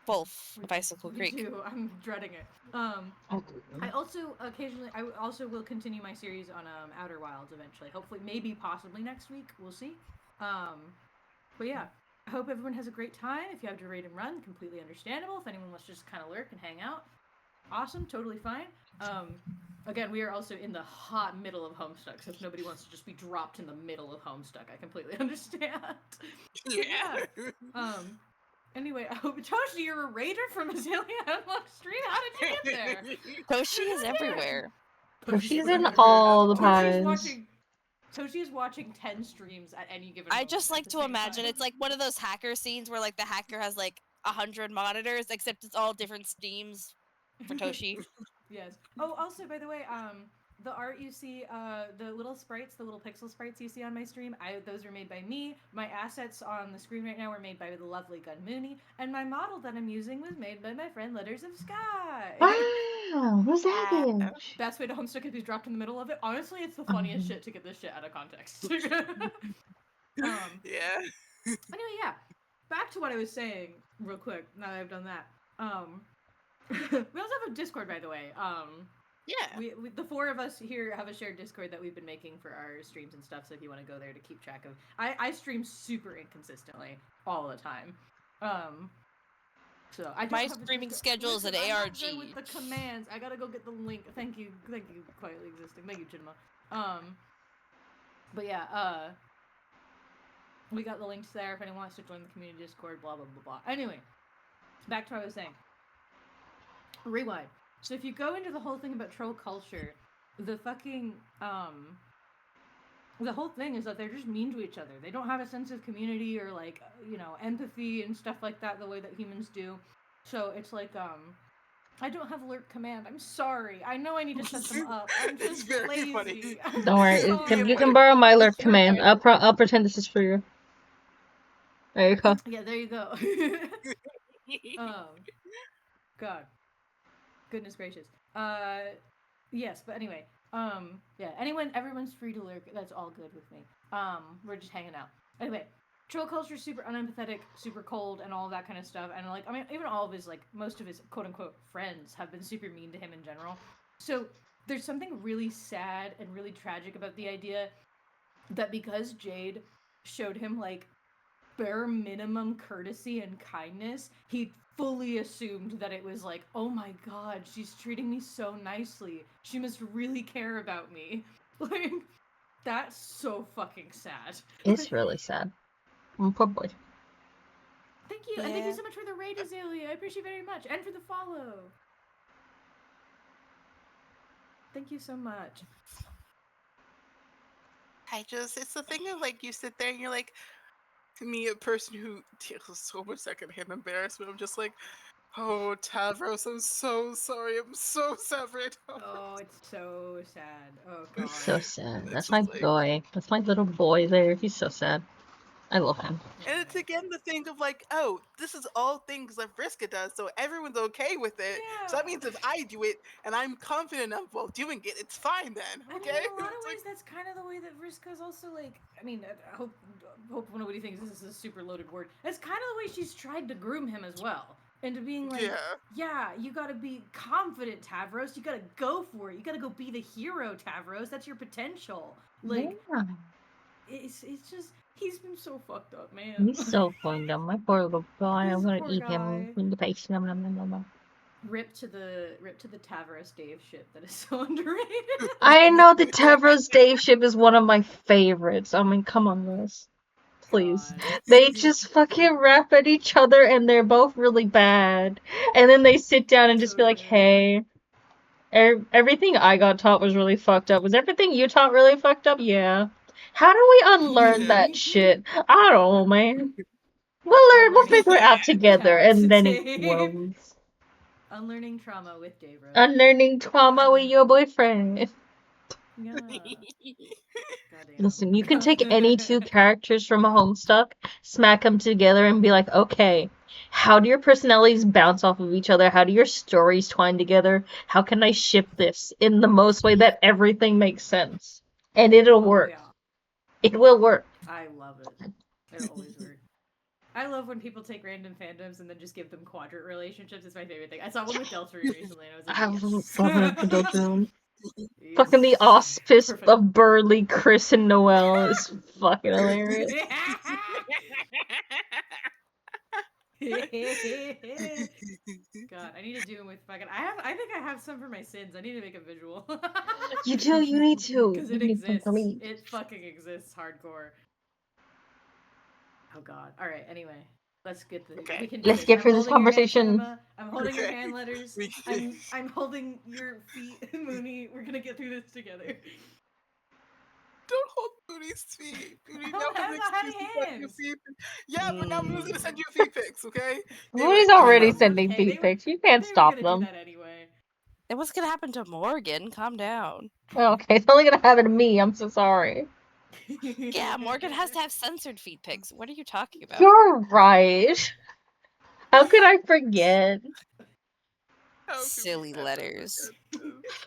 Wolf of Icicle We Creek. do. I'm dreading it. I also will continue my series on Outer Wilds eventually. Hopefully, maybe, possibly next week. We'll see. But yeah, I hope everyone has a great time. If you have to raid and run, completely understandable. If anyone wants to just kind of lurk and hang out, awesome, totally fine. Again, we are also in the hot middle of Homestuck, so if nobody wants to just be dropped in the middle of Homestuck, I completely understand. Yeah. Anyway, I hope Toshi, you're a raider from Azalea Hemlock Street. How did you get there? Toshi is everywhere. She's in all the pies. Toshi is watching 10 streams at any given I moment just at like the to same imagine time. it's like one of those hacker scenes where like the hacker has like 100 monitors, except it's all different steams for Toshi. Yes. Oh, also, by the way, the art you see, the little sprites, the little pixel sprites you see on my stream, those are made by me. My assets on the screen right now were made by the lovely Gunmoony, and my model that I'm using was made by my friend Letters of Sky. Wow, who's that bitch? Best way to Homestuck is he's dropped in the middle of it. Honestly, it's the funniest shit to get this shit out of context. Yeah. Anyway, yeah. Back to what I was saying, real quick. Now that I've done that, we also have a Discord, by the way. Yeah. We the 4 of us here have a shared Discord that we've been making for our streams and stuff. So if you want to go there to keep track of, I stream super inconsistently all the time. So I don't My have a streaming Discord. schedule is Listen, an I'm not ARG. good with the commands. I gotta go get the link. Thank you, Quietly Existing. Thank you, Chinma. But yeah, we got the links there if anyone wants to join the community Discord. Blah blah blah blah. Anyway, back to what I was saying. Rewind. So if you go into the whole thing about troll culture, the fucking the whole thing is that they're just mean to each other. They don't have a sense of community or like, you know, empathy and stuff like that the way that humans do. So it's like I don't have alert command. I'm sorry. I know I need to set them up. I'm It's just very lazy. funny. I'm Don't worry, sorry. you can borrow my alert It's command. okay. I'll pretend this is for you. There you go. Yeah, there you go. God. Goodness gracious. Yes, but anyway. Yeah, everyone's free to lurk. That's all good with me. We're just hanging out. Anyway, troll culture is super unempathetic, super cold, and all that kind of stuff. And like, I mean, even all of his most of his quote unquote friends have been super mean to him in general. So there's something really sad and really tragic about the idea that because Jade showed him like bare minimum courtesy and kindness, he fully assumed that it was like, oh my god, she's treating me so nicely. She must really care about me. Like, That's so fucking sad. It's really sad. Poor boy. Thank you, and thank you Yeah. so much for the raid, Azalea. I appreciate it very much, and for the follow. Thank you so much. It's the thing of like you sit there and you're like, to me, a person who deals so much secondhand embarrassment, I'm just like, oh, Tavros, I'm so sorry. I'm so sorry. Oh, it's so sad. Oh god. It's so sad. It's That's my just like, boy. That's my little boy there. He's so sad. I love him. and it's again the thing of like, oh, this is all things that Vriska does, so everyone's okay with it. So that Yeah. means if I do it and I'm confident enough while doing it, it's fine then. I Okay? mean, in a lot of It's ways, like, that's kind of the way that Vriska's also like. I mean, I hope nobody thinks this is a super loaded word. That's kind of the way she's tried to groom him as well, into being like, yeah, you gotta be confident, Tavros. You gotta go for it. You gotta go be the hero, Tavros. That's your potential. Like, Yeah. it's just he's been so fucked up, man. He's so fun though. My poor little boy. I'm This gonna poor eat him guy. in the face. Nom, nom, nom, nom, nom. Rip to the Tavros Dave ship that is so underrated. I know the Tavros Dave ship is one of my favorites. I mean, come on, Liz. Please. God. They just fucking rap at each other and they're both really bad. And then they sit down and just be like, hey, everything I got taught was really fucked up. Was everything you taught really fucked up? Yeah. How do we unlearn that shit? I don't know, man. We'll figure it out together, and then it grows. Unlearning trauma with Dave Rose. Unlearning trauma with your boyfriend. Yeah. Listen, you can take any two characters from a Homestuck, smack them together, and be like, okay, how do your personalities bounce off of each other? How do your stories twine together? How can I ship this in the most way that everything makes sense? And it'll work. Yeah. It will work. I love it. It'll always work. I love when people take random fandoms and then just give them quadrant relationships. It's my favorite thing. I saw one with Deltarune recently, and I was like, I yes. love it, Deltarune. Yes. Fucking the auspice Perfect. of Burley, Chris, and Noelle is fucking hilarious. God, I need to do it with fucking. I think I have some for my sins. I need to make a visual. You do. You need to. Because You it need some exists. for me. It fucking exists hardcore. Oh god. All right. Anyway, let's get the. Okay. We can do Let's this. get I'm through this holding your hand, conversation. Cinema. I'm holding your Okay. hand letters. We- I'm holding your feet, Mooney. We're gonna get through this together. Don't hold Moody's feet. Moody I now don't has an have excuse to high send you hands. feet. Yeah, but now Moody's gonna send you feet pics, okay? Moody's Anyway, already That's sending okay. feet pics. You can't They were stop gonna them. do that anyway. And what's gonna happen to Morgan? Calm down. Oh, okay, it's only gonna happen to me. I'm so sorry. Yeah, Morgan has to have censored feed pics. What are you talking about? You're right. How could I forget? how could we Silly ever letters. forget this?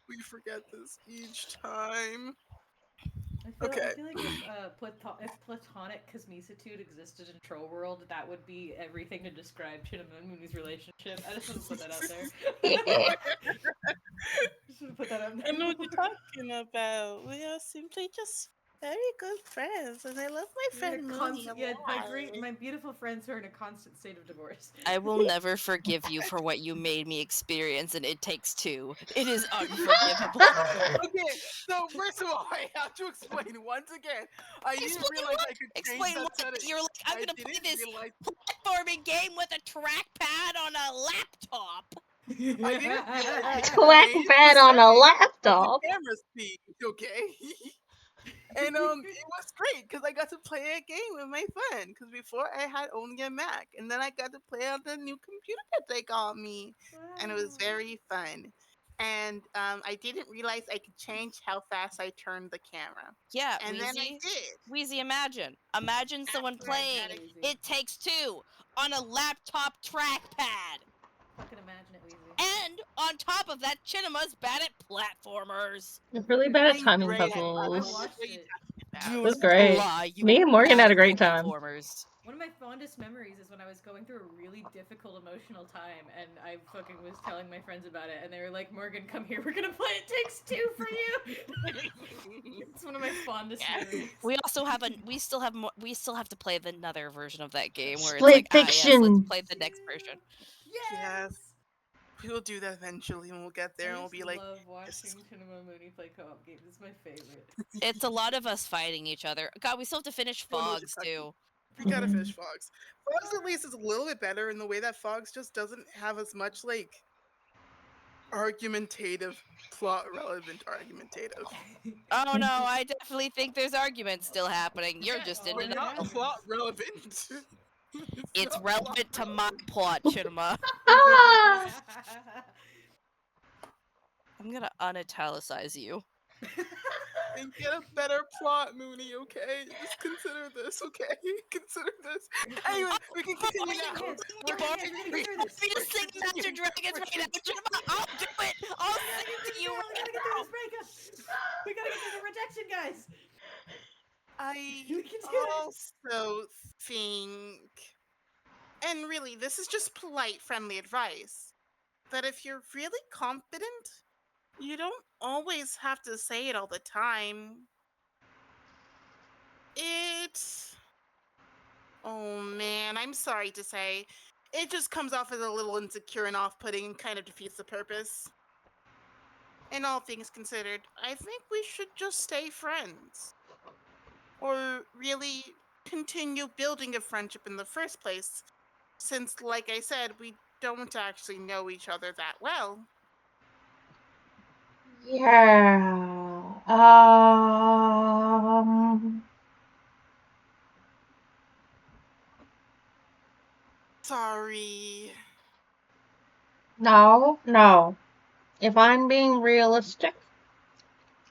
We forget this each time. I Okay. feel like if platonic cosmecitude existed in Troll World, that would be everything to describe Chin and Mooney's relationship. I just want to put that out there. Just want to put that out there. I know what you're talking about. We are simply just very good friends, and I love my friend Mooney a lot. my beautiful friends who are in a constant state of divorce. I will never forgive you for what you made me experience in It Takes Two. It is unforgivable. Okay, so first of all, I have to explain once again. I didn't Explain realize what? I could change Explain that what? setting. You're like, I'm I gonna play didn't this realize- platforming game with a trackpad on a laptop. I didn't realize I could Clack change pad the on a setting of laptop. the camera speed, okay? And it was great because I got to play a game with my friend. Because before I had only a Mac, and then I got to play on the new computer that they got me, and it was very fun. And I didn't realize I could change how fast I turned the camera, Yeah, and then I Wheezy. did. Wheezy, imagine someone After I got playing it. It Takes Two on a laptop trackpad. Fucking imagine it, Weezy. And on top of that, Chinema's bad at platformers. Really bad at I'm timing great at puzzles. I watched it. It was great. Lie, you Me are and Morgan bad had a at great time. platformers. One of my fondest memories is when I was going through a really difficult emotional time, and I fucking was telling my friends about it, and they were like, "Morgan, come here, we're gonna play It Takes Two for you." It's one of my fondest memories. We also have we still have to play another version of that game where Split it's like, yes, Fiction. let's play the next version. Yes. We'll do that eventually, and we'll get there, and we'll be like, love this is watching Mooney play co-op games. It's my favorite. It's a lot of us fighting each other. God, we still have to finish I don't know what you're Fogs talking too. We gotta finish Fogs. Fogs at least is a little bit better in the way that Fogs just doesn't have as much like argumentative, plot relevant argumentative. Oh no, I definitely think there's arguments still happening. You're just in But denial. not plot relevant. It's not relevant to my relevant. plot, Chinema. Ah! I'm gonna unitalicize you. And get a better plot, Mooney, okay? Just consider this, okay? Consider this. Anyway, we can continue now. Working hands, we're gonna get through this. We just sing Imagine Dragons right now, Chinema. I'll do it. I'll sing it to you We right gotta get through now. this breakup. We gotta get through the rejection, guys. I We can do this. also think, and really, this is just polite, friendly advice, that if you're really confident, you don't always have to say it all the time. Oh man, I'm sorry to say, it just comes off as a little insecure and off-putting and kind of defeats the purpose. In all things considered, I think we should just stay friends. Or really continue building a friendship in the first place, since, like I said, we don't actually know each other that well. Yeah. Sorry. No. If I'm being realistic,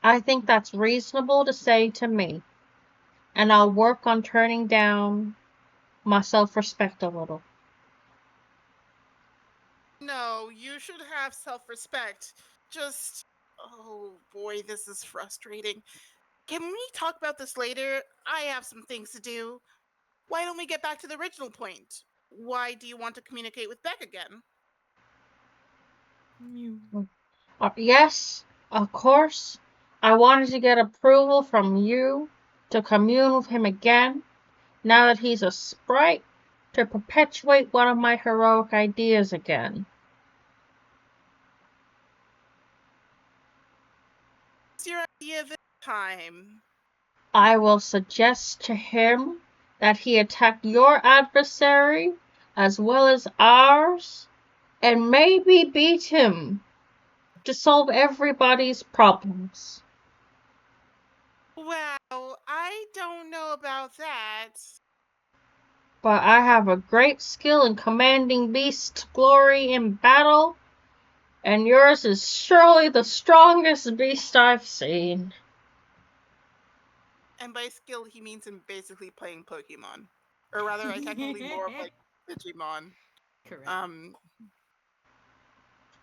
I think that's reasonable to say to me. And I'll work on turning down my self-respect a little. No, you should have self-respect. Just, oh boy, this is frustrating. Can we talk about this later? I have some things to do. Why don't we get back to the original point? Why do you want to communicate with Beck again? Yes, of course. I wanted to get approval from you to commune with him again, now that he's a sprite, to perpetuate one of my heroic ideas again. What's your idea this time? I will suggest to him that he attack your adversary as well as ours, and maybe beat him to solve everybody's problems. Well, I don't know about that. But I have a great skill in commanding beasts to glory in battle, and yours is surely the strongest beast I've seen. And by skill, he means in basically playing Pokemon. Or rather, I technically more of like Digimon. Correct.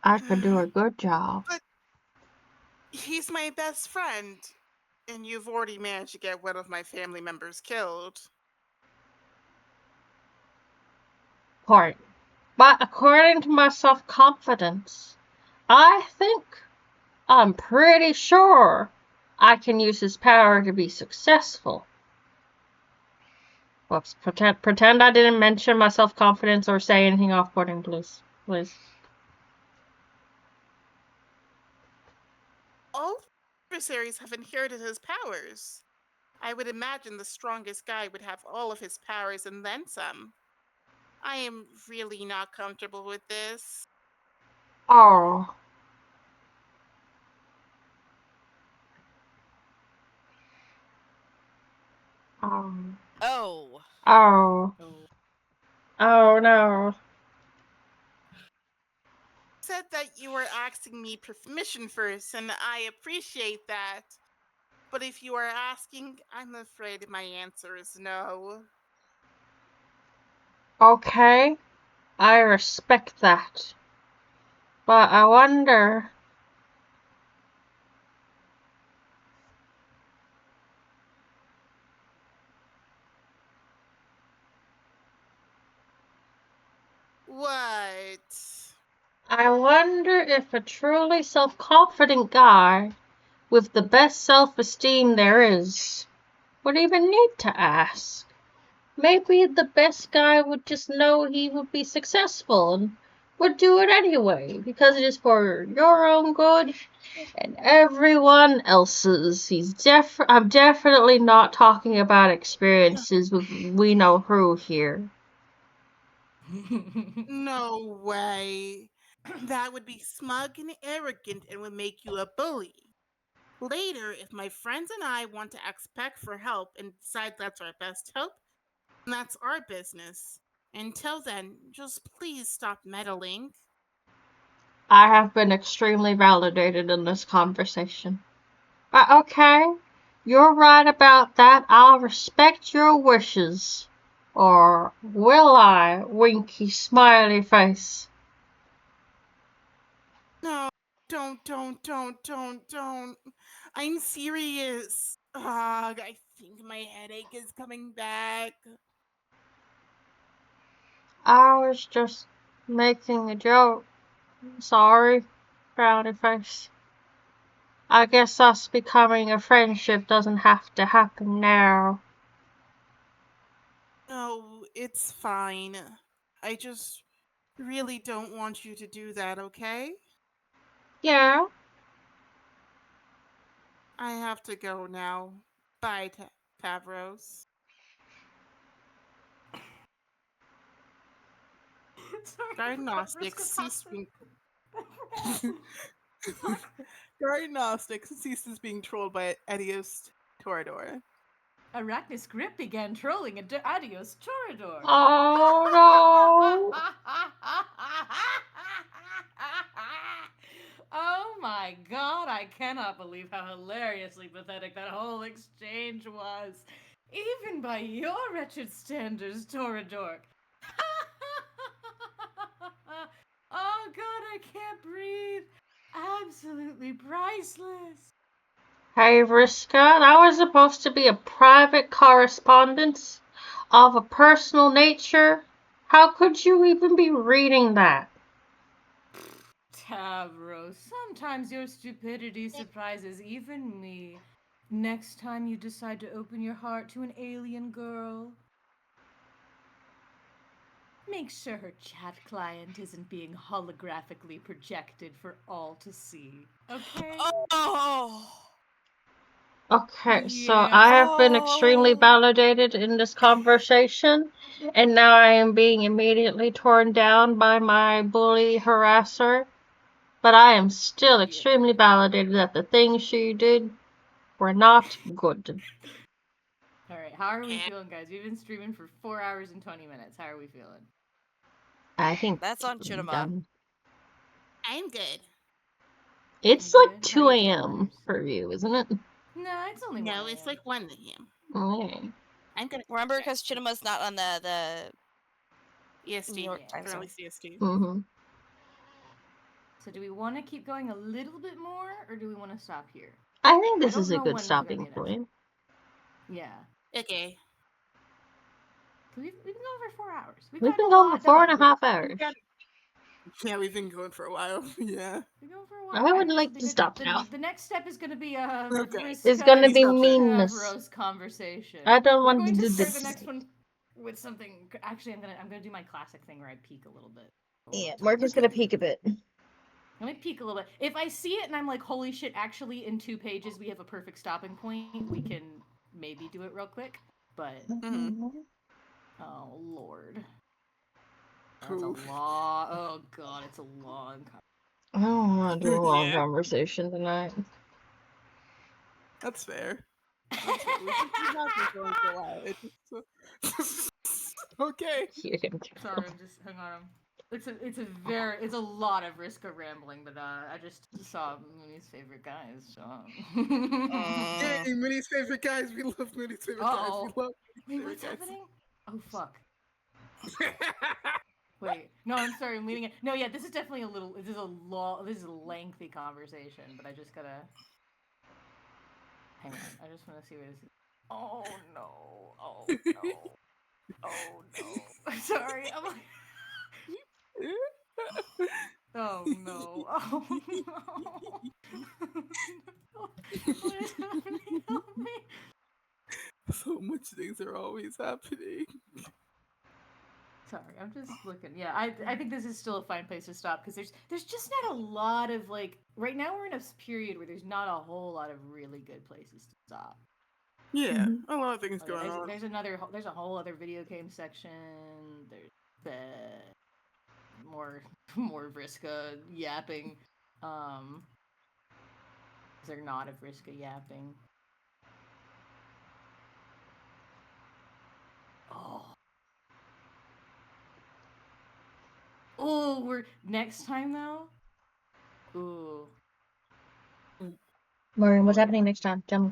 I could do a good job. But he's my best friend, and you've already managed to get one of my family members killed. Part. But according to my self-confidence, I'm pretty sure I can use his power to be successful. Whoops, pretend I didn't mention my self-confidence or say anything off-putting, please. All adversaries have inherited his powers. I would imagine the strongest guy would have all of his powers and then some. I am really not comfortable with this. Oh. Oh. Oh no. Said that you were asking me permission first, and I appreciate that. But if you are asking, I'm afraid my answer is no. Okay, I respect that. But I wonder... What? I wonder if a truly self-confident guy with the best self-esteem there is would even need to ask. Maybe the best guy would just know he would be successful and would do it anyway, because it is for your own good and everyone else's. I'm definitely not talking about experiences with we know who here. No way. That would be smug and arrogant and would make you a bully. Later, if my friends and I want to ask Peck for help and decide that's our best hope, then that's our business. Until then, just please stop meddling. I have been extremely validated in this conversation. Okay, you're right about that. I'll respect your wishes. Or will I, winky smiley face? No, don't. I'm serious. Ugh, I think my headache is coming back. I was just making a joke. Sorry, frowny face. I guess us becoming a friendship doesn't have to happen now. No, it's fine. I just really don't want you to do that, okay? Yeah, I have to go now. Bye, Tavros. Sorry, Diagnostics ceased being Diagnostics ceases being trolled by Adios Torador. Arachnus Grip began trolling Adios Torador. oh no. Oh my god, I cannot believe how hilariously pathetic that whole exchange was. Even by your wretched standards, Torador. Oh god, I can't breathe. Absolutely priceless. Hey, Vriska, that was supposed to be a private correspondence of a personal nature. How could you even be reading that? Tavros, sometimes your stupidity surprises even me. Next time you decide to open your heart to an alien girl, make sure her chat client isn't being holographically projected for all to see. Okay? Oh. Okay, so Yeah. I have been extremely Oh. validated in this conversation, and now I am being immediately torn down by my bully harasser. But I am still extremely validated that the things she did were not good. Alright, how are we Yeah. feeling, guys? We've been streaming for 4 hours and 20 minutes. How are we feeling? I think That's on we're Chinema. done. I'm good. It's You like good? How 2 you feeling, a.m. Letters? for you, isn't it? No, it's only 1 No, it's a.m. like 1 a.m. Okay. I'm gonna Remember, because Chinema's not on the New EST. York Yeah. time They're zone. only CST. Mm-hmm. So do we want to keep going a little bit more, or do we want to stop here? I think I this don't is a know good when's gonna be stopping enough. point. Yeah. Okay. We've been going for 4 hours. We've gotten been a going lot for 4 done. and a half We hours. got Yeah, we've been going for a while. Yeah. We're going for a while. I would think this like will be to good. stop now. The next step is going to be Okay. It's gonna be Stop it. meanness. Tavros conversation. I don't We're want going to to do start this. the next one with something. Actually, I'm gonna do my classic thing where I peek a little bit. Yeah, Mark is gonna peek a bit. Let me peek a little bit. If I see it and I'm like, holy shit, actually in 2 pages we have a perfect stopping point, we can maybe do it real quick. But Mhm. oh lord. That's a Oof. long. Oh god, it's a long. I don't want to do a long Yeah. conversation tonight. That's fair. That's fair. We have been going for a while. It just... Okay. Hear him too. Sorry, I'm just hang on. It's a lot of risk of rambling, but I just saw Mooney's favorite guys. So. Yay, Moody's favorite guys. We love Moody's favorite guys. We love Moody's Wait, favorite what's guys. happening? Oh fuck. Wait, no, I'm sorry, I'm leaving it. No, yeah, this is definitely a little. This is a lengthy conversation, but I just gotta. Hang on, I just want to see what this is. Oh no! Oh no! Oh no! Sorry, I'm like. Oh no! Oh no! What is happening? Help me! So much things are always happening. Sorry, I'm just looking. Yeah, I think this is still a fine place to stop because there's just not a lot of like right now we're in a period where there's not a whole lot of really good places to stop. Yeah, a lot of things Okay, going on. there's a whole other video game section. There's more Vriska yapping. Is there not a Vriska yapping? Oh, we're next time though. Ooh. Maureen, what's happening next time? Tell me.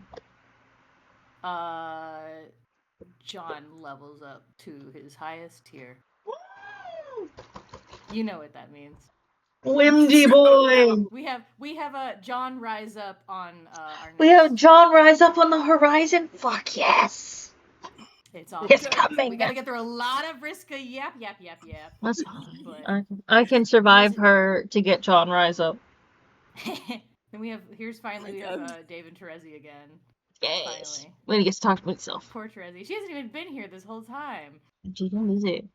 John levels up to his highest tier. You know what that means. Whimsy boy. We have a John rise up on our next... We have John rise up on the horizon. Fuck yes. It's on. It's coming. We gotta get through a lot of Vriska yap. That's fine. But... I can survive her to get John rise up. Then we have we have Dave and Terezi again. Yes. Finally. When he gets to talk to himself. Poor Terezi. She hasn't even been here this whole time. She's gonna lose it.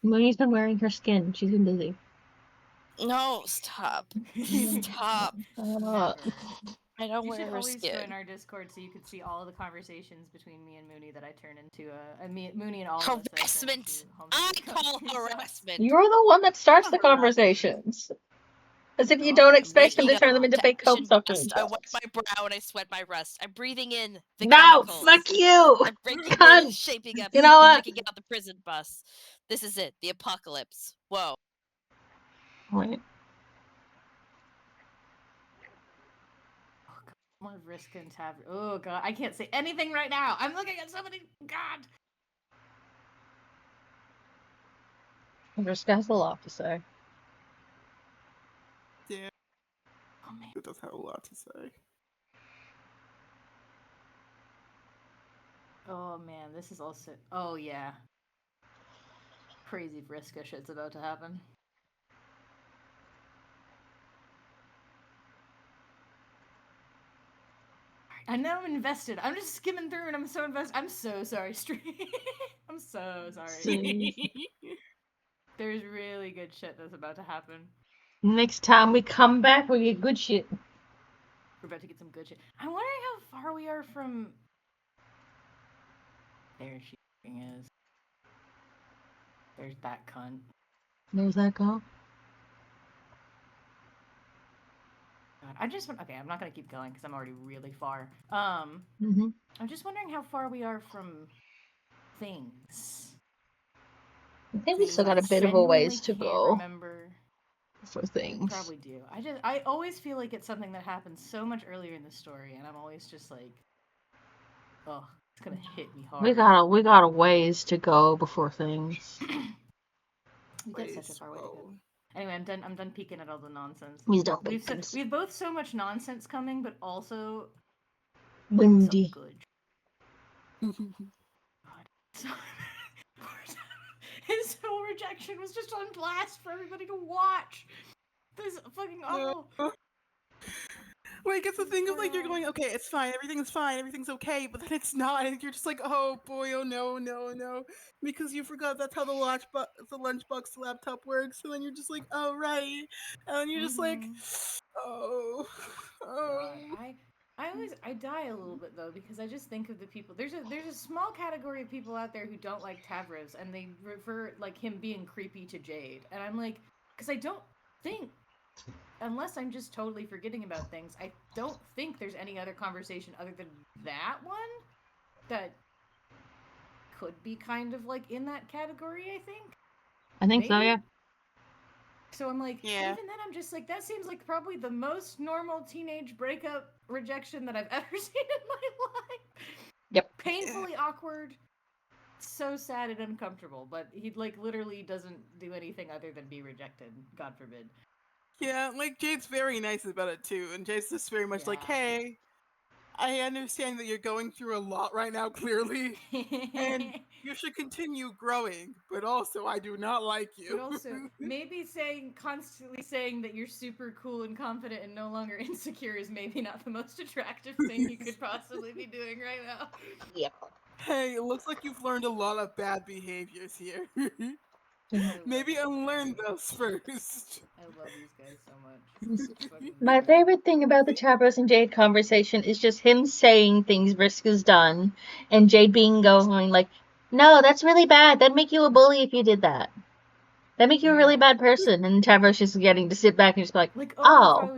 Mooney's been wearing her skin. She's been busy. No, stop. Stop. I don't You wear should her always skin. join our Discord so you could see all of the conversations between me and Mooney that I turn into Mooney and all harassment. of us. I call harassment. You're the one that starts the conversations. As if you don't expect him to turn them into fake Homestuck. I wipe my brow and I sweat my rust. I'm breathing in the No, chemicals. fuck you. I'm breaking Cunt. in, shaping up, You know what? making out the prison bus. This is it. The apocalypse. Whoa. Wait. More Vriska and Tavern. Oh god, I can't say anything right now. I'm looking at somebody. God. Vriska has a lot to say. Yeah. Oh man. It does have a lot to say. Oh man, this is also. Oh yeah. Crazy Vriska shit's about to happen. I know I'm invested. I'm just skimming through and I'm so invested. I'm so sorry, Street. I'm so sorry. There's really good shit that's about to happen. Next time we come back, we get good shit. We're about to get some good shit. I'm wondering how far we are from... There she is. There's that cunt. Where's that go? God, okay, I'm not gonna keep going because I'm already really far. I'm just wondering how far we are from things. I think we still got a bit of a ways to go. Remember for things. Probably do. I always feel like it's something that happens so much earlier in the story, and I'm always just like, oh, it's gonna hit me hard. We got a ways to go before things. We got such a far way to go. Anyway, I'm done peeking at all the nonsense. We have both so much nonsense coming, but also windy. Good. God. His whole rejection was just on blast for everybody to watch. This is fucking awful. Like, it's the thing of, like, you're going, okay, it's fine, everything's okay, but then it's not, and you're just like, oh boy, oh no, because you forgot that's how the lunchbox laptop works, and then you're just like, oh, right, and then you're just like, oh. God, I die a little bit though because I just think of the people. There's a small category of people out there who don't like Tavros and they refer like him being creepy to Jade, and I'm like, because I don't think, unless I'm just totally forgetting about things, I don't think there's any other conversation other than that one that could be kind of like in that category. I think so, yeah. So I'm like, even then I'm just like, that seems like probably the most normal teenage breakup rejection that I've ever seen in my life. Yep. Painfully awkward, so sad and uncomfortable, but he like literally doesn't do anything other than be rejected, God forbid. Yeah, like Jade's very nice about it too, and Jade's just very much like, hey, I understand that you're going through a lot right now, clearly, and you should continue growing, but also I do not like you. But also, maybe constantly saying that you're super cool and confident and no longer insecure is maybe not the most attractive thing you could possibly be doing right now. Yeah. Hey, it looks like you've learned a lot of bad behaviors here. love Maybe these unlearn guys. those first. I love these guys so much. Fucking My great. favorite thing about the Tavros and Jade conversation is just him saying things Risk has done, and Jade being going like, "No, that's really bad. That'd make you a bully if you did that. That'd make you a really Yeah. bad person." And Tavros just getting to sit back and just be like, Like, "Oh,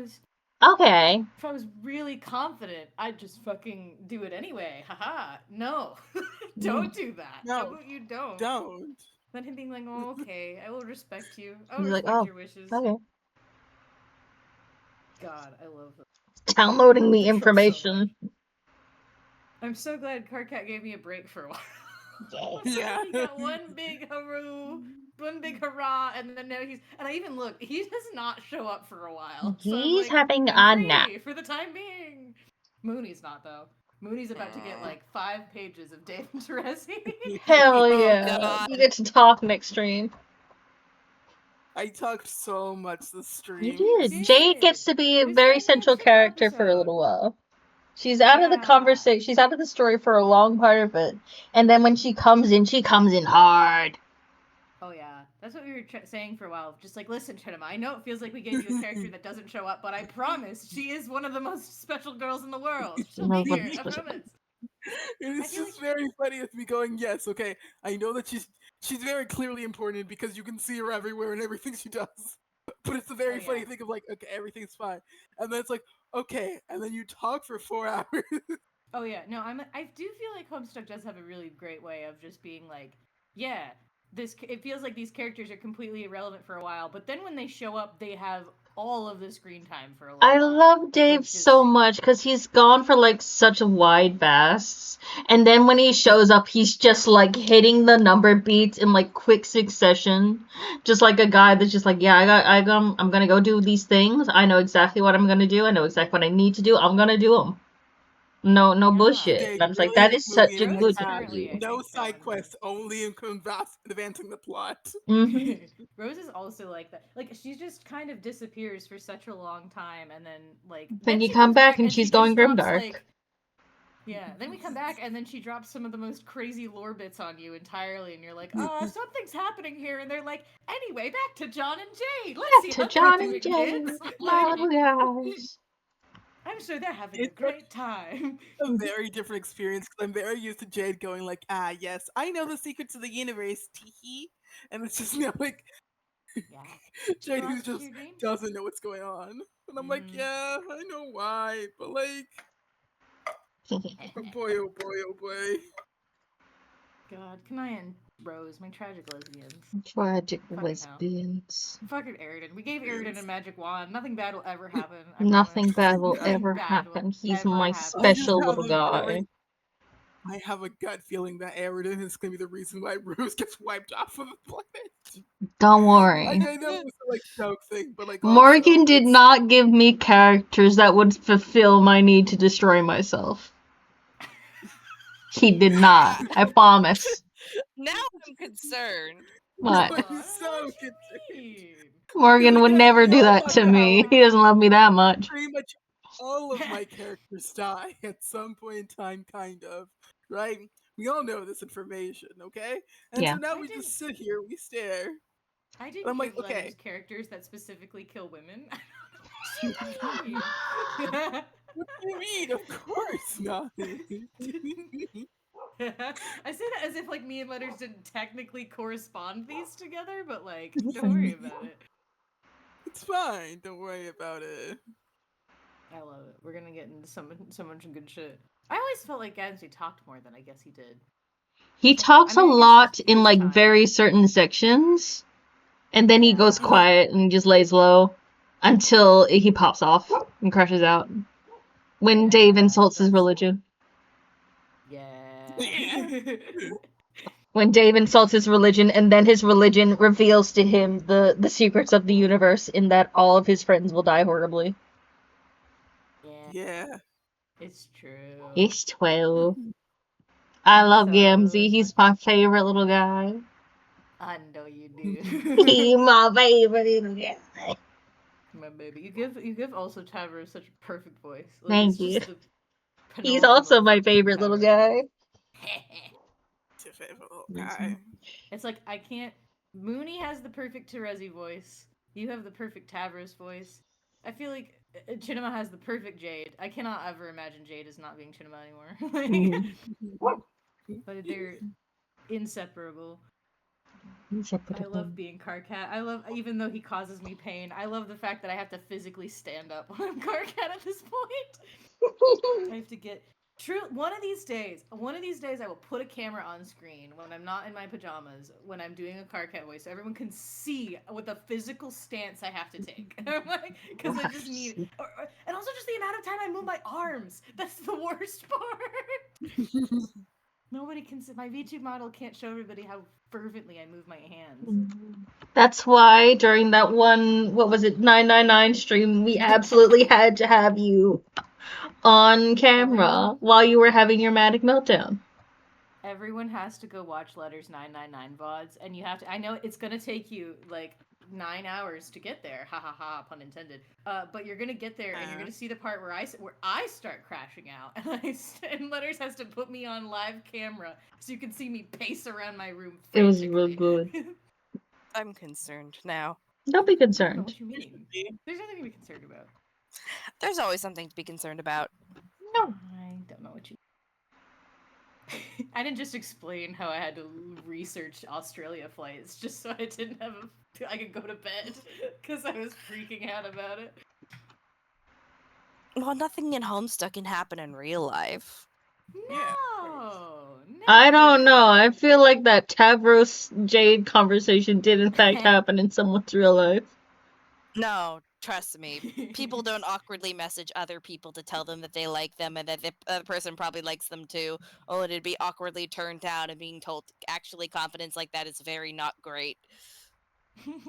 okay." if I was really confident, I'd just fucking do it anyway. Haha. No. Don't do that. How No, about you don't? don't. Then him being like, oh, okay, I will respect you. I will He's like, respect "Oh, your wishes. okay." God, I love them. Downloading me The troll so much. information. I'm so glad Cardcat gave me a break for a while. Yeah. He got one big hurrah, and then now and I even looked, he does not show up for a while. So I'm He's like, having I'm a free nap. for the time being. Mooney's not though. Mooney's about to get like 5 pages of Dave and Teresi. Hell Oh, yeah! God. You get to talk next stream. I talked so much this stream. You did. Jade gets to be a It was very fantastic central character for a episode. little while. She's out of the Yeah. conversation. She's out of the story for a long part of it, and then when she comes in hard. Oh yeah, that's what we were saying for a while. Just like, listen, Chinema, I know it feels like we gave you a character that doesn't show up, but I promise she is one of the most special girls in the world. She'll be Nobody here, I special. promise. It's feel just very funny with me going, yes, okay, I know that she's very clearly important because you can see her everywhere and everything she does. But it's a very funny thing of like, okay, everything's fine. And then it's like, okay, and then you talk for 4 hours. Oh yeah, no, I do feel like Homestuck does have a really great way of just being like, yeah, it feels like these characters are completely irrelevant for a while, but then when they show up, they have all of the screen time for a little I while. love Dave so much because he's gone for like such wide vasts, and then when he shows up, he's just like hitting the number beats in like quick succession, just like a guy that's just like, yeah, I'm gonna go do these things. I know exactly what I'm gonna do. I know exactly what I need to do. I'm gonna do them. No Yeah. bullshit. Okay, And I'm just like, really that this is movie such a is Rose like, is good currently, value. I no think, side going quests, only in advancing the plot. Hmm Rose is also like that. Like she just kind of disappears for such a long time, and then like Then you she come comes back and she she's just going drops, grimdark. like, yeah. Then we come back and then she drops some of the most crazy lore bits on you entirely, and you're like, something's happening here. And they're like, anyway, back to John and Jade. Let's see To how John they're and doing, Jane, kids. my Like, little guys. I'm sure they're having a It's great time. a very different experience because I'm very used to Jade going like, yes, I know the secrets of the universe, teehee. And it's just now like Yeah. Jade who Cross just your dreams. doesn't know what's going on. And I'm like, Mhm. yeah, I know why, but like, oh boy, oh boy, oh boy. God, can I end Rose, my tragic lesbians? Tragic Fucking hell. lesbians. Fucking Aridin. We gave Aridin a magic wand. Nothing bad will ever happen. I Nothing promise. bad will Nothing ever bad will happen. He's ever my happen. special little guy. I have a gut feeling that Aridin is going to be the reason why Rose gets wiped off of the planet. Don't worry. I know it's a like joke thing, but like Morgan also, did not give me characters that would fulfill my need to destroy myself. He did not. I promise. Now I'm concerned. What? I'm so concerned. Morgan would Yes, never we do all that love to how, me. like, He doesn't love me that much. pretty much all of my characters die at some point in time, kind of, right? We all know this information, okay? And Yeah. so now we just sit here, we stare. I did I'm like, give letters okay. characters that specifically kill women. What do you mean? What do you mean? Of course not. I say that as if like me and letters didn't technically correspond these together, but like, don't worry about it. It's fine. Don't worry about it. I love it. We're gonna get into so much good shit. I always felt like Gadsby talked more than I guess he did. He talks I mean, a I guess lot it's in because like time. very certain sections, and then he goes Yeah. quiet and just lays low until he pops off and crashes out. When Dave insults his religion. Yeah. When Dave insults his religion, and then his religion reveals to him the secrets of the universe, in that all of his friends will die horribly. Yeah. It's true. It's 12. I love So Gamzee. He's my favorite little guy. I know you do. He's my favorite little guy. My baby. You give also Tavros such a perfect voice. Like, Thank it's you. just the He's penultimate also my fucking favorite little Tavros guy. voice. favorite little guy. It's like I can't. Mooney has the perfect Terezi voice. You have the perfect Tavros voice. I feel like Chinema has the perfect Jade. I cannot ever imagine Jade as not being Chinema anymore. But they're inseparable. I love being Karkat. I love, even though he causes me pain, I love the fact that I have to physically stand up when I'm Karkat at this point. I have to get true. One of these days, I will put a camera on screen when I'm not in my pajamas, when I'm doing a Karkat voice, so everyone can see what the physical stance I have to take. Because I just need, and also just the amount of time I move my arms. That's the worst part. Nobody can see. My VTube model can't show everybody how fervently I move my hands. That's why during that one, what was it, 999 stream, we absolutely had to have you on camera while you were having your manic meltdown. Everyone has to go watch Letters 999 VODs, and you have to. I know it's gonna take you like 9 hours to get there. Ha ha ha, pun intended. But you're gonna get there, and you're gonna see the part where I start crashing out, and Letters has to put me on live camera so you can see me pace around my room. It was really good. I'm concerned now. Don't be I don't know concerned. what you mean. There's nothing to be concerned about. There's always something to be concerned about. No. I don't know what you. I didn't just explain how I had to research Australia flights just so I didn't have I could go to bed because I was freaking out about it. Well, nothing in Homestuck can happen in real life. No, I don't know. I feel like that Tavros Jade conversation did in fact happen in someone's real life. No, trust me. People don't awkwardly message other people to tell them that they like them and that the other person probably likes them too. Oh, it'd be awkwardly turned down and being told actually confidence like that is very not great.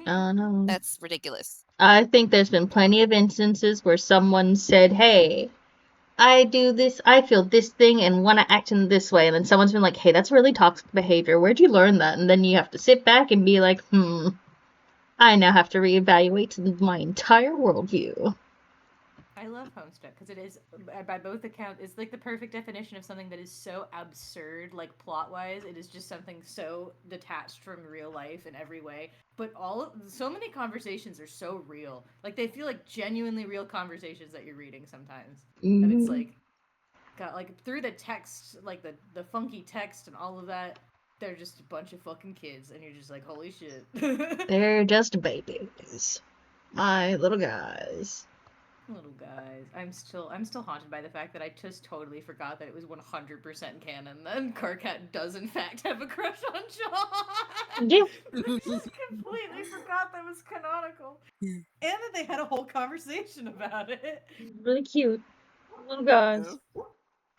No. That's ridiculous. I think there's been plenty of instances where someone said, hey, I do this, I feel this thing and want to act in this way. And then someone's been like, hey, that's really toxic behavior. Where'd you learn that? And then you have to sit back and be like, I now have to reevaluate my entire worldview. I love Homestuck because it is, by both accounts, it's like the perfect definition of something that is so absurd, like plot-wise. It is just something so detached from real life in every way. But so many conversations are so real. Like, they feel like genuinely real conversations that you're reading sometimes. Mm-hmm. And it's like, got like through the text, like the funky text and all of that, they're just a bunch of fucking kids, and you're just like, holy shit. They're just babies. My little guys. Little guys. I'm still haunted by the fact that I just totally forgot that it was 100% canon that Karkat does in fact have a crush on John. Yeah. I just completely forgot that was canonical. And that they had a whole conversation about it. Really cute. Little guys.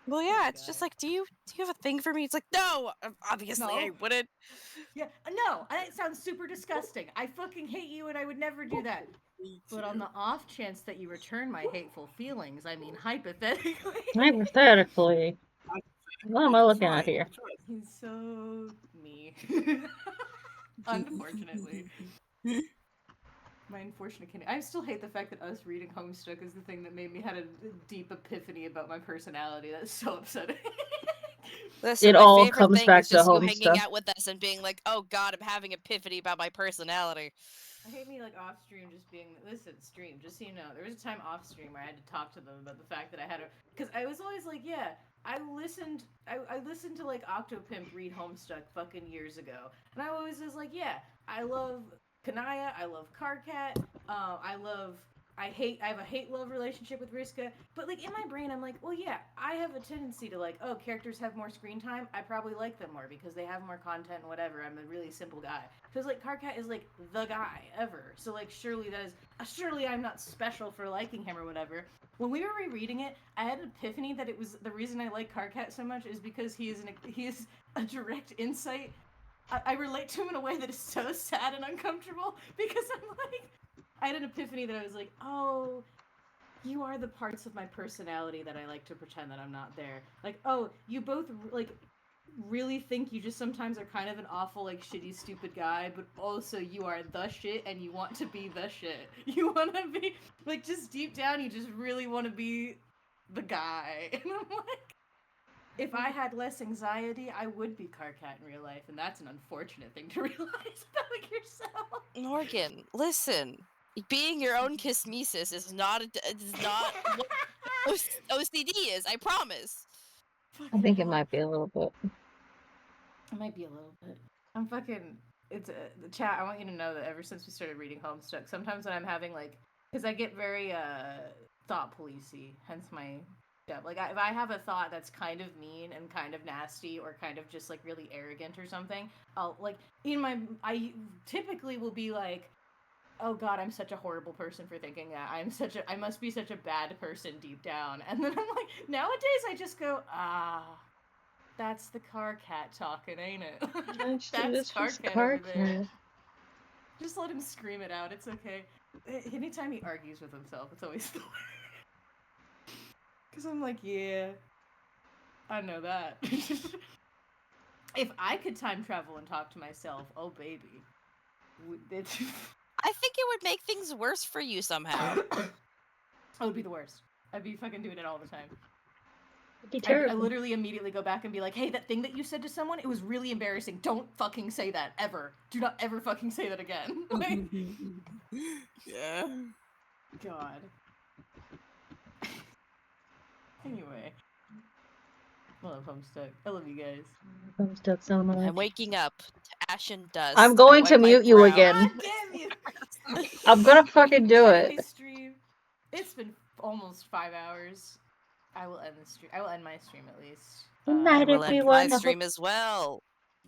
Well, yeah, it's just like, do you have a thing for me? It's like, no, obviously No. I wouldn't. Yeah, no, it sounds super disgusting. I fucking hate you and I would never do that. But on the off chance that you return my hateful feelings, I mean hypothetically. Hypothetically. What am I looking at here? He's so me. Unfortunately. My unfortunate kid. I still hate the fact that us reading Homestuck is the thing that made me had a deep epiphany about my personality. That's so upsetting. Listen, It my all favorite comes thing back is to just you Homestuck. hanging out with us and being like, oh god, I'm having epiphany about my personality. I hate me like off stream just being stream, just so you know. There was a time off stream where I had to talk to them about the fact that I had because I was always like, yeah, I listened to like Octopimp read Homestuck fucking years ago. And I always was like, yeah, I love Kanaya, I love Karkat, I have a hate-love relationship with Riska, but like in my brain I'm like, well yeah, I have a tendency to like, oh, characters have more screen time, I probably like them more because they have more content and whatever, I'm a really simple guy. Because like Karkat is like the guy ever, so like surely I'm not special for liking him or whatever. When we were rereading it, I had an epiphany that it was the reason I like Karkat so much is because he is a direct insight. I relate to him in a way that is so sad and uncomfortable because I'm like, I had an epiphany that I was like, oh, you are the parts of my personality that I like to pretend that I'm not there. Like, oh, you both like really think you just sometimes are kind of an awful, like, shitty, stupid guy, but also you are the shit and you want to be the shit. You want to be, like, just deep down, you just really want to be the guy. And I'm like, if I had less anxiety, I would be Carcat in real life, and that's an unfortunate thing to realize about yourself. Morgan, listen. Being your own kismesis is not what OCD is. I promise. I think it might be a little bit. It might be a little bit. I'm fucking. It's the chat. I want you to know that ever since we started reading Homestuck, sometimes when I'm having like, because I get very thought policey, hence my like if I have a thought that's kind of mean and kind of nasty or kind of just like really arrogant or something, I'll like I typically will be like, oh god, I'm such a horrible person for thinking that. I must be such a bad person deep down. And then I'm like, nowadays I just go, that's the car cat talking, ain't it? That's car cat over there. Just let him scream it out. It's okay. Anytime he argues with himself, it's always the worst. Because I'm like, yeah, I know that. If I could time travel and talk to myself, oh baby. I think it would make things worse for you somehow. It would be the worst. I'd be fucking doing it all the time. Be terrible. I literally immediately go back and be like, hey, that thing that you said to someone, it was really embarrassing. Don't fucking say that, ever. Do not ever fucking say that again. Like, Yeah. God. Anyway. I love Homestuck. I love you guys. Homestuck so much. I'm waking up to ashen dust. I'm going I to wipe my mute you brow. again. God damn you! I'm gonna fucking do Check it. my stream. It's been almost 5 hours. I will end the stream. I will end my stream at least. Good I night, will end everyone. my stream as well.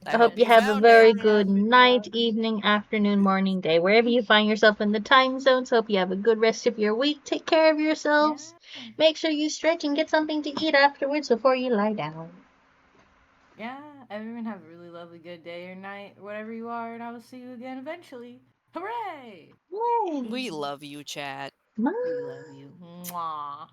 I hope you have a found very it. good night, evening, afternoon, morning, day, wherever you find yourself in the time zones. Hope you have a good rest of your week. Take care of yourselves. Yeah. Make sure you stretch and get something to eat afterwards before you lie down. Yeah, everyone have a really lovely good day or night, whatever you are, and I will see you again eventually. Hooray! Yay. We love you, chat. Bye. We love you. Mwah.